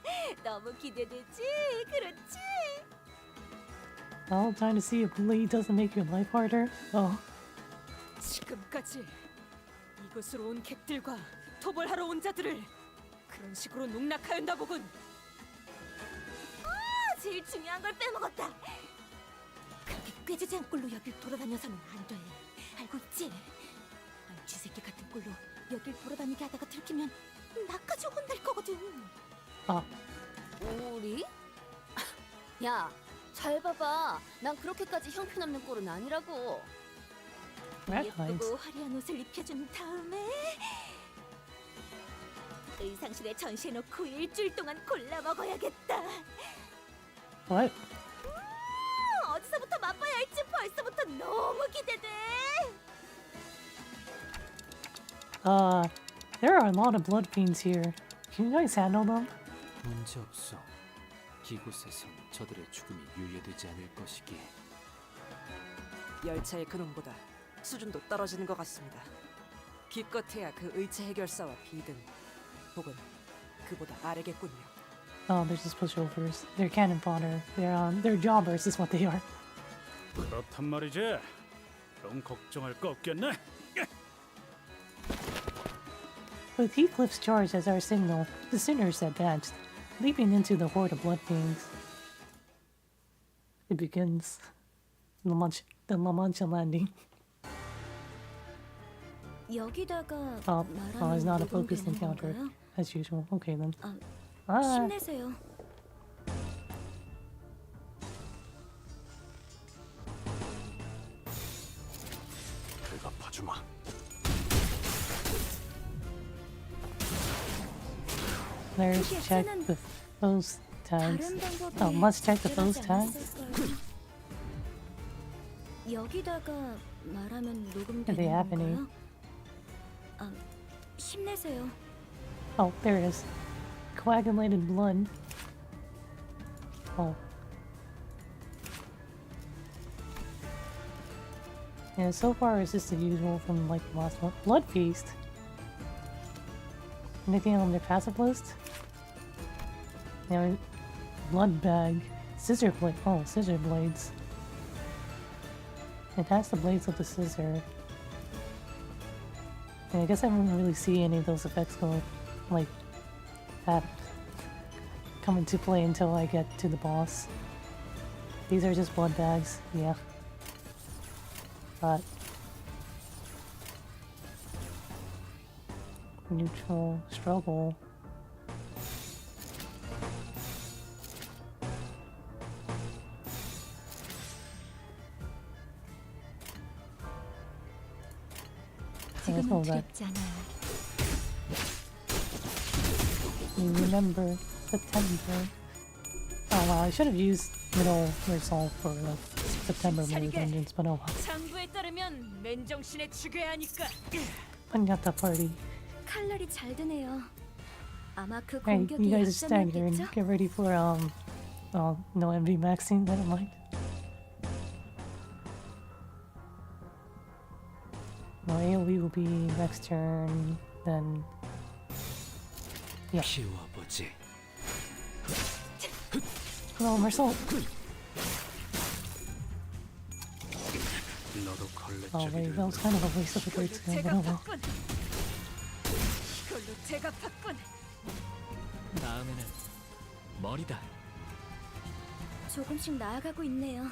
너무 기대되지? 그렇지? Well, trying to see if Lee doesn't make your life harder. Oh. 지금까지 이곳으로 온 객들과 토벌하러 온 자들을 그런 식으로 농락하였나 보군. 제일 중요한 걸 빼먹었다. 그렇게 꾀지지한 꼴로 여길 돌아다녀서는 안 돼. 알고 있지? 쥐새끼 같은 꼴로 여길 돌아다니게 하다가 들키면 나까지 혼날 거거든. 아. 우리? 야, 잘 봐봐. 난 그렇게까지 형편없는 꼴은 아니라고. 예쁘고 화려한 옷을 입혀준 다음에 의상실에 전시해놓고 일주일 동안 골라 먹어야겠다. What? 어디서부터 맛봐야 할지 벌써부터 너무 기대돼. There are a lot of blood fiends here. Can you guys handle them? 문제 없어. 이곳에선 저들의 죽음이 유예되지 않을 것이기에. 열차의 근원보다 수준도 떨어지는 것 같습니다. 기껏해야 그 의체 해결사와 비등, 혹은 그보다 아래겠군요. Oh, they're just pushovers. They're cannon fodder. They're jobbers is what they are. 그렇단 말이지. 그럼 걱정할 거 없겠네. With Heathcliff's charge as our signal, the sinners advanced, leaping into the horde of blood fiends. It begins. The Mancha landing. 여기다가 Oh, it's not a 말하는 focused 녹음되는 encounter, 건가요? as usual. Okay then. 힘내세요. 대답하지 마. Let's check the foes tags. Oh, let's check the foes tags. 여기다가 말하면 Are they 녹음되는 happening? 건가요? 힘내세요. Oh, there it is. Coagulated blood. Oh. Yeah, so far it's just the usual from like the last one. Blood Feast. Anything on their passive list? Yeah, Blood Bag. Scissor blade. Oh, scissor blades. It has the blades of the scissor. Yeah, I guess I won't really see any of those effects go like that come into play until I get to the boss. These are just blood bags, yeah. But neutral struggle. 지금은 두렵지 않아요. You remember September. Oh wow, I should have used middle resolve for the September move engines, but oh well. 장부에 따르면 맨정신에 죽여야 하니까. Piñata party. 칼날이 잘 드네요. 아마 그 Hey, 공격이 you guys are staggered and 약점이었겠죠? get ready for no MV maxing, never mind. No, AoE will be next turn, then yeah. 키워보지. Hello, Mercel. 너도 Oh wait, that was kind of a waste of a great skill, but oh well. 이걸로 제가 봤군. 다음에는 머리다. 조금씩 나아가고 있네요.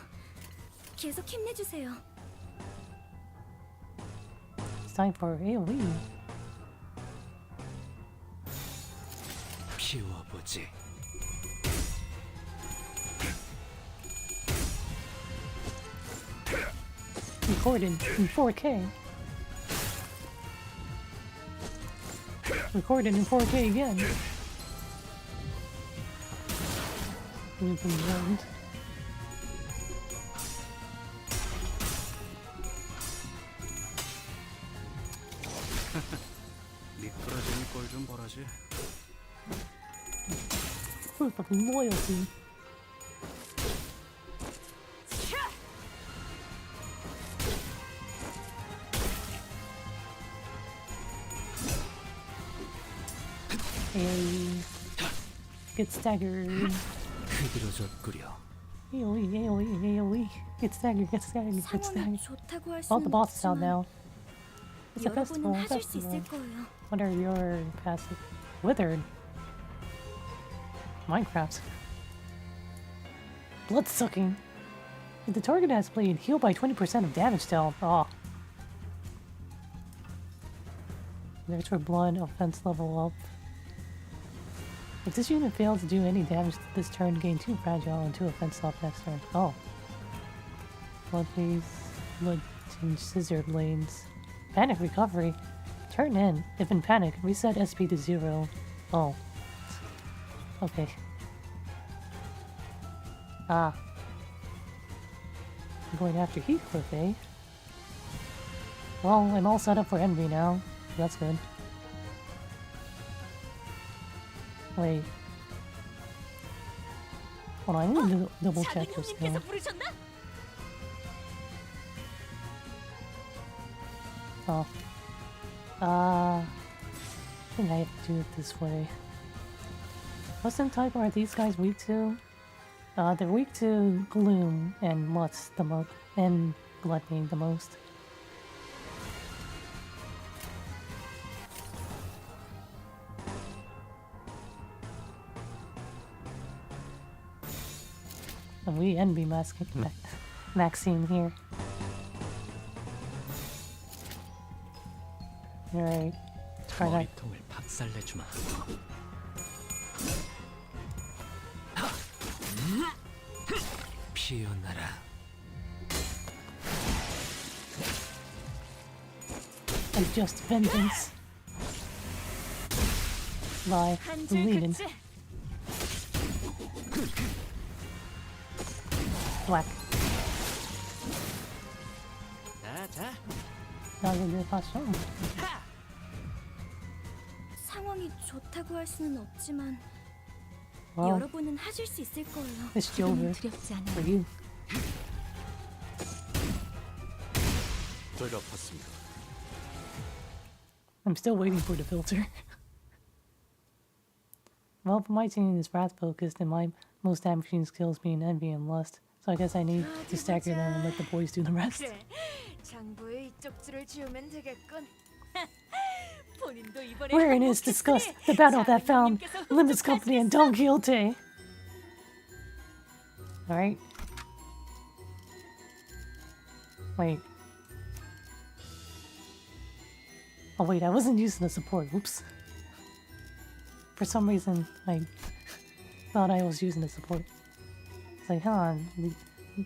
계속 힘내주세요. It's time for AoE. 키워보지. Recorded in 4K. Recorded in 4K again. We've been warned. 미끄러지는 꼴 좀 보라지. Proof of loyalty. AoE. Get staggered. 흐드러졌구려. AoE, AoE, AoE. Get staggered, get staggered, get 상황이 staggered. 좋다고 할 All the 수는 bosses out 없지만 now. It's a festival, 여러분은 하실 수 festival. 있을 거예요. What are your passive? Withered. Minecraft. Blood sucking. If the target has played, heal by 20% of damage dealt. Oh. There's her blood offense level up. If this unit fails to do any damage this turn, gain 2 fragile and 2 offense off next turn. Oh. Blood Phase, Blood Tinge, Scissor Blades. Panic Recovery. Turn in. If in panic, reset SP to 0. Oh. Okay. Ah. I'm going after Heathcliff, eh? Well, I'm all set up for Envy now. That's good. Wait. Hold on, I need to double check this now. Oh. I think I have to do it this way. What some type are these guys weak to? They're weak to Gloom and Lust the most, and Gluttony the most. And we envy Maxine here. Alright, try that. 머리통을 박살내주마. 피어나라. And just vengeance. By Lenin. Whack. 자. 나도 봤어. 상황이 좋다고 할 수는 없지만 Well, 여러분은 하실 수 있을 거예요. it's over for you. 제가 봤습니다. I'm still waiting for the filter. Well, my team is wrath focused and my most damaging skills being envy and lust, so I guess I need to stagger them and let the boys do the rest. 그래, 장부에 이쪽 줄을 지우면 되겠군. 본인도 이번에 Wherein is discussed the battle that found Limbus Company and Don Quixote. Alright. Wait. Oh wait, I wasn't using the support. Whoops. For some reason, I thought I was using the support. It's like, huh,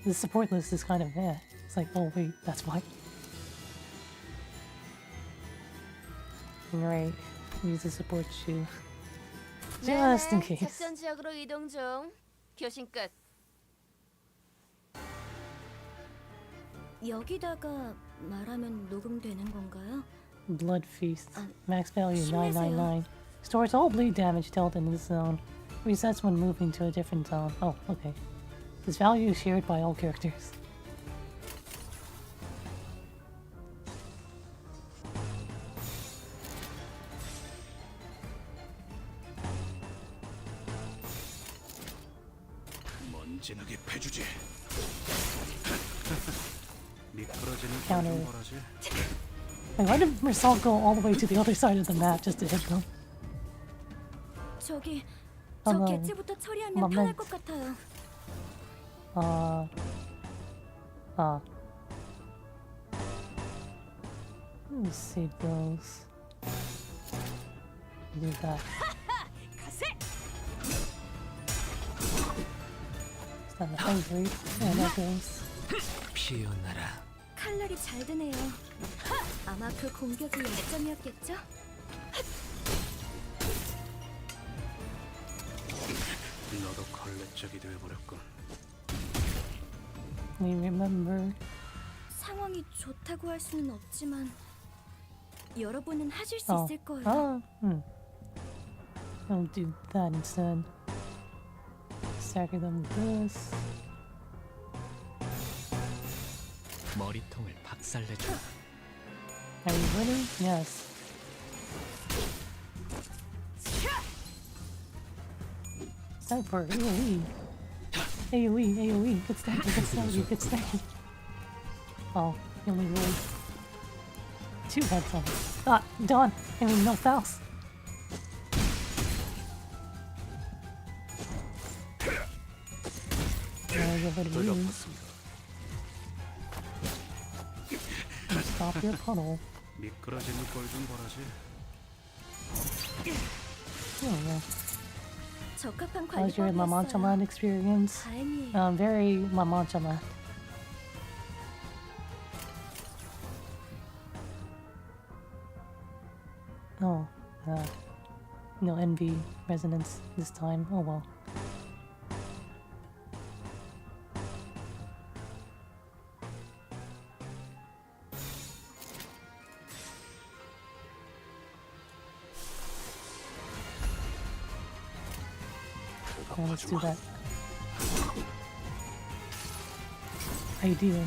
the support list is kind of bad. It's like, oh wait, that's why. Alright, use the support shoe. Just in case. 작전 지역으로 이동 중. 교신 끝. 여기다가 말하면 녹음되는 건가요? Blood Feast. Max value 999. Stores all bleed damage dealt in this zone. Resets when moving to a different zone. Oh, okay. This value is shared by all characters. 먼지나게 패주지. 미끄러지는 Counter. 꼴좀 보라지. Like, why did Mersal go all the way to the other side of the map just to hit them? 저기 저 개체부터 처리하면 편할 것 같아요. Let me see those. Do that. Is that the hungry? Yeah, that goes. 피어나라. 칼날이 잘 드네요. 아마 그 공격이 약점이었겠죠? 너도 걸레짝이 되어버렸군. We remember. 상황이 좋다고 할 수는 없지만 여러분은 하실 수 있을 거예요. I'll do that instead. Stagger them with this. 머리통을 박살내주마. Are you ready? Yes. It's time for AoE. AoE. Get staggered. Oh, he only rolled 2 heads on it. Dawn. I mean, no Faust. Stop your puddle. 미끄러지는 꼴 좀 보라지. Oh, yeah. 적합한 How was your 관리법이었어요. Manchaland experience? 다행이에요. Very Manchaland. Oh, no envy resonance this time. Oh well. Okay, let's do that. Ideal.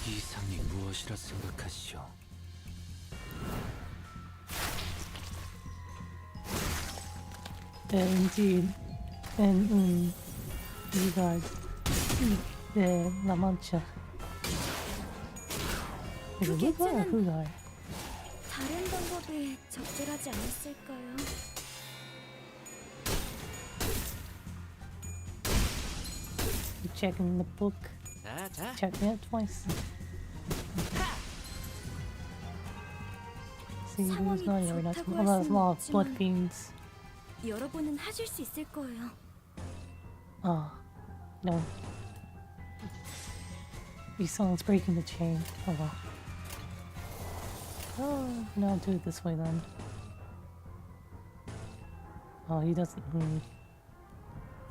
이상이 무엇이라 생각하시오? Indeed. And regard the La Mancha. 그 Hugar? 객체는 Hugar. 다른 방법이 적절하지 않았을까요? Checking the book. 자. Checking it twice. See, there's not very nice. 좋다고 Well, there's a lot of blood 없지만 fiends. 여러분은 하실 수 있을 거예요. Oh, no. These songs breaking the chain. Oh well. Oh, no, I'll do it this way then. Oh, he doesn't.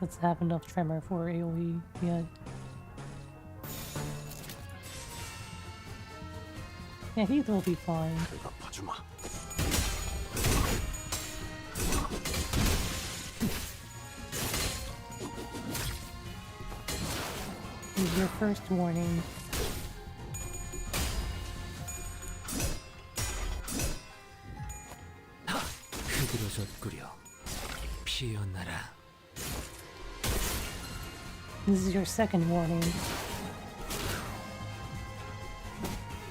Doesn't have enough tremor for AoE yet. Yeah, he will be fine. Here's your first warning. 흐드러졌구려. 피어나라. This is your second warning.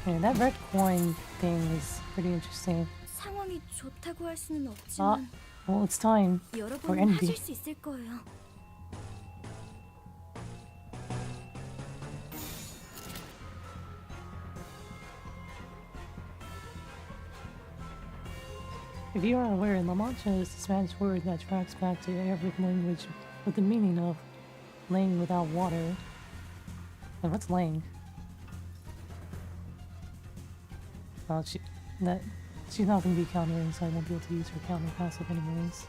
Yeah, that red coin thing is pretty interesting. 상황이 좋다고 할 수는 없지만 Well, it's time for 여러분은 envy. 하실 수 있을 거예요. If you are aware, La Mancha is a Spanish word that tracks back to Arabic language with the meaning of laying without water. And what's laying? Well, she's not going to be countering, so I won't be able to use her counter passive anyways.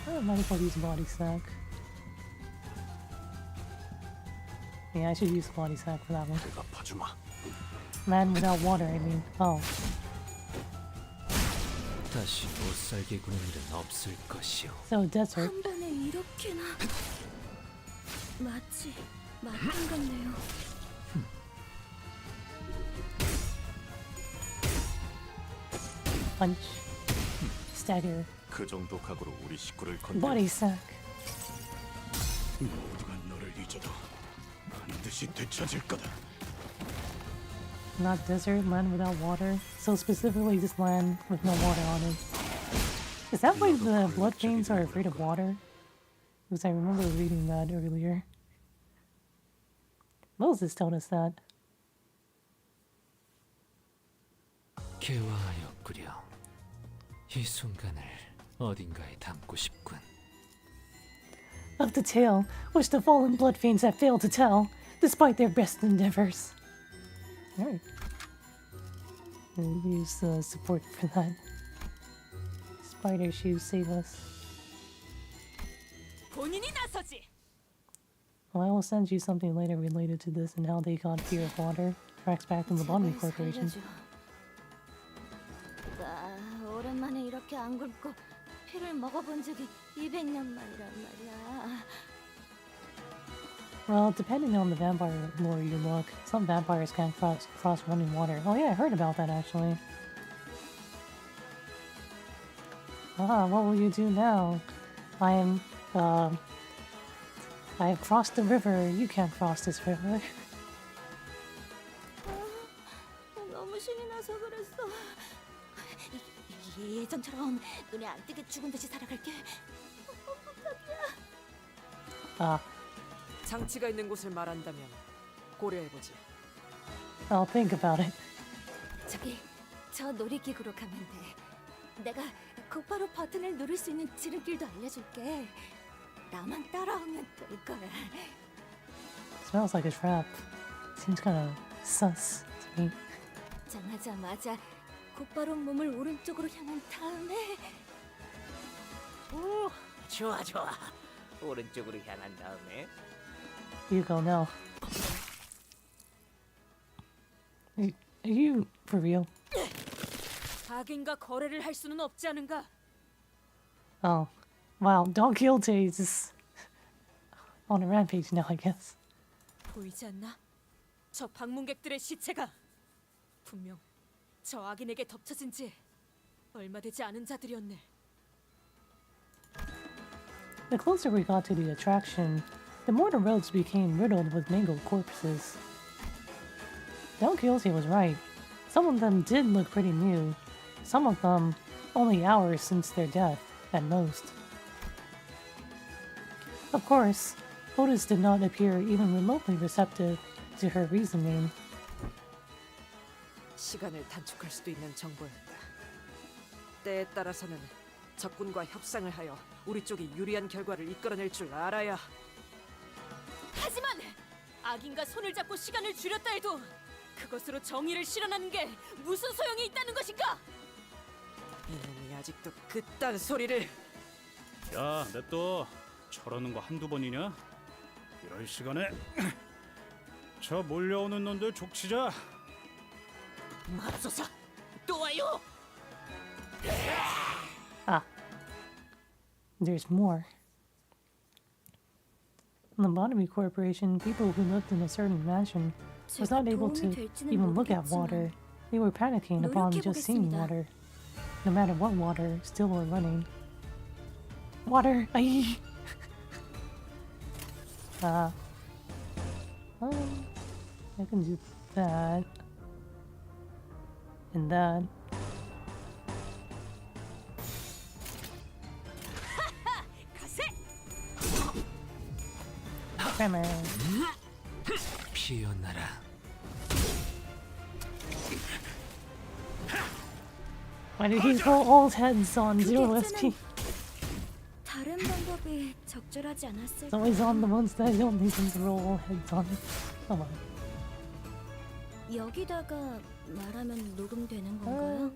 I might as well use body sack. Yeah, I should use body sack for that one. Man without water, I mean. Oh. 다시 못 살게 구는 일은 없을 것이오. So desert. 한 번에 이렇게나 마치 마땅 같네요. Punch. Stagger. 그 정도 각오로 우리 식구를 건드. Body sack. 모두가 너를 잊어도 반드시 되찾을 거다. Not desert, land without water. So specifically this land with no water on it. Is that why the blood fiends are afraid of water? Because I remember reading that earlier. Moses told us that. 개화하였구려. 이 순간을 어딘가에 담고 싶군. Of the tale, which the fallen blood fiends have failed to tell, despite their best endeavors. Alright. Use support for that. Spider shoes save us. 본인이 나서지. Well, I will send you something later related to this and how they got fear of water. Tracks back from the Botany Corporation. 오랜만에 이렇게 안 굶고 피를 먹어본 적이 200년 만이란 말이야. Well, depending on the vampire lore you look, some vampires can't cross running water. Oh yeah, I heard about that actually. Ah, what will you do now? I have crossed the river. You can't cross this river. 너무 신이 나서 그랬어. 예전처럼 눈에 안 띄게 죽은 듯이 살아갈게. 부탁이야. Ah, 장치가 있는 곳을 말한다면 고려해보지. I'll think about it. 저기 저 놀이기구로 가면 돼. 내가 곧바로 버튼을 누를 수 있는 지름길도 알려줄게. 나만 따라오면 될 거야. Smells like a trap. Seems kind of sus to me. 장하자마자 곧바로 몸을 오른쪽으로 향한 다음에 오, 좋아 좋아. 오른쪽으로 향한 다음에 You go now. Are you for real? 악인과 거래를 할 수는 없지 않은가? Oh, wow. Don Quixote is just on a rampage now, I guess. 보이지 않나? 저 방문객들의 시체가 분명 저 악인에게 덮쳐진 지 얼마 되지 않은 자들이었네. The closer we got to the attraction, the more the roads became riddled with mangled corpses. Don Quixote was right. Some of them did look pretty new. Some of them only hours since their death, at most. Of course, Otis did not appear even remotely receptive to her reasoning. 시간을 단축할 수도 있는 정보였다. 때에 따라서는 적군과 협상을 하여 우리 쪽이 유리한 결과를 이끌어낼 줄 알아야. 하지만 악인과 손을 잡고 시간을 줄였다 해도 그것으로 정의를 실현하는 게 무슨 소용이 있다는 것인가? 이놈이 아직도 그딴 소리를. 야, 냅둬. 저러는 거 한두 번이냐? 이럴 시간에 저 몰려오는 놈들 족치자. 맙소사, 또 와요. Ah. There's more. In the Botany Corporation, people who lived in a certain mansion was not able to even look at water. They were panicking upon just seeing water. No matter what water, still or running. Water! Aye! I can do that. And that. Tremor. 피어나라. Why did he roll all heads on 0 SP? 다른 방법이 적절하지 않았을까? It's always on the ones that don't need him to roll all heads on. Come on. 여기다가 말하면 녹음되는 건가요?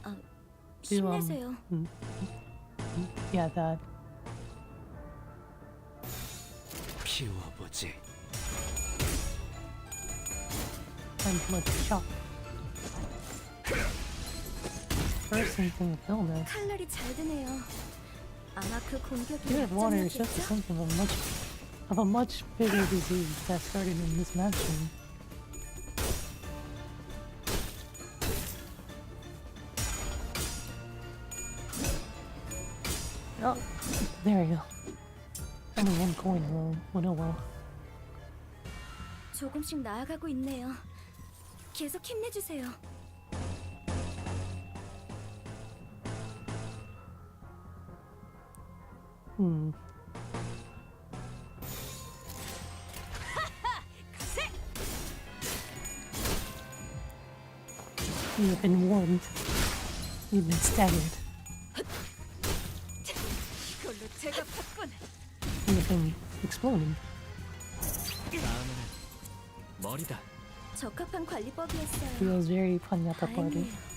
아, Do, 힘내세요. Yeah, that. 피워보지. I'm like shocked. First thing to film it. 칼날이 잘 드네요. 아마 그 공격이 Fear of water is just a symptom of a much bigger disease that started in this mansion. Oh, there you go. Only one coin roll. Well, no, well. 조금씩 나아가고 있네요. 계속 힘내주세요. You have been warned. You've been staggered. 이걸로 제가 팠군. You have been exploding. 다음에는 머리다. 적합한 관리법이었어요. Feels very fun at the party. 다행이에요.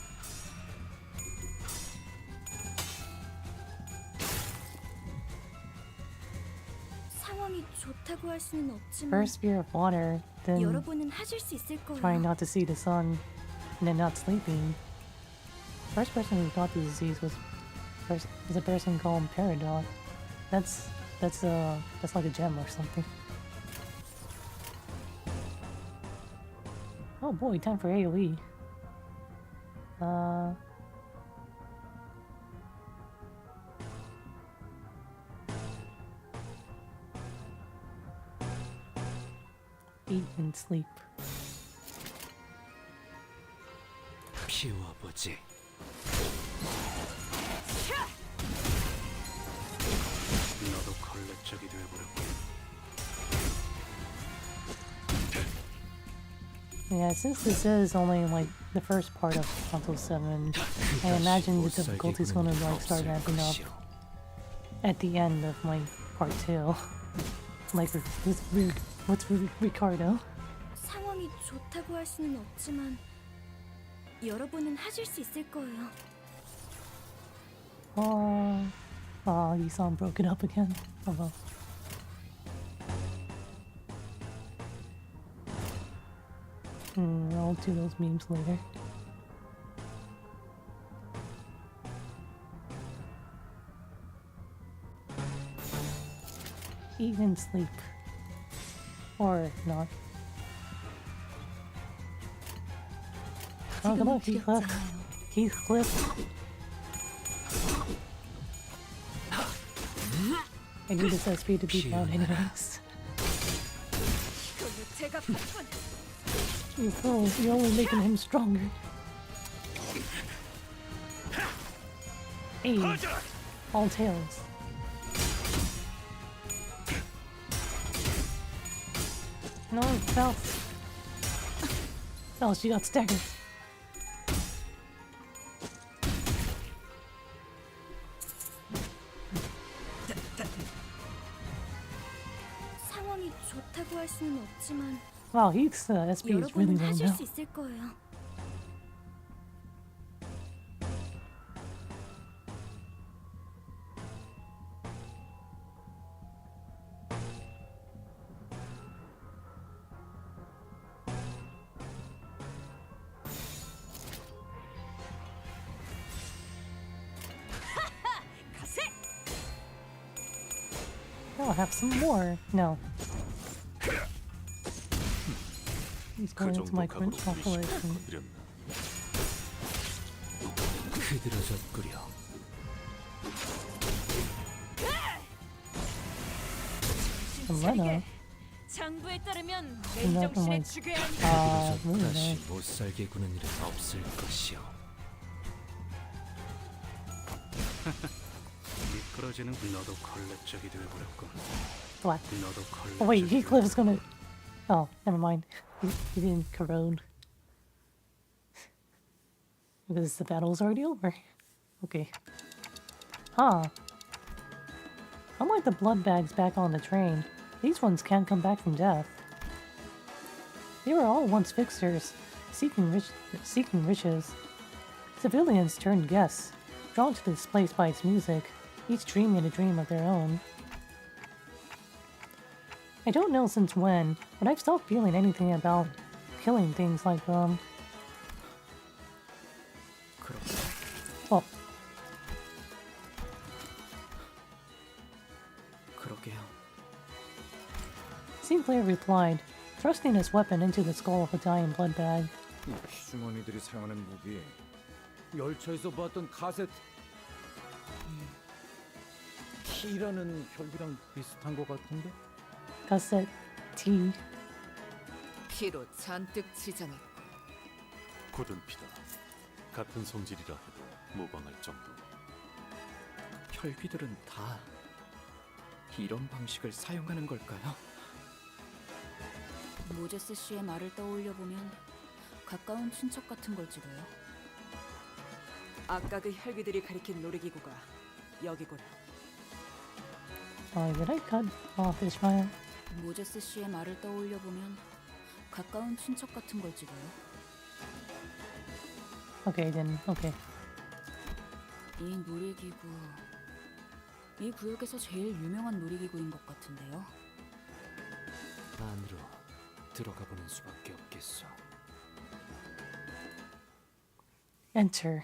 상황이 좋다고 할 수는 없지만 First fear of water, then 여러분은 하실 수 있을 거예요. trying not to see the sun, and then not sleeping. First person who got the disease was a person called Peridot. That's like a gem or something. Oh boy, time for AoE. Eat and sleep. 피워보지. 나도 걸레짝이 되어버렸고. Yeah, since this is only like the first part of Canto VII. I imagine the difficulty's gonna like start ramping up at the end of like part 2. Like what's Ricardo? 상황이 좋다고 할 수는 없지만 여러분은 하실 수 있을 거예요. You saw him broke it up again. Oh well. I'll do those memes later. Eat and sleep. Or not. Oh, come on, Heathcliff. Heathcliff. I need this SP to beat down anyways. You fools, you're only making him stronger. Hey, all tails. No, fell. Oh, she got staggered. 상황이 좋다고 할 수는 없지만 Wow, Heath's SP is really low 하실 now. 수 있을 거예요. I'll have some more. No. He's going into my crunch calculation. Elena? 장부에 따르면 Not from like, really? 못 살게 구는 일은 없을 것이요. 미끄러지는 너도 걸레짝이 되어버렸군. What? 너도 Oh wait, 걸레짝이 Heathcliff's gonna... Oh, never mind. He didn't corrode. Because the battle's already over. Okay. Huh. Unlike the blood bags back on the train, these ones can't come back from death. They were all once fixers, seeking riches. Civilians turned guests, drawn to this place by its music, each dreaming a dream of their own. I don't know since when, but I've stopped feeling anything about killing things like them. Well, Sinclair replied, thrusting his weapon into the skull of a dying blood bag. 이 피주머니들이 사용하는 무기, 열차에서 봤던 카세트 T라는 혈기랑 비슷한 것 같은데? Cassette T. 피로 잔뜩 지장했고 굳은 피다. 같은 성질이라 해도 모방할 정도. 혈귀들은 다 이런 방식을 사용하는 걸까요? 모제스 씨의 말을 떠올려 보면 가까운 친척 같은 걸지도요. 아까 그 혈귀들이 가리킨 놀이기구가 여기군. Oh, did I cut off Ishmael? 모제스 씨의 말을 떠올려 보면 가까운 친척 같은 걸지도요. Okay, then, okay. 이 놀이기구, 이 구역에서 제일 유명한 놀이기구인 것 같은데요. 안으로 들어가 보는 수밖에 없겠어. Enter.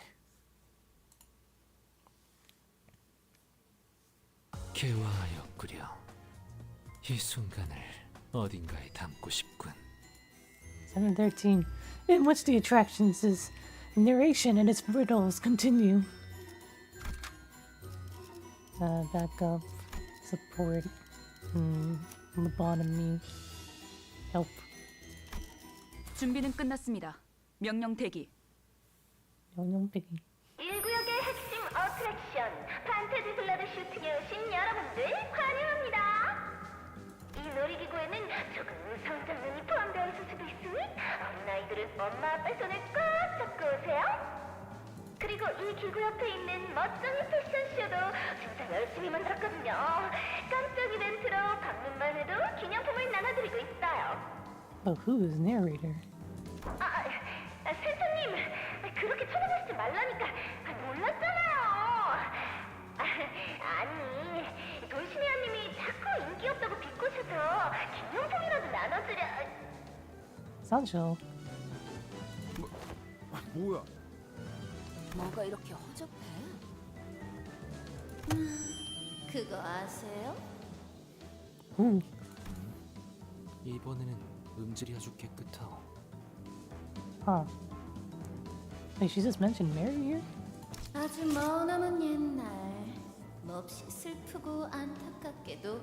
개화하였구려. 이 순간을 어딘가에 담고 싶군. 713, in which the attractions is narration and its riddles continue. Backup, support, lobotomy, help. 준비는 끝났습니다. 명령 대기. 명령 대기. 1구역의 핵심 어트랙션 판타지 블러드 슈팅에 오신 여러분들 환영합니다. 이 놀이기구에는 조금 성장면이 포함되어 있을 수도 있으니 어린아이들은 엄마 아빠 손을 꼭 좋으세요? 그리고 이 기구 옆에 있는 멋쟁이 패션쇼도 진짜 열심히 만들었거든요. 깜짝 이벤트로 방문만 해도 기념품을 나눠드리고 있어요. But who is narrator? 센터님, 그렇게 쳐다보시지 말라니까. 몰랐잖아요. 아니, 돌시네아님이 자꾸 인기 없다고 비꼬셔서 기념품이라도 나눠드려. Sancho. 뭐야? 뭐가 이렇게 허접해? 그거 아세요? 이번에는 음질이 아주 깨끗하오. Huh. Wait, she just mentioned Mary here? 아주 머나먼 옛날 몹시 슬프고 안타깝게도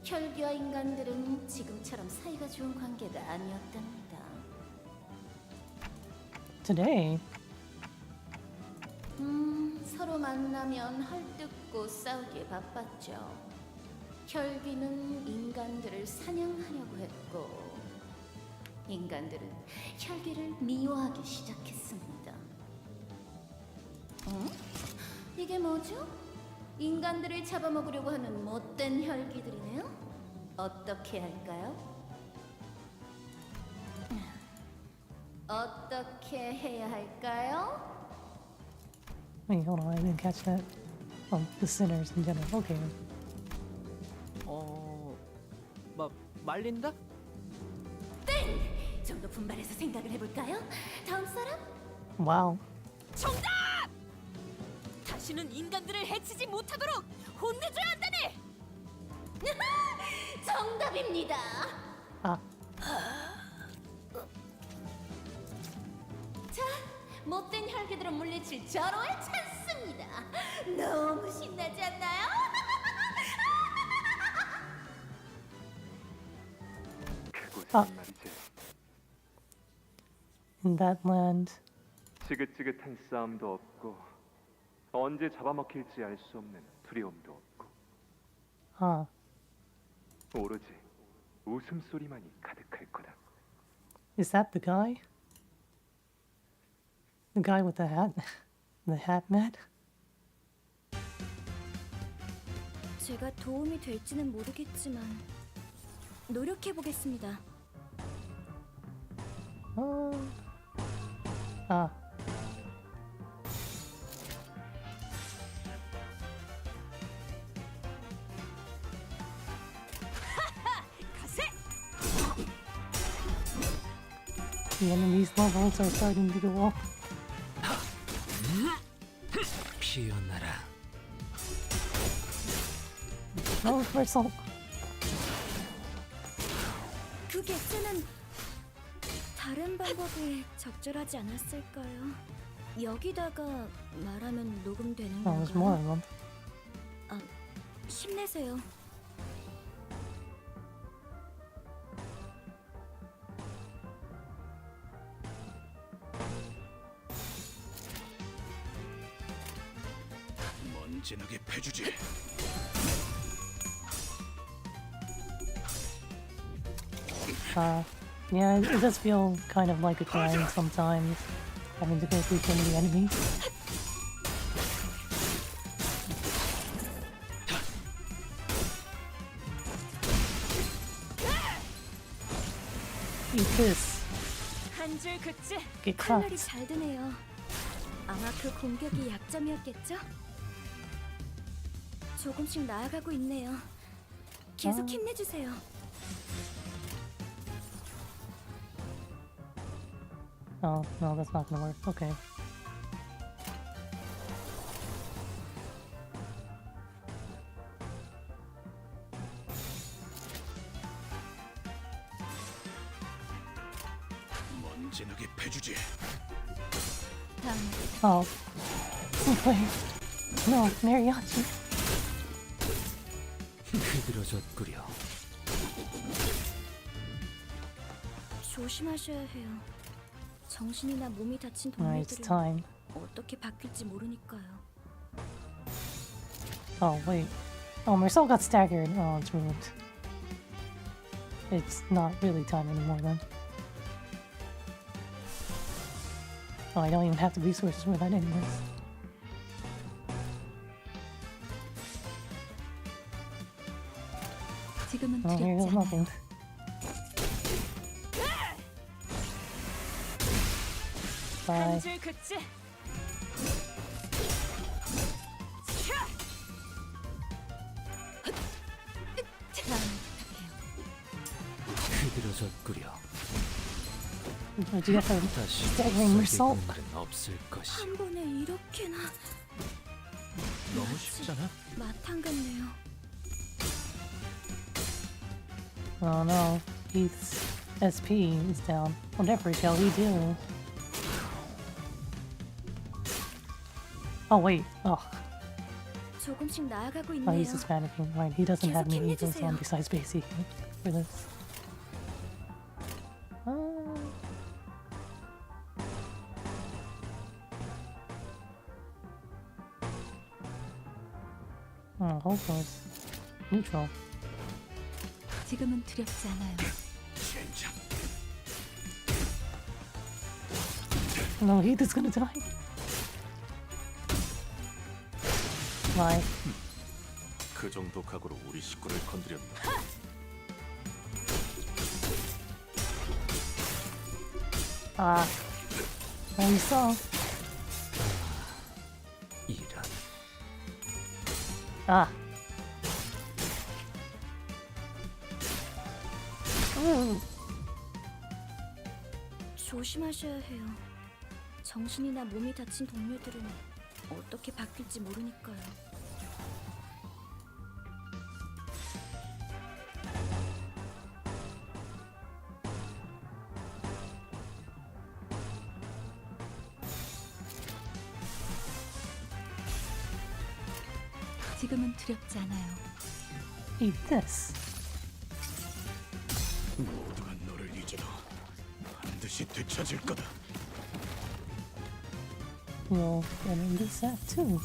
혈기와 인간들은 지금처럼 사이가 좋은 관계가 아니었답니다. Today? 서로 만나면 헐뜯고 싸우기에 바빴죠. 혈기는 인간들을 사냥하려고 했고 인간들은 혈기를 미워하기 시작했습니다. 이게 뭐죠? 인간들을 잡아먹으려고 하는 못된 혈기들이네요? 어떻게 할까요? 어떻게 해야 할까요? Wait, hold on, I didn't catch that. Oh, the sinners in general. Okay. 말린다? 땡! 좀 더 분발해서 생각을 해볼까요? 다음 사람? Wow. 정답! 다시는 인간들을 해치지 못하도록 혼내줘야 한다네. 정답입니다. 아. 자, 못된 혈기들을 물리칠 절호의 찬스입니다. 너무 신나지 않나요? In that land. 지긋지긋한 싸움도 없고 언제 잡아먹힐지 알 수 없는 두려움도 없고 Huh. 오로지 웃음소리만이 가득할 거다. Is that the guy? The guy with the hat? The hat man? 제가 도움이 될지는 모르겠지만 노력해 보겠습니다. Ah. The enemy's levels are starting to go up. 피어나라. No reversal. 그 개체는 다른 방법이 적절하지 않았을까요? 여기다가 말하면 녹음되는 Oh, there's more 건가요? of them. 아, 힘내세요. 먼지나게 패주지. Yeah, it does feel kind of like a grind sometimes, having to go through so many enemies. Eat this. 한 줄 긋지? Get 칼날이 cracked. 잘 드네요. 아마 그 공격이 약점이었겠죠? 조금씩 나아가고 있네요. 계속 힘내주세요. Oh, no, that's not gonna work. Okay. 먼지나게 패주지. Oh. Wait. No, mariachi. 흐드러졌구려. 조심하셔야 해요. 정신이나 몸이 다친 Alright, it's 동물들은 time. 어떻게 바뀔지 모르니까요. Oh, wait. Oh, Marcel got staggered. Oh, it's ruined. It's not really time anymore then. Oh, I don't even have the resources for that anyways. 지금은 Oh, here goes 두렵지 않아요. nothing. Bye. 줄 긋지. 휘두르졌구려. Where'd you get the 다시 staggering result? 일은 없을 것이. 한 번에 이렇게나 너무 쉽잖아. 마탕 같네요. Oh no, Heath's SP is down. Whatever shall we do? Oh wait, oh, 조금씩 나아가고 oh 있네요. he's just panicking. Right, he doesn't have any 계속 egos on 힘내주세요. besides basic for this. Oh, hopeless. Neutral. 지금은 두렵지 않아요. No, Heath is gonna die. Why? 그 정도 각오로 우리 식구를 건드렸나? Ah. Well, you saw. 이런. Ah. 조심하셔야 해요. 정신이나 몸이 다친 동료들은 어떻게 바뀔지 모르니까요. 지금은 두렵지 않아요. Eat this. 모두가 너를 잊어도 반드시 되찾을 거다. You'll get into that too.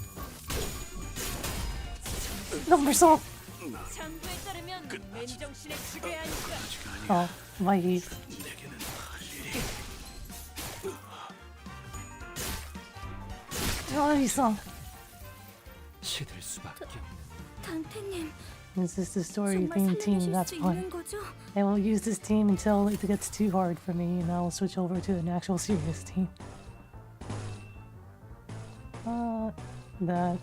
Number salt. 장부에 따르면 맨정신에 죽여야 하니까. Oh, my Heath. Oh, you saw. 시들 수밖에 없는. 단테님, This is the story 정말 theme team. 살려내실 That's 수 why. 있는 거죠? I will use this team until it gets too hard for me, and I will switch over to an actual serious team. That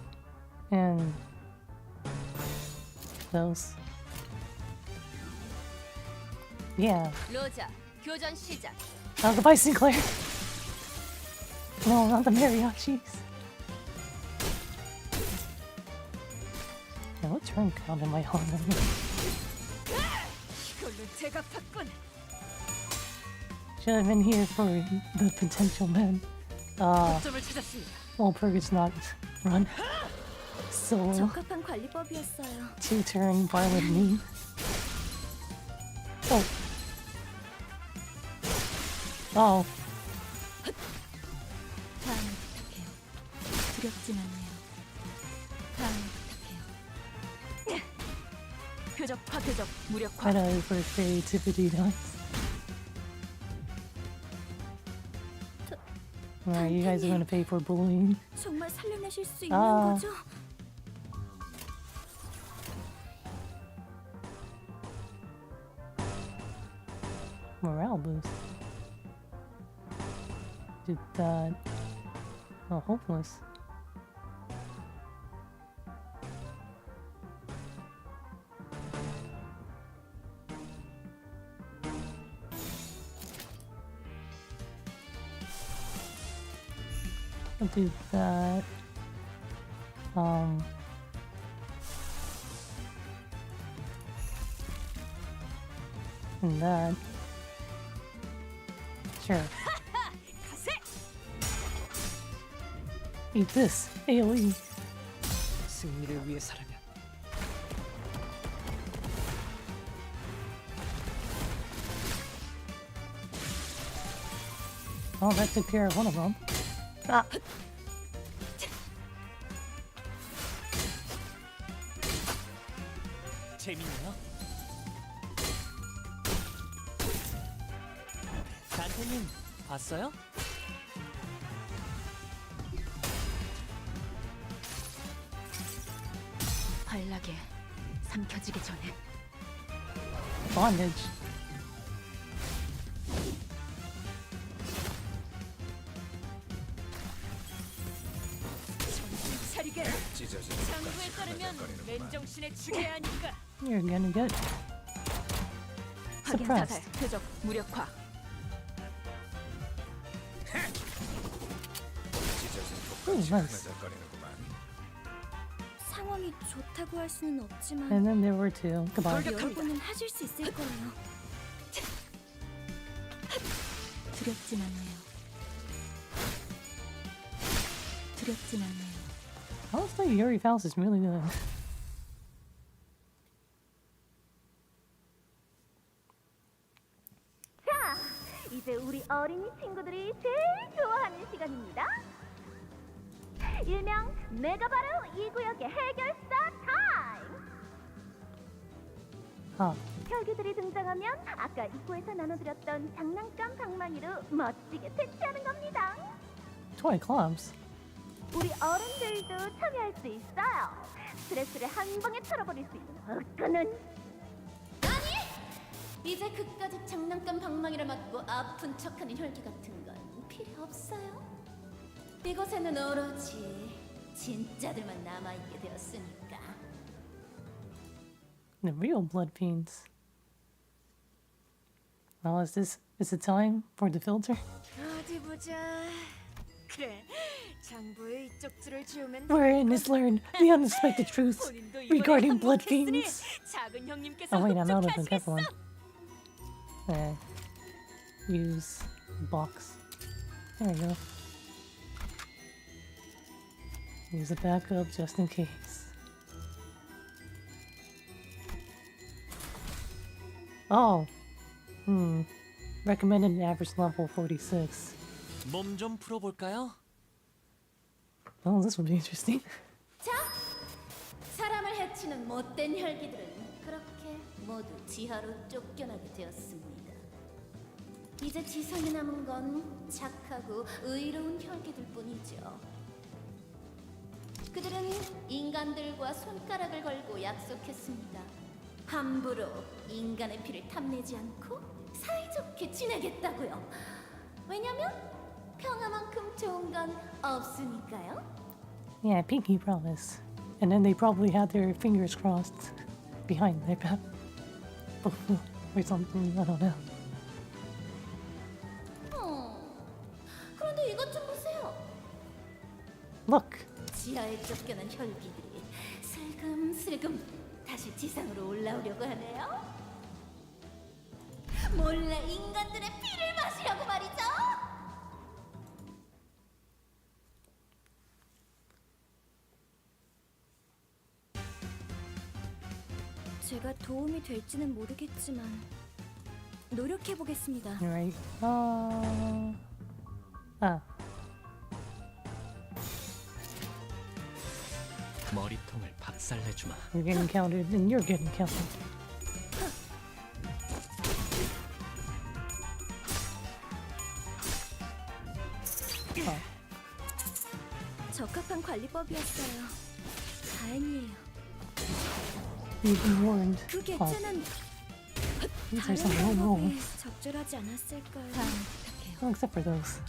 and those. Yeah. 로자, 교전 시작. Goodbye, Sinclair. No, not the mariachis. Yeah, what turn count am I on? 이걸로 제가 봤군. Should have been here for the potential men. 거점을 찾았습니다. Well, Purgate's not run. So, 적합한 관리법이었어요. 2-turn Violet Moon. Oh. Oh. 다음을 부탁해요. 두렵진 않네요. 다음을 부탁해요. 표적 파괴적 무력화. Quite a for creativity, though. Alright, you guys are gonna pay for bullying. 정말 살려내실 수 있는 아. 거죠? Morale boost. Did that. Oh, hopeless. I'll do that. And that. Sure. Eat this. AoE. 승리를 위해서라면 Oh, that took care of one of them. Ah. 재밌네요. 단테님 봤어요? 진하게 삼켜지기 전에. Bondage. 차리게. 장부에 따르면 맨정신에 죽여야 하니까. You're gonna get 확인 suppressed. 사살, 표적 무력화. Ooh, nice. 상황이 좋다고 할 수는 없지만 And then there were two. Goodbye. 여러분은 하실 수 있을 거예요. 두렵진 않네요. 두렵진 않네요. Honestly, Yuri Faust is really good. 자, 이제 우리 어린이 친구들이 제일 좋아하는 시간입니다. 일명 내가 바로 이 구역의 해결사 타임! 혈기들이 등장하면 아까 입구에서 나눠드렸던 장난감 방망이로 멋지게 퇴치하는 겁니다. Toy clubs. 우리 어른들도 참여할 수 있어요. 스트레스를 한 방에 털어버릴 수 있는 화끈한 이제 그까짓 장난감 방망이를 맞고 아픈 척하는 혈기 같은 건 필요 없어요. 이곳에는 오로지 진짜들만 남아있게 되었으니까. The real blood fiends. Well, is it time for the filter? 어디 보자. 그래, 장부의 이쪽 줄을 지우면 Wherein is learned the unexpected truth regarding blood fiends. 작은 형님께서 Oh wait, I'm out of the 흡족해하시겠어. careful one. Use box. There we go. Use a backup just in case. Oh. Recommended average level 46. 몸 좀 풀어볼까요? Oh, this would be interesting. 자, 사람을 해치는 못된 혈기들은 그렇게 모두 지하로 쫓겨나게 되었습니다. 이제 지상에 남은 건 착하고 의로운 혈기들 뿐이죠. 그들은 인간들과 손가락을 걸고 약속했습니다. 함부로 인간의 피를 탐내지 않고 사이좋게 지내겠다고요. 왜냐면 평화만큼 좋은 건 없으니까요. Yeah, pinky promise. And then they probably had their fingers crossed behind their back. Or something, I don't know. 그런데 이것 좀 보세요. Look! 지하에 쫓겨난 혈기들이 슬금슬금 다시 지상으로 올라오려고 하네요. 몰래 인간들의 피를 마시려고 말이죠. 제가 도움이 될지는 모르겠지만 노력해 보겠습니다. Right. 머리통을 박살내주마. You're getting counted and you're getting counted. 적합한 관리법이었어요. 다행이에요. You've been warned. 그 개체는 These are 다른 some low 방법이 rolls. 적절하지 않았을까요? Oh, except for those.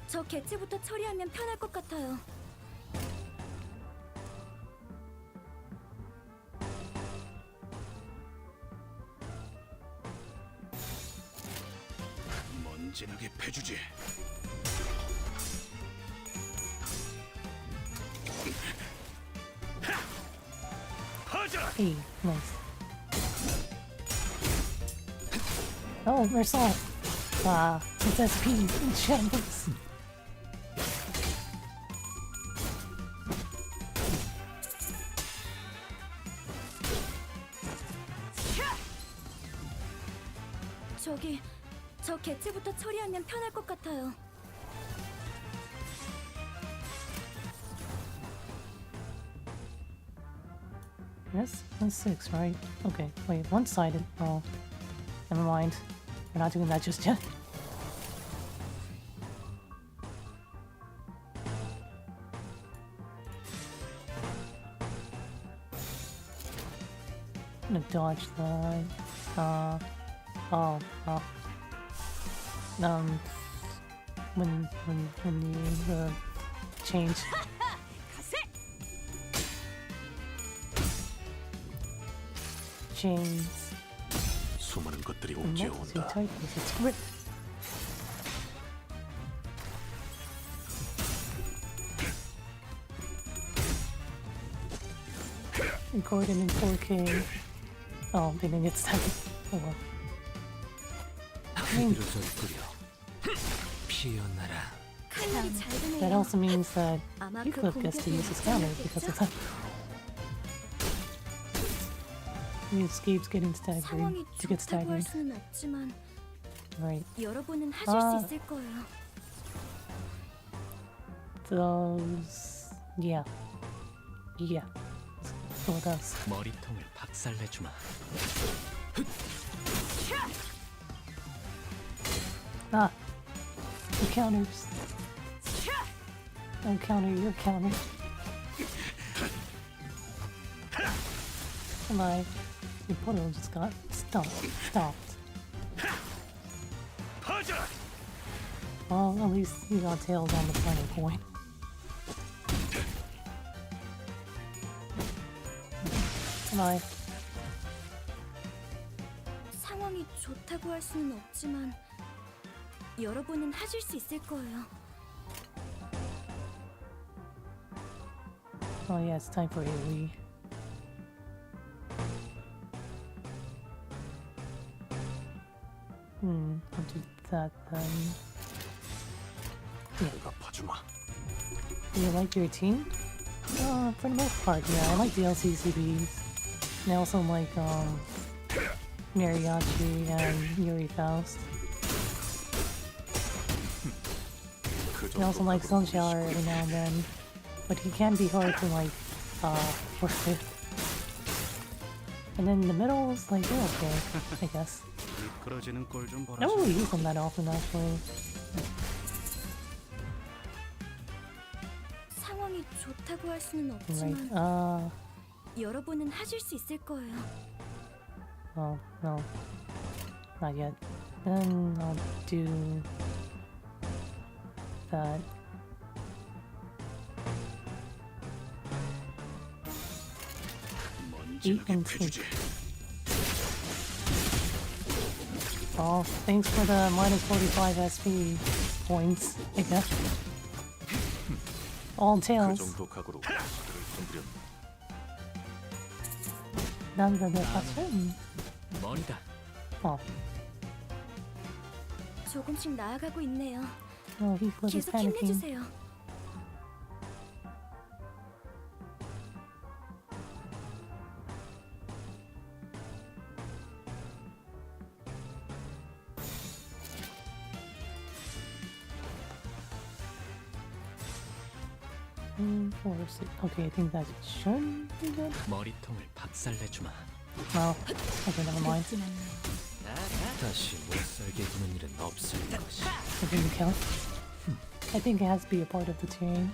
저 개체부터 처리하면 편할 것 같아요. 먼지나게 패주지. Hey, nice. Oh, Mersault. It's SP in shambles. 저 개체부터 처리하면 편할 것 같아요. Yes, that's 6, right? Okay, wait, one-sided. Oh, never mind. We're not doing that just yet. gonna dodge that. Oh. When you change. Chains. 수많은 것들이 Multitude 옥죄어온다. types. It's grip. Recorded in 4K. Oh, they didn't get started. Oh well. 그들을 뿌려 피어나라. 칼날이 잘 That 드네요. also means that 아마 you 그 clip gets to use his counter because of that. He escapes getting staggered. 상황이 To get 좋다고 할 staggered. 수는 없지만 Right. 여러분은 하실 수 있을 거예요. Those. Yeah. So it does. 머리통을 박살내주마. Ah. The counters. Don't counter your counter. Come on. Your portal just got stopped. Well, at least you got tails on the final point. Come on. 상황이 좋다고 할 수는 없지만 여러분은 하실 수 있을 거예요. Oh yeah, it's time for AoE. I'll do that then. 봐주마. Do you like your team? For the most part, yeah. I like the LCCBs. And I also like, Mariachi and Yuri Faust. I also like Sunshower every now and then. But he can be hard to, like, work with. And then the middles, like, they're okay, I guess. 미끄러지는 꼴 좀 I don't really use them that often, actually. 상황이 좋다고 할 수는 Right, 없지만 여러분은 하실 수 있을 거예요. oh, no. Not yet. Then I'll do that. Eat and sleep. Oh, thanks for the minus 45 SP points, I guess. All 그 tails. 정도 각오로 그들을 건드렸네. 난다들 봤음. 머리다. Oh, 조금씩 나아가고 있네요. no, he was 계속 panicking. 힘내주세요. Okay, I think that should be good. 머리통을 박살내주마. No. Okay, never mind. 다시 못 살게 구는 일은 없을 것이. It didn't count. I think it has to be a part of the chain.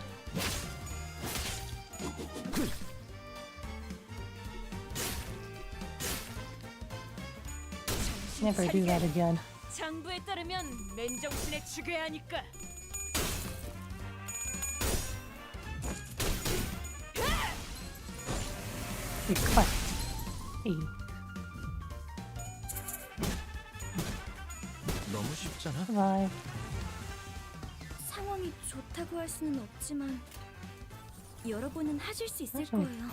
Never do that again. 장부에 따르면 맨정신에 죽여야 하니까. Request. Hey. 너무 쉽잖아. Bye. 상황이 좋다고 할 수는 없지만 여러분은 하실 수 있을 거예요.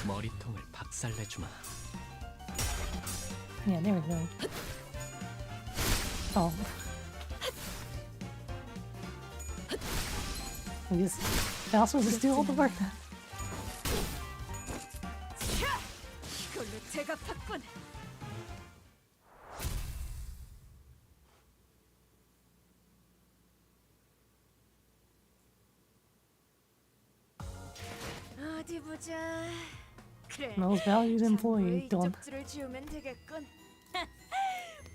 머리통을 박살내주마. Yeah, there we go. Oh. I guess Faust was just do all the work then. 이걸로 제가 받군. 어디 보자. Most valued employee. Dumb. 쪽지를 지우면 되겠군.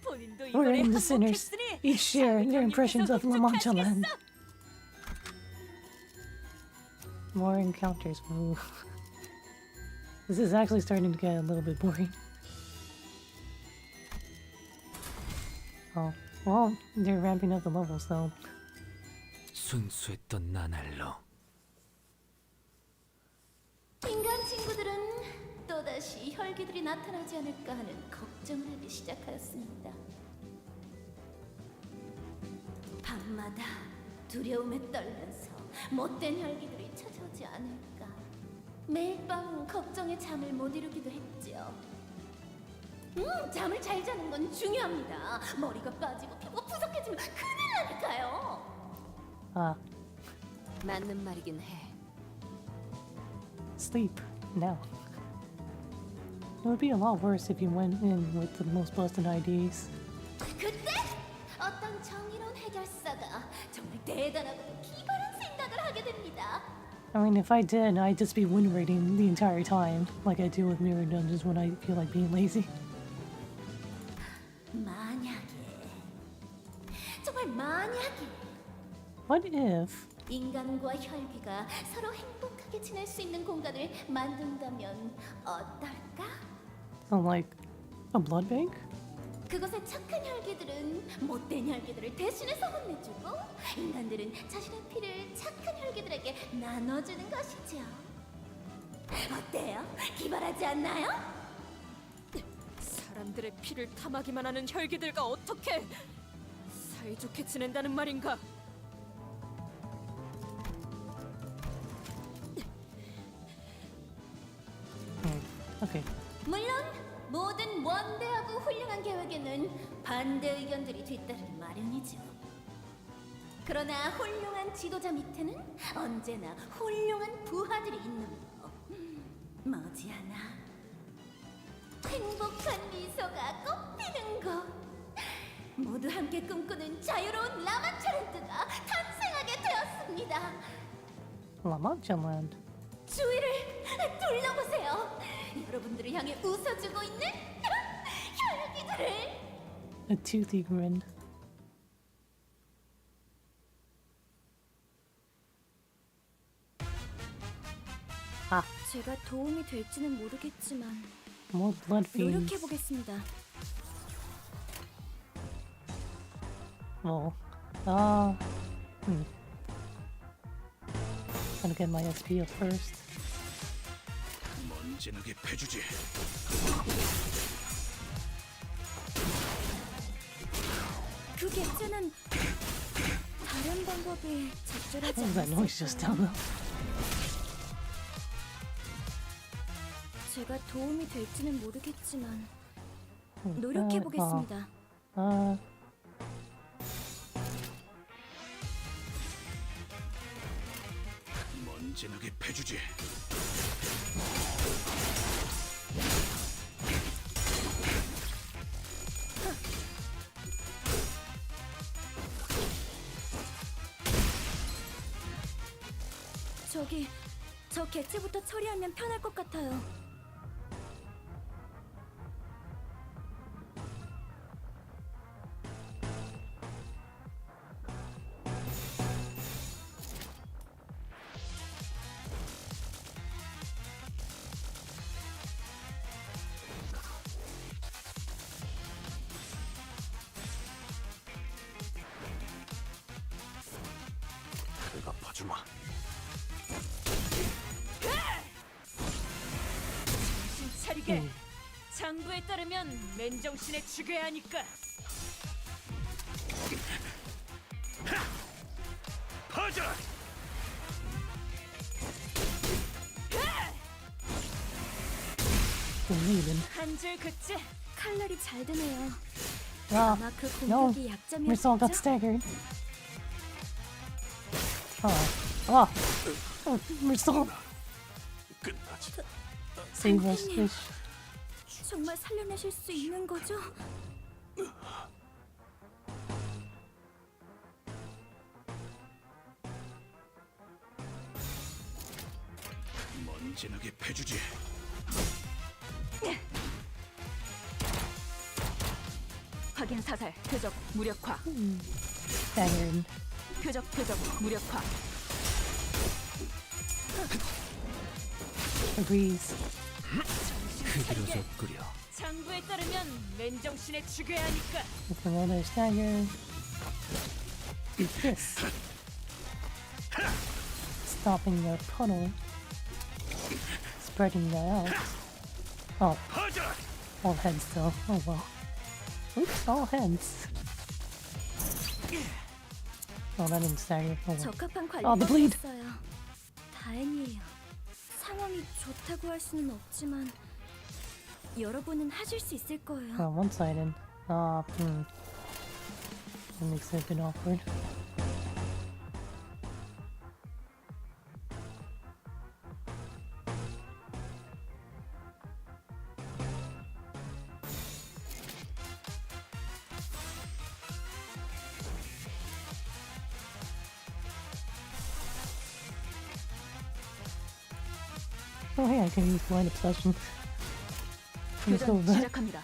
본인도 We're 이번에 in the sinners. 항복했으니 Each share their impressions of Manchaland. More encounters. Ooh. This is actually starting to get a little bit boring. Oh, well, they're ramping up the levels though. 순수했던 나날로 인간 친구들은 또다시 혈기들이 나타나지 않을까 하는 걱정을 하기 시작하였습니다. 밤마다 두려움에 떨면서 못된 혈기들이 찾아오지 않을까. 매일 밤 걱정에 잠을 못 이루기도 했지요. 잠을 잘 자는 건 중요합니다. 머리가 빠지고 피부가 푸석해지면 큰일 나니까요. Ah, 맞는 말이긴 해. sleep now. It would be a lot worse if you went in with the most busted IDs. 그때 어떤 정의로운 해결사가 정말 대단하고도 기발한 생각을 하게 됩니다. I mean, if I did, I'd just be win rating the entire time, like I do with mirror dungeons when I feel like being lazy. 만약에 정말 만약에 What if 인간과 혈기가 서로 행복하게 지낼 수 있는 공간을 만든다면 어떨까? like a blood bank? 그곳에 착한 혈기들은 못된 혈기들을 대신해서 혼내주고 인간들은 자신의 피를 착한 혈기들에게 나눠주는 것이죠. 어때요? 기발하지 않나요? 사람들의 피를 탐하기만 하는 혈기들과 어떻게 사이좋게 지낸다는 말인가? Okay. 물론 모든 원대하고 훌륭한 계획에는 반대 의견들이 뒤따르기 마련이죠. 그러나 훌륭한 지도자 밑에는 언제나 훌륭한 부하들이 있는 법. 머지않아 행복한 미소가 꽃피는 곳. 모두 함께 꿈꾸는 자유로운 라만차랜드가 탄생하게 되었습니다. Manchaland. 주위를 둘러보세요. 여러분들을 향해 웃어주고 있는 혈기들을. A toothy grin. 아, 제가 도움이 될지는 모르겠지만 more blood fiends. 노력해 보겠습니다. Well, Gotta get my SP up first. 먼지나게 패주지. 그 객체는 다른 방법이 적절하지 What was that noise just now though? 제가 도움이 될지는 모르겠지만 노력해 보겠습니다. 먼지나게 패주지. 저 객체부터 처리하면 편할 것 같아요. 내가 봐주마. 정신 차리게. 장부에 따르면 맨정신에 죽여야 하니까. 퍼져! 한 줄 긋지. 칼날이 잘 드네요. Ah, 아마 그 no, 공격이 약점이었죠. Marcel got staggered. Marcel. 끝나지. Save us, 선생님, fish. 정말 살려내실 수 있는 거죠? 먼지나게 패주지. 확인 사살. 표적 무력화. Staggered. 표적 무력화. Agrees. 흐드러졌구려. 장부에 따르면 맨정신에 죽여야 하니까. With another stagger. Do this. Stopping their puddle. Spreading that out. Oh. All heads though. Oh well. Oops, all heads. Oh, that didn't stagger. Oh well. 적합한 Oh, the bleed. 관리였어요. 다행이에요. 상황이 좋다고 할 수는 없지만 여러분은 하실 수 있을 거예요. Oh, one-sided. That makes it a bit awkward. Oh hey, I can use blind obsession. Let's go with 교전 that. 시작합니다.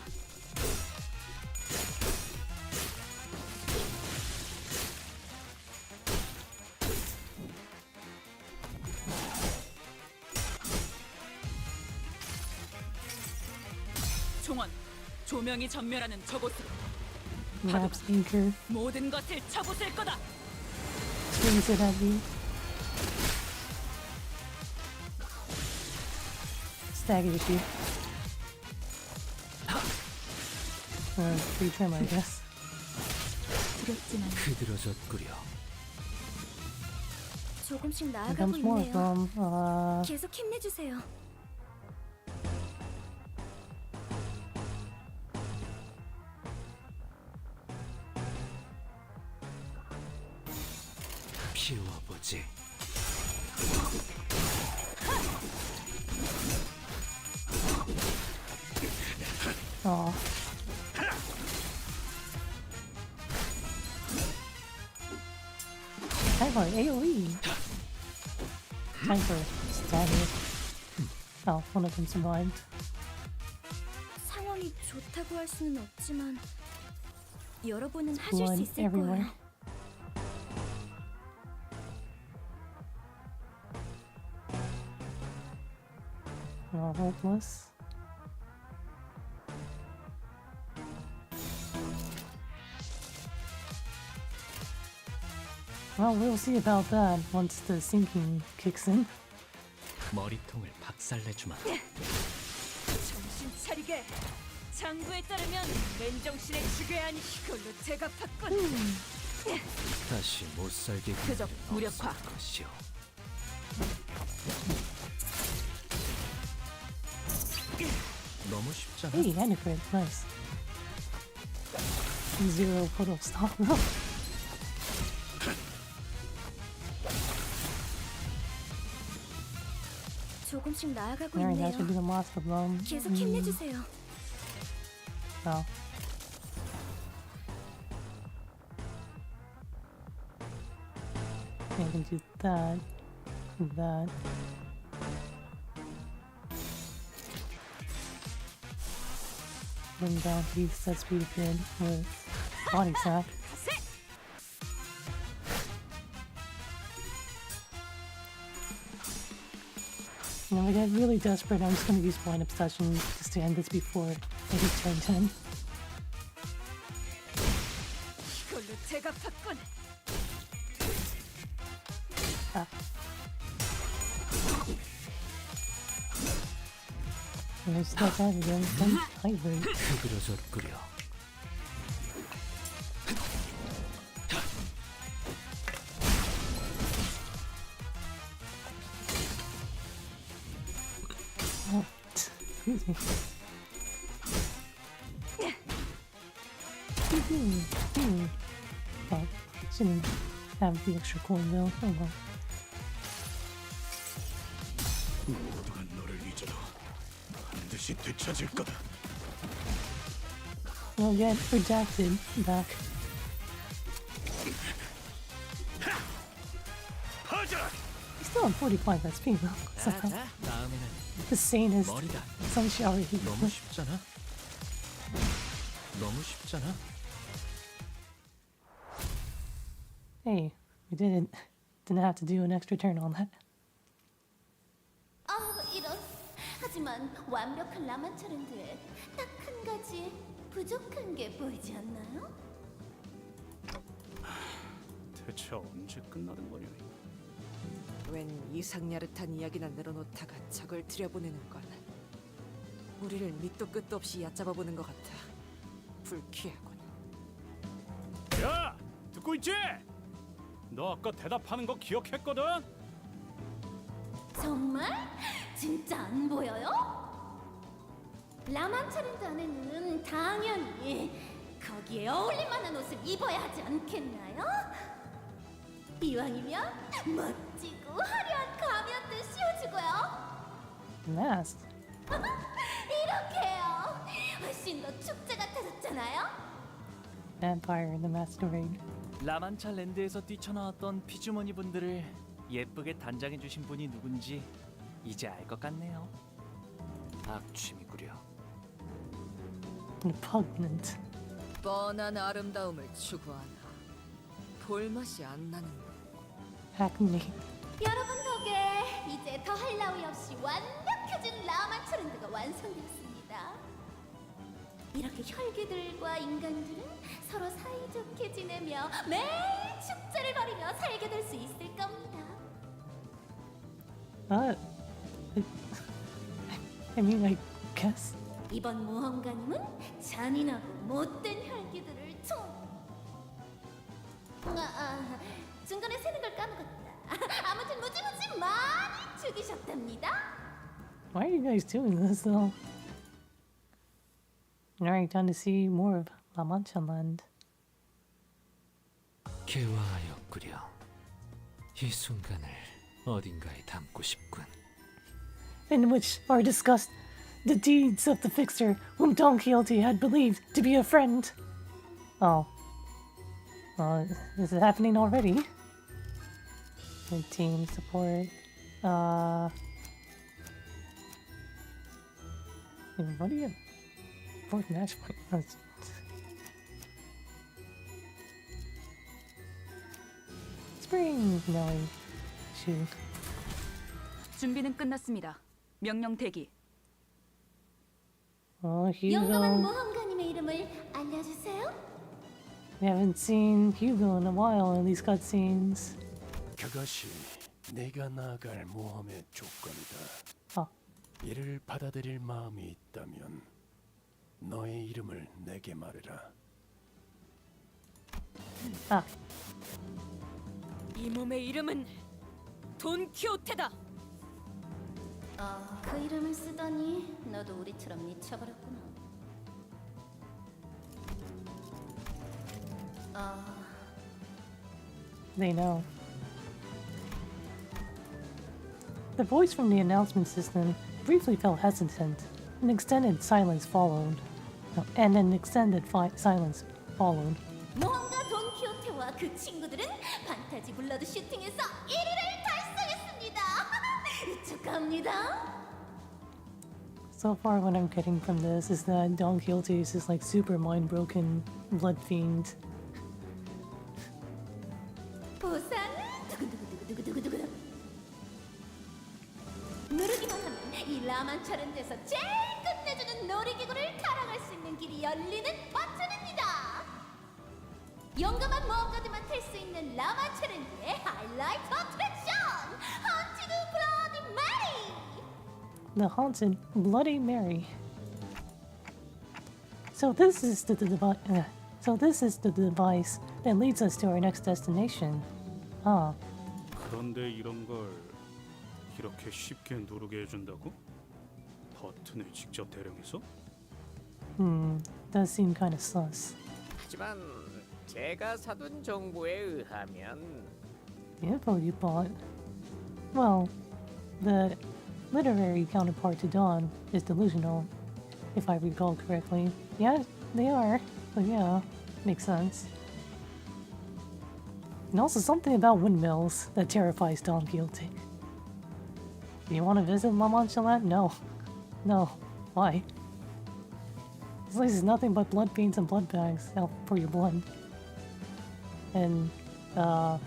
총원, 조명이 전멸하는 저곳으로 Maps anchor. 모든 것을 쳐부술 거다. Swings it at you. Staggers you. Free trim, I guess. 두렵지만 흐드러졌구려. 조금씩 Here 나아가고 comes more of 있네요. them. 계속 힘내주세요. 피워보지. Oh. Time for AoE. Time for stagger. Oh, one of them survived. 상황이 좋다고 할 수는 없지만 여러분은 하실 수 Blood 있을 everywhere. 거예요. Oh, hopeless. Well, we'll see about that once the sinking kicks in. 머리통을 박살내주마. 정신 차리게. 장부에 따르면 맨정신에 죽여야 하니 이걸로 제가 받건. 다시 못 살게 표적 무력화. 것이오. 너무 쉽잖아. Hey, Anifrid, nice. Zero puddle stop. 조금씩 나아가고 Alright, that should be 있네요. the last of them. 계속 힘내주세요. Oh. I can do that. That. Bring down beats, that's pretty good with body sack. And if I get really desperate, I'm just gonna use blind obsession just to end this before I hit turn 10. 이걸로 제가 받건. Ah. There's that out again. Some hybrid. 흐드러졌구려. Oh, excuse me. Oh, shouldn't have the extra coin though. Oh well. 모두가 너를 잊어도 반드시 되찾을 거다. We'll get redacted back. He's still on 45 SP though. So 다음에는 the sanest 머리다. some shower he 너무 쉽잖아. 너무 쉽잖아. Hey, we did it. Didn't have to do an extra turn on that. 아, 이런. 하지만 완벽한 라만차랜드에 딱 한 가지 부족한 게 보이지 않나요? 대체 언제 끝나는 거냐? 웬 이상야릇한 이야기나 늘어놓다가 적을 들여보내는 건 우리를 밑도 끝도 없이 얕잡아보는 것 같아. 불쾌하군. 야, 듣고 있지? 너 아까 대답하는 거 기억했거든? 정말? 진짜 안 보여요? 라만차랜드 안에는 당연히 거기에 어울릴 만한 옷을 입어야 하지 않겠나요? 이왕이면 멋지고 화려한 가면도 씌워주고요. Mask. 이렇게요. 훨씬 더 축제 같아졌잖아요. Vampire the Masquerade. 라만차랜드에서 뛰쳐나왔던 피주머니 분들을 예쁘게 단장해 주신 분이 누군지 이제 알 것 같네요. 악취미구려. Repugnant. 뻔한 아름다움을 추구하나 볼맛이 안 나는 Hackney. 여러분 덕에 이제 더할 나위 없이 완벽해진 라만차랜드가 완성되었습니다. 이렇게 혈기들과 인간들은 서로 사이좋게 지내며 매일 축제를 벌이며 살게 될 수 있을 겁니다. I mean, I guess. 이번 모험가님은 잔인하고 못된 혈기들을 중간에 세는 걸 까먹었다. 아무튼 무지무지 많이 죽이셨답니다. Why are you guys doing this though? Alright, time to see more of La Manchaland. 개화하였구려. 이 순간을 어딘가에 담고 싶군. In which are discussed the deeds of the fixer whom Don Quixote had believed to be a friend. Oh. Is it happening already? The team support. What do you... Fourth match point. Spring Nelly. Shoot. 준비는 끝났습니다. 명령 대기. 용감한 Hugo. 모험가님의 이름을 알려주세요. We haven't seen Hugo in a while in these cutscenes. 그것이 내가 나아갈 모험의 조건이다. 아. 이를 받아들일 마음이 있다면 너의 이름을 내게 말해라. 아. 이 몸의 이름은 돈키호테다. 그 이름을 쓰다니 너도 우리처럼 미쳐버렸구나. They know. The voice from the announcement system briefly felt hesitant. An extended silence followed. And an extended silence followed. 모험가 돈키호테와 그 친구들은 판타지 블러드 슈팅에서 1위를 달성했습니다. 축하합니다. So far, what I'm getting from this is that Don Quixote is this like super mind broken blood fiend. 보상은 두구두구두구두구두구. 누르기만 하면 이 라만차랜드에서 제일 끝내주는 놀이기구를 타랑할 수 있는 길이 열리는 버튼입니다. 용감한 모험가들만 탈 수 있는 라만차랜드의 하이라이트 어트랙션 헌티드 블러디 메리. The haunted Bloody Mary. So this is the device that leads us to our next destination. Huh. 그런데 이런 걸 이렇게 쉽게 누르게 해준다고? 버튼을 직접 대령해서? Does seem kind of sus. 하지만 제가 사둔 정보에 의하면 The info you bought. Well, the literary counterpart to Dawn is delusional, if I recall correctly. Yeah, they are. But yeah, makes sense. And also something about windmills that terrifies Don Quixote. Do you want to visit La Manchaland? No. No. Why? This place is nothing but blood fiends and blood bags out for your blood. And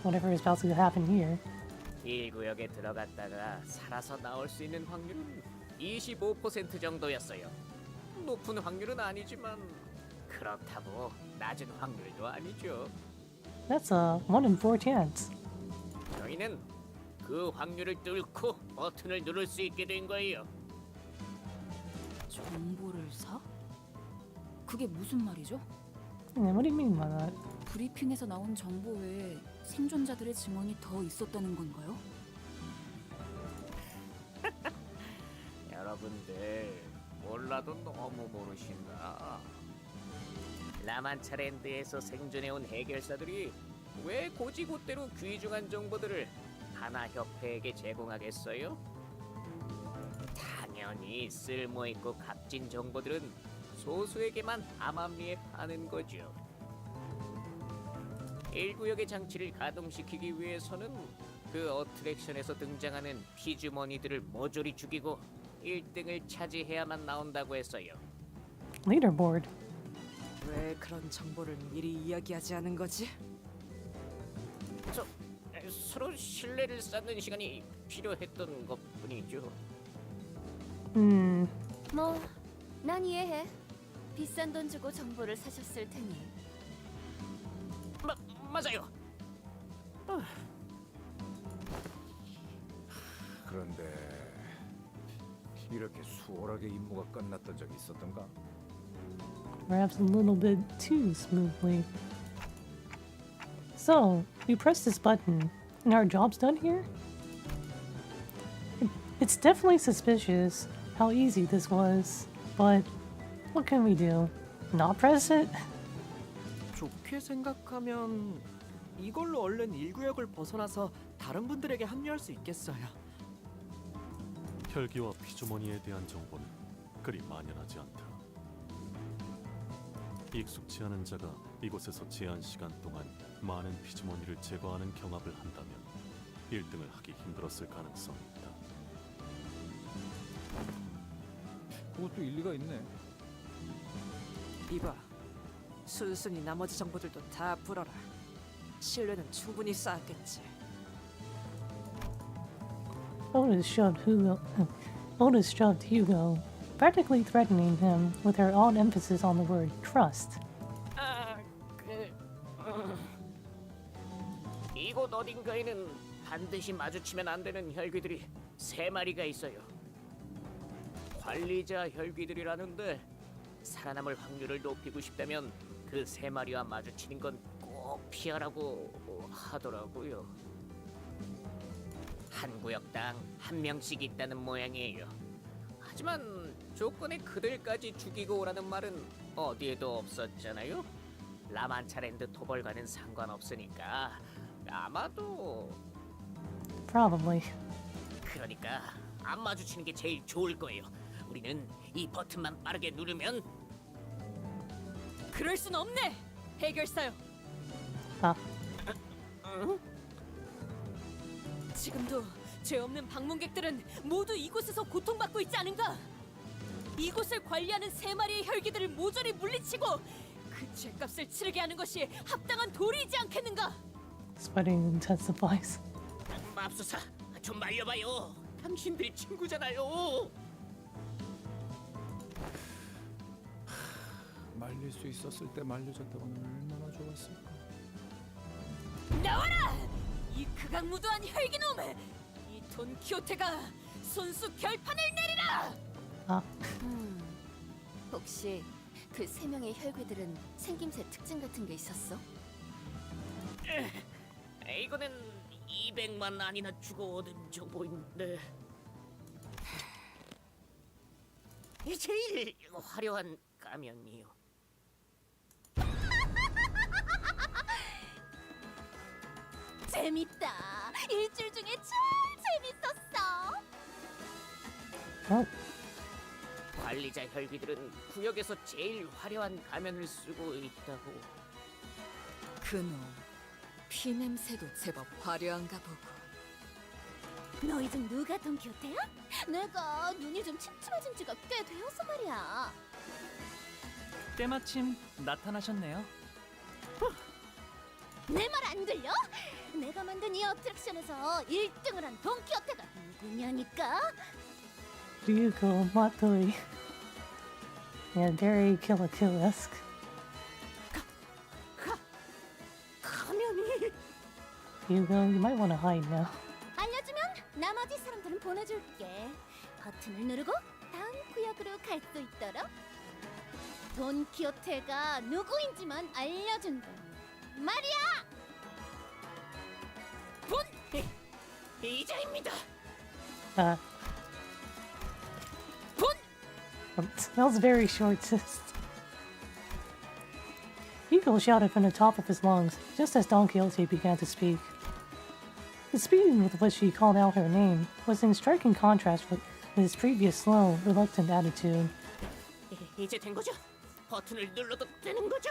whatever is about to happen here. 1구역에 들어갔다가 살아서 나올 수 있는 확률은 25% 정도였어요. 높은 확률은 아니지만 그렇다고 낮은 확률도 아니죠. That's a 1 in 4 chance. 저희는 그 확률을 뚫고 버튼을 누를 수 있게 된 거예요. 정보를 사? 그게 무슨 말이죠? Yeah, what do you mean by that? 브리핑에서 나온 정보 외에 생존자들의 증언이 더 있었다는 건가요? 여러분들 몰라도 너무 모르신다. 라만차랜드에서 생존해온 해결사들이 왜 고지고대로 귀중한 정보들을 하나 협회에게 제공하겠어요? 당연히 쓸모있고 값진 정보들은 소수에게만 암암리에 파는 거죠. 1구역의 장치를 가동시키기 위해서는 그 어트랙션에서 등장하는 피주머니들을 모조리 죽이고 1등을 차지해야만 나온다고 했어요. Leaderboard. 왜 그런 정보를 미리 이야기하지 않은 거지? 서로 신뢰를 쌓는 시간이 필요했던 것뿐이죠. 뭐, 난 이해해. 비싼 돈 주고 정보를 사셨을 테니. 맞아요. 그런데 이렇게 수월하게 임무가 끝났던 적이 있었던가? Perhaps a little bit too smoothly. So, we press this button, and our job's done here? It's definitely suspicious how easy this was, but what can we do? Not press it? 좋게 생각하면 이걸로 얼른 1구역을 벗어나서 다른 분들에게 합류할 수 있겠어요. 혈기와 피주머니에 대한 정보는 그리 만연하지 않다. 익숙치 않은 자가 이곳에서 제한 시간 동안 많은 피주머니를 제거하는 경합을 한다면 1등을 하기 힘들었을 가능성이 있다. 그것도 일리가 있네. 이봐, 순순히 나머지 정보들도 다 풀어라. 신뢰는 충분히 쌓았겠지. Otis shoved Hugo, practically threatening him with her odd emphasis on the word trust. 이곳 어딘가에는 반드시 마주치면 안 되는 혈귀들이 3마리가 있어요. 관리자 혈귀들이라는데 살아남을 확률을 높이고 싶다면 그 3마리와 마주치는 건 꼭 피하라고 하더라고요. 한 구역당 1명씩 있다는 모양이에요. 하지만 조건에 그들까지 죽이고 오라는 말은 어디에도 없었잖아요. 라만차랜드 토벌과는 상관없으니까 아마도 Probably. 그러니까 안 마주치는 게 제일 좋을 거예요. 우리는 이 버튼만 빠르게 누르면 그럴 순 없네. 해결사요. 지금도 죄 없는 방문객들은 모두 이곳에서 고통받고 있지 않은가? 이곳을 관리하는 3마리의 혈기들을 모조리 물리치고 그 죄값을 치르게 하는 것이 합당한 도리이지 않겠는가? Sweating intensifies. 맙소사, 좀 말려봐요. 당신들 친구잖아요. 말릴 수 있었을 때 말려줬다고는 얼마나 좋았을까. 나와라! 이 극악무도한 혈기놈! 이 돈키호테가 손수 결판을 내리라! 혹시 그 3명의 혈귀들은 생김새 특징 같은 게 있었어? 이거는 200만 안이나 주고 얻은 정보인데 제일 화려한 가면이요. 재밌다. 일주일 중에 제일 재밌었어. 관리자 혈귀들은 구역에서 제일 화려한 가면을 쓰고 있다고. 그놈 피냄새도 제법 화려한가 보고. 너희 중 누가 돈키호테야? 내가 눈이 좀 침침해진 지가 꽤 되어서 말이야. 때마침 나타나셨네요. 내 말 안 들려? 내가 만든 이 어트랙션에서 1등을 한 돈키호테가 누구냐니까? Ryuko Matsui. Yeah, very Kill la Kill-esque. 가면이 Hugo, you might want to hide now. 알려주면 나머지 사람들은 보내줄게. 버튼을 누르고 다음 구역으로 갈 수 있도록. 돈키호테가 누구인지만 알려준다 말이야. 본 이자입니다. That was very short, sis. Hugo shouted from the top of his lungs, just as Don Quixote began to speak. The speed with which he called out her name was in striking contrast with his previous slow, reluctant attitude. 이제 된 거죠? 버튼을 눌러도 되는 거죠?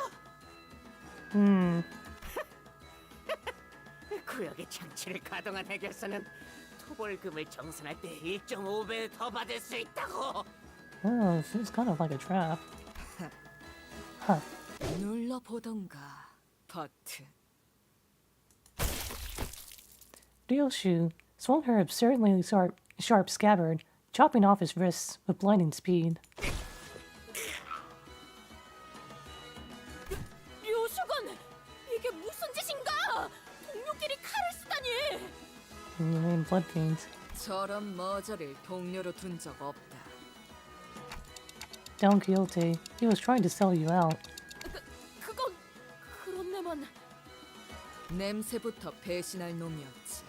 구역의 장치를 가동한 해결사는 토벌금을 정산할 때 1.5배 더 받을 수 있다고. Oh, it's kind of like a trap. Huh. 눌러보던가, 버튼. Ryoshu swung her absurdly sharp scabbard, chopping off his wrists with blinding speed. 류수건, 이게 무슨 짓인가? 동료끼리 칼을 쓰다니. And you made blood veins. 저런 머저를 동료로 둔 적 없다. Don Quixote, he was trying to sell you out. 그건 그렇네만. 냄새부터 배신할 놈이었지.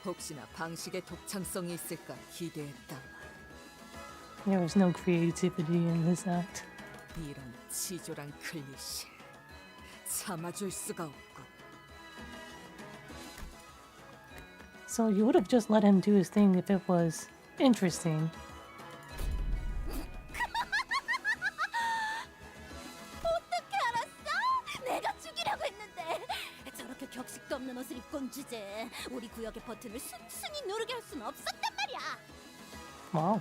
혹시나 방식에 독창성이 있을까 기대했다. There was no creativity in this act. 이런 치졸한 클리셰 참아줄 수가 없군. So you would have just let him do his thing if it was interesting. 어떻게 알았어? 내가 죽이려고 했는데. 저렇게 격식도 없는 옷을 입고 온 주제. 우리 구역의 버튼을 순순히 누르게 할 수는 없었단 말이야. Wow.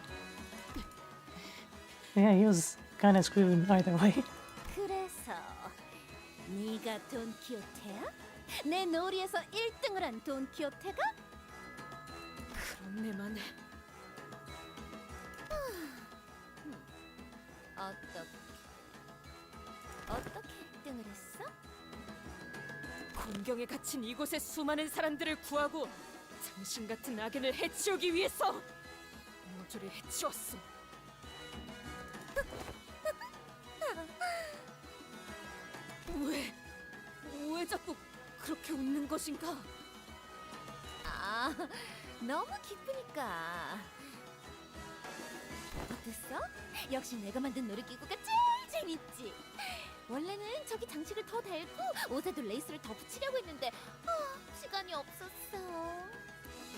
Yeah, he was kind of screwed either way. 그래서 네가 돈키호테야? 내 놀이에서 1등을 한 돈키호테가? 그렇네만. 어떻게 1등을 했어? 곤경에 갇힌 이곳의 수많은 사람들을 구하고 당신 같은 악인을 해치우기 위해서 모조리 해치웠어. 왜 자꾸 그렇게 웃는 것인가? 아, 너무 기쁘니까. 어땠어? 역시 내가 만든 놀이기구가 제일 재밌지. 원래는 저기 장식을 더 달고 옷에도 레이스를 더 붙이려고 했는데 시간이 없었어.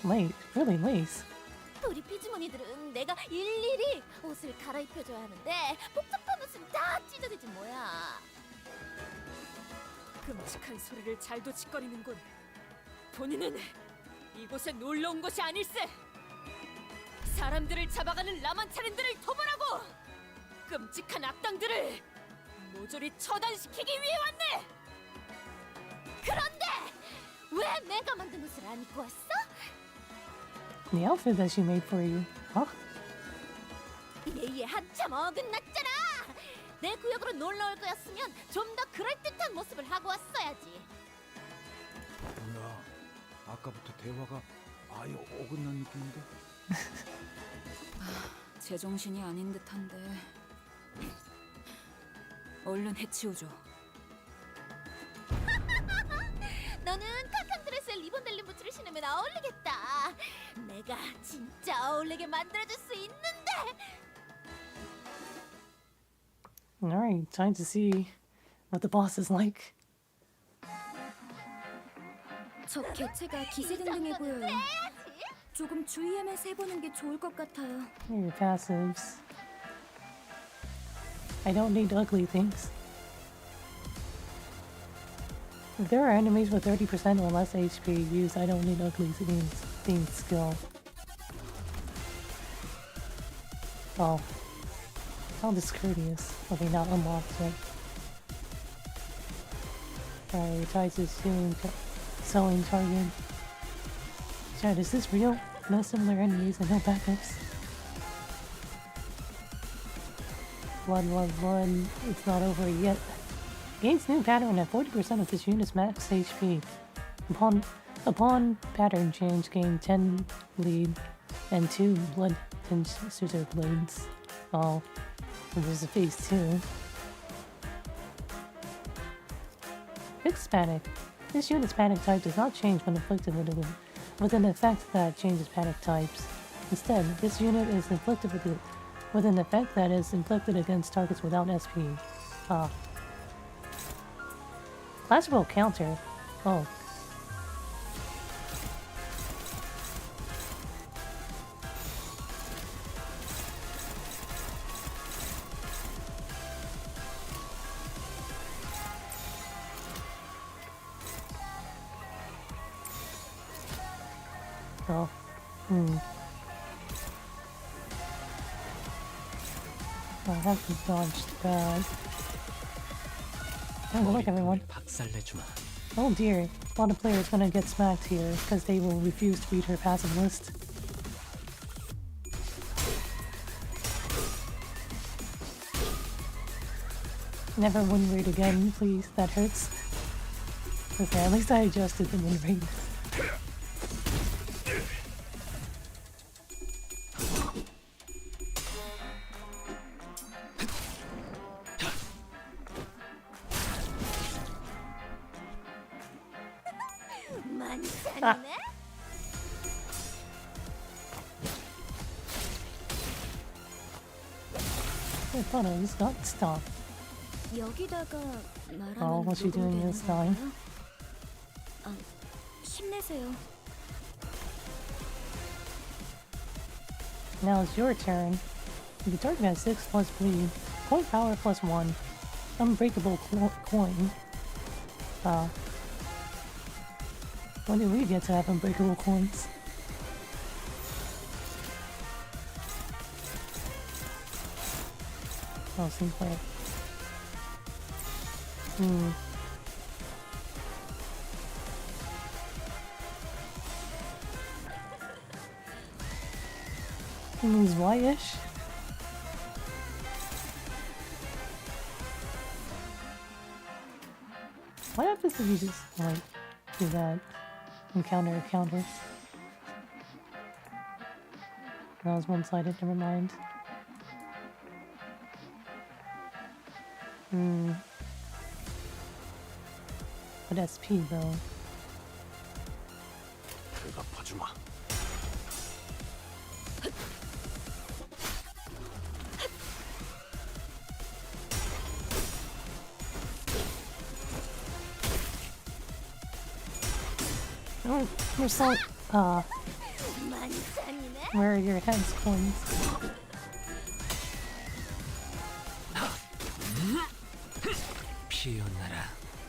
Late, really lace. 우리 피즈머니들은 내가 일일이 옷을 갈아입혀줘야 하는데 복잡한 옷은 다 찢어지지 뭐야. 끔찍한 소리를 잘도 짓거리는군. 본인은 이곳에 놀러 온 것이 아닐세. 사람들을 잡아가는 라만차랜드를 도발하고 끔찍한 악당들을 모조리 처단시키기 위해 왔네. 그런데 왜 내가 만든 옷을 안 입고 왔어? The outfit that she made for you, huh? 예의에 한참 어긋났잖아. 내 구역으로 놀러 올 거였으면 좀 더 그럴듯한 모습을 하고 왔어야지. 뭐야? 아까부터 대화가 아예 어긋난 느낌인데? 제정신이 아닌 듯한데. 얼른 해치우죠. 너는 탁한 드레스에 리본 달린 부츠를 신으면 어울리겠다. 내가 진짜 어울리게 만들어줄 수 있는데. Alright, time to see what the boss is like. 저 개체가 기세등등해 보여요. 조금 주의하면서 해보는 게 좋을 것 같아요. Here are your passives. I don't need ugly things. If there are enemies with 30% or less HP used, I don't need ugly things skill. Oh. How discourteous. Okay, not unlocked yet. Prioritize his selling target. Chat, is this real? No similar enemies and no backups. Blood. It's not over yet. Gains new pattern at 40% of this unit's max HP. Upon pattern change, gain 10 lead and 2 blood and scissor blades. Oh, there's a phase 2. Fixed panic. This unit's panic type does not change when inflicted with an effect that changes panic types. Instead, this unit is inflicted with an effect that is inflicted against targets without SP. Classical counter. Oh. Oh. I have to dodge that. Oh, look, everyone. Oh dear, a lot of players gonna get smacked here because they will refuse to read her passive list. Never win rate again, please. That hurts. Okay, at least I adjusted the win rate. I thought I just got stopped. Oh, what's she doing this time? 힘내세요. Now it's your turn. The target has 6 plus bleed, point power plus 1, unbreakable coin. When do we get to have unbreakable coins? Oh, Sinclair. It means Y-ish? What happens if you just, like, do that and counter? That was one-sided, never mind. But SP though. Oh, we're so where are your heads, coins?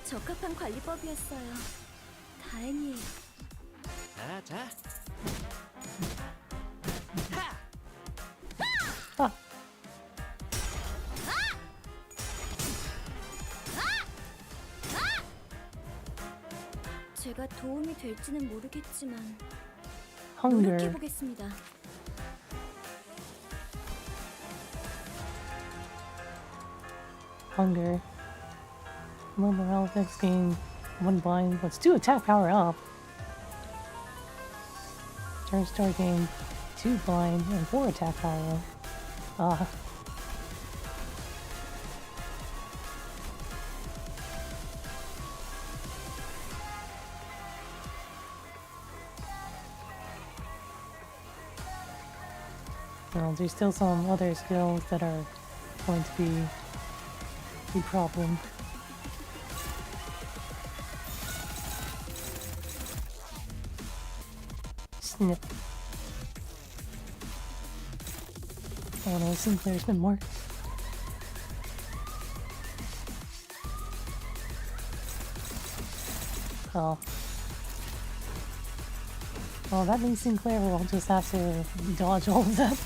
적합한 관리법이었어요. 다행이에요. 자. 제가 도움이 될지는 모르겠지만 Hunger. 노력해보겠습니다. Hunger. Low morale effects gain 1 blind. Let's do attack power up. Turn star gain 2 blind and 4 attack power up. Well, there's still some other skills that are going to be a problem. Snip. Oh no, Sinclair's been more. Oh. Well, that means Sinclair will just have to dodge all of that.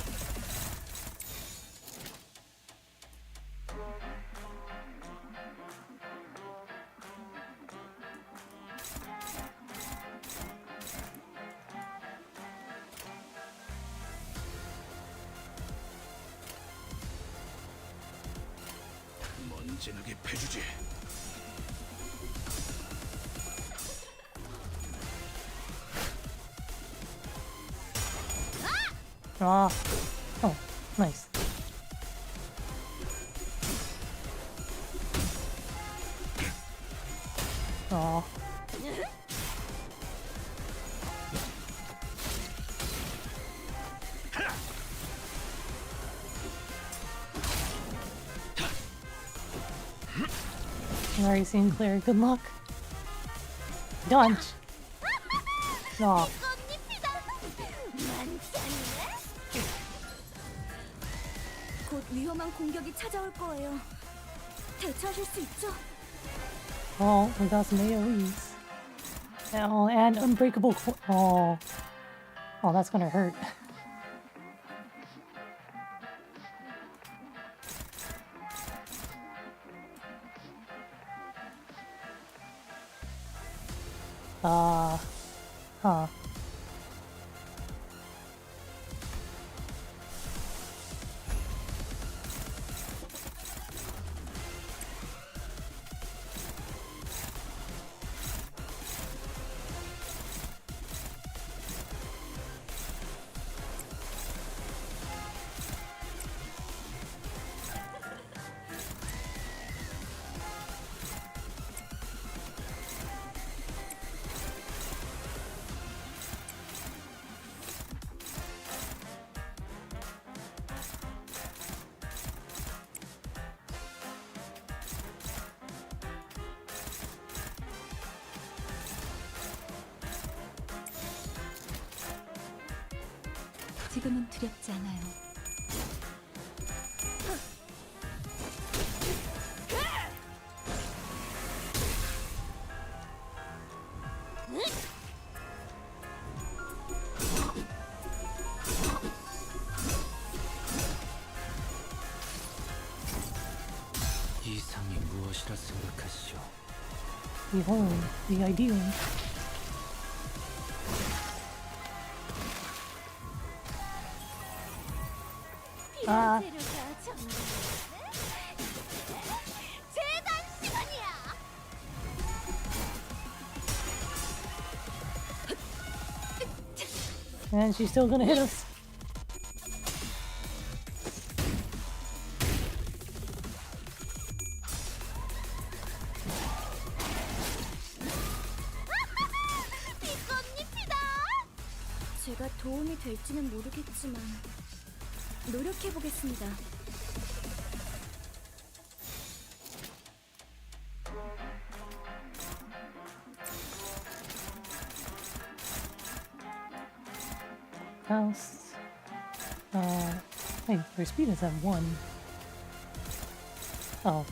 진하게 패주지. Ah. Oh, nice. Oh. Already seen Claire. Good luck. Dodge. Oh. 곧 위험한 공격이 찾아올 거예요. 대처하실 수 있죠? Oh, we got some AoEs. Oh, and unbreakable. Oh. Oh, that's gonna hurt. Huh. 지금은 두렵지 않아요. 이상이 무엇이라 생각하시오? Behold, the ideal. 아. 재단 시간이야. And she's still gonna hit us. 제가 도움이 될지는 모르겠지만 노력해 보겠습니다. House. Hey, their speed is at 1. Oh.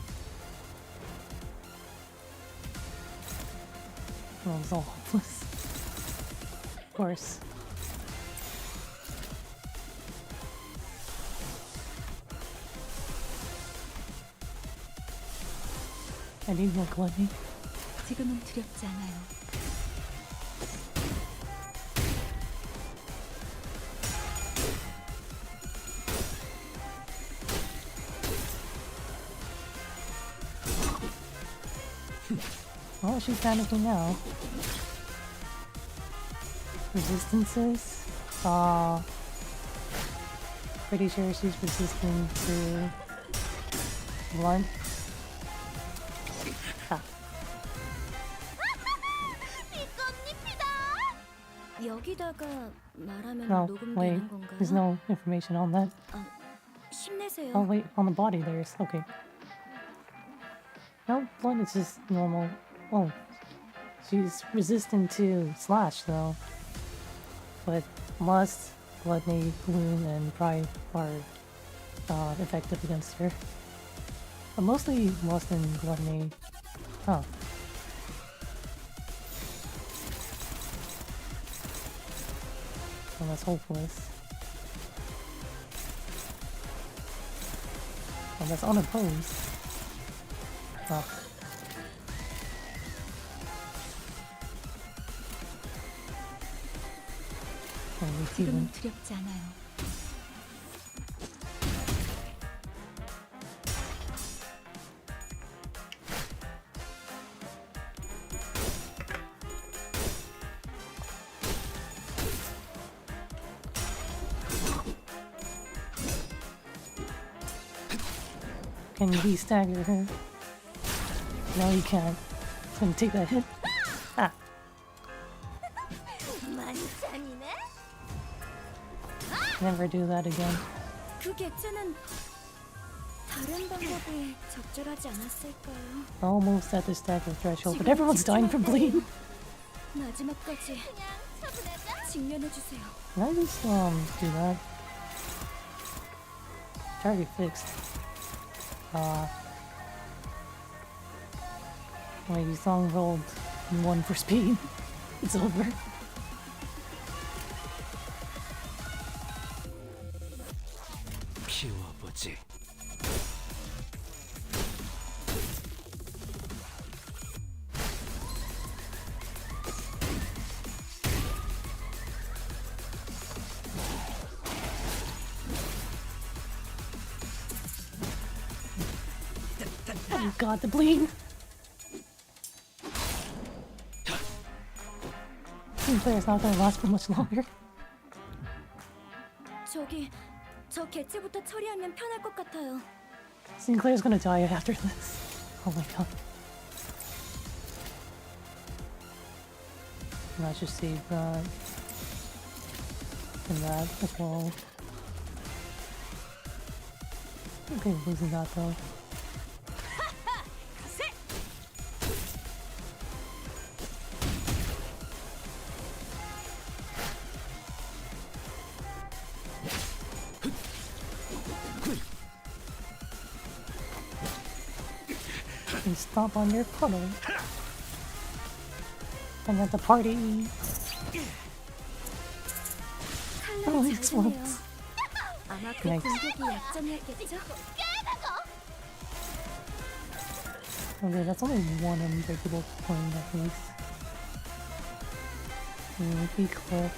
Well, it's all hopeless. Of course. I need more gluttony. 지금은 두렵지 않아요. Oh, she's panicking now. Resistances? Pretty sure she's resistant to blunt. 여기다가 말하면 No, wait. 녹음되는 건가요? There's no information on that. 힘내세요. Oh, wait. On the body, there's. Okay. No, blunt is just normal. Oh. She's resistant to slash, though. But lust, gluttony, gloom, and pride are effective against her. But mostly lust and gluttony. Huh. Well, that's hopeless. Well, that's unopposed. Oh. 지금은 두렵지 않아요. Can he stagger her? No, he can't. He's gonna take that hit. Ah. Never do that again. 그 개체는 다른 방법이 적절하지 않았을까요? Almost at the stagger threshold, but everyone's dying from bleed. 마지막까지 직면해 주세요. Can I just do that? Target fixed. Wait, you song rolled 1 for speed. It's over. 키워보지. Oh god, the bleed! Sinclair's not gonna last for much longer. 저 개체부터 처리하면 편할 것 같아요. Sinclair's gonna die after this. Oh my god. I should save that. And that as well. Okay, losing that though. And stomp on your puddle. And at the party. Oh, it explodes. 아마 그 Nice. 공격이 약점이었겠죠? Okay, that's only one unbreakable point at least. Be clear.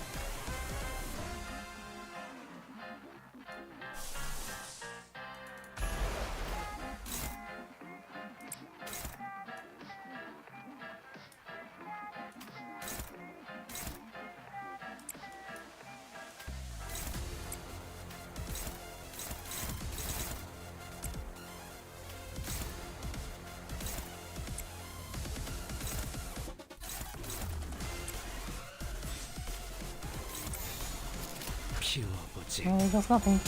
키워보지. Oh, that's nothing.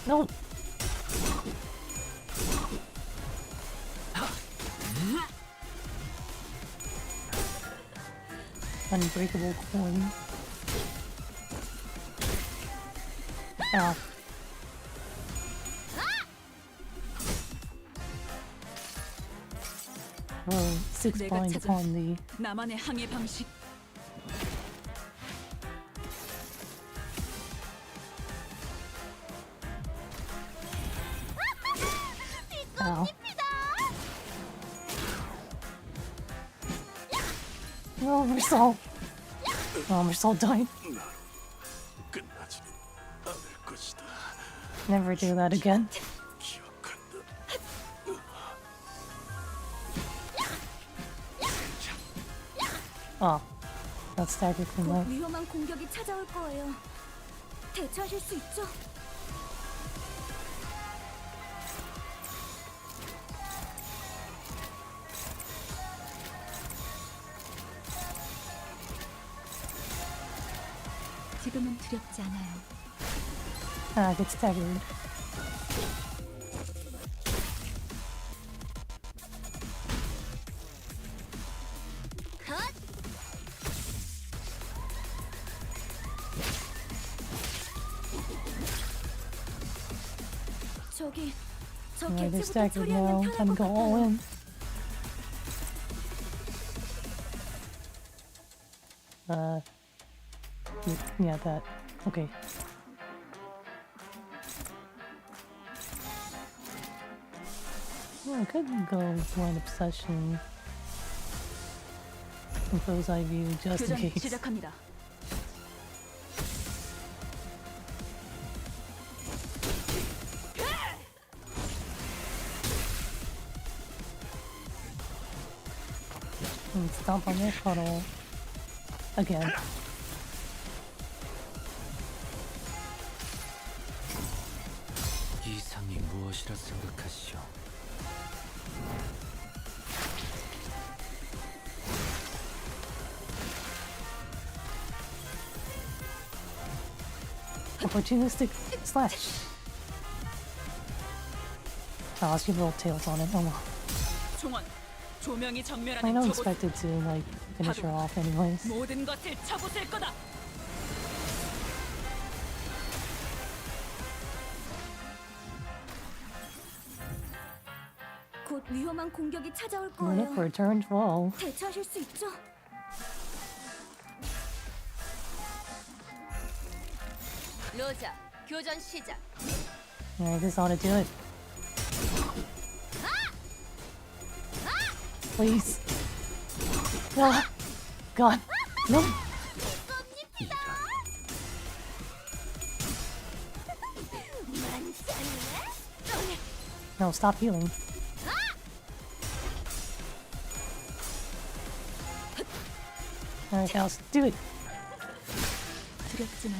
No! Unbreakable coin. Ah. Oh, 6 내가 blind 찾은 upon the 나만의 항해 방식. Ow. No, we're so. Oh, we're so dying. 끝나지는 않을 것이다. Never do that again. Oh, that staggered from 곧 that. 위험한 공격이 찾아올 거예요. 대처하실 수 있죠? 지금은 두렵지 않아요. Ah, get staggered. 저 Alright, they're 개체부터 staggered 처리하면 now. 편할 Time to 것 go all 같아요. in. Yeah, that. Okay. Well, I could go blind obsession with those eye view just in 교전 case. 시작합니다. And stomp on their puddle again. 이상이 무엇이라 생각하시오? Opportunistic slash. Oh, she rolled tails on it. Oh well. 종원, 조명이 I 정멸하는 know 저곳 expected to like finish her off anyways. 모든 것을 쳐부술 거다. 곧 위험한 공격이 찾아올 Minute 거예요. for turn 12. 대처하실 수 있죠? 로자, 교전 시작. Alright, this ought to do it. Please. No. God. No. No, stop healing. Alright, Gauss, do it.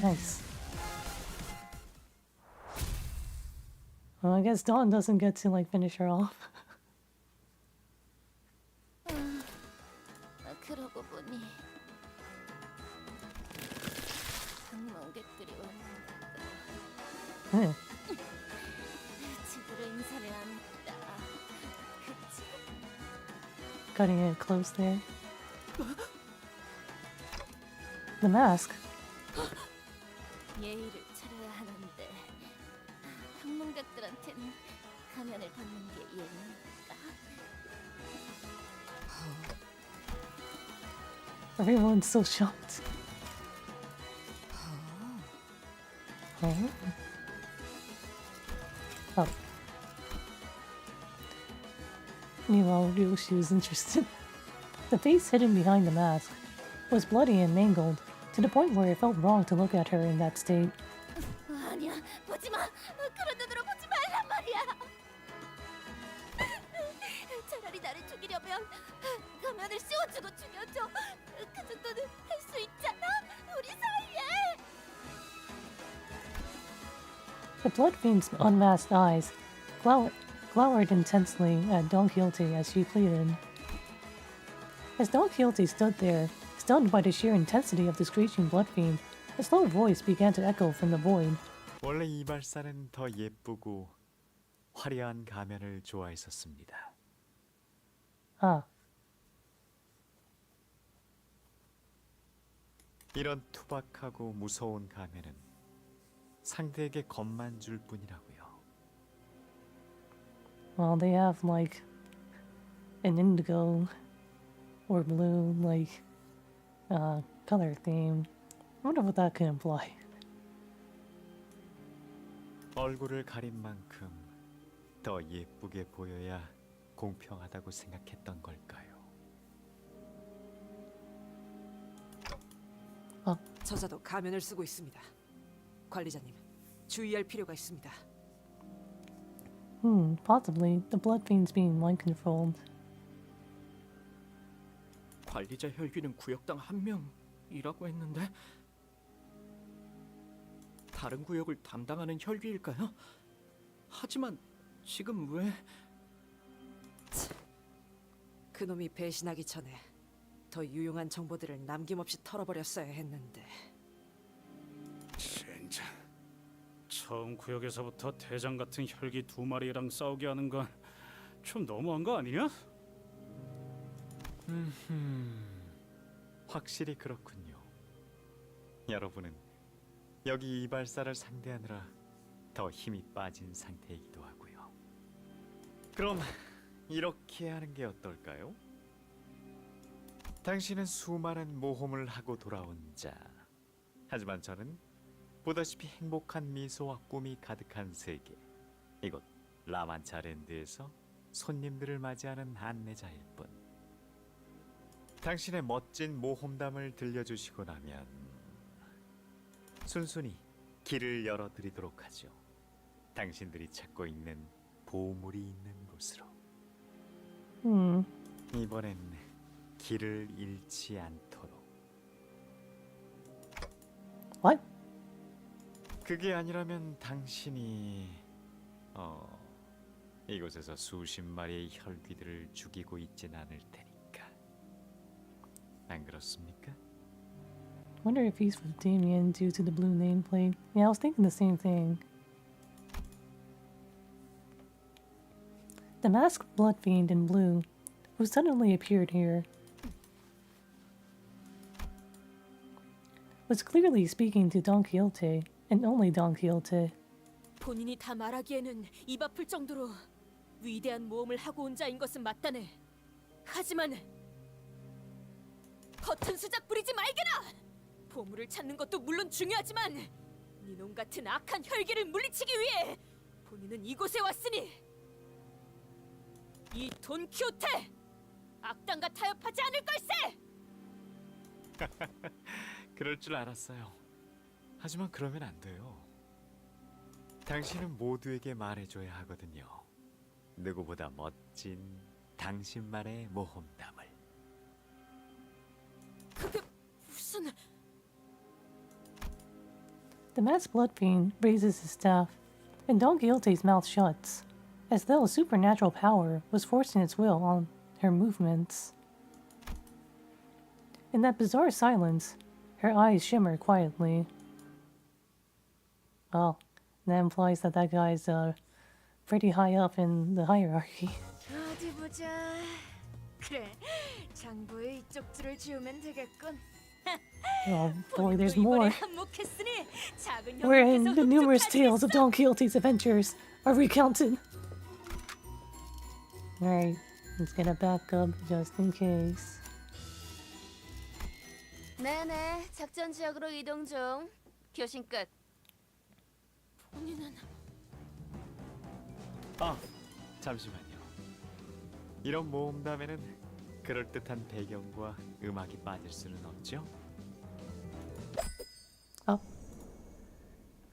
Nice. Well, I guess Dawn doesn't get to like finish her off. 그러고 보니 방문객들이 왔는데 제대로 인사를 안 했다. 그치? Cutting it close there. The mask. 예의를 차려야 하는데 방문객들한테는 가면을 벗는 게 예의니까. Everyone's so shocked. Oh. Oh. Meanwhile, Ryushi was interested. The face hidden behind the mask was bloody and mangled, to the point where it felt wrong to look at her in that state. 아니야, 보지 마. 그런 눈으로 보지 말란 말이야. 차라리 나를 죽이려면 가면을 씌워주고 죽여줘. 그 정도는 할 수 있잖아, 우리 사이에. The Blood Fiend's unmasked eyes glowered intensely at Don Quixote as she pleaded. As Don Quixote stood there, stunned by the sheer intensity of the screeching Blood Fiend, a slow voice began to echo from the void. 원래 이발사는 더 예쁘고 화려한 가면을 좋아했었습니다. Ah. 이런 투박하고 무서운 가면은 상대에게 겁만 줄 뿐이라고요. Well, they have like an indigo or blue like color theme. I wonder what that could imply. 얼굴을 가린 만큼 더 예쁘게 보여야 공평하다고 생각했던 걸까요? 저자도 가면을 쓰고 있습니다. 관리자님, 주의할 필요가 있습니다. Possibly the Blood Fiend's being mind controlled. 관리자 혈귀는 구역당 1명이라고 했는데 다른 구역을 담당하는 혈귀일까요? 하지만 지금 왜... 그놈이 배신하기 전에 더 유용한 정보들을 남김없이 털어버렸어야 했는데. 젠장. 처음 구역에서부터 대장 같은 혈기 2마리랑 싸우게 하는 건 좀 너무한 거 아니냐? 확실히 그렇군요. 여러분은 여기 이발사를 상대하느라 더 힘이 빠진 상태이기도 하고요. 그럼 이렇게 하는 게 어떨까요? 당신은 수많은 모험을 하고 돌아온 자. 하지만 저는 보다시피 행복한 미소와 꿈이 가득한 세계, 이곳 라만차랜드에서 손님들을 맞이하는 안내자일 뿐. 당신의 멋진 모험담을 들려주시고 나면 순순히 길을 열어드리도록 하죠. 당신들이 찾고 있는 보물이 있는 곳으로. 이번엔 길을 잃지 않도록. What? 그게 아니라면 당신이 이곳에서 수십 마리의 혈귀들을 죽이고 있진 않을 테니까. 안 그렇습니까? Wonder if he's with Damien due to the blue nameplate. Yeah, I was thinking the same thing. The masked blood fiend in blue, who suddenly appeared here, was clearly speaking to Don Quixote, and only Don Quixote. 본인이 다 말하기에는 입 아플 정도로 위대한 모험을 하고 온 자인 것은 맞다네. 하지만 허튼 수작 부리지 말게나! 보물을 찾는 것도 물론 중요하지만 니놈 같은 악한 혈기를 물리치기 위해 본인은 이곳에 왔으니 이 돈키호테! 악당과 타협하지 않을 걸세! 그럴 줄 알았어요. 하지만 그러면 안 돼요. 당신은 모두에게 말해줘야 하거든요. 누구보다 멋진 당신만의 모험담을. 그게 무슨... The masked blood fiend raises his staff, and Don Quixote's mouth shuts, as though a supernatural power was forcing its will on her movements. In that bizarre silence, her eyes shimmer quietly. Well, that implies that that guy's pretty high up in the hierarchy. 어디 보자. 그래, 장부에 이쪽 줄을 지우면 되겠군. Oh boy, there's more. 한몫했으니 작은 Wherein 형님께서 the numerous 흡족하시겠어. tales of Don Quixote's adventures are recounted. Alright, let's get a backup just in case. 네네, 작전 지역으로 이동 중. 교신 끝. 본인은... 아, 잠시만요. 이런 모험담에는 그럴듯한 배경과 음악이 빠질 수는 없죠? Oh.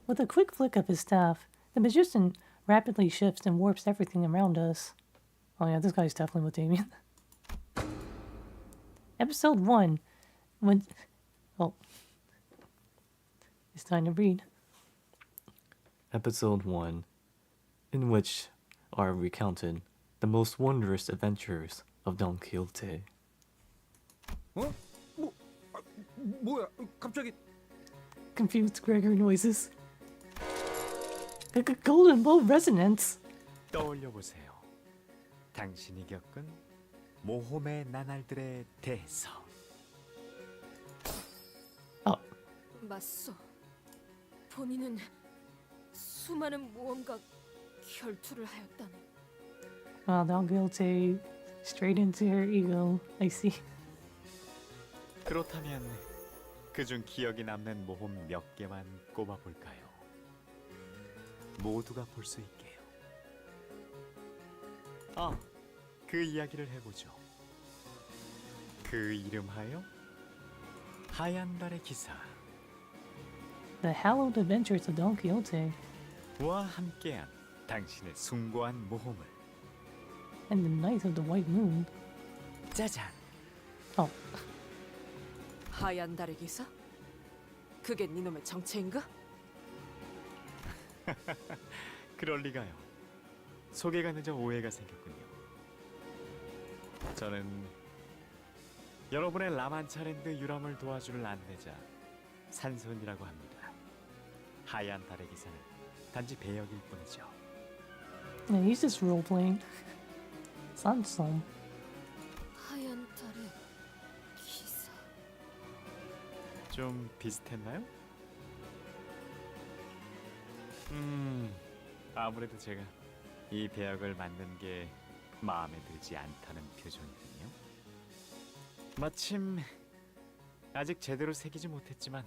With a quick flick of his staff, the magician rapidly shifts and warps everything around us. Oh yeah, this guy's definitely with Damien. Episode 1. When... Oh. It's time to read. Episode 1, in which are recounted the most wondrous adventures of Don Quixote. 어? 뭐야? 갑자기 Confused Gregor noises. Golden bow resonance. 떠올려 보세요. 당신이 겪은 모험의 나날들에 대해서. 맞소. 본인은 수많은 모험과 결투를 하였다네. Wow, Don Quixote straight into her ego. I see. 그렇다면 그중 기억이 남는 모험 몇 개만 꼽아볼까요? 모두가 볼 수 있게요. 그 이야기를 해보죠. 그 이름하여 하얀 달의 기사. The hallowed adventures of Don Quixote. 와 함께한 당신의 숭고한 모험을. And the Night of the White Moon. 짜잔. 하얀 달의 기사? 그게 니놈의 정체인가? 그럴 리가요. 소개가 늦어 오해가 생겼군요. 저는 여러분의 라만차랜드 유람을 도와줄 안내자 산손이라고 합니다. 하얀 달의 기사는 단지 배역일 뿐이죠. Yeah, he's just role playing. Sansom. 하얀 달의 기사. 좀 비슷했나요? 아무래도 제가 이 배역을 만든 게 마음에 들지 않다는 표정이군요. 마침 아직 제대로 새기지 못했지만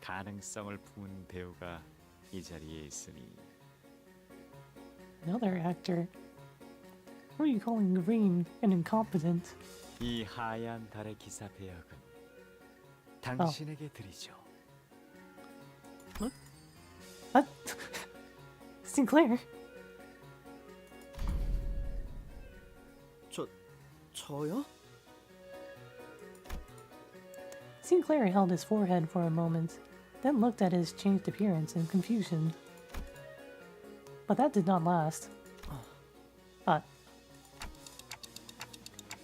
가능성을 품은 배우가 이 자리에 있으니. Another actor. Who are you calling green and incompetent? 이 하얀 달의 기사 배역은 당신에게 드리죠. What? Sinclair. 저요? Sinclair held his forehead for a moment, then looked at his changed appearance in confusion. But that did not last.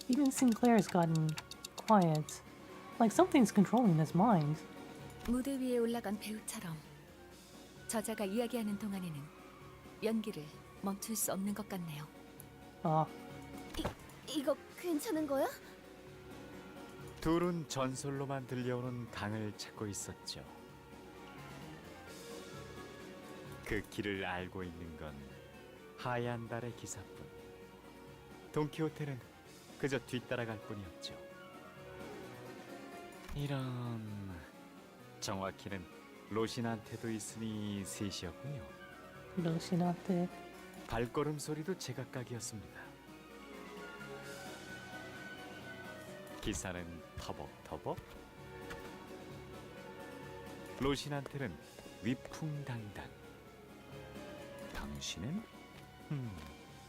Even Sinclair's gotten quiet, like something's controlling his mind. 무대 위에 올라간 배우처럼 저자가 이야기하는 동안에는 연기를 멈출 수 없는 것 같네요. 아, 이거 괜찮은 거야? 둘은 전설로만 들려오는 강을 찾고 있었죠. 그 길을 알고 있는 건 하얀 달의 기사뿐. 돈키호테는 그저 뒤따라갈 뿐이었죠. 이런... 정확히는 로신한테도 있으니 셋이었군요. 로신한테. 발걸음 소리도 제각각이었습니다. 기사는 터벅터벅, 로신한테는 위풍당당, 당신은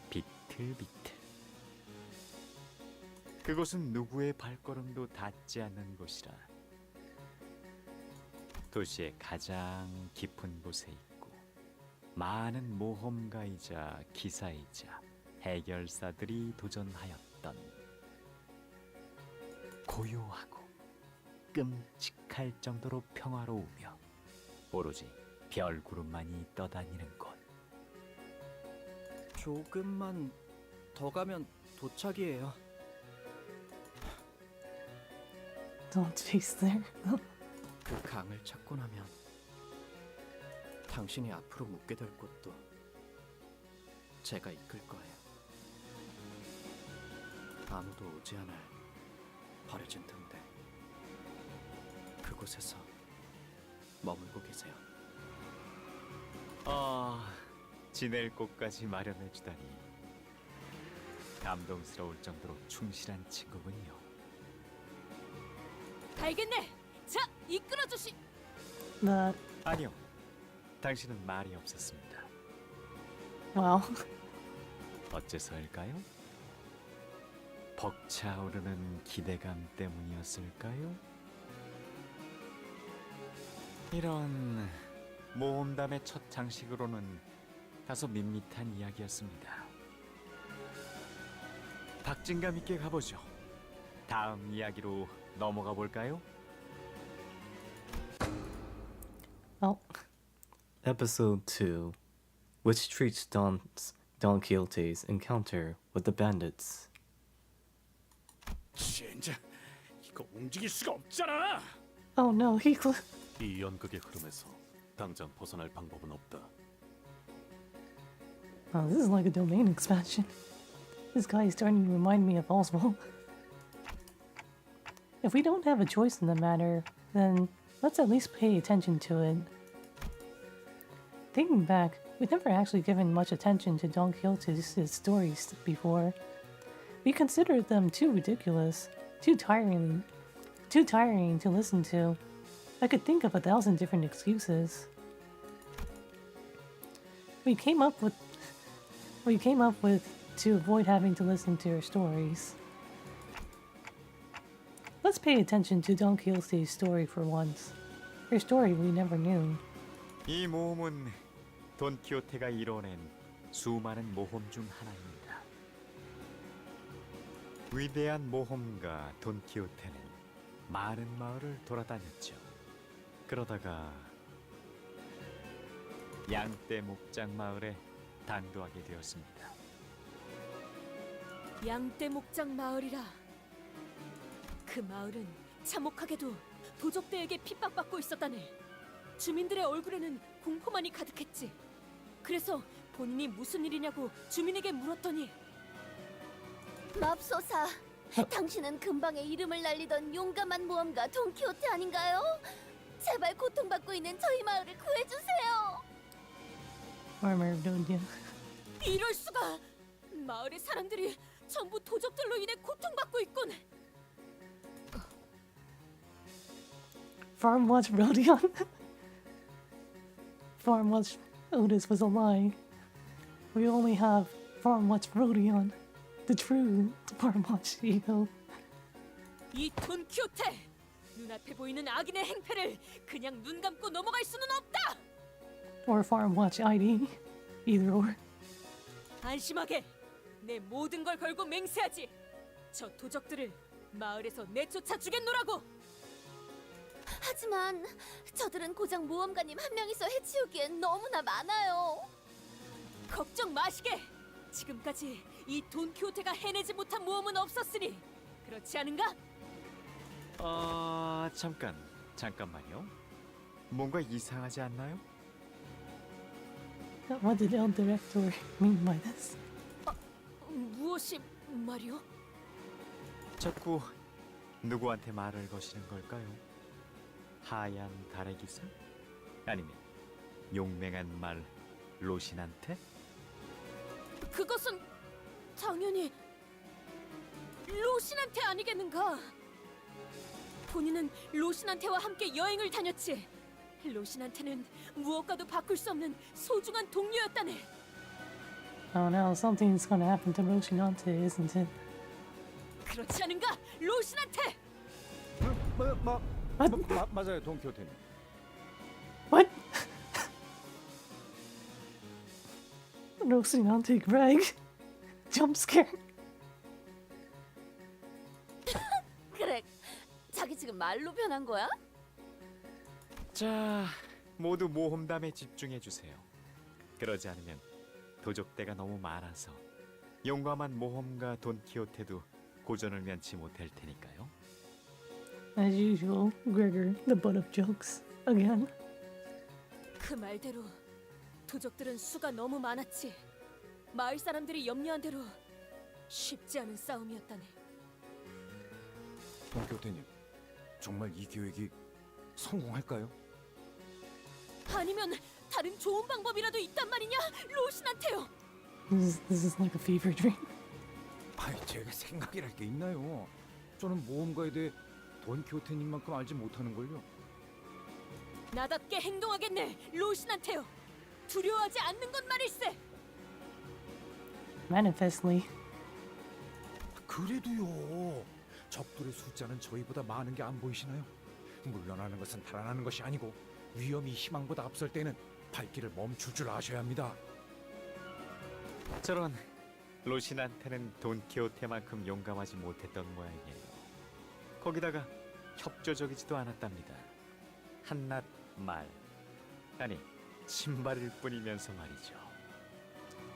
비틀비틀. 그곳은 누구의 발걸음도 닿지 않는 곳이라 도시의 가장 깊은 곳에 있고 많은 모험가이자 기사이자 해결사들이 도전하였던 고요하고 끔찍할 정도로 평화로우며 오로지 별구름만이 떠다니는 곳. 조금만 더 가면 도착이에요. Don't chase there. 그 강을 찾고 나면 당신이 앞으로 묻게 될 곳도 제가 이끌 거예요. 아무도 오지 않을 버려진 등대, 그곳에서 머물고 계세요. 지낼 곳까지 마련해 주다니 감동스러울 정도로 충실한 친구군요. 알겠네. 자, 이끌어 주시. 아니요, 당신은 말이 없었습니다. 와우. 어째서일까요? 벅차오르는 기대감 때문이었을까요? 이런 모험담의 첫 장식으로는 다소 밋밋한 이야기였습니다. 박진감 있게 가보죠. 다음 이야기로 넘어가 볼까요? Episode 2, which treats Don Quixote's encounter with the bandits. 진짜 이거 움직일 수가 없잖아. Oh no, he. 이 연극의 흐름에서 당장 벗어날 방법은 없다. Oh, this is like a domain expansion. This guy is starting to remind me of Oswald. If we don't have a choice in the matter, then let's at least pay attention to it. Thinking back, we've never actually given much attention to Don Quixote's stories before. We considered them too ridiculous, too tiring to listen to. I could think of 1,000 different excuses. We came up with to avoid having to listen to her stories. Let's pay attention to Don Quixote's story for once. Her story we never knew. 이 모험은 돈키호테가 이뤄낸 수많은 모험 중 하나입니다. 위대한 모험가 돈키호테는 많은 마을을 돌아다녔죠. 그러다가 양떼 목장 마을에 당도하게 되었습니다. 양떼 목장 마을이라. 그 마을은 참혹하게도 도적대에게 핍박받고 있었다네. 주민들의 얼굴에는 공포만이 가득했지. 그래서 본인이 무슨 일이냐고 주민에게 물었더니 맙소사, 당신은 근방에 이름을 날리던 용감한 모험가 돈키호테 아닌가요? 제발 고통받고 있는 저희 마을을 구해주세요. Farmer Donya. 이럴 수가! 마을의 사람들이 전부 도적들로 인해 고통받고 있군. Farmwatch Rodion. Farmwatch Otis was a lie. We only have Farmwatch Rodion, the true Farmwatch hero. 이 돈키호테! 눈앞에 보이는 악인의 행패를 그냥 눈 감고 넘어갈 수는 없다! Or Farmwatch ID. Either or. 안심하게! 내 모든 걸 걸고 맹세하지! 저 도적들을 마을에서 내쫓아 주겠노라고! 하지만 저들은 고작 모험가님 한 명이서 해치우기엔 너무나 많아요. 걱정 마시게. 지금까지 이 돈키호테가 해내지 못한 모험은 없었으니 그렇지 않은가? 잠깐만요. 뭔가 이상하지 않나요? What did El Director mean by this? 무엇이 말이오? 자꾸 누구한테 말을 거시는 걸까요? 하얀 달의 기사? 아니면 용맹한 말 로신한테? 그것은 당연히 로신한테 아니겠는가? 본인은 로신한테와 함께 여행을 다녔지. 로신한테는 무엇과도 바꿀 수 없는 소중한 동료였다네. Oh no, something's gonna happen to Roshinante, isn't it? 그렇지 않은가, 로신한테? 맞아요, 돈키호테님. What? Roshinante Greg? Jump scare. 그래, 자기 지금 말로 변한 거야? 자, 모두 모험담에 집중해 주세요. 그러지 않으면 도적대가 너무 많아서 용감한 모험가 돈키호테도 고전을 면치 못할 테니까요. As usual, Gregor, the butt of jokes, again. 그 말대로 도적들은 수가 너무 많았지. 마을 사람들이 염려한 대로 쉽지 않은 싸움이었다네. 돈키호테님, 정말 이 계획이 성공할까요? 아니면 다른 좋은 방법이라도 있단 말이냐, 로신한테요. This is like a fever dream. 아이, 제가 생각이랄 게 있나요? 저는 모험가에 대해 돈키호테님만큼 알지 못하는걸요. 나답게 행동하겠네, 로신한테요. 두려워하지 않는 것 말일세. Manifestly. 그래도요. 적들의 숫자는 저희보다 많은 게 안 보이시나요? 물러나는 것은 달아나는 것이 아니고 위험이 희망보다 앞설 때는 발길을 멈출 줄 아셔야 합니다. 저런 로신한테는 돈키호테만큼 용감하지 못했던 모양이에요. 거기다가 협조적이지도 않았답니다. 한낱 말, 아니 신발일 뿐이면서 말이죠.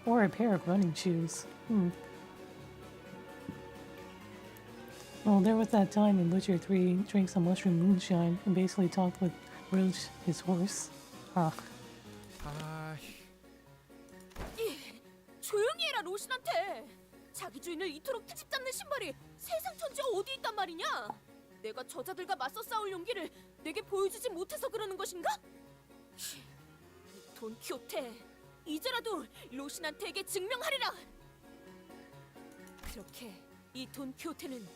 Or a pair of running shoes. Well, there was that time in Witcher 3, drank some mushroom moonshine and basically talked with Roche, his horse. 조용히 해라, 로신한테. 자기 주인을 이토록 트집 잡는 신발이 세상 천지에 어디 있단 말이냐? 내가 저자들과 맞서 싸울 용기를 내게 보여주지 못해서 그러는 것인가? 이 돈키호테, 이제라도 로신한테에게 증명하리라. 그렇게 이 돈키호테는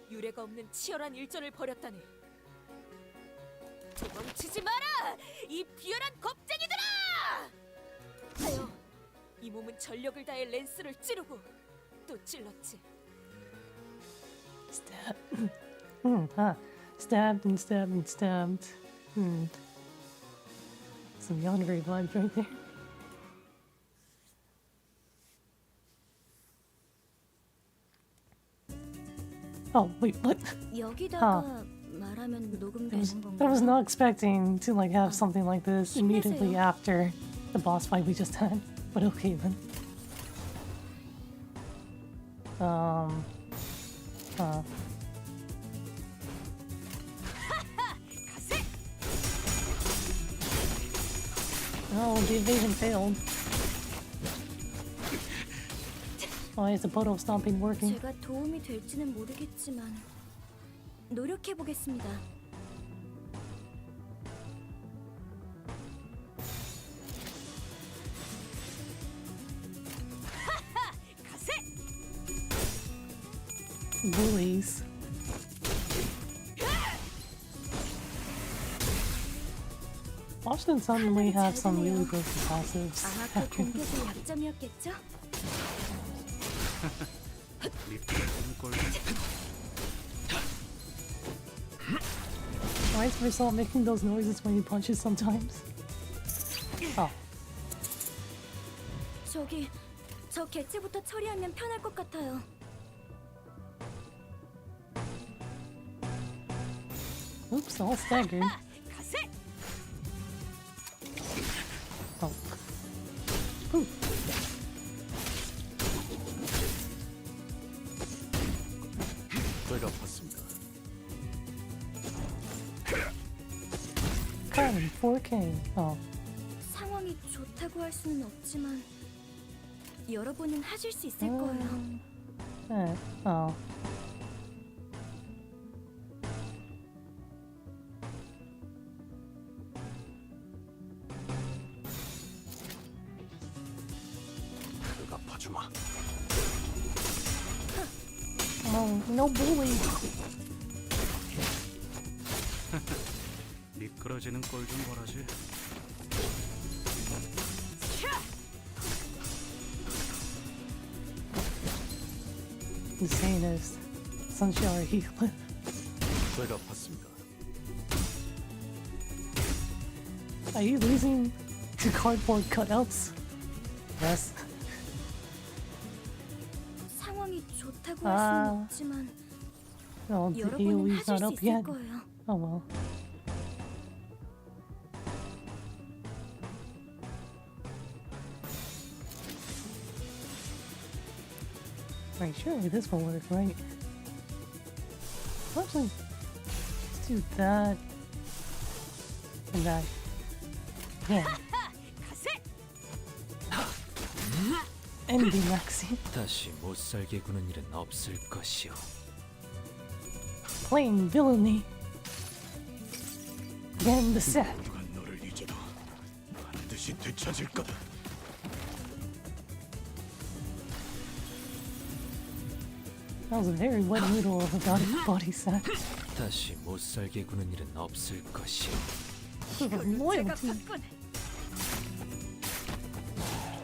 유례가 없는 치열한 일전을 벌였다네. 도망치지 마라, 이 비열한 겁쟁이들아! 하여 이 몸은 전력을 다해 랜스를 찌르고 또 찔렀지. Stabbed and stabbed and stabbed. Some Yandere vibes right there. Oh, wait, what? 여기다가 말하면 녹음되는 건가? I was not expecting to like have something like this immediately after the boss fight we just had. But okay then. Oh, the evasion failed. Why is the puddle stomping working? 제가 도움이 될지는 모르겠지만 노력해 보겠습니다. Bullies. Washington suddenly have some really broken passives. 아마 그 공격이 약점이었겠죠? Why is Versalt making those noises when he punches sometimes? Oh. 저기, 저 개체부터 처리하면 편할 것 같아요. Oops, all staggered. Oh. Ooh. 제가 봤습니다. Carbon 4K. Oh. 상황이 좋다고 할 수는 없지만 여러분은 하실 수 있을 거예요. Oh. 그가 봐주마. Oh, no bully. 미끄러지는 꼴 좀 보라지. Insane as Sunshine Heath. 제가 봤습니다. Are you losing to cardboard cutouts? Yes. 상황이 좋다고 할 수는 없지만 Oh, the 여러분은 AoE's 하실 not 수 up 있을 yet. 거예요. Oh well. Right, surely this will work, right? Actually, let's do that and that. Yeah. MD Maxi. 다시 못 살게 구는 일은 없을 것이오. Plain villainy. Again, the set. 모두가 너를 잊어도 반드시 되찾을 거다. That was a very wet noodle of a body set. 다시 못 살게 구는 일은 없을 것이오. Loyalty.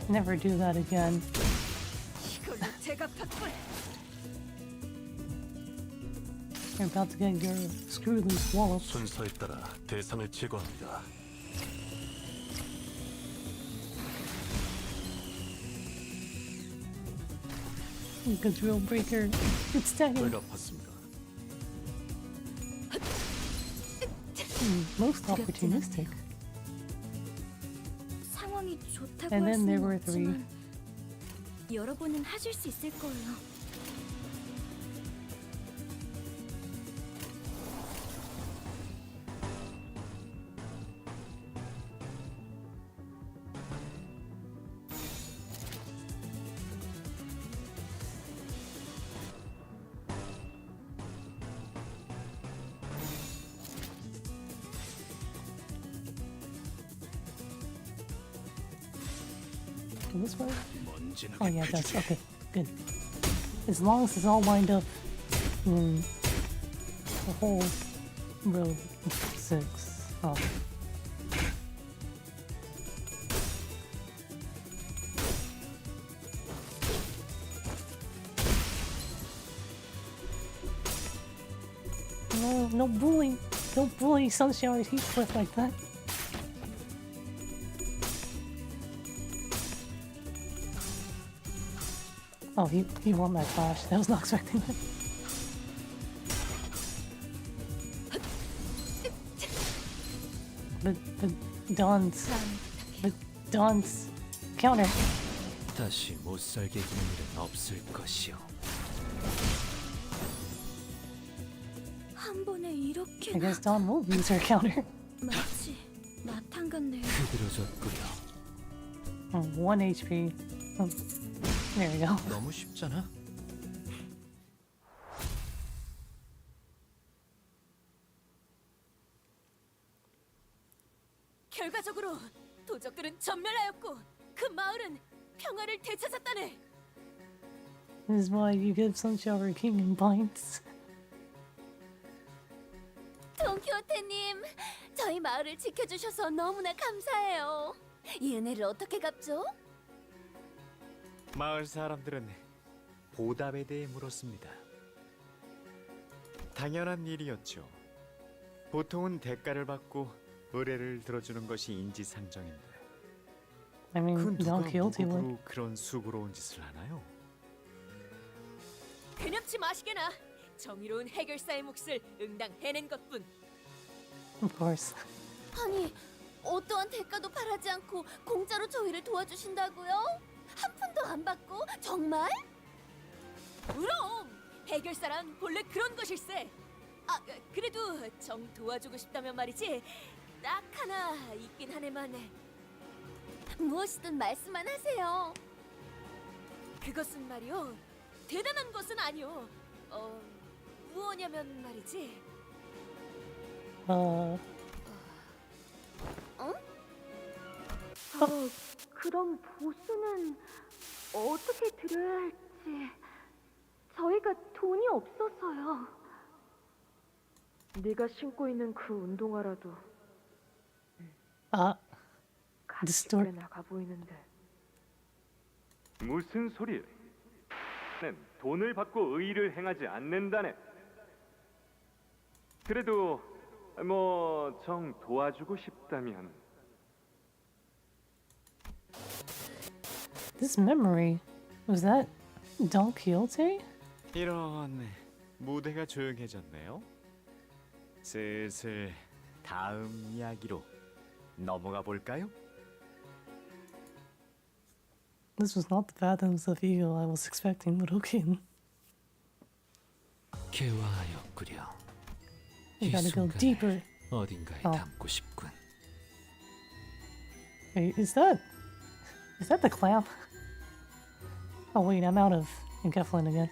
Never do that again. You're about to get your screw loose wallop. 순서에 따라 대상을 제거합니다. The drill breaker. It's staggered. 제가 봤습니다. Most opportunistic. 상황이 좋다고 And 할 then there 수는 were three. 없지만 여러분은 하실 수 있을 거예요. Can this work? Oh yeah, that's okay. Good. As long as it's all lined up in the whole row 6. Oh. No, no bullying. Don't bully Sunshine Heathcliff like that. Oh, he won that clash. I was not expecting that. But Dawn's counter. 다시 못 살게 구는 일은 없을 것이오. 한 번에 I 이렇게나 guess Dawn will use her counter. 마치 나탄 같네요. 흐드러졌구려. 1 HP. There we go. 너무 쉽잖아. 결과적으로 도적들은 전멸하였고 그 마을은 평화를 되찾았다네. This is why you give Sunshower King in pints. 돈키호테님, 저희 마을을 지켜주셔서 너무나 감사해요. 이 은혜를 어떻게 갚죠? 마을 사람들은 보답에 대해 물었습니다. 당연한 일이었죠. 보통은 대가를 받고 의뢰를 들어주는 것이 인지상정인데. I mean, 그 누가 Don Quixote would. 무급으로 그런 수고로운 짓을 하나요? 괴념치 마시게나. 정의로운 해결사의 몫을 응당 해낸 것뿐. Of course. 아니, 어떠한 대가도 바라지 않고 공짜로 저희를 도와주신다고요? 한 푼도 안 받고? 정말? 그럼! 해결사란 본래 그런 것일세. 아, 그래도 정 도와주고 싶다면 말이지. 딱 하나 있긴 하네만. 무엇이든 말씀만 하세요. 그것은 말이요. 대단한 것은 아니요. 무엇냐면 말이지. 어? 그럼 보수는 어떻게 드려야 할지. 저희가 돈이 없어서요. 네가 신고 있는 그 운동화라도 distort. 꽤 나가 보이는데. 무슨 소리야? 는 돈을 받고 의의를 행하지 않는다네. 그래도 뭐 정 도와주고 싶다면. This memory, was that Don Quixote? 이런 무대가 조용해졌네요. 슬슬 다음 이야기로 넘어가 볼까요? This was not the Fathoms of Eagle I was expecting, but okay. 개화였구려. We gotta go deeper. 어딘가에 Oh. 담고 싶군. Wait, is that the clam? Oh wait, I'm out of Geflin again.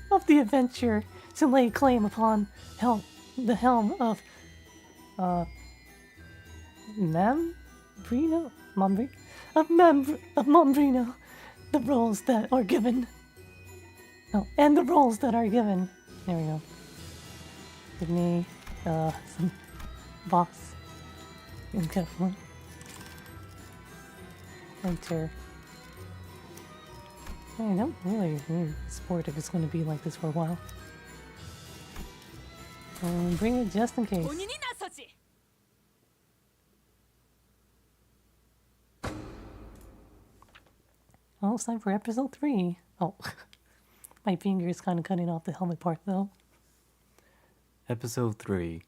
Of the adventure to lay claim upon the helm of Mambrino? Of Mambrino. The roles that are given. Oh, and the roles that are given. There we go. Give me some box in Geflin. Enter. I don't really support if it's going to be like this for a while. Bring it just in case. 본인이 나서지. Well, it's time for episode 3. Oh, my finger is kind of cutting off the helmet part though. Episode 3,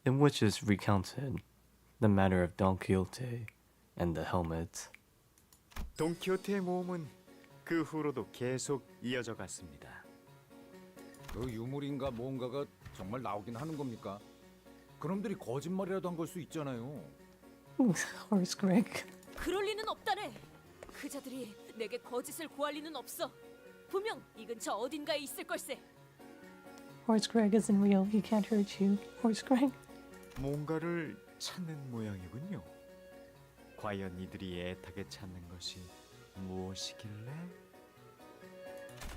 in which is recounted the matter of Don Quixote and the helmet. 돈키호테의 모험은 그 후로도 계속 이어져 갔습니다. 그 유물인가 뭔가가 정말 나오긴 하는 겁니까? 그놈들이 거짓말이라도 한 걸 수 있잖아요. Horse Greg. 그럴 리는 없다네. 그 자들이 내게 거짓을 구할 리는 없어. 분명 이 근처 어딘가에 있을 걸세. Horse Greg isn't real. He can't hurt you. Horse Greg. 뭔가를 찾는 모양이군요. 과연 이들이 애타게 찾는 것이 무엇이길래?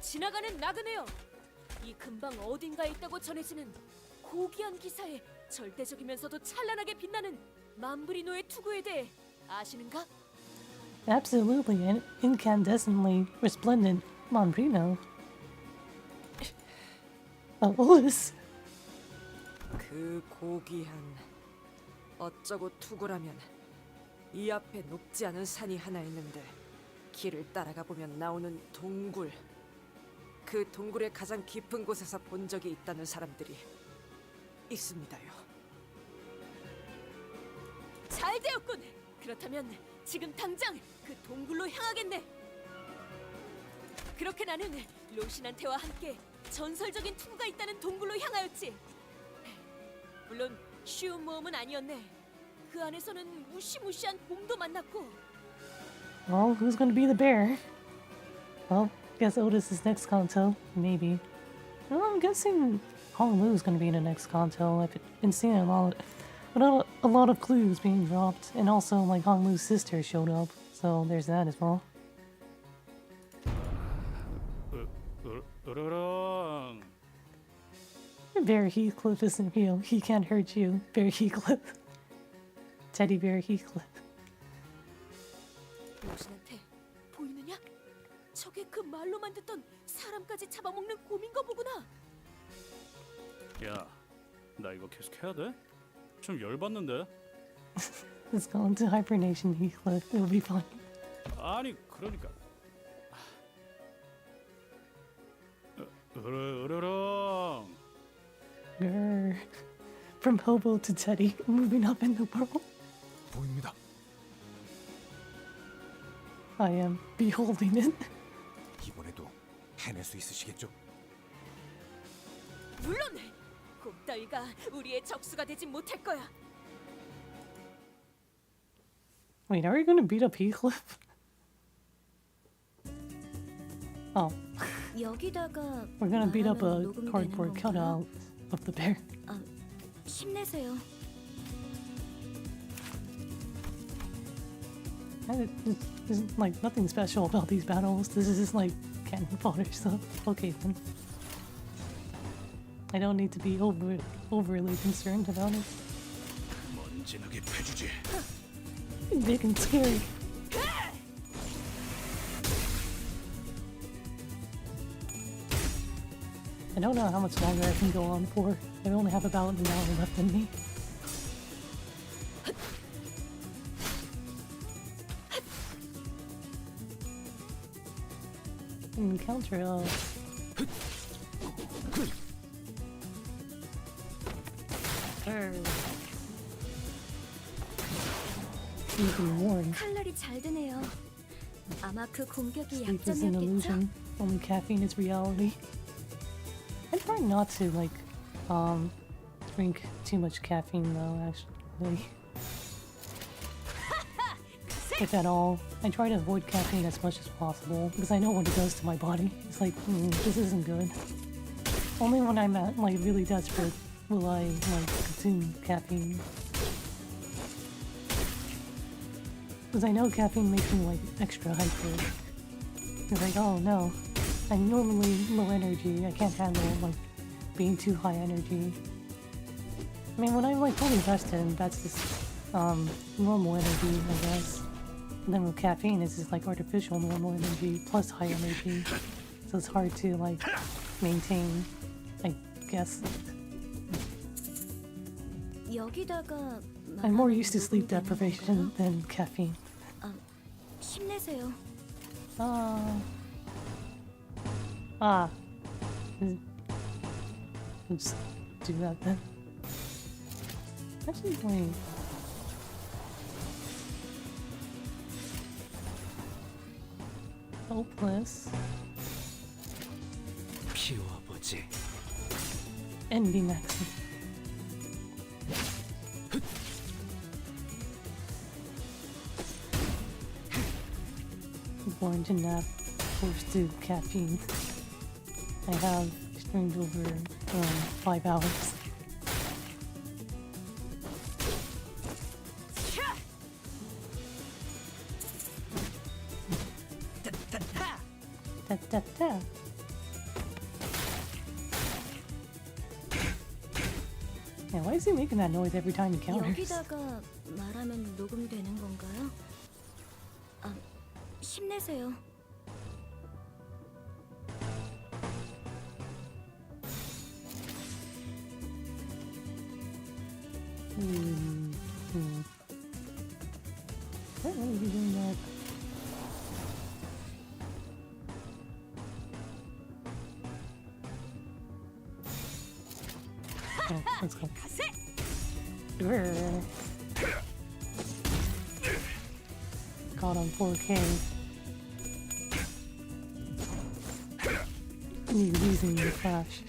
지나가는 나그네여. 이 근방 어딘가에 있다고 전해지는 고귀한 기사에 절대적이면서도 찬란하게 빛나는 맘브리노의 투구에 대해 아시는가? Absolutely, and incandescently resplendent Mambrino. Otis. 그 고귀한 어쩌고 투구라면 이 앞에 높지 않은 산이 하나 있는데 길을 따라가 보면 나오는 동굴. 그 동굴의 가장 깊은 곳에서 본 적이 있다는 사람들이 있습니다요. 잘 되었군. 그렇다면 지금 당장 그 동굴로 향하겠네. 그렇게 나는 로신한테와 함께 전설적인 투구가 있다는 동굴로 향하였지. 물론 쉬운 모험은 아니었네. 그 안에서는 무시무시한 곰도 만났고. Well, who's gonna be the bear? Well, guess Otis is next Kanto, maybe. Well, I'm guessing Hong Lu's gonna be in the next Kanto. I've been seeing a lot of clues being dropped, and also like Hong Lu's sister showed up, so there's that as well. Bear Heathcliff isn't real. He can't hurt you. Bear Heathcliff. Teddy Bear Heathcliff. 로신한테 보이느냐? 저게 그 말로만 듣던 사람까지 잡아먹는 곰인가 보구나. 야, 나 이거 계속 해야 돼? 좀 열받는데? Let's go into hibernation, Heathcliff. It'll be fine. 아니, 그러니까. 으르렁. Grr. From hobo to Teddy, moving up in the world. 보입니다. I am beholding it. 이번에도 해낼 수 있으시겠죠? 물론 곰따위가 우리의 적수가 되진 못할 거야. Wait, are we gonna beat up Heathcliff? Oh, 여기다가 we're gonna beat up a 말하면 cardboard 녹음되는 cutout of the bear. 아, 힘내세요. There's like nothing special about these battles. This is just like cannon fodder stuff. Okay then. I don't need to be overly concerned about it. 먼지나게 패주지. Big and scary. I don't know how much longer I can go on for. I only have about an hour left in me. Encounter even warned. 칼날이 잘 드네요. 아마 그 공격이 Sleep is an 약점이었겠죠? illusion. Only caffeine is reality. I try not to drink too much caffeine though, actually. If at all. I try to avoid caffeine as much as possible because I know what it does to my body. It's like, this isn't good. Only when I'm really desperate will I consume caffeine. Because I know caffeine makes me extra hyper. It's like, oh no, I'm normally low energy. I can't handle being too high energy. I mean, when I'm fully rested, that's just normal energy, I guess. And then with caffeine, it's just artificial normal energy plus high energy. So it's hard to maintain, I guess. 여기다가 I'm more used to sleep deprivation than caffeine. 힘내세요. Let's do that then. Actually, wait. Hopeless. 피워보지. Ending action. Born to nap, forced to caffeine. I have streamed over 5 hours. Da. Yeah, why is he making that noise every time he counters? 여기다가 말하면 녹음되는 건가요? 힘내세요. Why are you doing that? Okay, let's go. Caught on 4K. He's using the flash.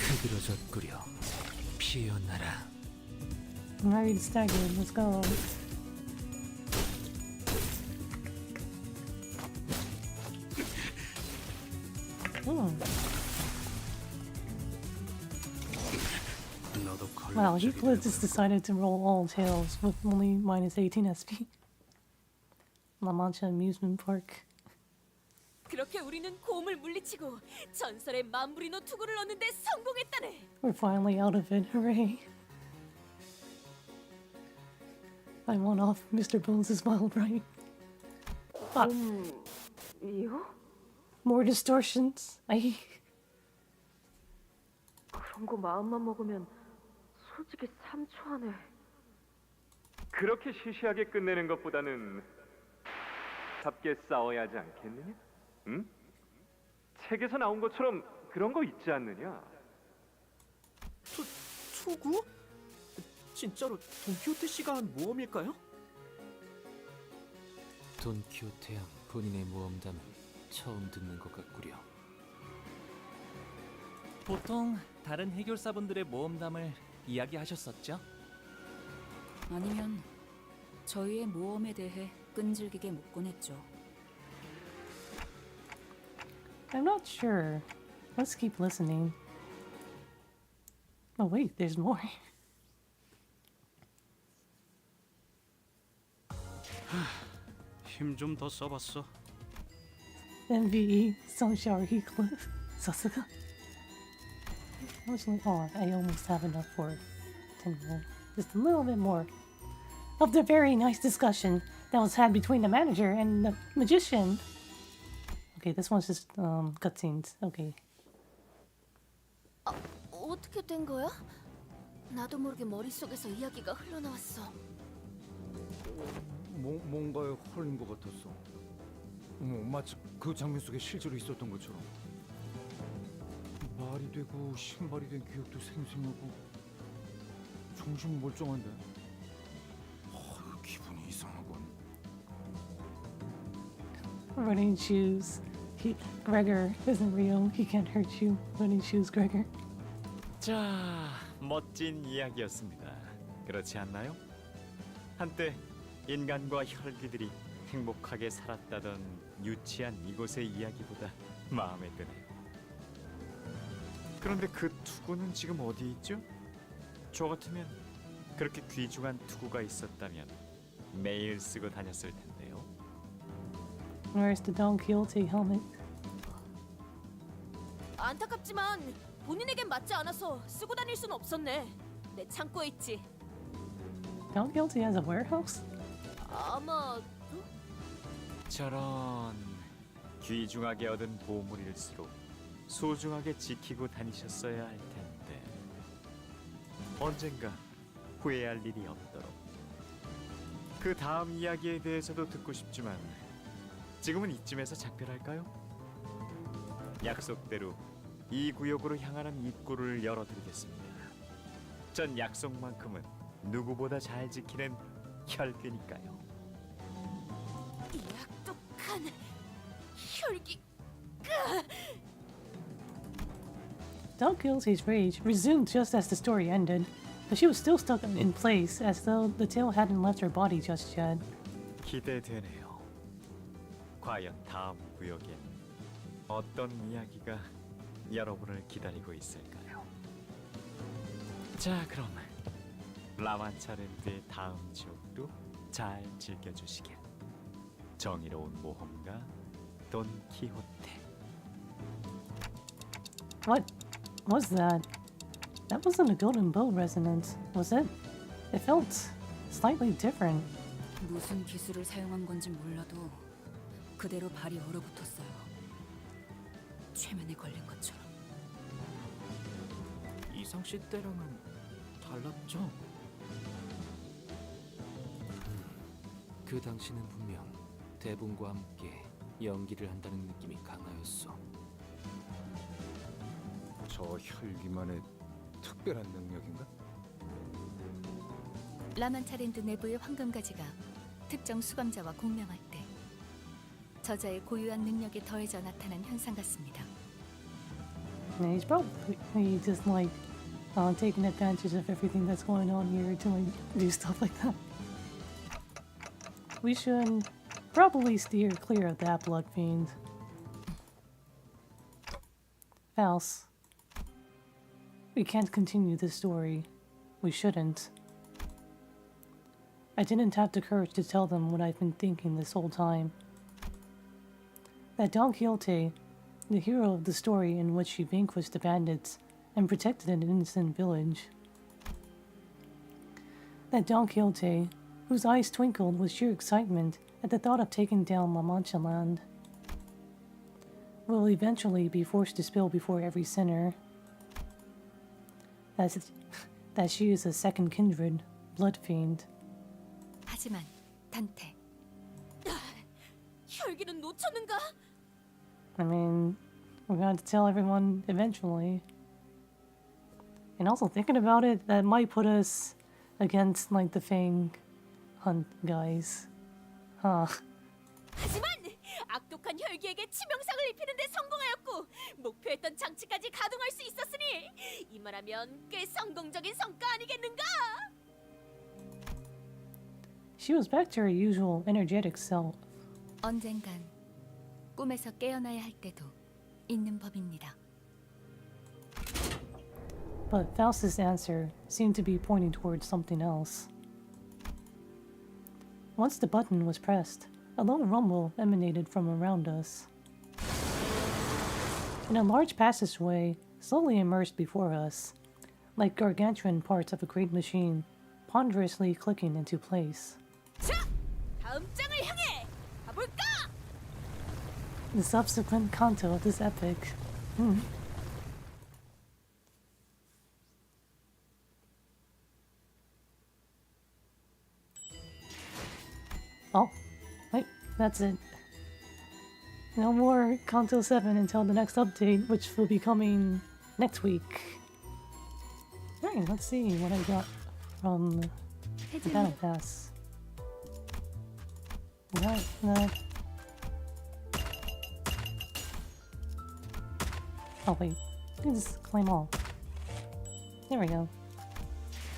흐드러졌구려. 피어나라. I'm already staggered. Let's go. Wow, Heathcliff just decided to roll all tails with only minus 18 SP. La Mancha Amusement Park. 그렇게 우리는 곰을 물리치고 전설의 맘부리노 투구를 얻는데 성공했다네. We're finally out of it, hooray. I won off Mr. Bones' wild right. 이요? More distortions. 그런 거 마음만 먹으면 솔직히 3초 안에 그렇게 시시하게 끝내는 것보다는 답게 싸워야 하지 않겠느냐? 응? 책에서 나온 것처럼 그런 거 있지 않느냐? 투구? 진짜로 돈키호테 씨가 한 모험일까요? 돈키호테양 본인의 모험담을 처음 듣는 것 같구려. 보통 다른 해결사분들의 모험담을 이야기하셨었죠? 아니면 저희의 모험에 대해 끈질기게 묻곤 했죠. I'm not sure. Let's keep listening. Oh wait, there's more. 힘 좀 더 써봤어. MVE Sunshine Heathcliff. Sasuga. Oh, I almost have enough for 10 more. Just a little bit more. Of the very nice discussion that was had between the manager and the magician. Okay, this one's just cutscenes. Okay. 어떻게 된 거야? 나도 모르게 머릿속에서 이야기가 흘러나왔어. 뭔가에 홀린 것 같았어. 마치 그 장면 속에 실제로 있었던 것처럼. 말이 되고 신발이 된 기억도 생생하고 정신 멀쩡한데. 기분이 이상하군. Running shoes. Gregor isn't real. He can't hurt you. Running shoes, Gregor. 자, 멋진 이야기였습니다. 그렇지 않나요? 한때 인간과 혈귀들이 행복하게 살았다던 유치한 이곳의 이야기보다 마음에 드네요. 그런데 그 투구는 지금 어디 있죠? 저 같으면 그렇게 귀중한 투구가 있었다면 매일 쓰고 다녔을 텐데요. Where's the Don Quixote helmet? 안타깝지만 본인에겐 맞지 않아서 쓰고 다닐 순 없었네. 내 창고에 있지. Don Quixote has a warehouse? 아마 저런 귀중하게 얻은 보물일수록 소중하게 지키고 다니셨어야 할 텐데 언젠가 후회할 일이 없도록. 그 다음 이야기에 대해서도 듣고 싶지만 지금은 이쯤에서 작별할까요? 약속대로 이 구역으로 향하는 입구를 열어드리겠습니다. 전 약속만큼은 누구보다 잘 지키는 혈귀니까요. 이 악독한 혈기. Don Quixote's rage resumed just as the story ended, but she was still stuck in place as though the tail hadn't left her body just yet. 기대되네요. 과연 다음 구역엔 어떤 이야기가 여러분을 기다리고 있을까요? 자, 그럼 라만차랜드의 다음 지역도 잘 즐겨주시길. 정의로운 모험가 돈키호테. What was that? That wasn't a golden bow resonance, was it? It felt slightly different. 무슨 기술을 사용한 건지 몰라도 그대로 발이 얼어붙었어요. 최면에 걸린 것처럼. 이상 씨 때랑은 달랐죠? 그 당시는 분명 대본과 함께 연기를 한다는 느낌이 강하였어. 저 혈기만의 특별한 능력인가? 라만차랜드 내부의 황금가지가 특정 수감자와 공명할 때 저자의 고유한 능력이 더해져 나타난 현상 같습니다. And he's probably just like taking advantage of everything that's going on here to like do stuff like that. We should probably steer clear of that blood fiend. Faust, we can't continue this story. We shouldn't. I didn't have the courage to tell them what I've been thinking this whole time. That Don Quixote, the hero of the story in which he vanquished the bandits and protected an innocent village. That Don Quixote, whose eyes twinkled with sheer excitement at the thought of taking down Manchaland, will eventually be forced to spill before every sinner. That she is a second kindred, blood fiend. 하지만 단테, 혈기는 놓쳤는가? I mean, We're going to have to tell everyone eventually. And also thinking about it, that might put us against like the Fang Hunt guys. Huh. 하지만 악독한 혈기에게 치명상을 입히는데 성공하였고 목표했던 장치까지 가동할 수 있었으니 이 말하면 꽤 성공적인 성과 아니겠는가? She was back to her usual energetic self. 언젠간 꿈에서 깨어나야 할 때도 있는 법입니다. But Faust's answer seemed to be pointing towards something else. Once the button was pressed, a low rumble emanated from around us. And a large passageway slowly emerged before us, like gargantuan parts of a great machine, ponderously clicking into place. 자, 다음 장을 향해 가볼까? The subsequent canto of this epic. Oh, wait, that's it. No more Canto 7 until the next update, which will be coming next week. Alright, let's see what I got from the Battle Pass. Right, oh wait, I can just claim all. There we go.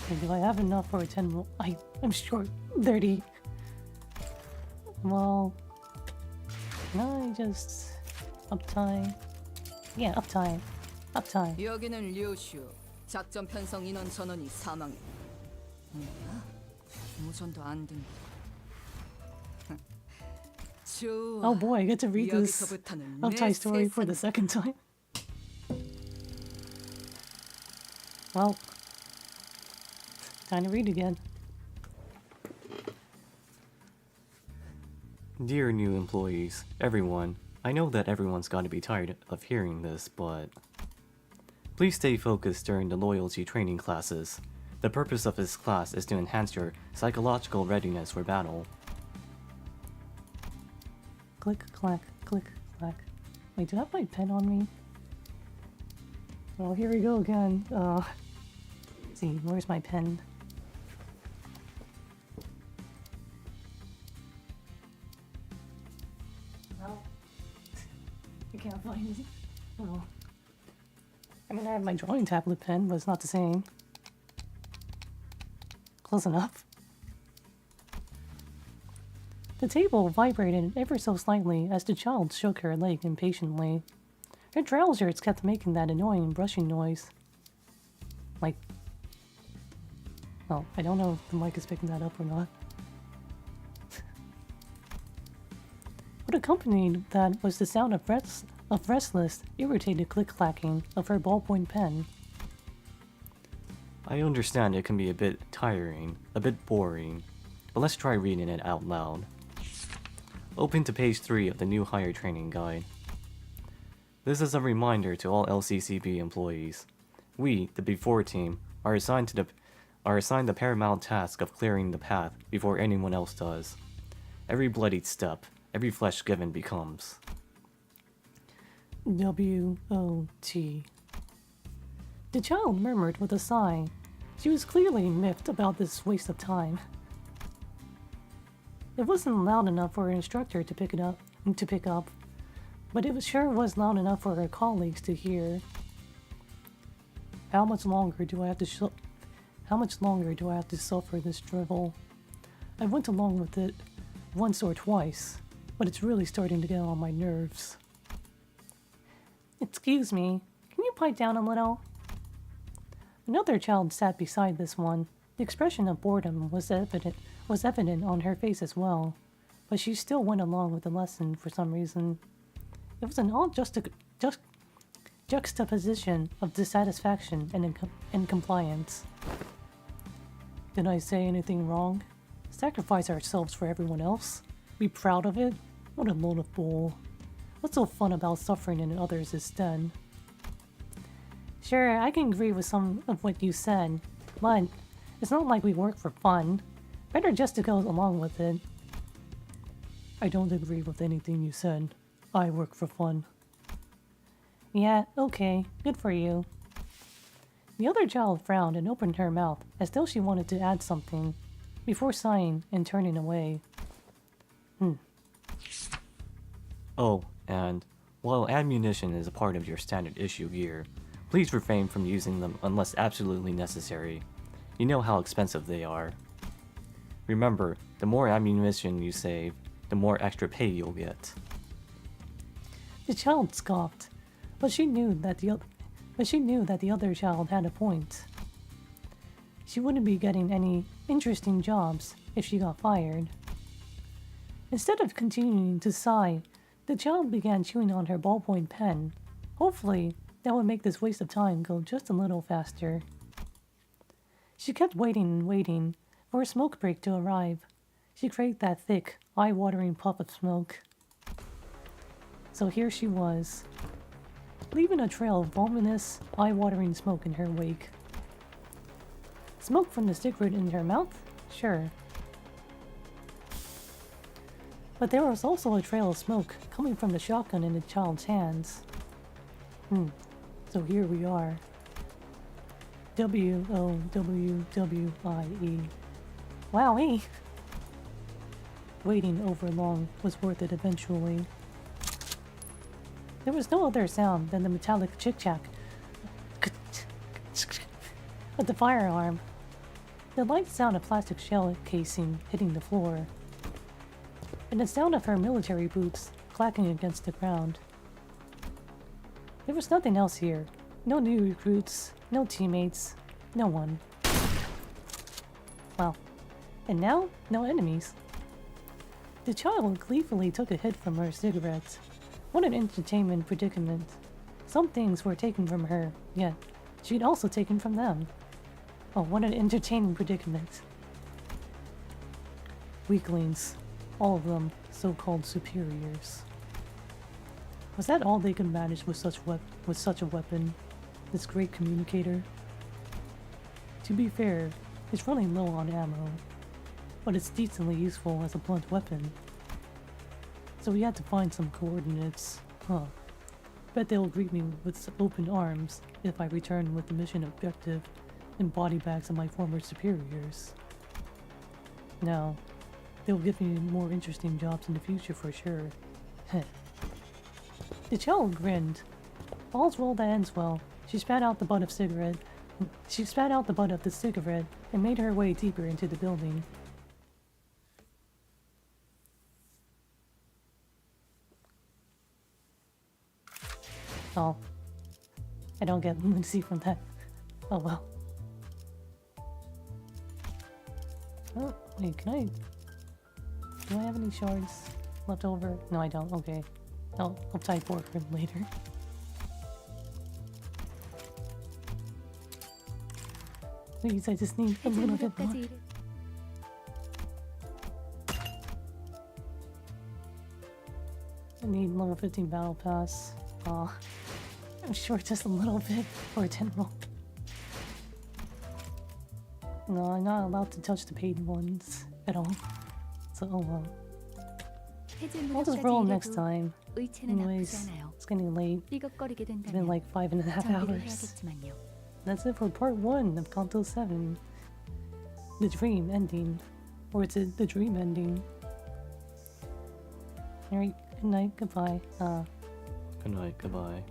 Okay, do I have enough for a 10 roll? I'm short 30. Well, can I just uptime? Yeah, uptime. Uptime. 여기는 류슈. 작전 편성 인원 전원이 사망해. 뭐야? 무전도 안 된. 좋아. Oh boy, I get to read this 여기서부터는 uptime 내 story for the second time. Well, time to read again. Dear new employees, everyone, I know that everyone's got to be tired of hearing this, but please stay focused during the loyalty training classes. The purpose of this class is to enhance your psychological readiness for battle. Click, clack, click, clack. Wait, do I have my pen on me? Well, here we go again. Let's see, where's my pen? I can't find it. Oh. I mean, I have my drawing tablet pen, but it's not the same. Close enough. The table vibrated ever so slightly as the child shook her leg impatiently. Her trousers kept making that annoying brushing noise. Like... Oh, I don't know if the mic is picking that up or not. What accompanied that was the sound of restless, irritated click-clacking of her ballpoint pen. I understand it can be a bit tiring, a bit boring, but let's try reading it out loud. Open to page 3 of the new hire training guide. This is a reminder to all LCCB employees. We, the Before team, are assigned the paramount task of clearing the path before anyone else does. Every bloodied step, every flesh given becomes W-O-T. The child murmured with a sigh. She was clearly miffed about this waste of time. It wasn't loud enough for her instructor to pick up, but it sure was loud enough for her colleagues to hear. How much longer do I have to suffer this drivel? I went along with it once or twice, but it's really starting to get on my nerves. Excuse me, can you pipe down a little? Another child sat beside this one. The expression of boredom was evident on her face as well, but she still went along with the lesson for some reason. It was an odd juxtaposition of dissatisfaction and compliance. Did I say anything wrong? Sacrifice ourselves for everyone else? Be proud of it? What a load of bull. What's so fun about suffering in others instead? Sure, I can agree with some of what you said, but it's not like we work for fun. Better just to go along with it. I don't agree with anything you said. I work for fun. Yeah, okay. Good for you. The other child frowned and opened her mouth as though she wanted to add something, before sighing and turning away. Oh, and while ammunition is a part of your standard issue gear, please refrain from using them unless absolutely necessary. You know how expensive they are. Remember, the more ammunition you save, the more extra pay you'll get. The child scoffed, but she knew that the other child had a point. She wouldn't be getting any interesting jobs if she got fired. Instead of continuing to sigh, the child began chewing on her ballpoint pen. Hopefully, that would make this waste of time go just a little faster. She kept waiting and waiting for a smoke break to arrive. She craved that thick, eye-watering puff of smoke. So here she was, leaving a trail of voluminous, eye-watering smoke in her wake. Smoke from the cigarette in her mouth? Sure. But there was also a trail of smoke coming from the shotgun in the child's hands. So here we are. W-O-W-W-I-E. Wowee! Waiting over long was worth it eventually. There was no other sound than the metallic chick-chack of the firearm. The light sound of plastic shell casing hitting the floor. And the sound of her military boots clacking against the ground. There was nothing else here. No new recruits, no teammates, no one. Well, and now, no enemies. The child gleefully took a hit from her cigarette. What an entertainment predicament. Some things were taken from her, yet she'd also taken from them. Oh, what an entertaining predicament. Weaklings. All of them so-called superiors. Was that all they could manage with such a weapon? This great communicator? To be fair, it's running low on ammo, but it's decently useful as a blunt weapon. So we had to find some coordinates. Bet they'll greet me with open arms if I return with the mission objective and body bags of my former superiors. Now, they'll give me more interesting jobs in the future for sure. The child grinned. All's well that ends well. She spat out the butt of the cigarette and made her way deeper into the building. Oh. I don't get lunacy from that. Oh well. Oh, wait, can I... Do I have any shards left over? No, I don't. Okay. I'll type for them later. Please, I just need a little bit more. I need level 15 battle pass. Aw. I'm sure just a little bit for a 10 roll. No, I'm not allowed to touch the paid ones at all. So, oh well. I'll just roll next time. Anyways, it's getting late. It's been like 5.5 hours. That's it for part 1 of Canto VII. The dream ending. Or is it the dream ending? Alright, good night, goodbye. Good night, goodbye.